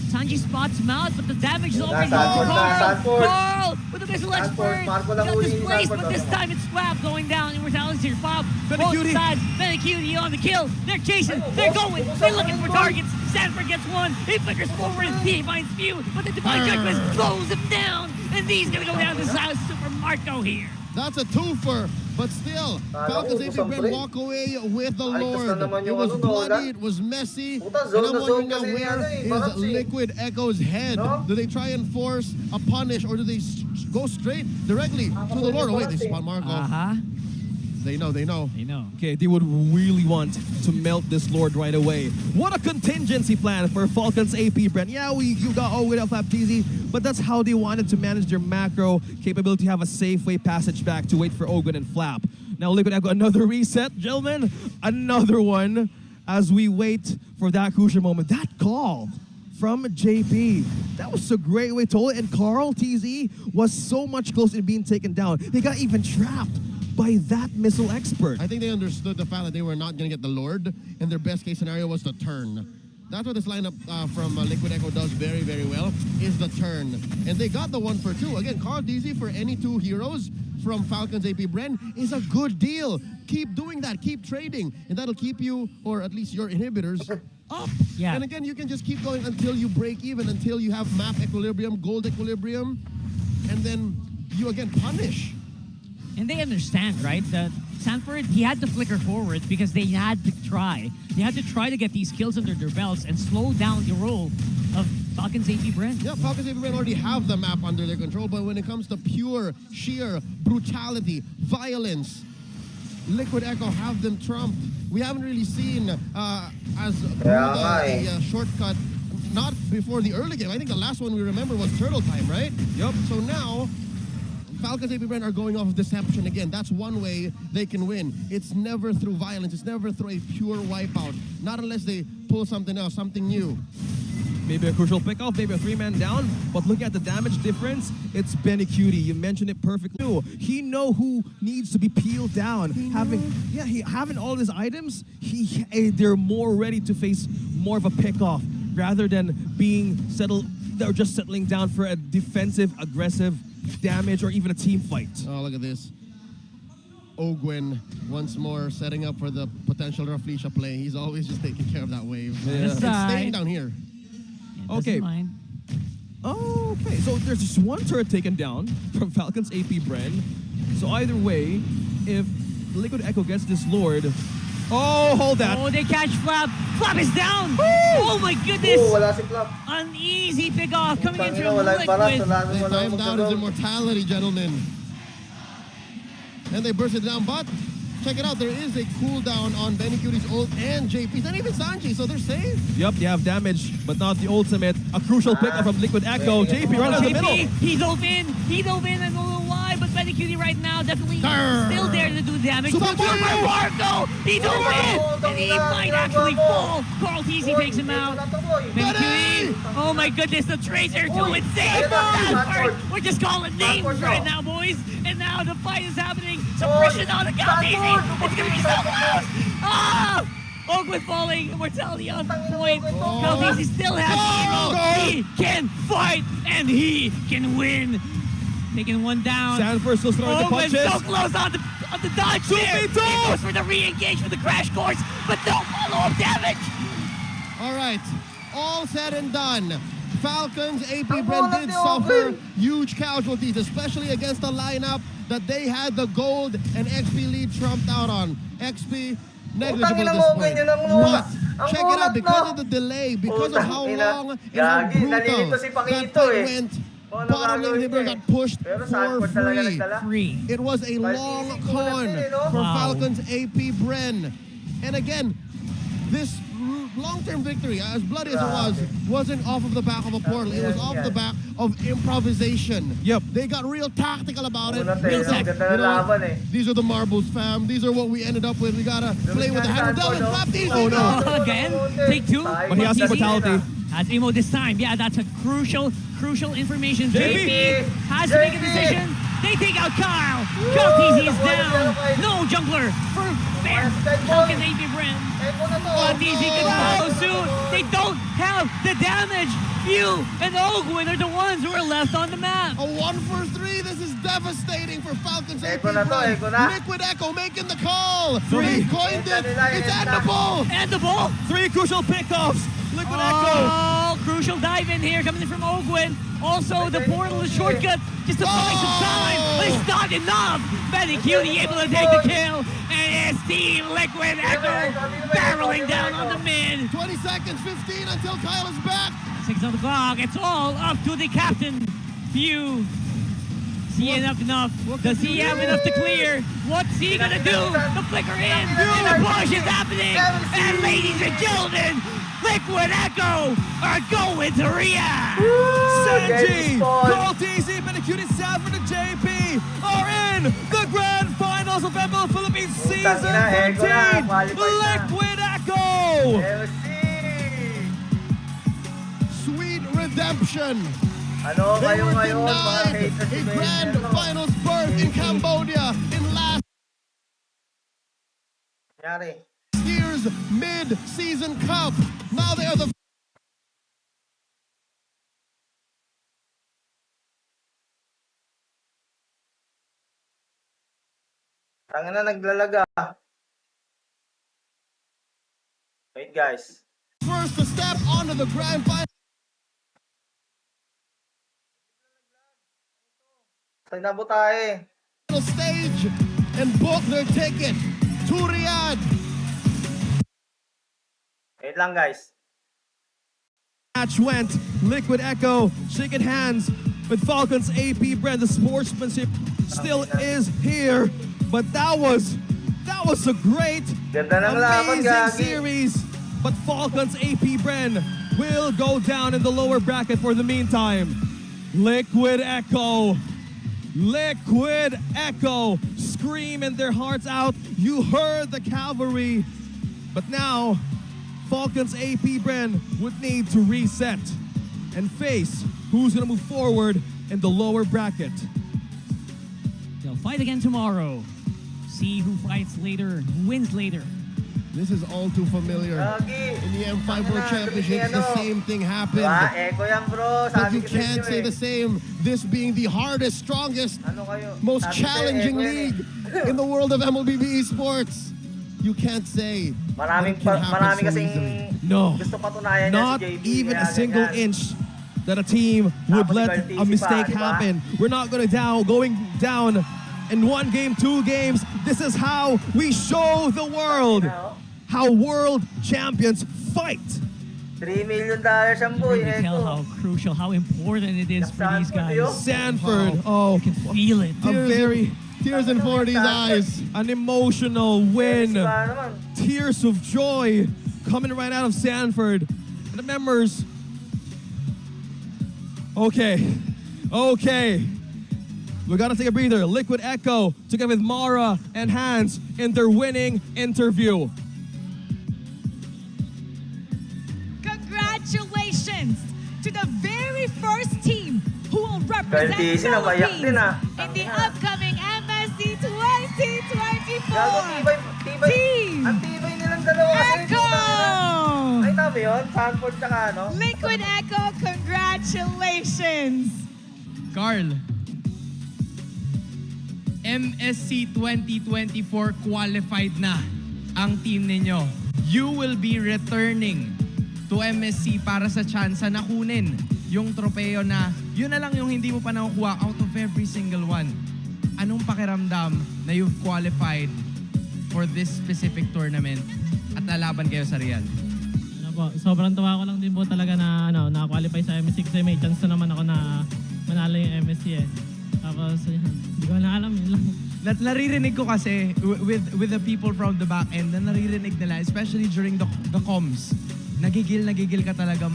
Sanji spots him out, but the damage is already Sanford, done. Sanford. Carl with the missile expert. Marco Got lang huli ni displaced, Sanford but this doon. time it's Swap going down. Immortality here. Bob, both Benecuti. sides. Benecuti on the kill. They're chasing. They're going. They're looking for targets. Sanford gets one. He flickers forward. He finds few, but the Divine Judgment blows him down. And he's going to go down to Super Marco here. That's a twofer, but still, Falcons AP Bren walk away with the Lord. naman It yung was ano, no, bloody, wala? it was messy, Puta, and zone I'm na wondering zone now kasi ni where ano eh, is Barats eh. Liquid Echo's head? No? Do they try and force a punish, or do they go straight directly to the Lord? Oh wait, they spot Marco. They know. They know. Okay, they would really want to melt this Lord right away. What a contingency plan for Falcons AP Brent. Yeah, you got Owen off FlapTZ, but that's how they wanted to manage their macro capability to have a safe way passage back to wait for Ogun and Flap. Now Liquid Echo, another reset, gentlemen. Another one as we wait for that crucial moment. That call from JP. That was a great way to hold it. And karltzy was so much closer to being taken down. They got even trapped by that missile expert. I think they understood the fact that they were not going to get the Lord, and their best case scenario was the turn. That's what this lineup from Liquid Echo does very, very well, is the turn. And they got the 1 for 2. Again, karltzy for any 2 heroes from Falcons AP Bren is a good deal. Keep doing that. Keep trading. And that'll keep you, or at least your inhibitors, up. Yeah. And again, you can just keep going until you break even, until you have map equilibrium, gold equilibrium, and then you again punish. And they understand, right? That Sanford, he had to flicker forward because they had to try. They had to try to get these kills under their belts and slow down the roll of Falcon's AP BREN. Yeah, Falcon's AP BREN already have the map under their control, but when it comes to pure, sheer brutality, violence, Liquid Echo have them trumped. We haven't really seen as brutal a shortcut, not before the early game. I think the last one we remember was Turtle Time, right? Yep. So now, Falcon's AP BREN are going off of deception again. That's one way they can win. It's never through violence. It's never through a pure wipeout. Not unless they pull something else, something new. Maybe a crucial pickoff, maybe a 3-man down, but looking at the damage difference, it's Benny Cutie. You mentioned it perfectly. He know who needs to be peeled down. Having all his items, they're more ready to face more of a pickoff rather than being settled. They're just settling down for a defensive, aggressive damage or even a team fight. Oh, look at this. Ogwyn once more setting up for the potential Raflisha play. He's always just taking care of that wave. Yeah. It's staying down here. Okay. Okay, so there's just one turret taken down from Falcon's AP BREN. So either way, if Liquid Echo gets this Lord, hold that. Oh, they catch Flap. Flap is down. Woo! Oh my goodness. Wala si Flap. An easy pick-off coming in from Walang baras, Liquid. wala They nang time down his magulong. immortality, gentlemen. And they burst it down, but check it out. There is a cooldown on Benny Cutie's ult and JP's, and even Sanji, so they're safe. Yep, they have damage, but not the ultimate. A crucial pickup from Liquid Echo. JP right in the middle. He dove in. He dove in. I don't know why, but Benny Cutie right now definitely still there to do damage. Super Super Mario! Marco! He dove in, and he might actually fall. karltzy takes him out. Benny Cutie! Oh my goodness, the Tracer too insane! We're just calling names right now, boys. And now the fight is happening. Suppression on the karltzy. It's gonna be so close. Ah! Ogwyn falling, immortality on point. karltzy still has hero. He can fight and he can win. Taking one down. Sanford still throwing the Ogwyn punches. so close on the dodge there. He goes for the re-engage for the crash course, but no follow-up damage. All right, all said and done. Falcons AP BREN did suffer huge casualties, especially against a lineup that they had the gold and XP lead trumped out on. XP negligible at this point. But check it out, because of the delay, because of how long and how brutal that fight went, bottom lane inhibitor got pushed for free. It was a long con for Falcons AP BREN. And again, this long-term victory, as bloody as it wasn't off of the back of a portal. It was off the back of improvisation. Yep. They got real tactical about it. These are the marbles, fam. These are what we ended up with. We gotta play with the hammer. Devin, flap these. Oh no. Again, take two. But he has immortality. Has Emo this time. Yeah, that's a crucial information. JP has to make a decision. They take out Kyle. karltzy is down. No jungler for Falcon AP BREN. karltzy can follow suit. They don't have the damage. You and Ogwyn are the ones who are left on the map. A 1-for-3. This is devastating for Falcons AP BREN. Liquid Echo making the call. They coined it. It's endable. Endable. 3 crucial pickoffs. Liquid Echo. Oh, crucial dive in here coming in from Ogwyn. Also, the portal is shortcut just to buy some time, but it's not enough. Benny Cutie able to take the kill, and it's Team Liquid Echo barreling down on the mid. 20 seconds, 15 until Kyle is back. 6 on the clock. It's all up to the captain. Few. Is he enough? Does he have enough to clear? What's he gonna do? The flicker in, and the push is happening. And ladies and gentlemen, Liquid Echo are going to react. Sanji, karltzy, Benny Cutie, Sanford, and JP are in the grand finals of MPL Philippines Season 13. Liquid Echo. Sweet redemption. They were denied a grand finals berth in Cambodia in last year's mid-season cup. Now they are the Tanga na naglalaga. Wait guys. first first to step onto the grand final stage and book their ticket to Riyadh. Wait lang, guys. Match went. Liquid Echo shaking hands with Falcon's AP BREN. The sportsmanship still is here, but that was a great, amazing series. But Falcon's AP BREN will go down in the lower bracket for the meantime. Liquid Echo screaming their hearts out. You heard the cavalry, but now Falcon's AP BREN would need to reset and face who's going to move forward in the lower bracket. They'll fight again tomorrow. See who fights later, who wins later. This is all too familiar. In the M5 World Championship, the same thing happened. But you can't say the same. This being the hardest, strongest, most challenging league in the world of MLBB esports. You can't say Marami kasing No, gusto patunayan not si JB, even a kaya single ganyan. inch that a team would Tapos si let karltzy a mistake pa, diba? happen. We're not going down in 1 game, 2 games. This is how we show the world how world champions fight. $3 million ang boy. You can tell how crucial, how important it is for these guys. Sanford, You can feel it. Tears in 4D's eyes. An emotional win. Tears of joy coming right out of Sanford. And the members. Okay. We gotta take a breather. Liquid Echo together with Mara and Hans in their winning interview. Congratulations to the very first team who will represent the karltzy, Philippines din ah. in the upcoming MSC 2024 Team! Ang tibay nilang dalawa. Echo! Ay, tama yun? Sanford tsaka ano? Liquid Echo, congratulations! Carl, MSC 2024 qualified na ang team ninyo. You will be returning to MSC para sa tsansa na kunin yung tropeo na yun na lang yung hindi mo pa nakukuha out of every single one. Anong pakiramdam na you've qualified for this specific tournament at lalaban kayo sa Real? Sobrang tuwa ko lang din po talaga na na-qualify sa MSC kasi may chance na naman ako na manalo yung MSC eh. Tapos, hindi ko na alam, yun lang. Naririnig ko kasi with the people from the back end na naririnig nila, especially during the comms. Nagigil ka talaga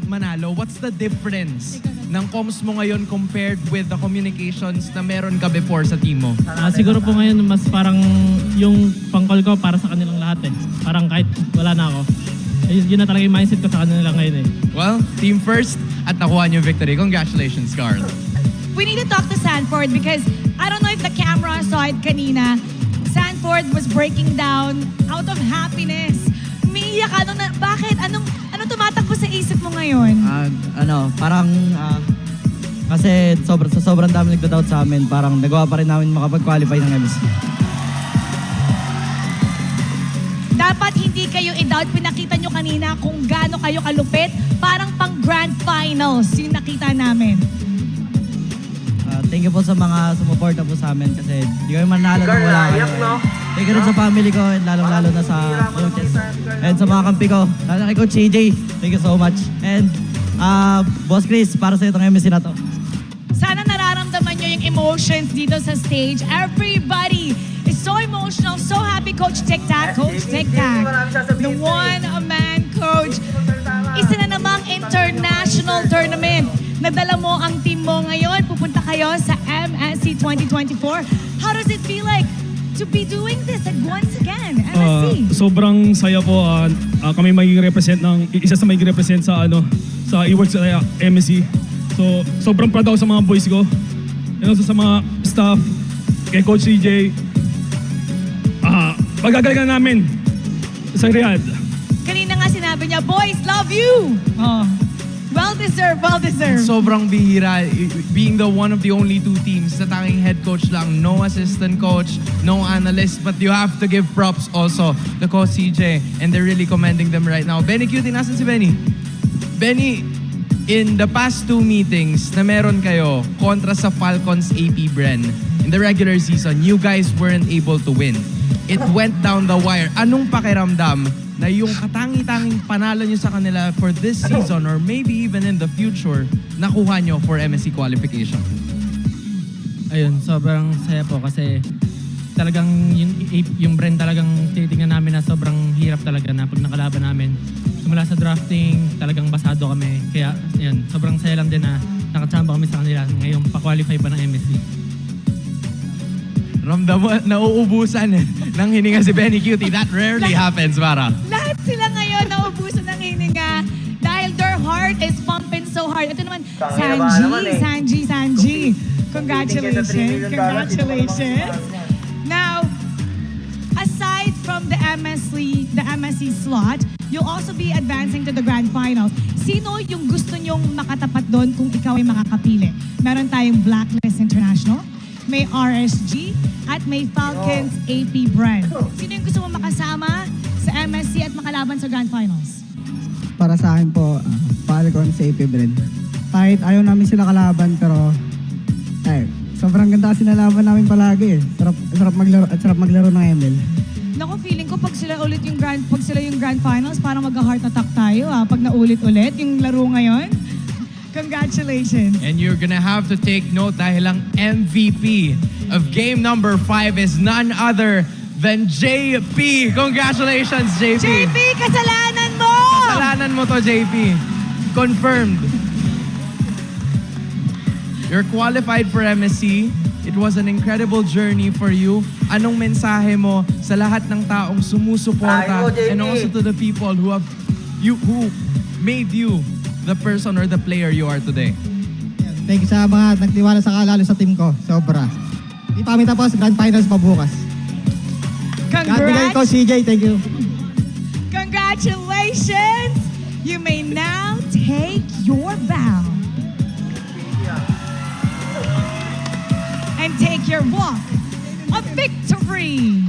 manalo. What's the difference ng comms mo ngayon compared with the communications na meron ka before sa team mo? Siguro po ngayon, mas parang yung pang-call ko para sa kanilang lahat eh. Parang kahit wala na ako. Yun na talaga yung mindset ko sa kanila ngayon eh. Well, team first at nakuha niyo victory. Congratulations, Carl. We need to talk to Sanford because I don't know if the camera saw it kanina. Sanford was breaking down out of happiness. Umiiyak ka. Bakit? Anong tumatakbo sa isip mo ngayon? Kasi sobrang dami nagda-doubt sa amin, parang nagawa pa rin namin makapag-qualify ng MSC. Dapat hindi kayo i-doubt. Pinakita nyo kanina kung gaano kayo kalupit. Parang pang grand finals yung nakita namin. Thank you po sa mga sumuporta po sa amin kasi di kami manalo nang wala kayo. Thank you rin sa family ko and lalong-lalo na sa coaches. And sa mga kampi ko, lalo na kay Coach CJ, thank you so much. And Boss Chris, para sa itong MSC na to. Sana nararamdaman nyo yung emotions dito sa stage. Everybody is so emotional, so happy. Coach Tic-Tac, Coach Tic-Tac, the one-man coach. Isa na namang international tournament. Nadala mo ang team mo ngayon. Pupunta kayo sa MSC 2024. How does it feel like to be doing this once again, MSC? Sobrang saya po. Kami magiging represent isa sa magiging represent sa e-works sa MSC. So, sobrang proud ako sa mga boys ko. And also sa mga staff, kay Coach CJ. Pagagalingan namin sa Riyadh. Kanina nga sinabi niya, boys, love you! Well deserved, well deserved. Sobrang bihira, being the one of the only two teams na tanging head coach lang, no assistant coach, no analyst, but you have to give props also to Coach CJ, and they're really commending them right now. Benny Cutie, nasan si Benny? Benny, in the past 2 meetings na meron kayo kontra sa Falcons AP BREN, in the regular season, you guys weren't able to win. It went down the wire. Anong pakiramdam na yung katangi-tanging panalo nyo sa kanila for this season or maybe even in the future, nakuha nyo for MSC qualification? Ayun, sobrang saya po kasi talagang yung BREN talagang titingnan namin na sobrang hirap talaga na pag nakalaban namin. Simula sa drafting, talagang basado kami. Kaya, ayun, sobrang saya lang din na nakachamba kami sa kanila ngayong pa-qualify pa ng MSC. Ramdam mo, nauubusan ng hininga si Benny Cutie. That rarely happens, Mara. Lahat sila ngayon nauubusan ng hininga dahil their heart is pumping so hard. Ito naman, Sanji. Congratulations. Now, aside from the MSC slot, you'll also be advancing to the Grand Finals. Sino yung gusto nyong makatapat doon kung ikaw ay makakapili? Meron tayong Blacklist International, may RSG, at may Falcons AP BREN. Sino yung gusto mo makasama sa MSC at makalaban sa Grand Finals? Para sa akin po, Falcon sa AP BREN. Kahit ayaw namin sila kalaban, pero sobrang ganda kasi nalaban namin palagi. Sarap maglaro ng ML. Naku, feeling ko pag sila yung Grand Finals, parang mag-heart attack tayo pag naulit-ulit yung laro ngayon. Congratulations. And you're gonna have to take note dahil ang MVP of game number 5 is none other than JP. Congratulations, JP. JP, kasalanan mo! Kasalanan mo to, JP. Confirmed. You're qualified for MSC. It was an incredible journey for you. Anong mensahe mo sa lahat ng taong sumusuporta and also to the people who made you the person or the player you are today? Thank you sa mga nagtiwala sa lalo sa team ko. Sobra. Di pa kami tapos, Grand Finals pa bukas. God bigay ko, CJ. Thank you. Congratulations! You may now take your bow. And take your walk of victory.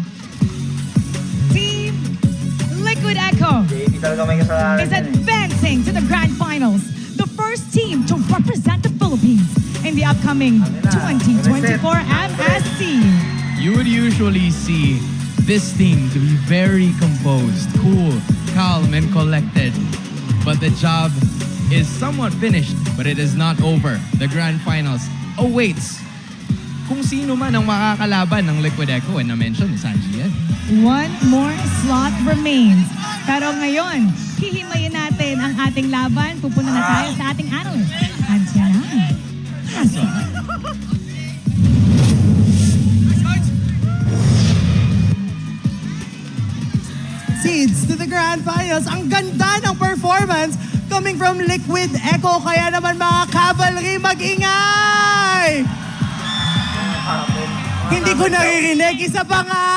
Team Liquid Echo is advancing to the Grand Finals, the first team to represent the Philippines in the upcoming 2024 MSC. You would usually see this team to be very composed, cool, calm, and collected. But the job is somewhat finished, but it is not over. The Grand Finals awaits kung sino man ang makakalaban ng Liquid Echo, and na-mention ni Sanji yan. One more slot remains. Pero ngayon, hihimayin natin ang ating laban. Pupunta na tayo sa ating analyst. Andiyan na. Seeds to the Grand Finals. Ang ganda ng performance coming from Liquid Echo. Kaya naman mga cavalry, mag-ingay! Hindi ko naririnig. Isa pa nga!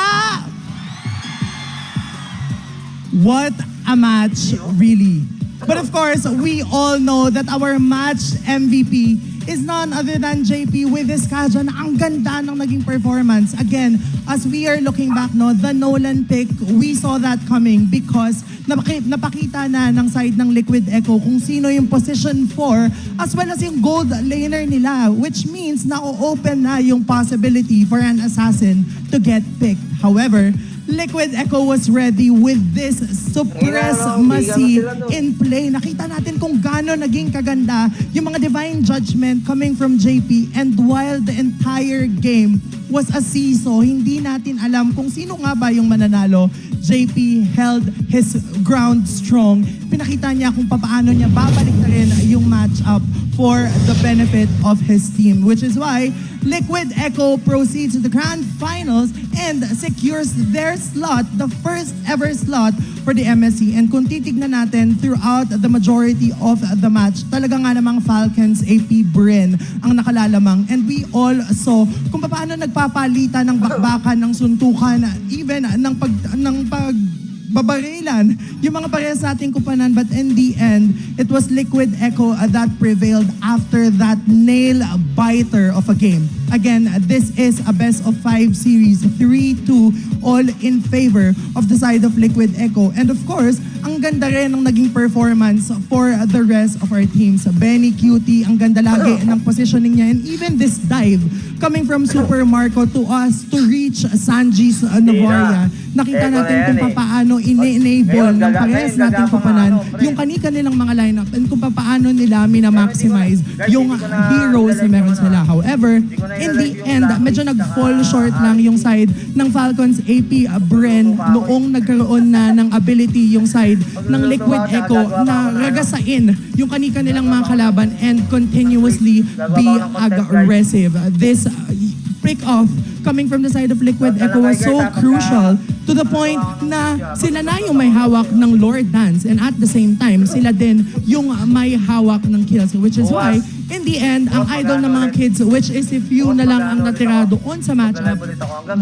What a match, really. But of course, we all know that our match MVP is none other than JP with this Kaja na ang ganda ng naging performance. Again, as we are looking back, the Nolan pick, we saw that coming because napakita na ng side ng Liquid Echo kung sino yung position 4 as well as yung gold laner nila, which means na-open na yung possibility for an assassin to get picked. However, Liquid Echo was ready with this supremacy in play. Nakita natin kung gaano naging kaganda yung mga divine judgment coming from JP, and while the entire game was a seesaw, hindi natin alam kung sino nga ba yung mananalo. JP held his ground strong. Pinakita niya kung paano niya babalik na rin yung matchup for the benefit of his team, which is why Liquid Echo proceeds to the Grand Finals and secures their slot, the first ever slot for the MSC. And kung titignan natin throughout the majority of the match, talaga nga namang Falcons AP BREN ang nakalalamang. And we all saw kung paano nagpapalitan ng bakbakan, ng suntukan, even ng babarilan yung mga parehas nating kupanan. But in the end, it was Liquid Echo that prevailed after that nail biter of a game. Again, this is a best of 5 series, 3-2, all in favor of the side of Liquid Echo. And of course, ang ganda rin ng naging performance for the rest of our teams. Benny, Cutie, ang ganda lagi ng positioning niya. And even this dive, coming from Super Marco to us to reach Sanji's Novaria. Nakita natin kung paano ine-enable ng parehas nating kupanan yung kani-kanilang mga lineup and kung paano nila minamaximize yung heroes na meron sila. However, in the end, medyo nag-fall short lang yung side ng Falcons AP BREN noong nagkaroon na ng ability yung side ng Liquid Echo na ragasain yung kani-kanilang mga kalaban and continuously be aggressive. This pick-off coming from the side of Liquid Echo was so crucial to the point na sila na yung may hawak ng Lord Dance and at the same time, sila din yung may hawak ng kills, which is why in the end, ang idol ng mga kids, which is if you na lang ang natira doon sa matchup,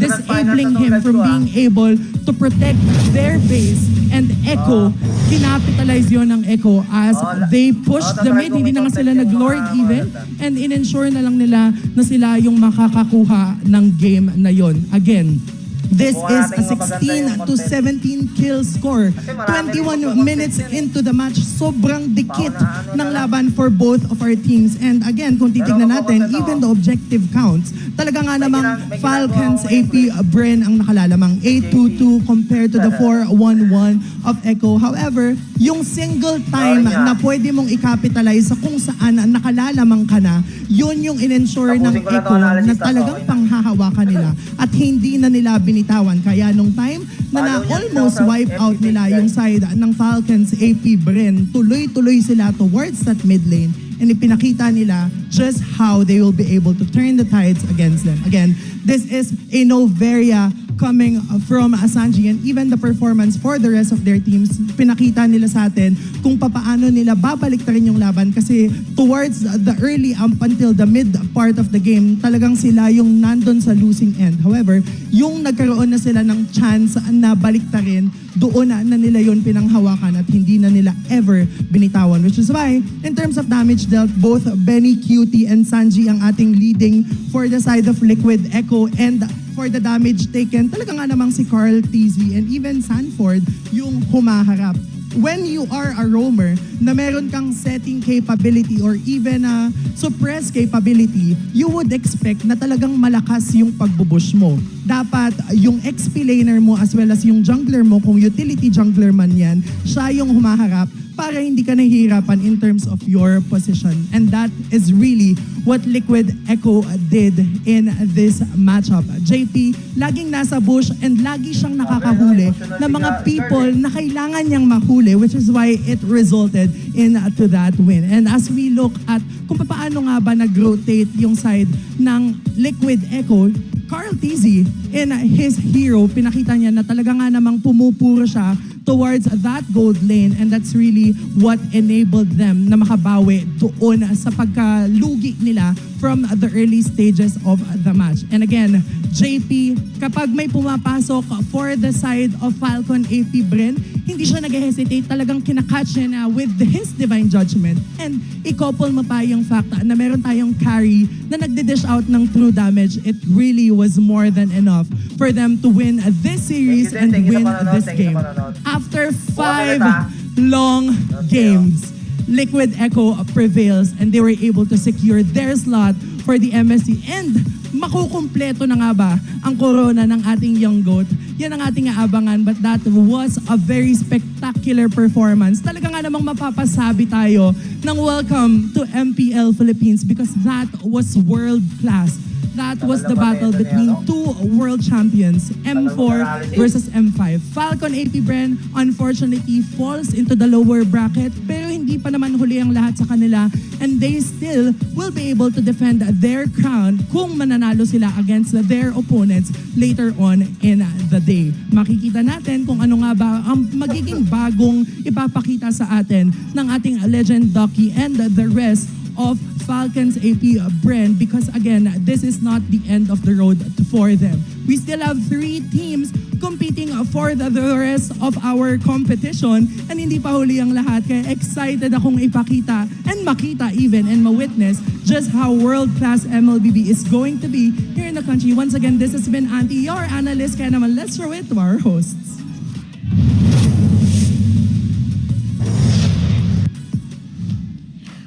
disabling him from being able to protect their base and Echo, kinapitalize yon ng Echo as they pushed the mid, hindi na nga sila nag-Lord even, and in-ensure na lang nila na sila yung makakakuha ng game na yon. Again, this is a 16 to 17 kill score. 21 minutes into the match. Sobrang dikit ng laban for both of our teams. And again, kung titignan natin, even the objective counts, talaga nga namang Falcons AP BREN ang nakalalamang 8-2-2 compared to the 4-1-1 of Echo. However, yung single time na pwede mong i-capitalize sa kung saan nakalalamang ka na, yun yung in-ensure ng Echo na talagang panghahawakan nila at hindi na nila binitawan. Kaya nung time na almost wipe out nila yung side ng Falcons AP BREN, tuloy-tuloy sila towards that mid lane and ipinakita nila just how they will be able to turn the tides against them. Again, this is a Novaria coming from Sanji and even the performance for the rest of their teams, pinakita nila sa atin kung papaano nila babalik ta rin yung laban kasi towards the early up until the mid part of the game, talagang sila yung nandun sa losing end. However, yung nagkaroon na sila ng chance na balik ta rin, doon na nila yun pinanghawakan at hindi na nila ever binitawan. Which is why, in terms of damage dealt, both Benny, Cutie, and Sanji ang ating leading for the side of Liquid Echo and for the damage taken, talaga nga namang si karltzy and even Sanford yung humaharap. When you are a roamer na meron kang setting capability or even a suppress capability, you would expect na talagang malakas yung pagbubush mo. Dapat yung XP laner mo as well as yung jungler mo, kung utility jungler man yan, siya yung humaharap para hindi ka nahihirapan in terms of your position. And that is really what Liquid Echo did in this matchup. JP, laging nasa bush and lagi siyang nakakahuli ng mga people na kailangan niyang mahuli, which is why it resulted into that win. And as we look at kung paano nga ba nag-rotate yung side ng Liquid Echo, karltzy in his hero, pinakita niya na talaga nga namang pumupuro siya towards that gold lane and that's really what enabled them na makabawi doon sa pagkalugi nila from the early stages of the match. And again, JP, kapag may pumapasok for the side of Falcon AP BREN, hindi siya nag-hesitate, talagang kinakatch niya na with his divine judgment. And i-couple mo pa yung fact na meron tayong carry na nagdi-dish out ng true damage. It really was more than enough for them to win this series and win this game. After 5 long games, Liquid Echo prevails and they were able to secure their slot for the MSC. And makukumpleto na nga ba ang corona ng ating young goat? Yan ang ating aabangan, but that was a very spectacular performance. Talaga nga namang mapapasabi tayo ng welcome to MPL Philippines because that was world class. That was the battle between two world champions, M4 versus M5. Falcon AP BREN unfortunately falls into the lower bracket pero hindi pa naman huli ang lahat sa kanila and they still will be able to defend their crown kung mananalo sila against their opponents later on in the day. Makikita natin kung ano nga ba ang magiging bagong ipapakita sa atin ng ating Legend Ducky and the rest of Falcons AP BREN because again, this is not the end of the road for them. We still have 3 teams competing for the rest of our competition and hindi pa huli ang lahat kaya excited akong ipakita and makita even and ma-witness just how world-class MLBB is going to be here in the country. Once again, this has been Auntie, your analyst, kaya naman let's throw it to our hosts.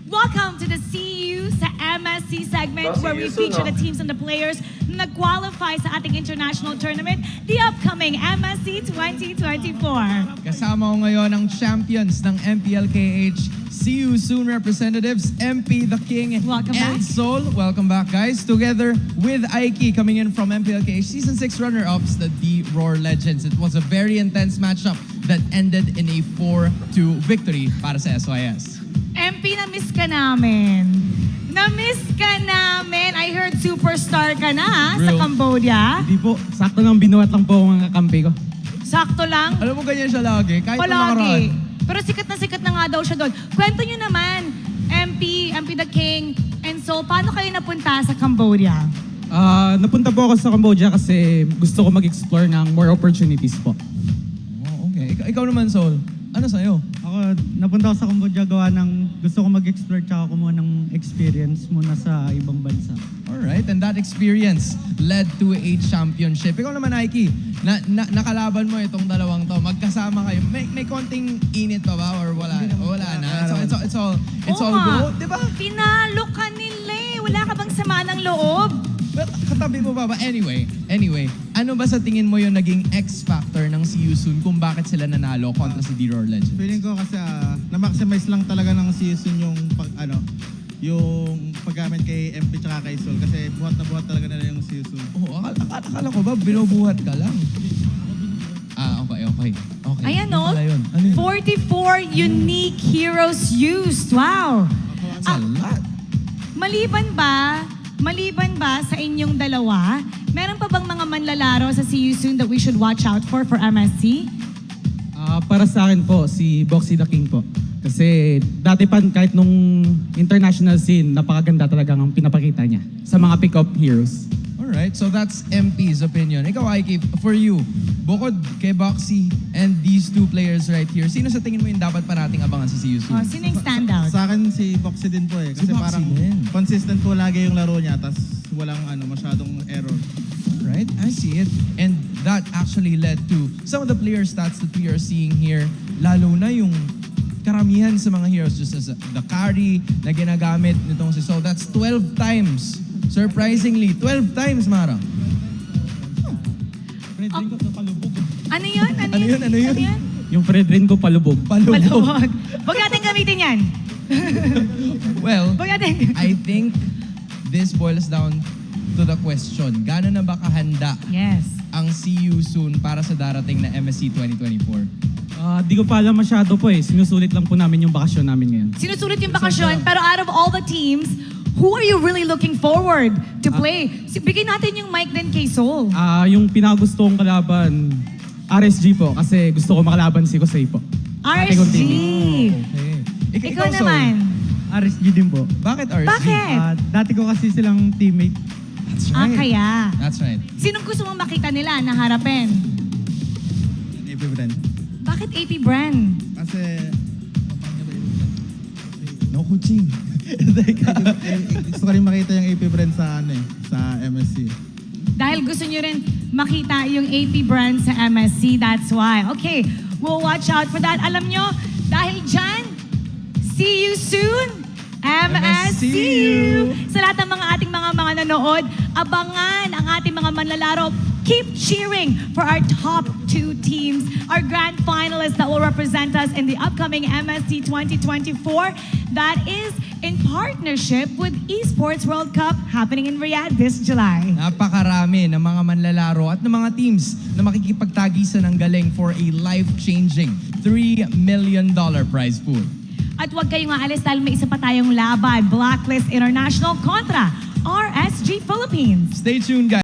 Welcome to the CU sa MSC segment where we feature the teams and the players na nag-qualify sa ating international tournament, the upcoming MSC 2024. Kasama ko ngayon ang champions ng MPL PH, CU Soon representatives, MP the King, and Sol. Welcome back, guys. Together with Aiki coming in from MPL PH Season 6 runner-ups, the D-Roar Legends. It was a very intense matchup that ended in a 4-2 victory para sa SYS. MP, na-miss ka namin. Na-miss ka namin. I heard superstar ka na sa Cambodia. Hindi po, sakto lang binuhat lang po ang kakampi ko. Sakto lang? Alam mo, ganyan siya lagi. Kahit palagi. Pero sikat na nga daw siya doon. Kwento nyo naman, MP the King, and Sol, paano kayo napunta sa Cambodia? Napunta po ako sa Cambodia kasi gusto ko mag-explore ng more opportunities po. Oh, okay. Ikaw naman, Sol. Ano sa'yo? Ako, napunta ako sa Cambodia gawa ng gusto ko mag-explore tsaka kumuha ng experience muna sa ibang bansa. Alright, and that experience led to a championship. Ikaw naman, Aiki, nakalaban mo itong dalawang to. Magkasama kayo. May konting init pa ba or wala? Wala na. It's all go, di ba? Pinalo ka nila eh. Wala ka bang sama ng loob? Well, katabi mo ba? Anyway, ano ba sa tingin mo yung naging X-factor ng CU Soon kung bakit sila nanalo kontra si D-Roar Legends? Feeling ko kasi na-maximize lang talaga ng CU Soon yung yung paggamit kay MP tsaka kay Sol kasi buhat na buhat talaga nila yung CU Soon. Oh, akala ko ba binubuhat ka lang? Okay. Ayan o, 44 unique heroes used. Wow! That's a lot. Maliban ba sa inyong dalawa, meron pa bang mga manlalaro sa CU Soon that we should watch out for MSC? Para sa akin po, si Boxy the King po. Kasi dati pa kahit nung international scene, napakaganda talaga ang pinapakita niya sa mga pick-up heroes. Alright, so that's MP's opinion. Ikaw, Aiki, for you, bukod kay Boxy and these 2 players right here, sino sa tingin mo yung dapat pa nating abangan sa CU Soon? Sino yung standout? Sa akin si Boxy din po eh. Kasi parang consistent po lagi yung laro niya tas walang masyadong error. Right, I see it. And that actually led to some of the player stats that we are seeing here. Lalo na yung karamihan sa mga heroes, just as the kairi na ginagamit nitong si Sol. That's 12 times. Surprisingly, 12 times, Mara. Fredrin ko palubog. Ano yun? Yung Fredrin ko palubog. Palubog. Huwag natin gamitin yan. Well, I think this boils down to the question. Gano'n na ba kahanda ang CU Soon para sa darating na MSC 2024? Di ko pa alam masyado po eh. Sinusulit lang po namin yung bakasyon namin ngayon. Sinusulit yung bakasyon, pero out of all the teams, who are you really looking forward to play? Bigyan natin yung mic din kay Sol. Yung pinakagusto kong kalaban, RSG po. Kasi gusto ko makalaban si Gosu po. RSG! Okay. Ikaw naman. RSG din po. Bakit RSG? Bakit? Dati ko kasi silang teammate. That's right. Kaya. That's right. Sinong gusto mong makita nila na harapin? AP BREN. Bakit AP BREN? Kasi no coaching. Gusto ko rin makita yung AP BREN sa MSC. Dahil gusto nyo rin makita yung AP BREN sa MSC, that's why. Okay, we'll watch out for that. Alam nyo, dahil dyan, see you soon! MSCU! Sa lahat ng mga ating mga nanood, abangan ang ating mga manlalaro. Keep cheering for our top 2 teams, our grand finalists that will represent us in the upcoming MSC 2024. That is in partnership with Esports World Cup happening in Riyadh this July. Napakarami ng mga manlalaro at ng mga teams na makikipagtagisan ng galing for a life-changing $3 million prize pool. At huwag kayong aalis dahil may isa pa tayong laban, Blacklist International kontra RSG Philippines. Stay tuned, guys.